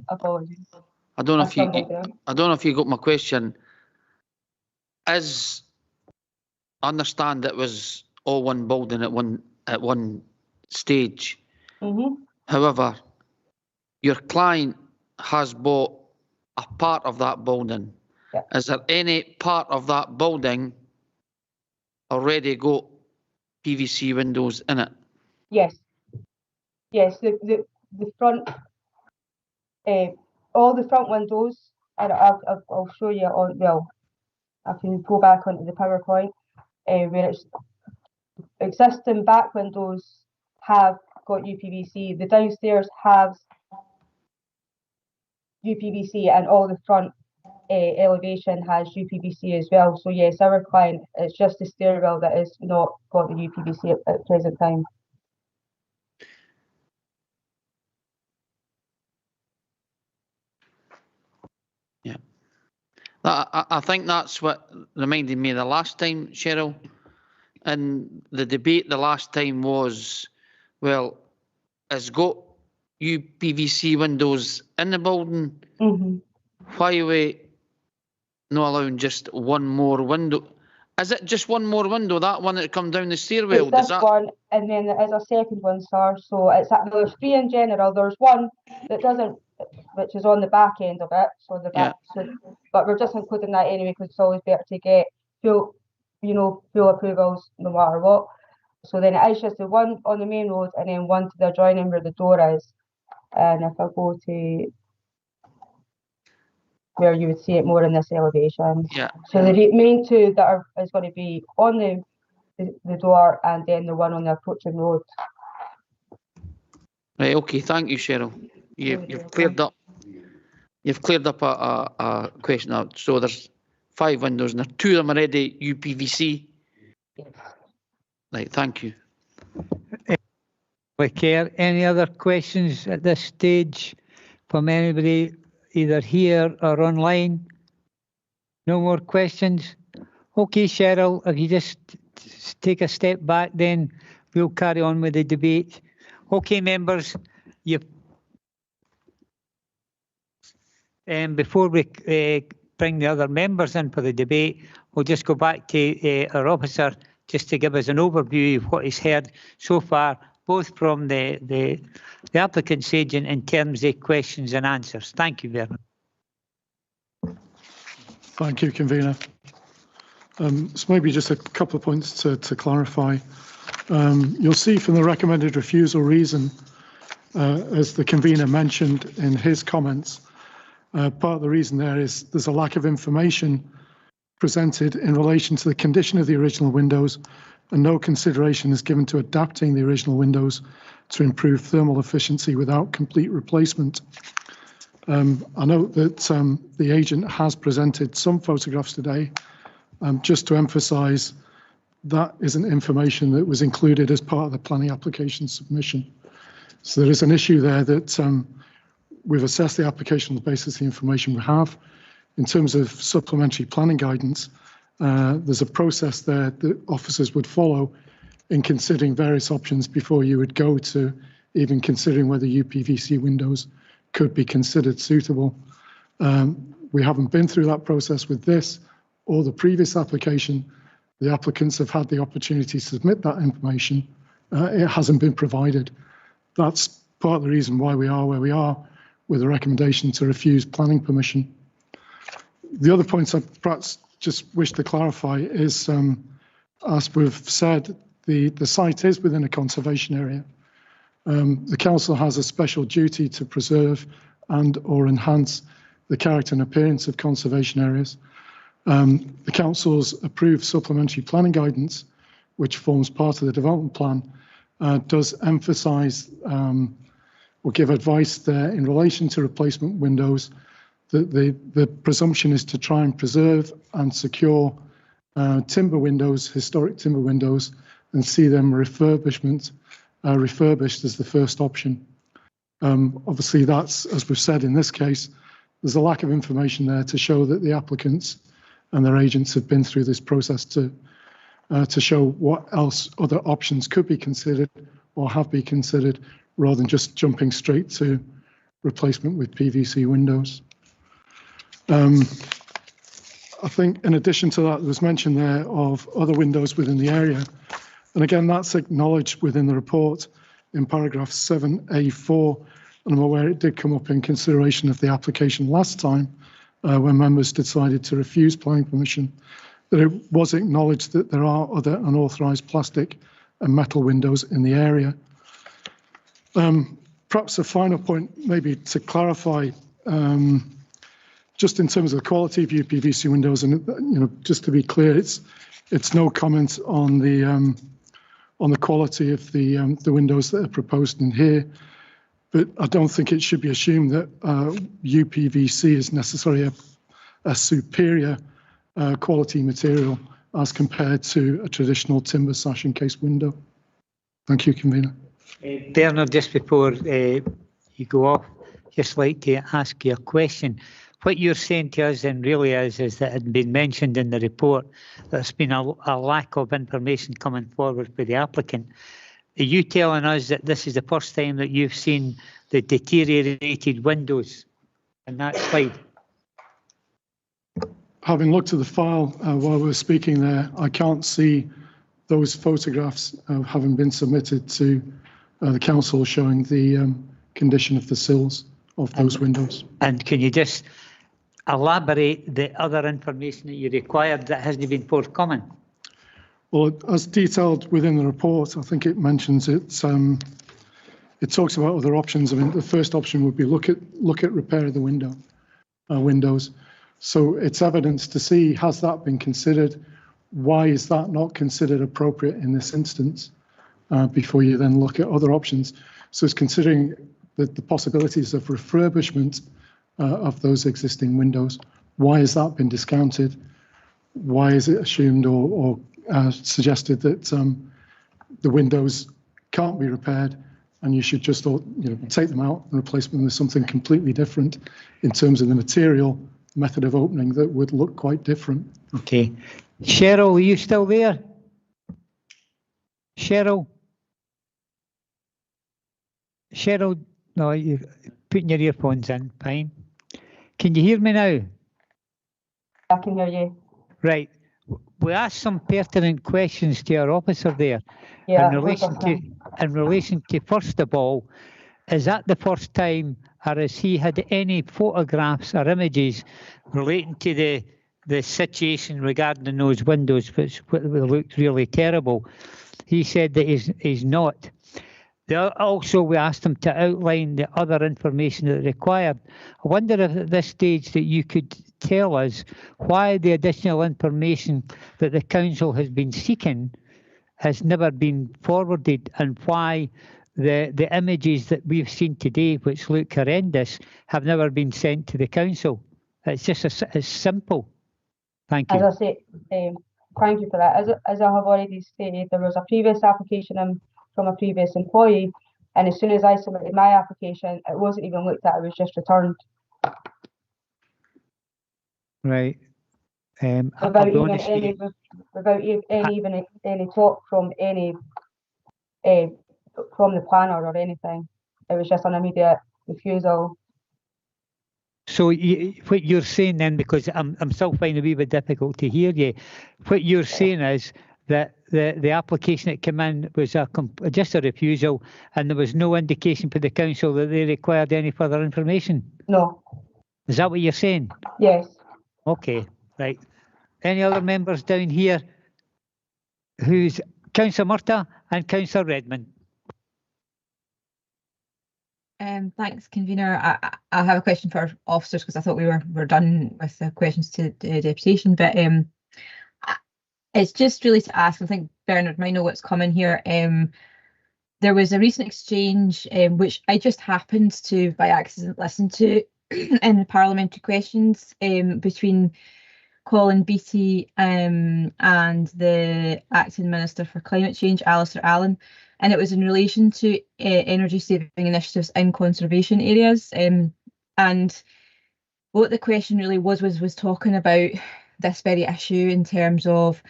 apologies. I don't know if you got my question. As I understand, it was all one building at one stage. However, your client has bought a part of that building. Yeah. Is there any part of that building already got PVC windows in it? Yes. Yes, the front, all the front windows, and I'll show you on, well, I can go back onto the PowerPoint, where it's existing back windows have got UPVC. The downstairs has UPVC, and all the front elevation has UPVC as well. So yes, our client, it's just the stairwell that is not got the UPVC at the present time. Yeah, I think that's what reminded me the last time, Cheryl. And the debate the last time was, well, it's got UPVC windows in the building. Why are we not allowing just one more window? Is it just one more window, that one that comes down the stairwell? It's this one, and then there is a second one, sir. So there's 3 in general. There's one that doesn't, which is on the back end of it. So the back, but we're just including that anyway, because it's always better to get full approvals no matter what. So then it is just the one on the main road, and then one to the adjoining where the door is. And if I go to where you would see it more in this elevation. Yeah. So the main 2 that is going to be on the door, and then the one on the approaching road. Right. Okay. Thank you, Cheryl. You've cleared up. You've cleared up a question out. So there's 5 windows, and there 2 of them are already UPVC. Yes. Right. Thank you. Care. Any other questions at this stage from anybody, either here or online? No more questions? Okay, Cheryl, if you just take a step back, then we'll carry on with the debate. Okay, members, before we bring the other members in for the debate, we'll just go back to our officer just to give us an overview of what he's heard so far, both from the applicant's agent in terms of questions and answers. Thank you very much. Thank you, convener. So maybe just a couple of points to clarify. You'll see from the recommended refusal reason, as the convener mentioned in his comments, part of the reason there is there's a lack of information presented in relation to the condition of the original windows, and no consideration is given to adapting the original windows to improve thermal efficiency without complete replacement. I note that the agent has presented some photographs today, just to emphasise that isn't information that was included as part of the planning application submission. So there is an issue there that we've assessed the application on the basis of the information we have. In terms of supplementary planning guidance, there's a process there that officers would follow in considering various options before you would go to even considering whether UPVC windows could be considered suitable. We haven't been through that process with this or the previous application. The applicants have had the opportunity to submit that information. It hasn't been provided. That's part of the reason why we are where we are with a recommendation to refuse planning permission. The other points I perhaps just wish to clarify is, as we've said, the site is within a conservation area. The council has a special duty to preserve and or enhance the character and appearance of conservation areas. The council's approved supplementary planning guidance, which forms part of the development plan, does emphasise or give advice there in relation to replacement windows. The presumption is to try and preserve and secure timber windows, historic timber windows, and see them refurbished as the first option. Obviously, that's, as we've said in this case, there's a lack of information there to show that the applicants and their agents have been through this process to show what else other options could be considered or have been considered, rather than just jumping straight to replacement with PVC windows. I think in addition to that, there was mention there of other windows within the area. And again, that's acknowledged within the report in paragraph 7A4. And I'm aware it did come up in consideration of the application last time when members decided to refuse planning permission, that it was acknowledged that there are other unauthorised plastic and metal windows in the area. Perhaps a final point, maybe to clarify, just in terms of the quality of UPVC windows, and just to be clear, it's no comment on the quality of the windows that are proposed in here. But I don't think it should be assumed that UPVC is necessarily a superior quality material as compared to a traditional timber sash encased window. Thank you, Convener. Bernard, just before you go off, just like to ask you a question. What you're saying to us then really is that it had been mentioned in the report that there's been a lack of information coming forward by the applicant. Are you telling us that this is the first time that you've seen the deteriorated windows in that slide? Having looked at the file while we were speaking there, I can't see those photographs having been submitted to the council showing the condition of the sills of those windows. And can you just elaborate the other information that you required that hasn't been forthcoming? Well, as detailed within the report, I think it mentions it talks about other options. I mean, the first option would be look at repair of the windows. So it's evidence to see, has that been considered? Why is that not considered appropriate in this instance before you then look at other options? So it's considering the possibilities of refurbishment of those existing windows. Why has that been discounted? Why is it assumed or suggested that the windows can't be repaired and you should just take them out and replace them with something completely different in terms of the material, method of opening that would look quite different? Okay. Cheryl, are you still there? Cheryl? Cheryl, no, you're putting your earphones in, fine. Can you hear me now? I can hear you. Right. We asked some pertinent questions to our officer there in relation to, first of all, is that the first time, or has he had any photographs or images relating to the situation regarding those windows, which looked really terrible? He said that he's not. Also, we asked him to outline the other information that required. I wonder if at this stage that you could tell us why the additional information that the council has been seeking has never been forwarded, and why the images that we've seen today, which look horrendous, have never been sent to the council? It's just as simple. Thank you. As I say, thank you for that. As I have already stated, there was a previous application from a previous employee, and as soon as I submitted my application, it wasn't even looked at, it was just returned. Right. Without even any talk from from the planner or anything. It was just an immediate refusal. So what you're saying then, because I'm still finding a wee bit difficult to hear you, what you're saying is that the application that came in was just a refusal, and there was no indication for the council that they required any further information? No. Is that what you're saying? Yes. Okay, right. Any other members down here? Who's Councillor Murtagh and Councillor Redmond? Thanks, convener. I have a question for officers, because I thought we were done with the questions to the deputation, but it's just really to ask. I think Bernard might know what's coming here. There was a recent exchange which I just happened to by accident listen to in the parliamentary questions between Colin Beattie and the Acting Minister for Climate Change, Alistair Allen, and it was in relation to energy saving initiatives in conservation areas. And what the question really was talking about this very issue in terms of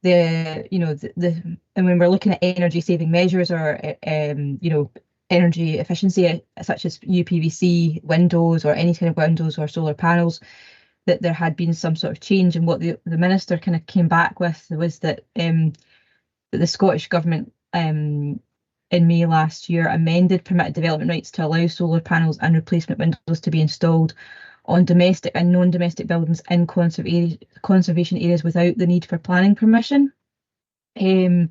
and when we're looking at energy saving measures or energy efficiency, such as UPVC windows or any kind of windows or solar panels, that there had been some sort of change. And what the minister kind of came back with was that the Scottish Government in May last year amended permitted development rights to allow solar panels and replacement windows to be installed on domestic and non-domestic buildings in conservation areas without the need for planning permission. And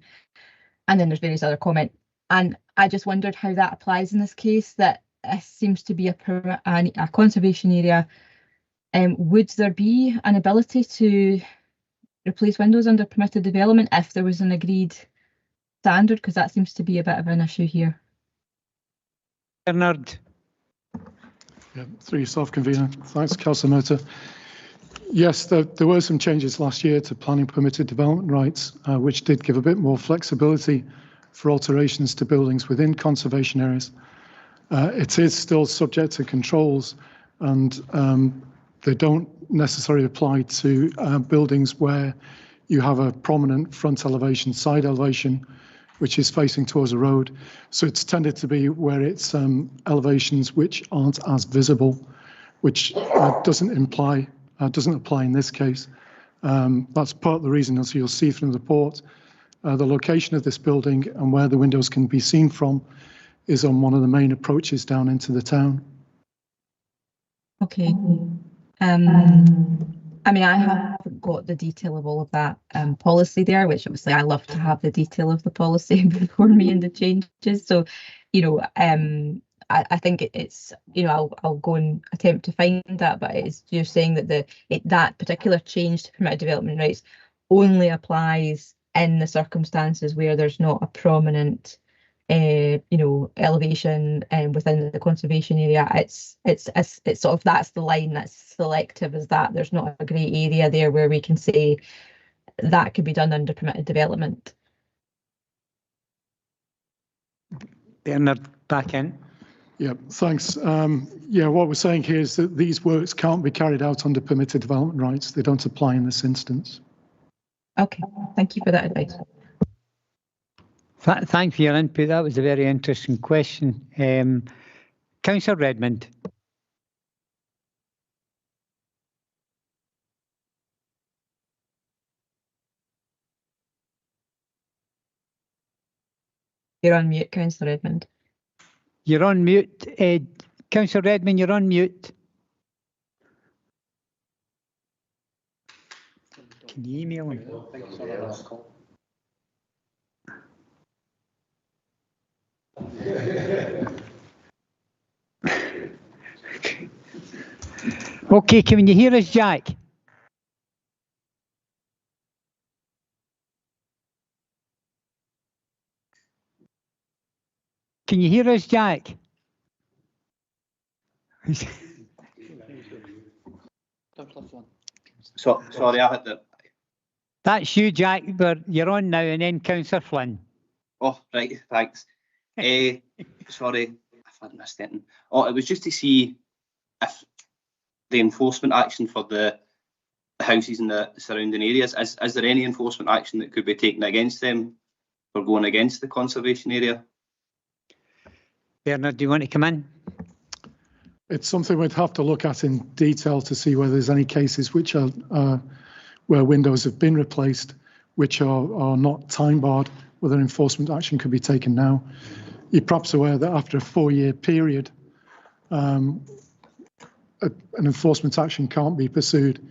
then there's various other comments. And I just wondered how that applies in this case, that it seems to be a conservation area. Would there be an ability to replace windows under permitted development if there was an agreed standard? Because that seems to be a bit of an issue here. Bernard. Yeah, through yourself, convener. Thanks, Councillor Murtagh. Yes, there were some changes last year to planning permitted development rights, which did give a bit more flexibility for alterations to buildings within conservation areas. It is still subject to controls, and they don't necessarily apply to buildings where you have a prominent front elevation, side elevation, which is facing towards a road. So it's tended to be where it's elevations which aren't as visible, which doesn't apply in this case. That's part of the reason, as you'll see from the report, the location of this building and where the windows can be seen from is on one of the main approaches down into the town. Okay. I mean, I haven't got the detail of all of that policy there, which obviously I love to have the detail of the policy before me and the changes. So, I think it's, I'll go and attempt to find that, but you're saying that that particular change to permitted development rights only applies in the circumstances where there's not a prominent elevation within the conservation area. It's sort of, that's the line that's selective, is that there's not a grey area there where we can say that could be done under permitted development. Bernard, back in. Yeah, thanks. Yeah, what we're saying here is that these works can't be carried out under permitted development rights. They don't apply in this instance. Okay, thank you for that advice. Thanks for your input. That was a very interesting question. Councillor Redmond. You're on mute, Councillor Redmond. You're on mute. Councillor Redmond, you're on mute. Can you email him? Okay, can you hear us, Jack? Can you hear us, Jack? So, sorry, I had the. That's you, Jack, but you're on now, and then Councillor Flynn. Oh, right, thanks. Sorry, I missed anything. Oh, it was just to see if the enforcement action for the houses in the surrounding areas, is there any enforcement action that could be taken against them for going against the conservation area? Bernard, do you want to come in? It's something we'd have to look at in detail to see whether there's any cases which are where windows have been replaced, which are not time barred, whether enforcement action could be taken now. You're perhaps aware that after a 4-year period, an enforcement action can't be pursued.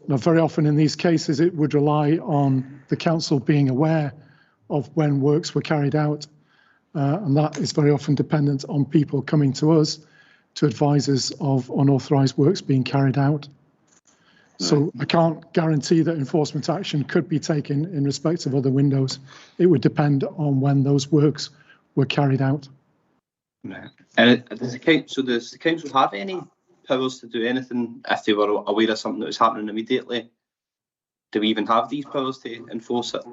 Now, very often in these cases, it would rely on the council being aware of when works were carried out, and that is very often dependent on people coming to us to advise us of unauthorised works being carried out. So I can't guarantee that enforcement action could be taken in respect of other windows. It would depend on when those works were carried out. Right. And does the council have any powers to do anything if they were aware of something that was happening immediately? Do we even have these powers to enforce it?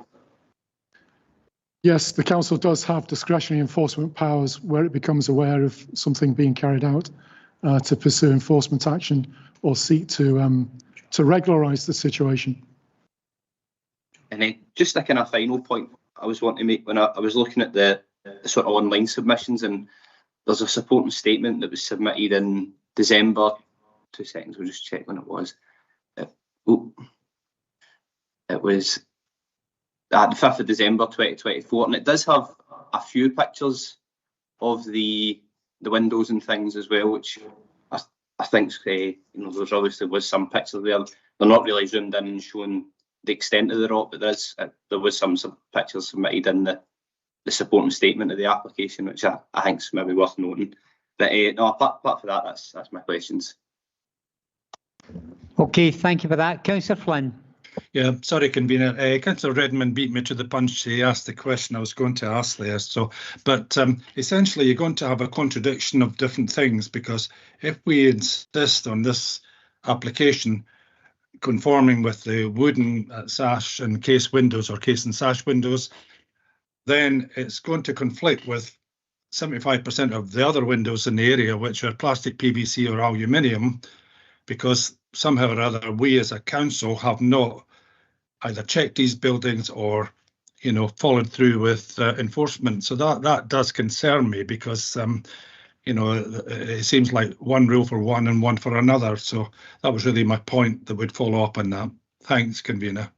Yes, the council does have discretionary enforcement powers where it becomes aware of something being carried out to pursue enforcement action or seek to regularise the situation. And then just a kind of final point I was wanting to make when I was looking at the sort of online submissions, and there's a supporting statement that was submitted in December. 2 seconds, we'll just check when it was. It was the 5th of December 2024, and it does have a few pictures of the windows and things as well, which I think there's obviously was some pictures there. They're not really zoomed in and showing the extent of the rot, but there was some pictures submitted in the supporting statement of the application, which I think is maybe worth noting. But no, apart from that, that's my questions. Okay, thank you for that. Councillor Flynn. Yeah, sorry, Convener. Councillor Redmond beat me to the punch. He asked the question I was going to ask there. But essentially, you're going to have a contradiction of different things, because if we insist on this application conforming with the wooden sash and case windows or case and sash windows, then it's going to conflict with 75% of the other windows in the area, which are plastic, PVC or aluminium, because somehow or other we as a council have not either checked these buildings or followed through with enforcement. So that does concern me, because it seems like one rule for one and one for another. So that was really my point that would follow up on that. Thanks, Convener.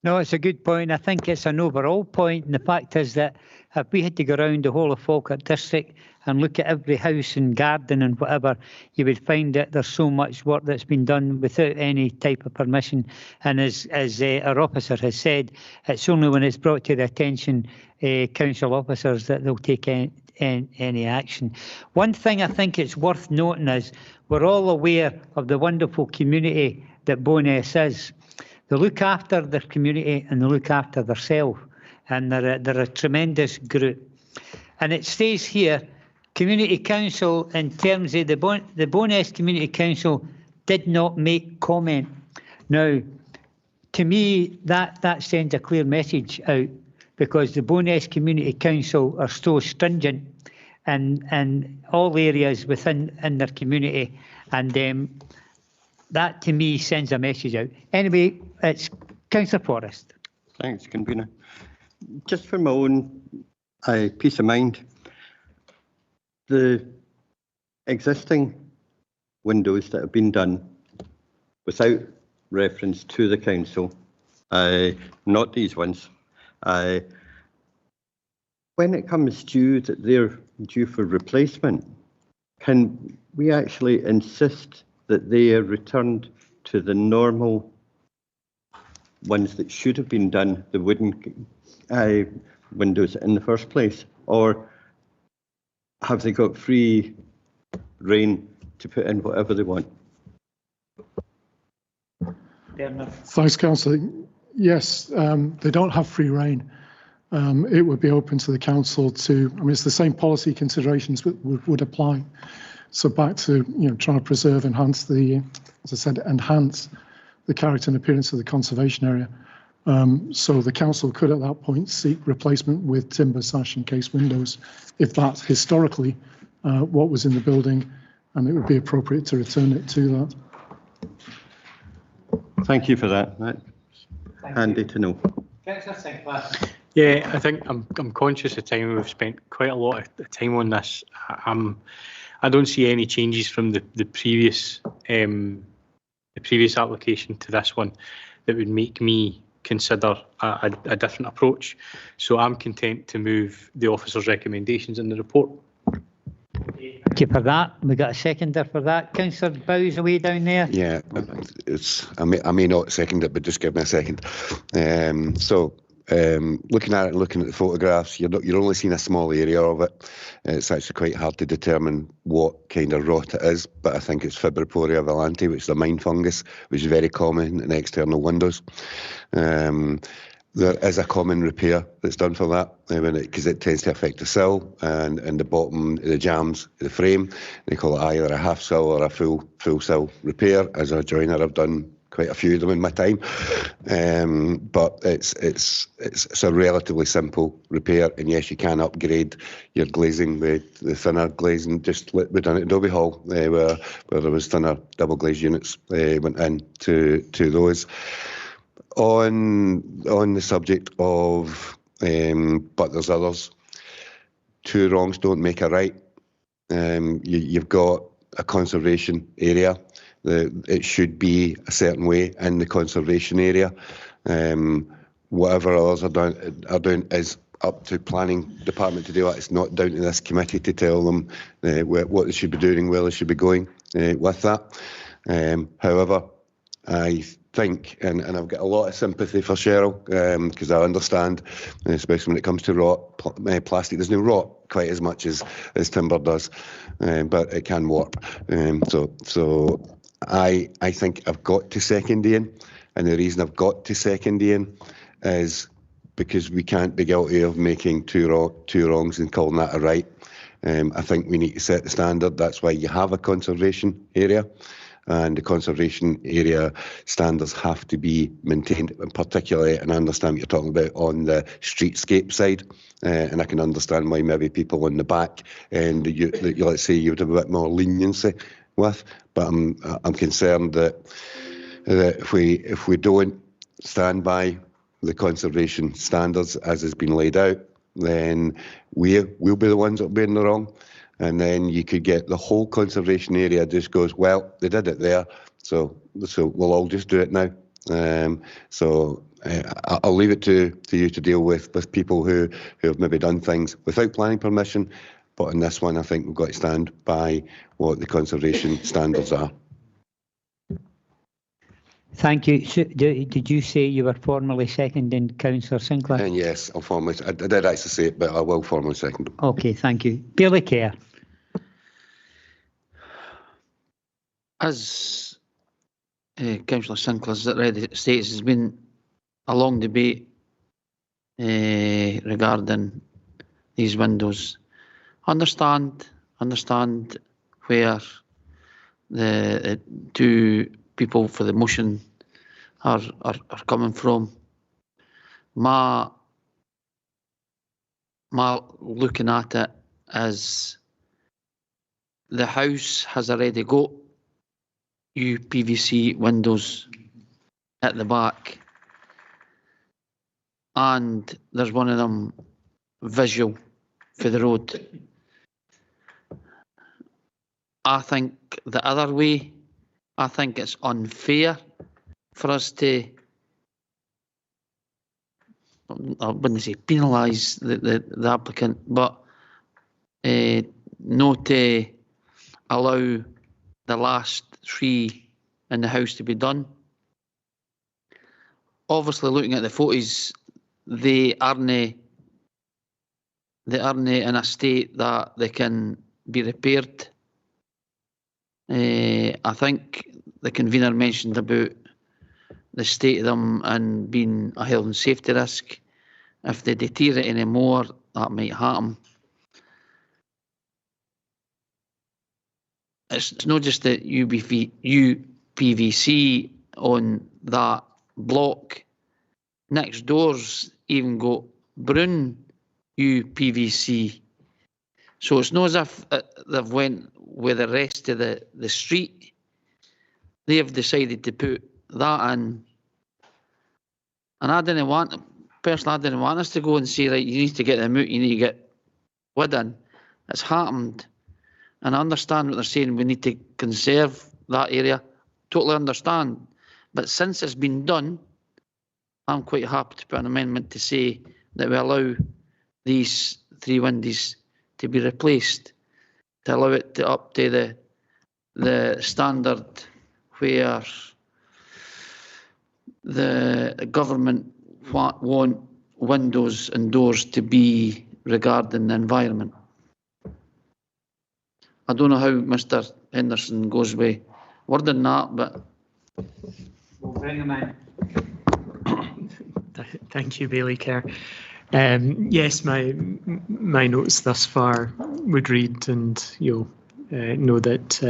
No, it's a good point. I think it's an overall point, and the fact is that if we had to go around the whole of Falkirk district and look at every house and garden and whatever, you would find that there's so much work that's been done without any type of permission. And as our officer has said, it's only when it's brought to the attention council officers that they'll take any action. One thing I think it's worth noting is we're all aware of the wonderful community that Bowness is. They look after their community and they look after themselves, and they're a tremendous group. And it stays here, Community Council, in terms of the Bowness Community Council, did not make comment. Now, to me, that sends a clear message out, because the Bowness Community Council are so stringent in all areas within their community, and that to me sends a message out. Anyway, it's Councillor Forrest. Thanks, Convener. Just for my own peace of mind, the existing windows that have been done without reference to the council, not these ones, when it comes due that they're due for replacement, can we actually insist that they are returned to the normal ones that should have been done, the wooden windows in the first place? Or have they got free rein to put in whatever they want? Thanks, Councillor. Yes, they don't have free rein. It would be open to the council to, I mean, it's the same policy considerations would apply. So back to, trying to preserve, enhance the, as I said, enhance the character and appearance of the conservation area. So the council could at that point seek replacement with timber, sash and case windows if that's historically what was in the building, and it would be appropriate to return it to that. Thank you for that. That's handy to know. Yeah, I think I'm conscious of time. We've spent quite a lot of time on this. I don't see any changes from the previous application to this one that would make me consider a different approach. So I'm content to move the officer's recommendations in the report. Thank you for that. We got a seconder for that. Councillor Bowes away down there. Yeah, I may not second it, but just give me a second. Looking at it and looking at the photographs, you're only seeing a small area of it. It's actually quite hard to determine what kind of rot it is, but I think it's Fibroporia volante, which is a mine fungus, which is very common in external windows. There is a common repair that's done for that, because it tends to affect the sill and the bottom, the jambs, the frame. They call it either a half sill or a full sill repair. As a joiner, I've done quite a few of them in my time, but it's a relatively simple repair. And yes, you can upgrade your glazing, the thinner glazing. Just we done it at Adobe Hall, where there was thinner double glazed units went in to those. On the subject of, but there's others. Two wrongs don't make a right. You've got a conservation area. It should be a certain way in the conservation area. Whatever others are doing is up to planning department to do that. It's not down to this committee to tell them what they should be doing, where they should be going with that. However, I think, and I've got a lot of sympathy for Cheryl, because I understand, especially when it comes to rot, plastic doesn't rot quite as much as timber does, but it can warp. So I think I've got to second Ian, and the reason I've got to second Ian is because we can't be guilty of making two wrongs and calling that a right. I think we need to set the standard. That's why you have a conservation area. And the conservation area standards have to be maintained, and particularly, and I understand what you're talking about on the streetscape side, and I can understand why maybe people on the back and let's say you would have a bit more leniency with, but I'm concerned that if we don't stand by the conservation standards as has been laid out, then we'll be the ones that will be in the wrong. And then you could get the whole conservation area just goes, well, they did it there, so we'll all just do it now. I'll leave it to you to deal with people who have maybe done things without planning permission, but in this one, I think we've got to stand by what the conservation standards are. Thank you. Did you say you were formally seconding Councillor Sinclair? And yes, I'll formally. I did actually say it, but I will formally second. Okay, thank you. Bailey Kerr. As Councillor Sinclair's already states, there's been a long debate regarding these windows. Understand where the two people for the motion are coming from. My looking at it as the house has already got UPVC windows at the back, and there's one of them visual for the road. I think the other way, I think it's unfair for us to, I wouldn't say penalise the applicant, but not to allow the last three in the house to be done. Obviously, looking at the photos, they aren't in a state that they can be repaired. I think the convener mentioned about the state of them and being a health and safety risk. If they deteriorate any more, that might happen. It's not just the UPVC on that block. Next door's even got Brun UPVC. So it's not as if they've went with the rest of the street. They have decided to put that in. And I didn't want us to go and say, right, you need to get them out, you need to get wood in. It's happened. And I understand what they're saying, we need to conserve that area. Totally understand. But since it's been done, I'm quite happy to put an amendment to say that we allow these 3 windows to be replaced, to allow it to up to the standard where the government want windows and doors to be regarding the environment. I don't know how Mr. Henderson goes with wording that, but we'll bring him in. Thank you, Bailey Kerr. Yes, my notes thus far would read, and you'll know that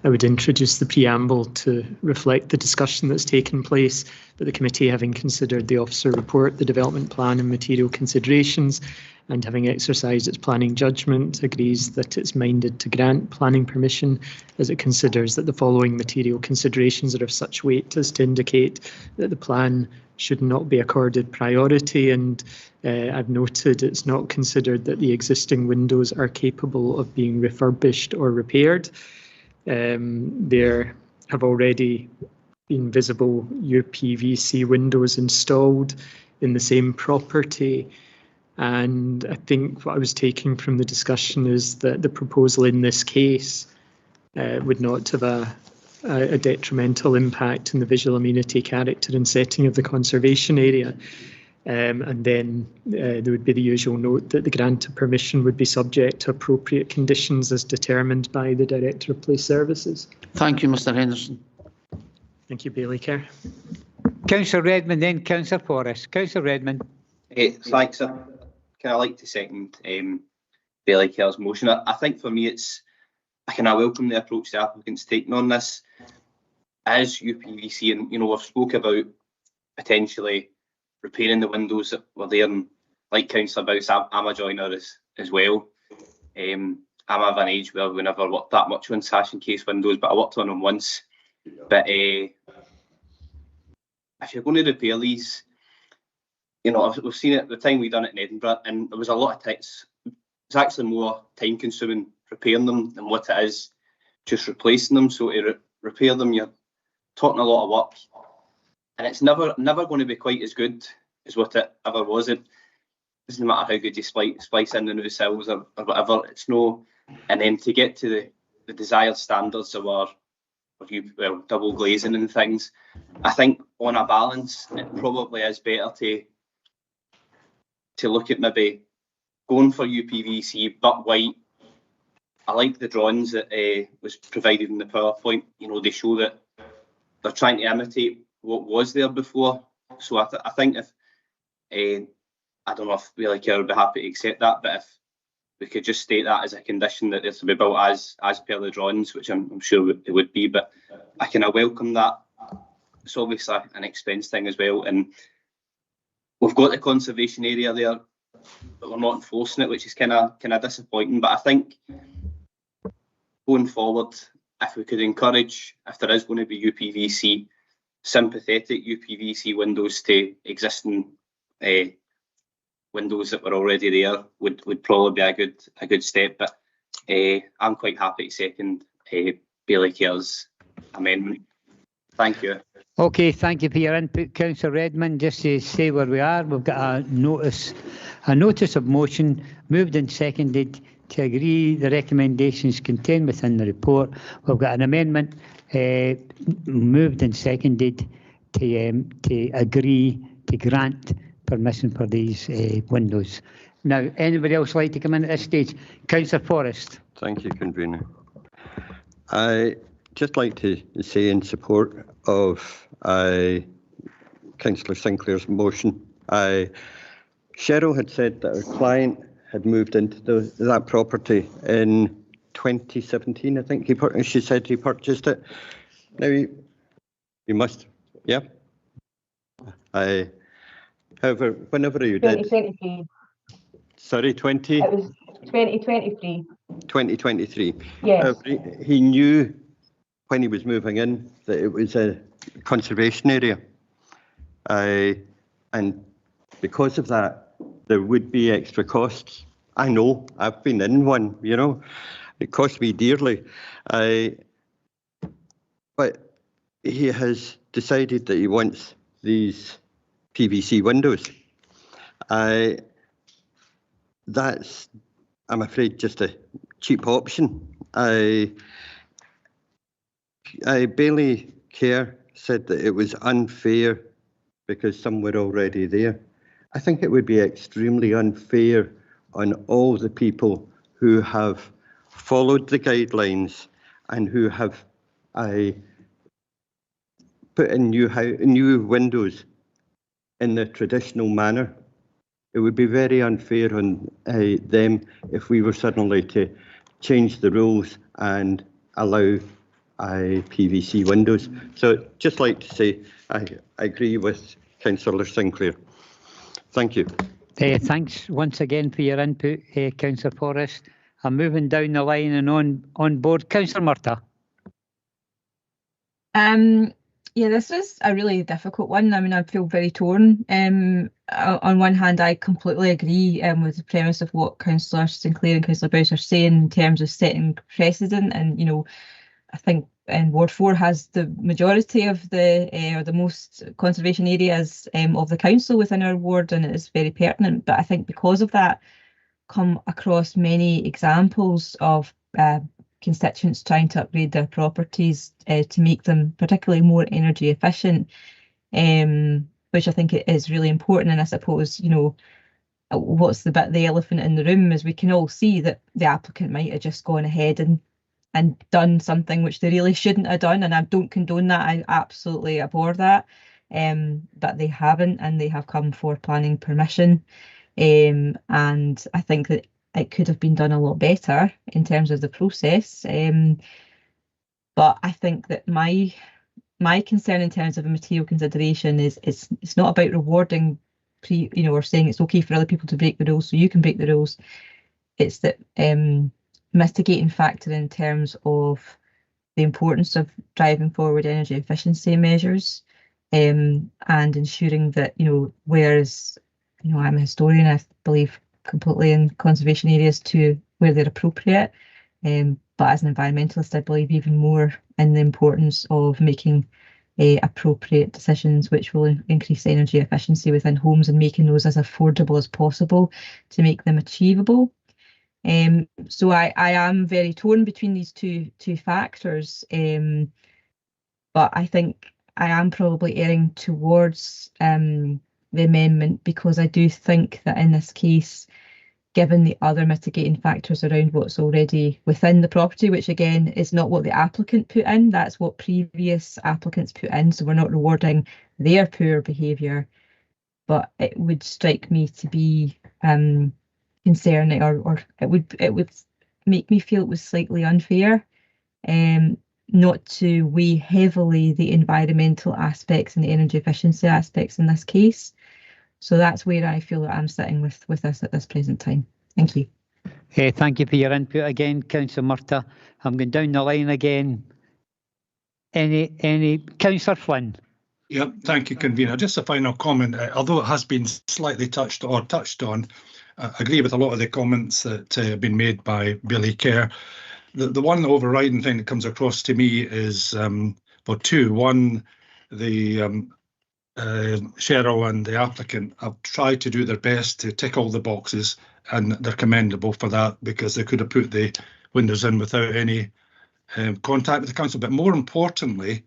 I would introduce the preamble to reflect the discussion that's taken place, that the committee, having considered the officer report, the development plan and material considerations, and having exercised its planning judgment, agrees that it's minded to grant planning permission as it considers that the following material considerations are of such weight as to indicate that the plan should not be accorded priority. And I've noted it's not considered that the existing windows are capable of being refurbished or repaired. There have already been visible UPVC windows installed in the same property. And I think what I was taking from the discussion is that the proposal in this case would not have a detrimental impact on the visual amenity character and setting of the conservation area. And then there would be the usual note that the grant of permission would be subject to appropriate conditions as determined by the Director of Police Services. Thank you, Mr. Henderson. Thank you, Bailey Kerr. Councillor Redmond, then Councillor Forrest. Councillor Redmond. Thanks, sir. Can I like to second Bailey Kerr's motion? I think for me I welcome the approach the applicant's taken on this. As UPVC, and we've spoke about potentially repairing the windows that were there, and like Councillor Bouse, I'm a joiner as well. I'm of an age where we never worked that much on sash and case windows, but I worked on them once. But if you're going to repair these, we've seen it the time we done it in Edinburgh, and there was a lot of it's actually more time consuming repairing them than what it is just replacing them. So to repair them, you're talking a lot of work, and it's never going to be quite as good as what it ever was. It doesn't matter how good you splice in the new cells or whatever. It's no, and then to get to the desired standards of double glazing and things, I think on a balance it probably is better to look at maybe going for UPVC but white. I like the drawings that was provided in the PowerPoint. They show that they're trying to imitate what was there before. So I think if I don't know if Bailey Kerr would be happy to accept that, but if we could just state that as a condition that it's to be built as per the drawings, which I'm sure it would be, but I kind of welcome that. It's obviously an expense thing as well, and we've got the conservation area there, but we're not enforcing it, which is kind of disappointing. But I think going forward, if we could encourage, if there is going to be UPVC, sympathetic UPVC windows to existing windows that were already there, would probably be a good step. But I'm quite happy to second Bailey Kerr's amendment. Thank you. Okay, thank you for your input, Councillor Redmond. Just to say where we are, we've got a notice of motion moved and seconded to agree the recommendations contained within the report. We've got an amendment moved and seconded to agree to grant permission for these windows. Now, anybody else like to come in at this stage? Councillor Forrest. Thank you, Convener. I just like to say in support of Councillor Sinclair's motion. Cheryl had said that her client had moved into that property in 2017, I think. She said he purchased it. Now, you must, yeah? However, whenever you did... 2023. Sorry, 20? It was 2023. 2023. Yes. However, he knew when he was moving in that it was a conservation area. And because of that, there would be extra costs. I know, I've been in one, you know, it cost me dearly. But he has decided that he wants these PVC windows. That's, I'm afraid, just a cheap option. Bailey Kerr said that it was unfair because some were already there. I think it would be extremely unfair on all the people who have followed the guidelines and who have put in new windows in the traditional manner. It would be very unfair on them if we were suddenly to change the rules and allow PVC windows. So just like to say, I agree with Councillor Sinclair. Thank you. Thanks once again for your input, Councillor Forrest. I'm moving down the line and on board. Councillor Murtagh. Yeah, this is a really difficult one. I mean, I feel very torn. On one hand, I completely agree with the premise of what Councillor Sinclair and Councillor Bowes are saying in terms of setting precedent. And, you know, I think Ward 4 has the majority of the most conservation areas of the council within our ward, and it is very pertinent. But I think because of that, come across many examples of constituents trying to upgrade their properties to make them particularly more energy efficient, which I think is really important. And I suppose, you know, what's the elephant in the room is we can all see that the applicant might have just gone ahead and done something which they really shouldn't have done, and I don't condone that. I absolutely abhor that, but they haven't, and they have come for planning permission, and I think that it could have been done a lot better in terms of the process. But I think that my concern in terms of a material consideration is it's not about rewarding or saying it's okay for other people to break the rules so you can break the rules. It's that mitigating factor in terms of the importance of driving forward energy efficiency measures, and ensuring that, you know, whereas, you know, I'm a historian, I believe completely in conservation areas to where they're appropriate, but as an environmentalist, I believe even more in the importance of making appropriate decisions which will increase energy efficiency within homes and making those as affordable as possible to make them achievable. So I am very torn between these two factors, but I think I am probably erring towards the amendment, because I do think that in this case, given the other mitigating factors around what's already within the property, which again is not what the applicant put in, that's what previous applicants put in, so we're not rewarding their poor behaviour, but it would strike me to be concerning, or it would make me feel it was slightly unfair not to weigh heavily the environmental aspects and the energy efficiency aspects in this case. So that's where I feel that I'm sitting with this at this present time. Thank you. Thank you for your input again, Councillor Murtagh. I'm going down the line again. Any Councillor Flynn? Yeah, thank you, Convener. Just a final comment. Although it has been slightly touched on, I agree with a lot of the comments that have been made by Billy Kerr. The one overriding thing that comes across to me is, well, two. One, the Cheryl and the applicant have tried to do their best to tick all the boxes, and they're commendable for that, because they could have put the windows in without any contact with the council. But more importantly,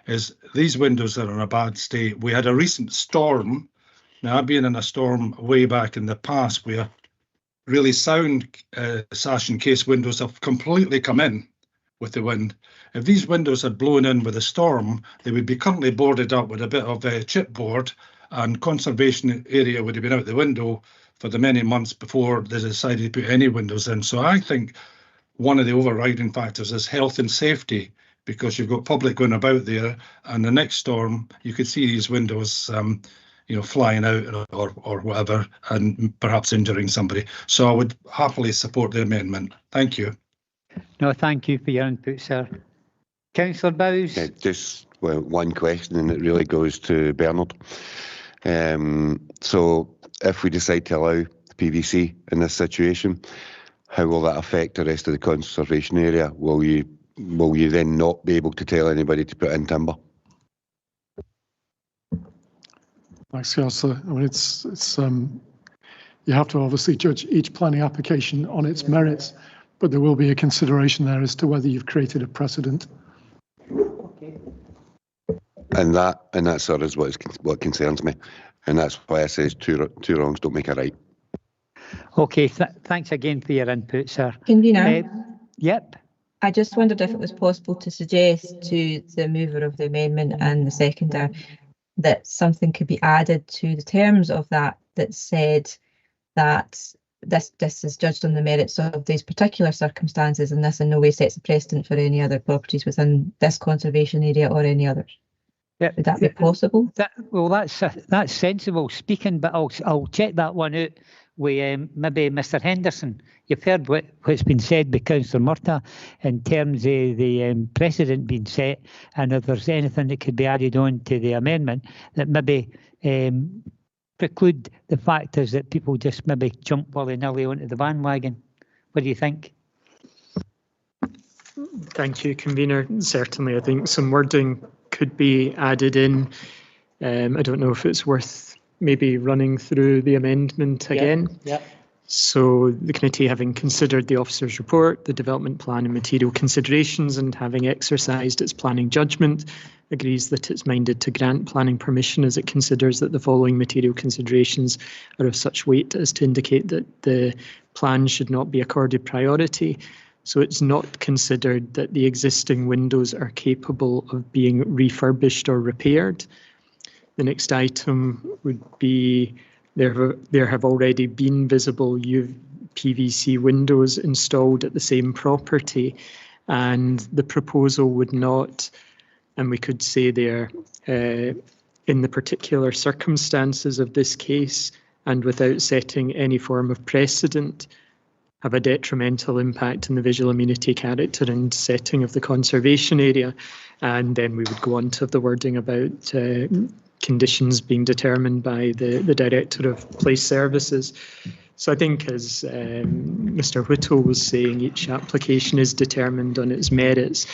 is these windows are in a bad state. We had a recent storm. Now, I've been in a storm way back in the past where really sound sash and case windows have completely come in, with the wind. If these windows had blown in with a storm, they would be currently boarded up with a bit of chipboard, and conservation area would have been out the window for the many months before they decided to put any windows in. So I think one of the overriding factors is health and safety, because you've got public going about there, and the next storm you could see these windows flying out or whatever, and perhaps injuring somebody. So I would happily support the amendment. Thank you. No, thank you for your input, sir. Councillor Bowes? Yeah, just one question, and it really goes to Bernard. So if we decide to allow PVC in this situation, how will that affect the rest of the conservation area? Will you then not be able to tell anybody to put in timber? Thanks, Councillor. I mean, it's you have to obviously judge each planning application on its merits, but there will be a consideration there as to whether you've created a precedent. And that sort of is what concerns me, and that's why I say two wrongs don't make a right. Okay, thanks again for your input, sir. Convener? Yep. I just wondered if it was possible to suggest to the mover of the amendment and the seconder that something could be added to the terms of that said that this is judged on the merits of these particular circumstances, and this in no way sets a precedent for any other properties within this conservation area or any others. Yeah, would that be possible? That's sensible speaking, but I'll check that one out with maybe Mr. Henderson. You've heard what's been said by Councillor Murtagh in terms of the precedent being set, and if there's anything that could be added on to the amendment that maybe preclude the factors that people just maybe jump willy-nilly onto the bandwagon. What do you think? Thank you, Convener. Certainly, I think some wording could be added in. I don't know if it's worth maybe running through the amendment again. Yeah. So the committee, having considered the officer's report, the development plan and material considerations, and having exercised its planning judgment, agrees that it's minded to grant planning permission as it considers that the following material considerations are of such weight as to indicate that the plan should not be accorded priority. So it's not considered that the existing windows are capable of being refurbished or repaired. The next item would be there have already been visible PVC windows installed at the same property, and the proposal would not, and we could say there, in the particular circumstances of this case and without setting any form of precedent, have a detrimental impact on the visual amenity character and setting of the conservation area. And then we would go on to the wording about conditions being determined by the Director of Place Services. So I think, as Mr. Whittle was saying, each application is determined on its merits.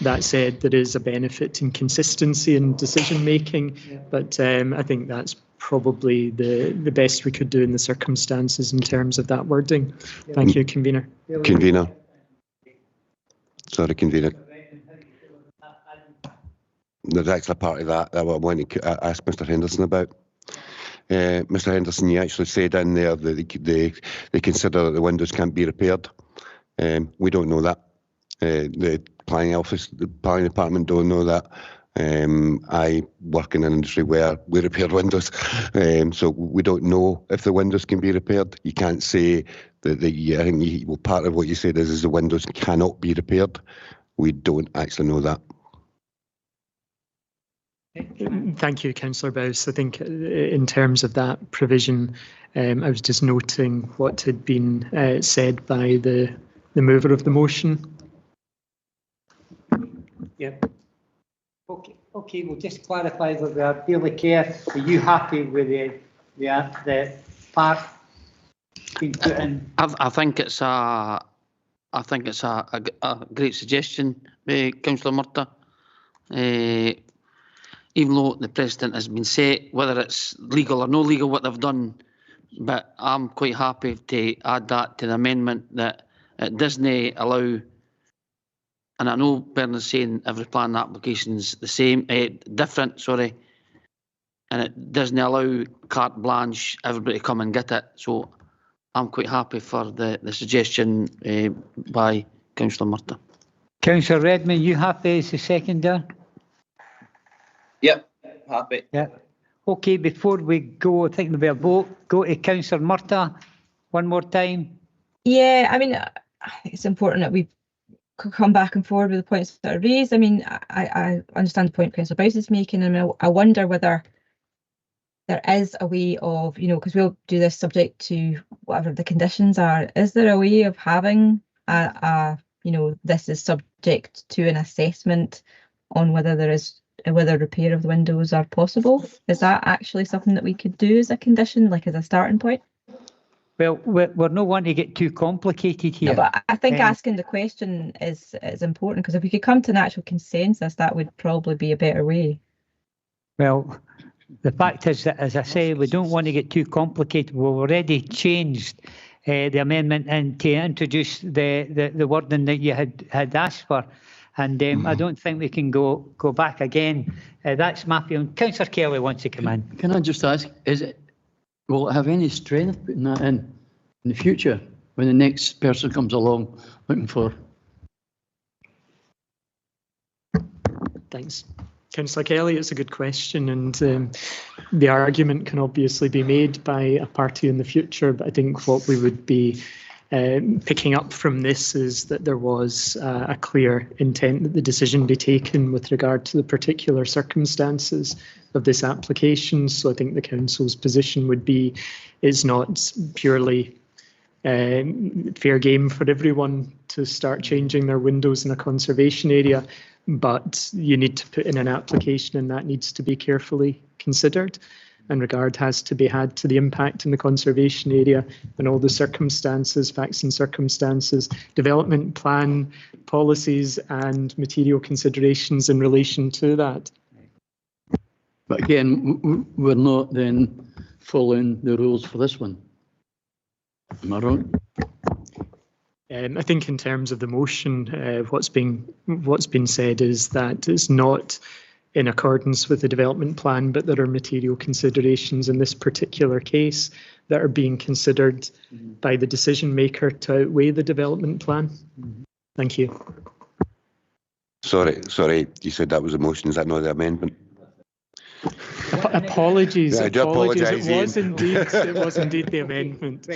That said, there is a benefit in consistency in decision making, but I think that's probably the best we could do in the circumstances in terms of that wording. Thank you, Convener. Convener. Sorry, Convener. There's actually a part of that I want to ask Mr. Henderson about. Mr. Henderson, you actually said in there that they consider that the windows can't be repaired. We don't know that. The planning office, the planning department don't know that. I work in an industry where we repair windows, so we don't know if the windows can be repaired. You can't say that I think part of what you said is the windows cannot be repaired. We don't actually know that. Thank you, Councillor Bowes. I think in terms of that provision, I was just noting what had been said by the mover of the motion. Yeah. Okay. We'll just clarify that we are fairly clear. Are you happy with the part being put in? I think it's a great suggestion, Councillor Murtagh. Even though the precedent has been set, whether it's legal or no legal, what they've done, but I'm quite happy to add that to the amendment that it doesn't allow, and I know Bernard's saying every planning application's the same, different, sorry, and it doesn't allow carte blanche, everybody to come and get it. So I'm quite happy for the suggestion by Councillor Murtagh. Councillor Redmond, you happy as the seconder? Yep, happy. Yeah. Okay, before we go, I think there'll be a vote. Go to Councillor Murtagh one more time. Yeah, I mean, I think it's important that we could come back and forward with the points that are raised. I mean, I understand the point Councillor Bowes is making, and I wonder whether there is a way of, you know, because we'll do this subject to whatever the conditions are. Is there a way of having you know, this is subject to an assessment on whether whether repair of the windows are possible? Is that actually something that we could do as a condition, like as a starting point? Well, we're not wanting to get too complicated here. No, but I think asking the question is important, because if we could come to an actual consensus, that would probably be a better way. Well, the fact is that, as I say, we don't want to get too complicated. We've already changed the amendment and to introduce the wording that you had asked for. And I don't think we can go back again. That's my feeling. Councillor Kelly wants to come in. Can I just ask, will it have any strength putting that in the future when the next person comes along looking for? Thanks. Councillor Kelly, it's a good question, and the argument can obviously be made by a party in the future, but I think what we would be picking up from this is that there was a clear intent that the decision be taken with regard to the particular circumstances of this application. So I think the council's position would be it's not purely fair game for everyone to start changing their windows in a conservation area, but you need to put in an application, and that needs to be carefully considered. And regard has to be had to the impact in the conservation area and all the circumstances, facts and circumstances, development plan, policies and material considerations in relation to that. But again, we're not then following the rules for this one. Am I wrong? I think in terms of the motion, what's been said is that it's not in accordance with the development plan, but there are material considerations in this particular case that are being considered by the decision maker to outweigh the development plan. Thank you. Sorry, you said that was a motion. Is that not the amendment? Apologies. Yeah, I do apologise. It was indeed the amendment.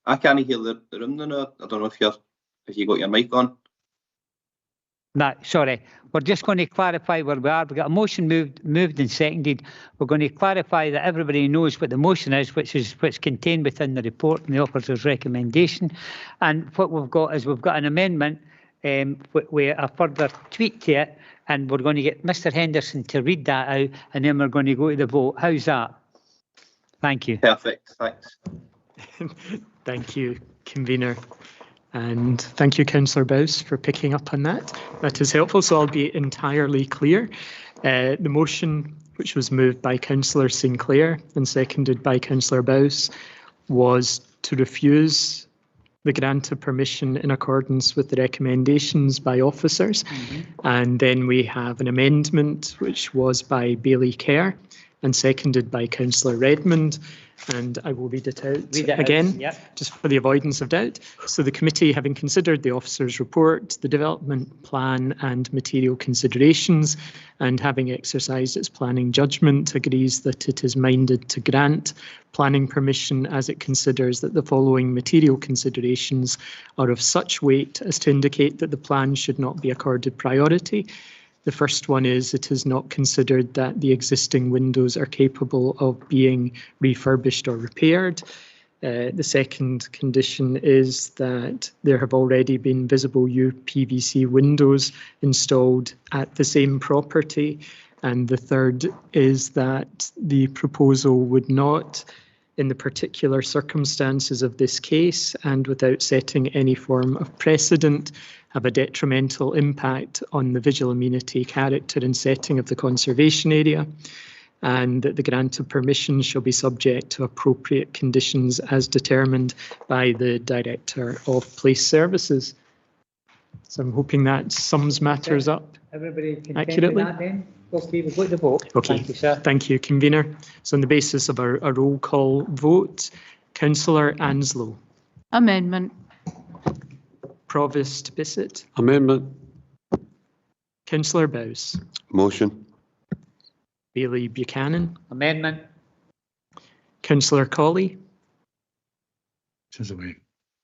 I can't hear the room now. I don't know if you got your mic on. No, sorry. We're just going to clarify where we are. We've got a motion moved and seconded. We're going to clarify that everybody knows what the motion is, which is what's contained within the report and the officer's recommendation. And what we've got is we've got an amendment with a further tweak to it, and we're going to get Mr. Henderson to read that out, and then we're going to go to the vote. How's that? Thank you. Perfect. Thanks. Thank you, convener. And thank you, Councillor Bowes, for picking up on that. That is helpful, so I'll be entirely clear. The motion, which was moved by Councillor Sinclair and seconded by Councillor Bowes, was to refuse the grant of permission in accordance with the recommendations by officers. And then we have an amendment, which was by Bailey Kerr and seconded by Councillor Redmond. And I will read it out again, just for the avoidance of doubt. So the committee, having considered the officer's report, the development plan and material considerations, and having exercised its planning judgment, agrees that it is minded to grant planning permission as it considers that the following material considerations are of such weight as to indicate that the plan should not be accorded priority. The first one is it is not considered that the existing windows are capable of being refurbished or repaired. The second condition is that there have already been visible UPVC windows installed at the same property. And the third is that the proposal would not, in the particular circumstances of this case and without setting any form of precedent, have a detrimental impact on the visual amenity, character and setting of the conservation area, and that the grant of permission shall be subject to appropriate conditions as determined by the Director of Police Services. So I'm hoping that sums matters up. Everybody content accurately? with that then? Okay, we've got the vote. Okay, Thank you, sir. thank you, convener. So on the basis of a roll call vote, Councillor Anslow, Amendment. Provost Bissett, Amendment. Councillor Bowes, Motion. Bailey Buchanan, Amendment. Councillor Colley. She's away.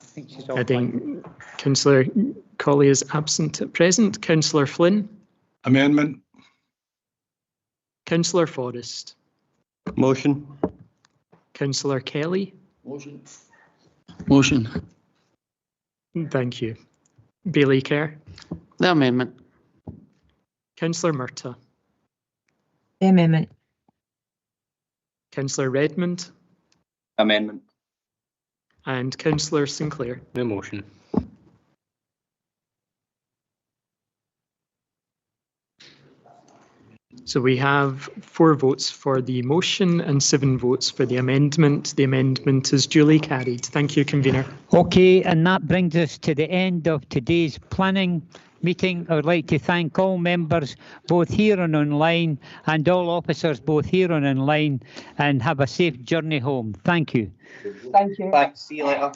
I think she's I offline. think Councillor Colley is absent at present. Councillor Flynn, Amendment. Councillor Forrest, Motion. Councillor Kelly. Motion. Motion. Thank you. Bailey Kerr, The amendment. Councillor Murtagh, The amendment. Councillor Redmond, Amendment. and Councillor Sinclair. The motion. So we have 4 votes for the motion and 7 votes for the amendment. The amendment is duly carried. Thank you, convener. Okay, and that brings us to the end of today's planning meeting. I would like to thank all members, both here and online, and all officers, both here and online, and have a safe journey home. Thank you. Thank you. Thanks. See you later.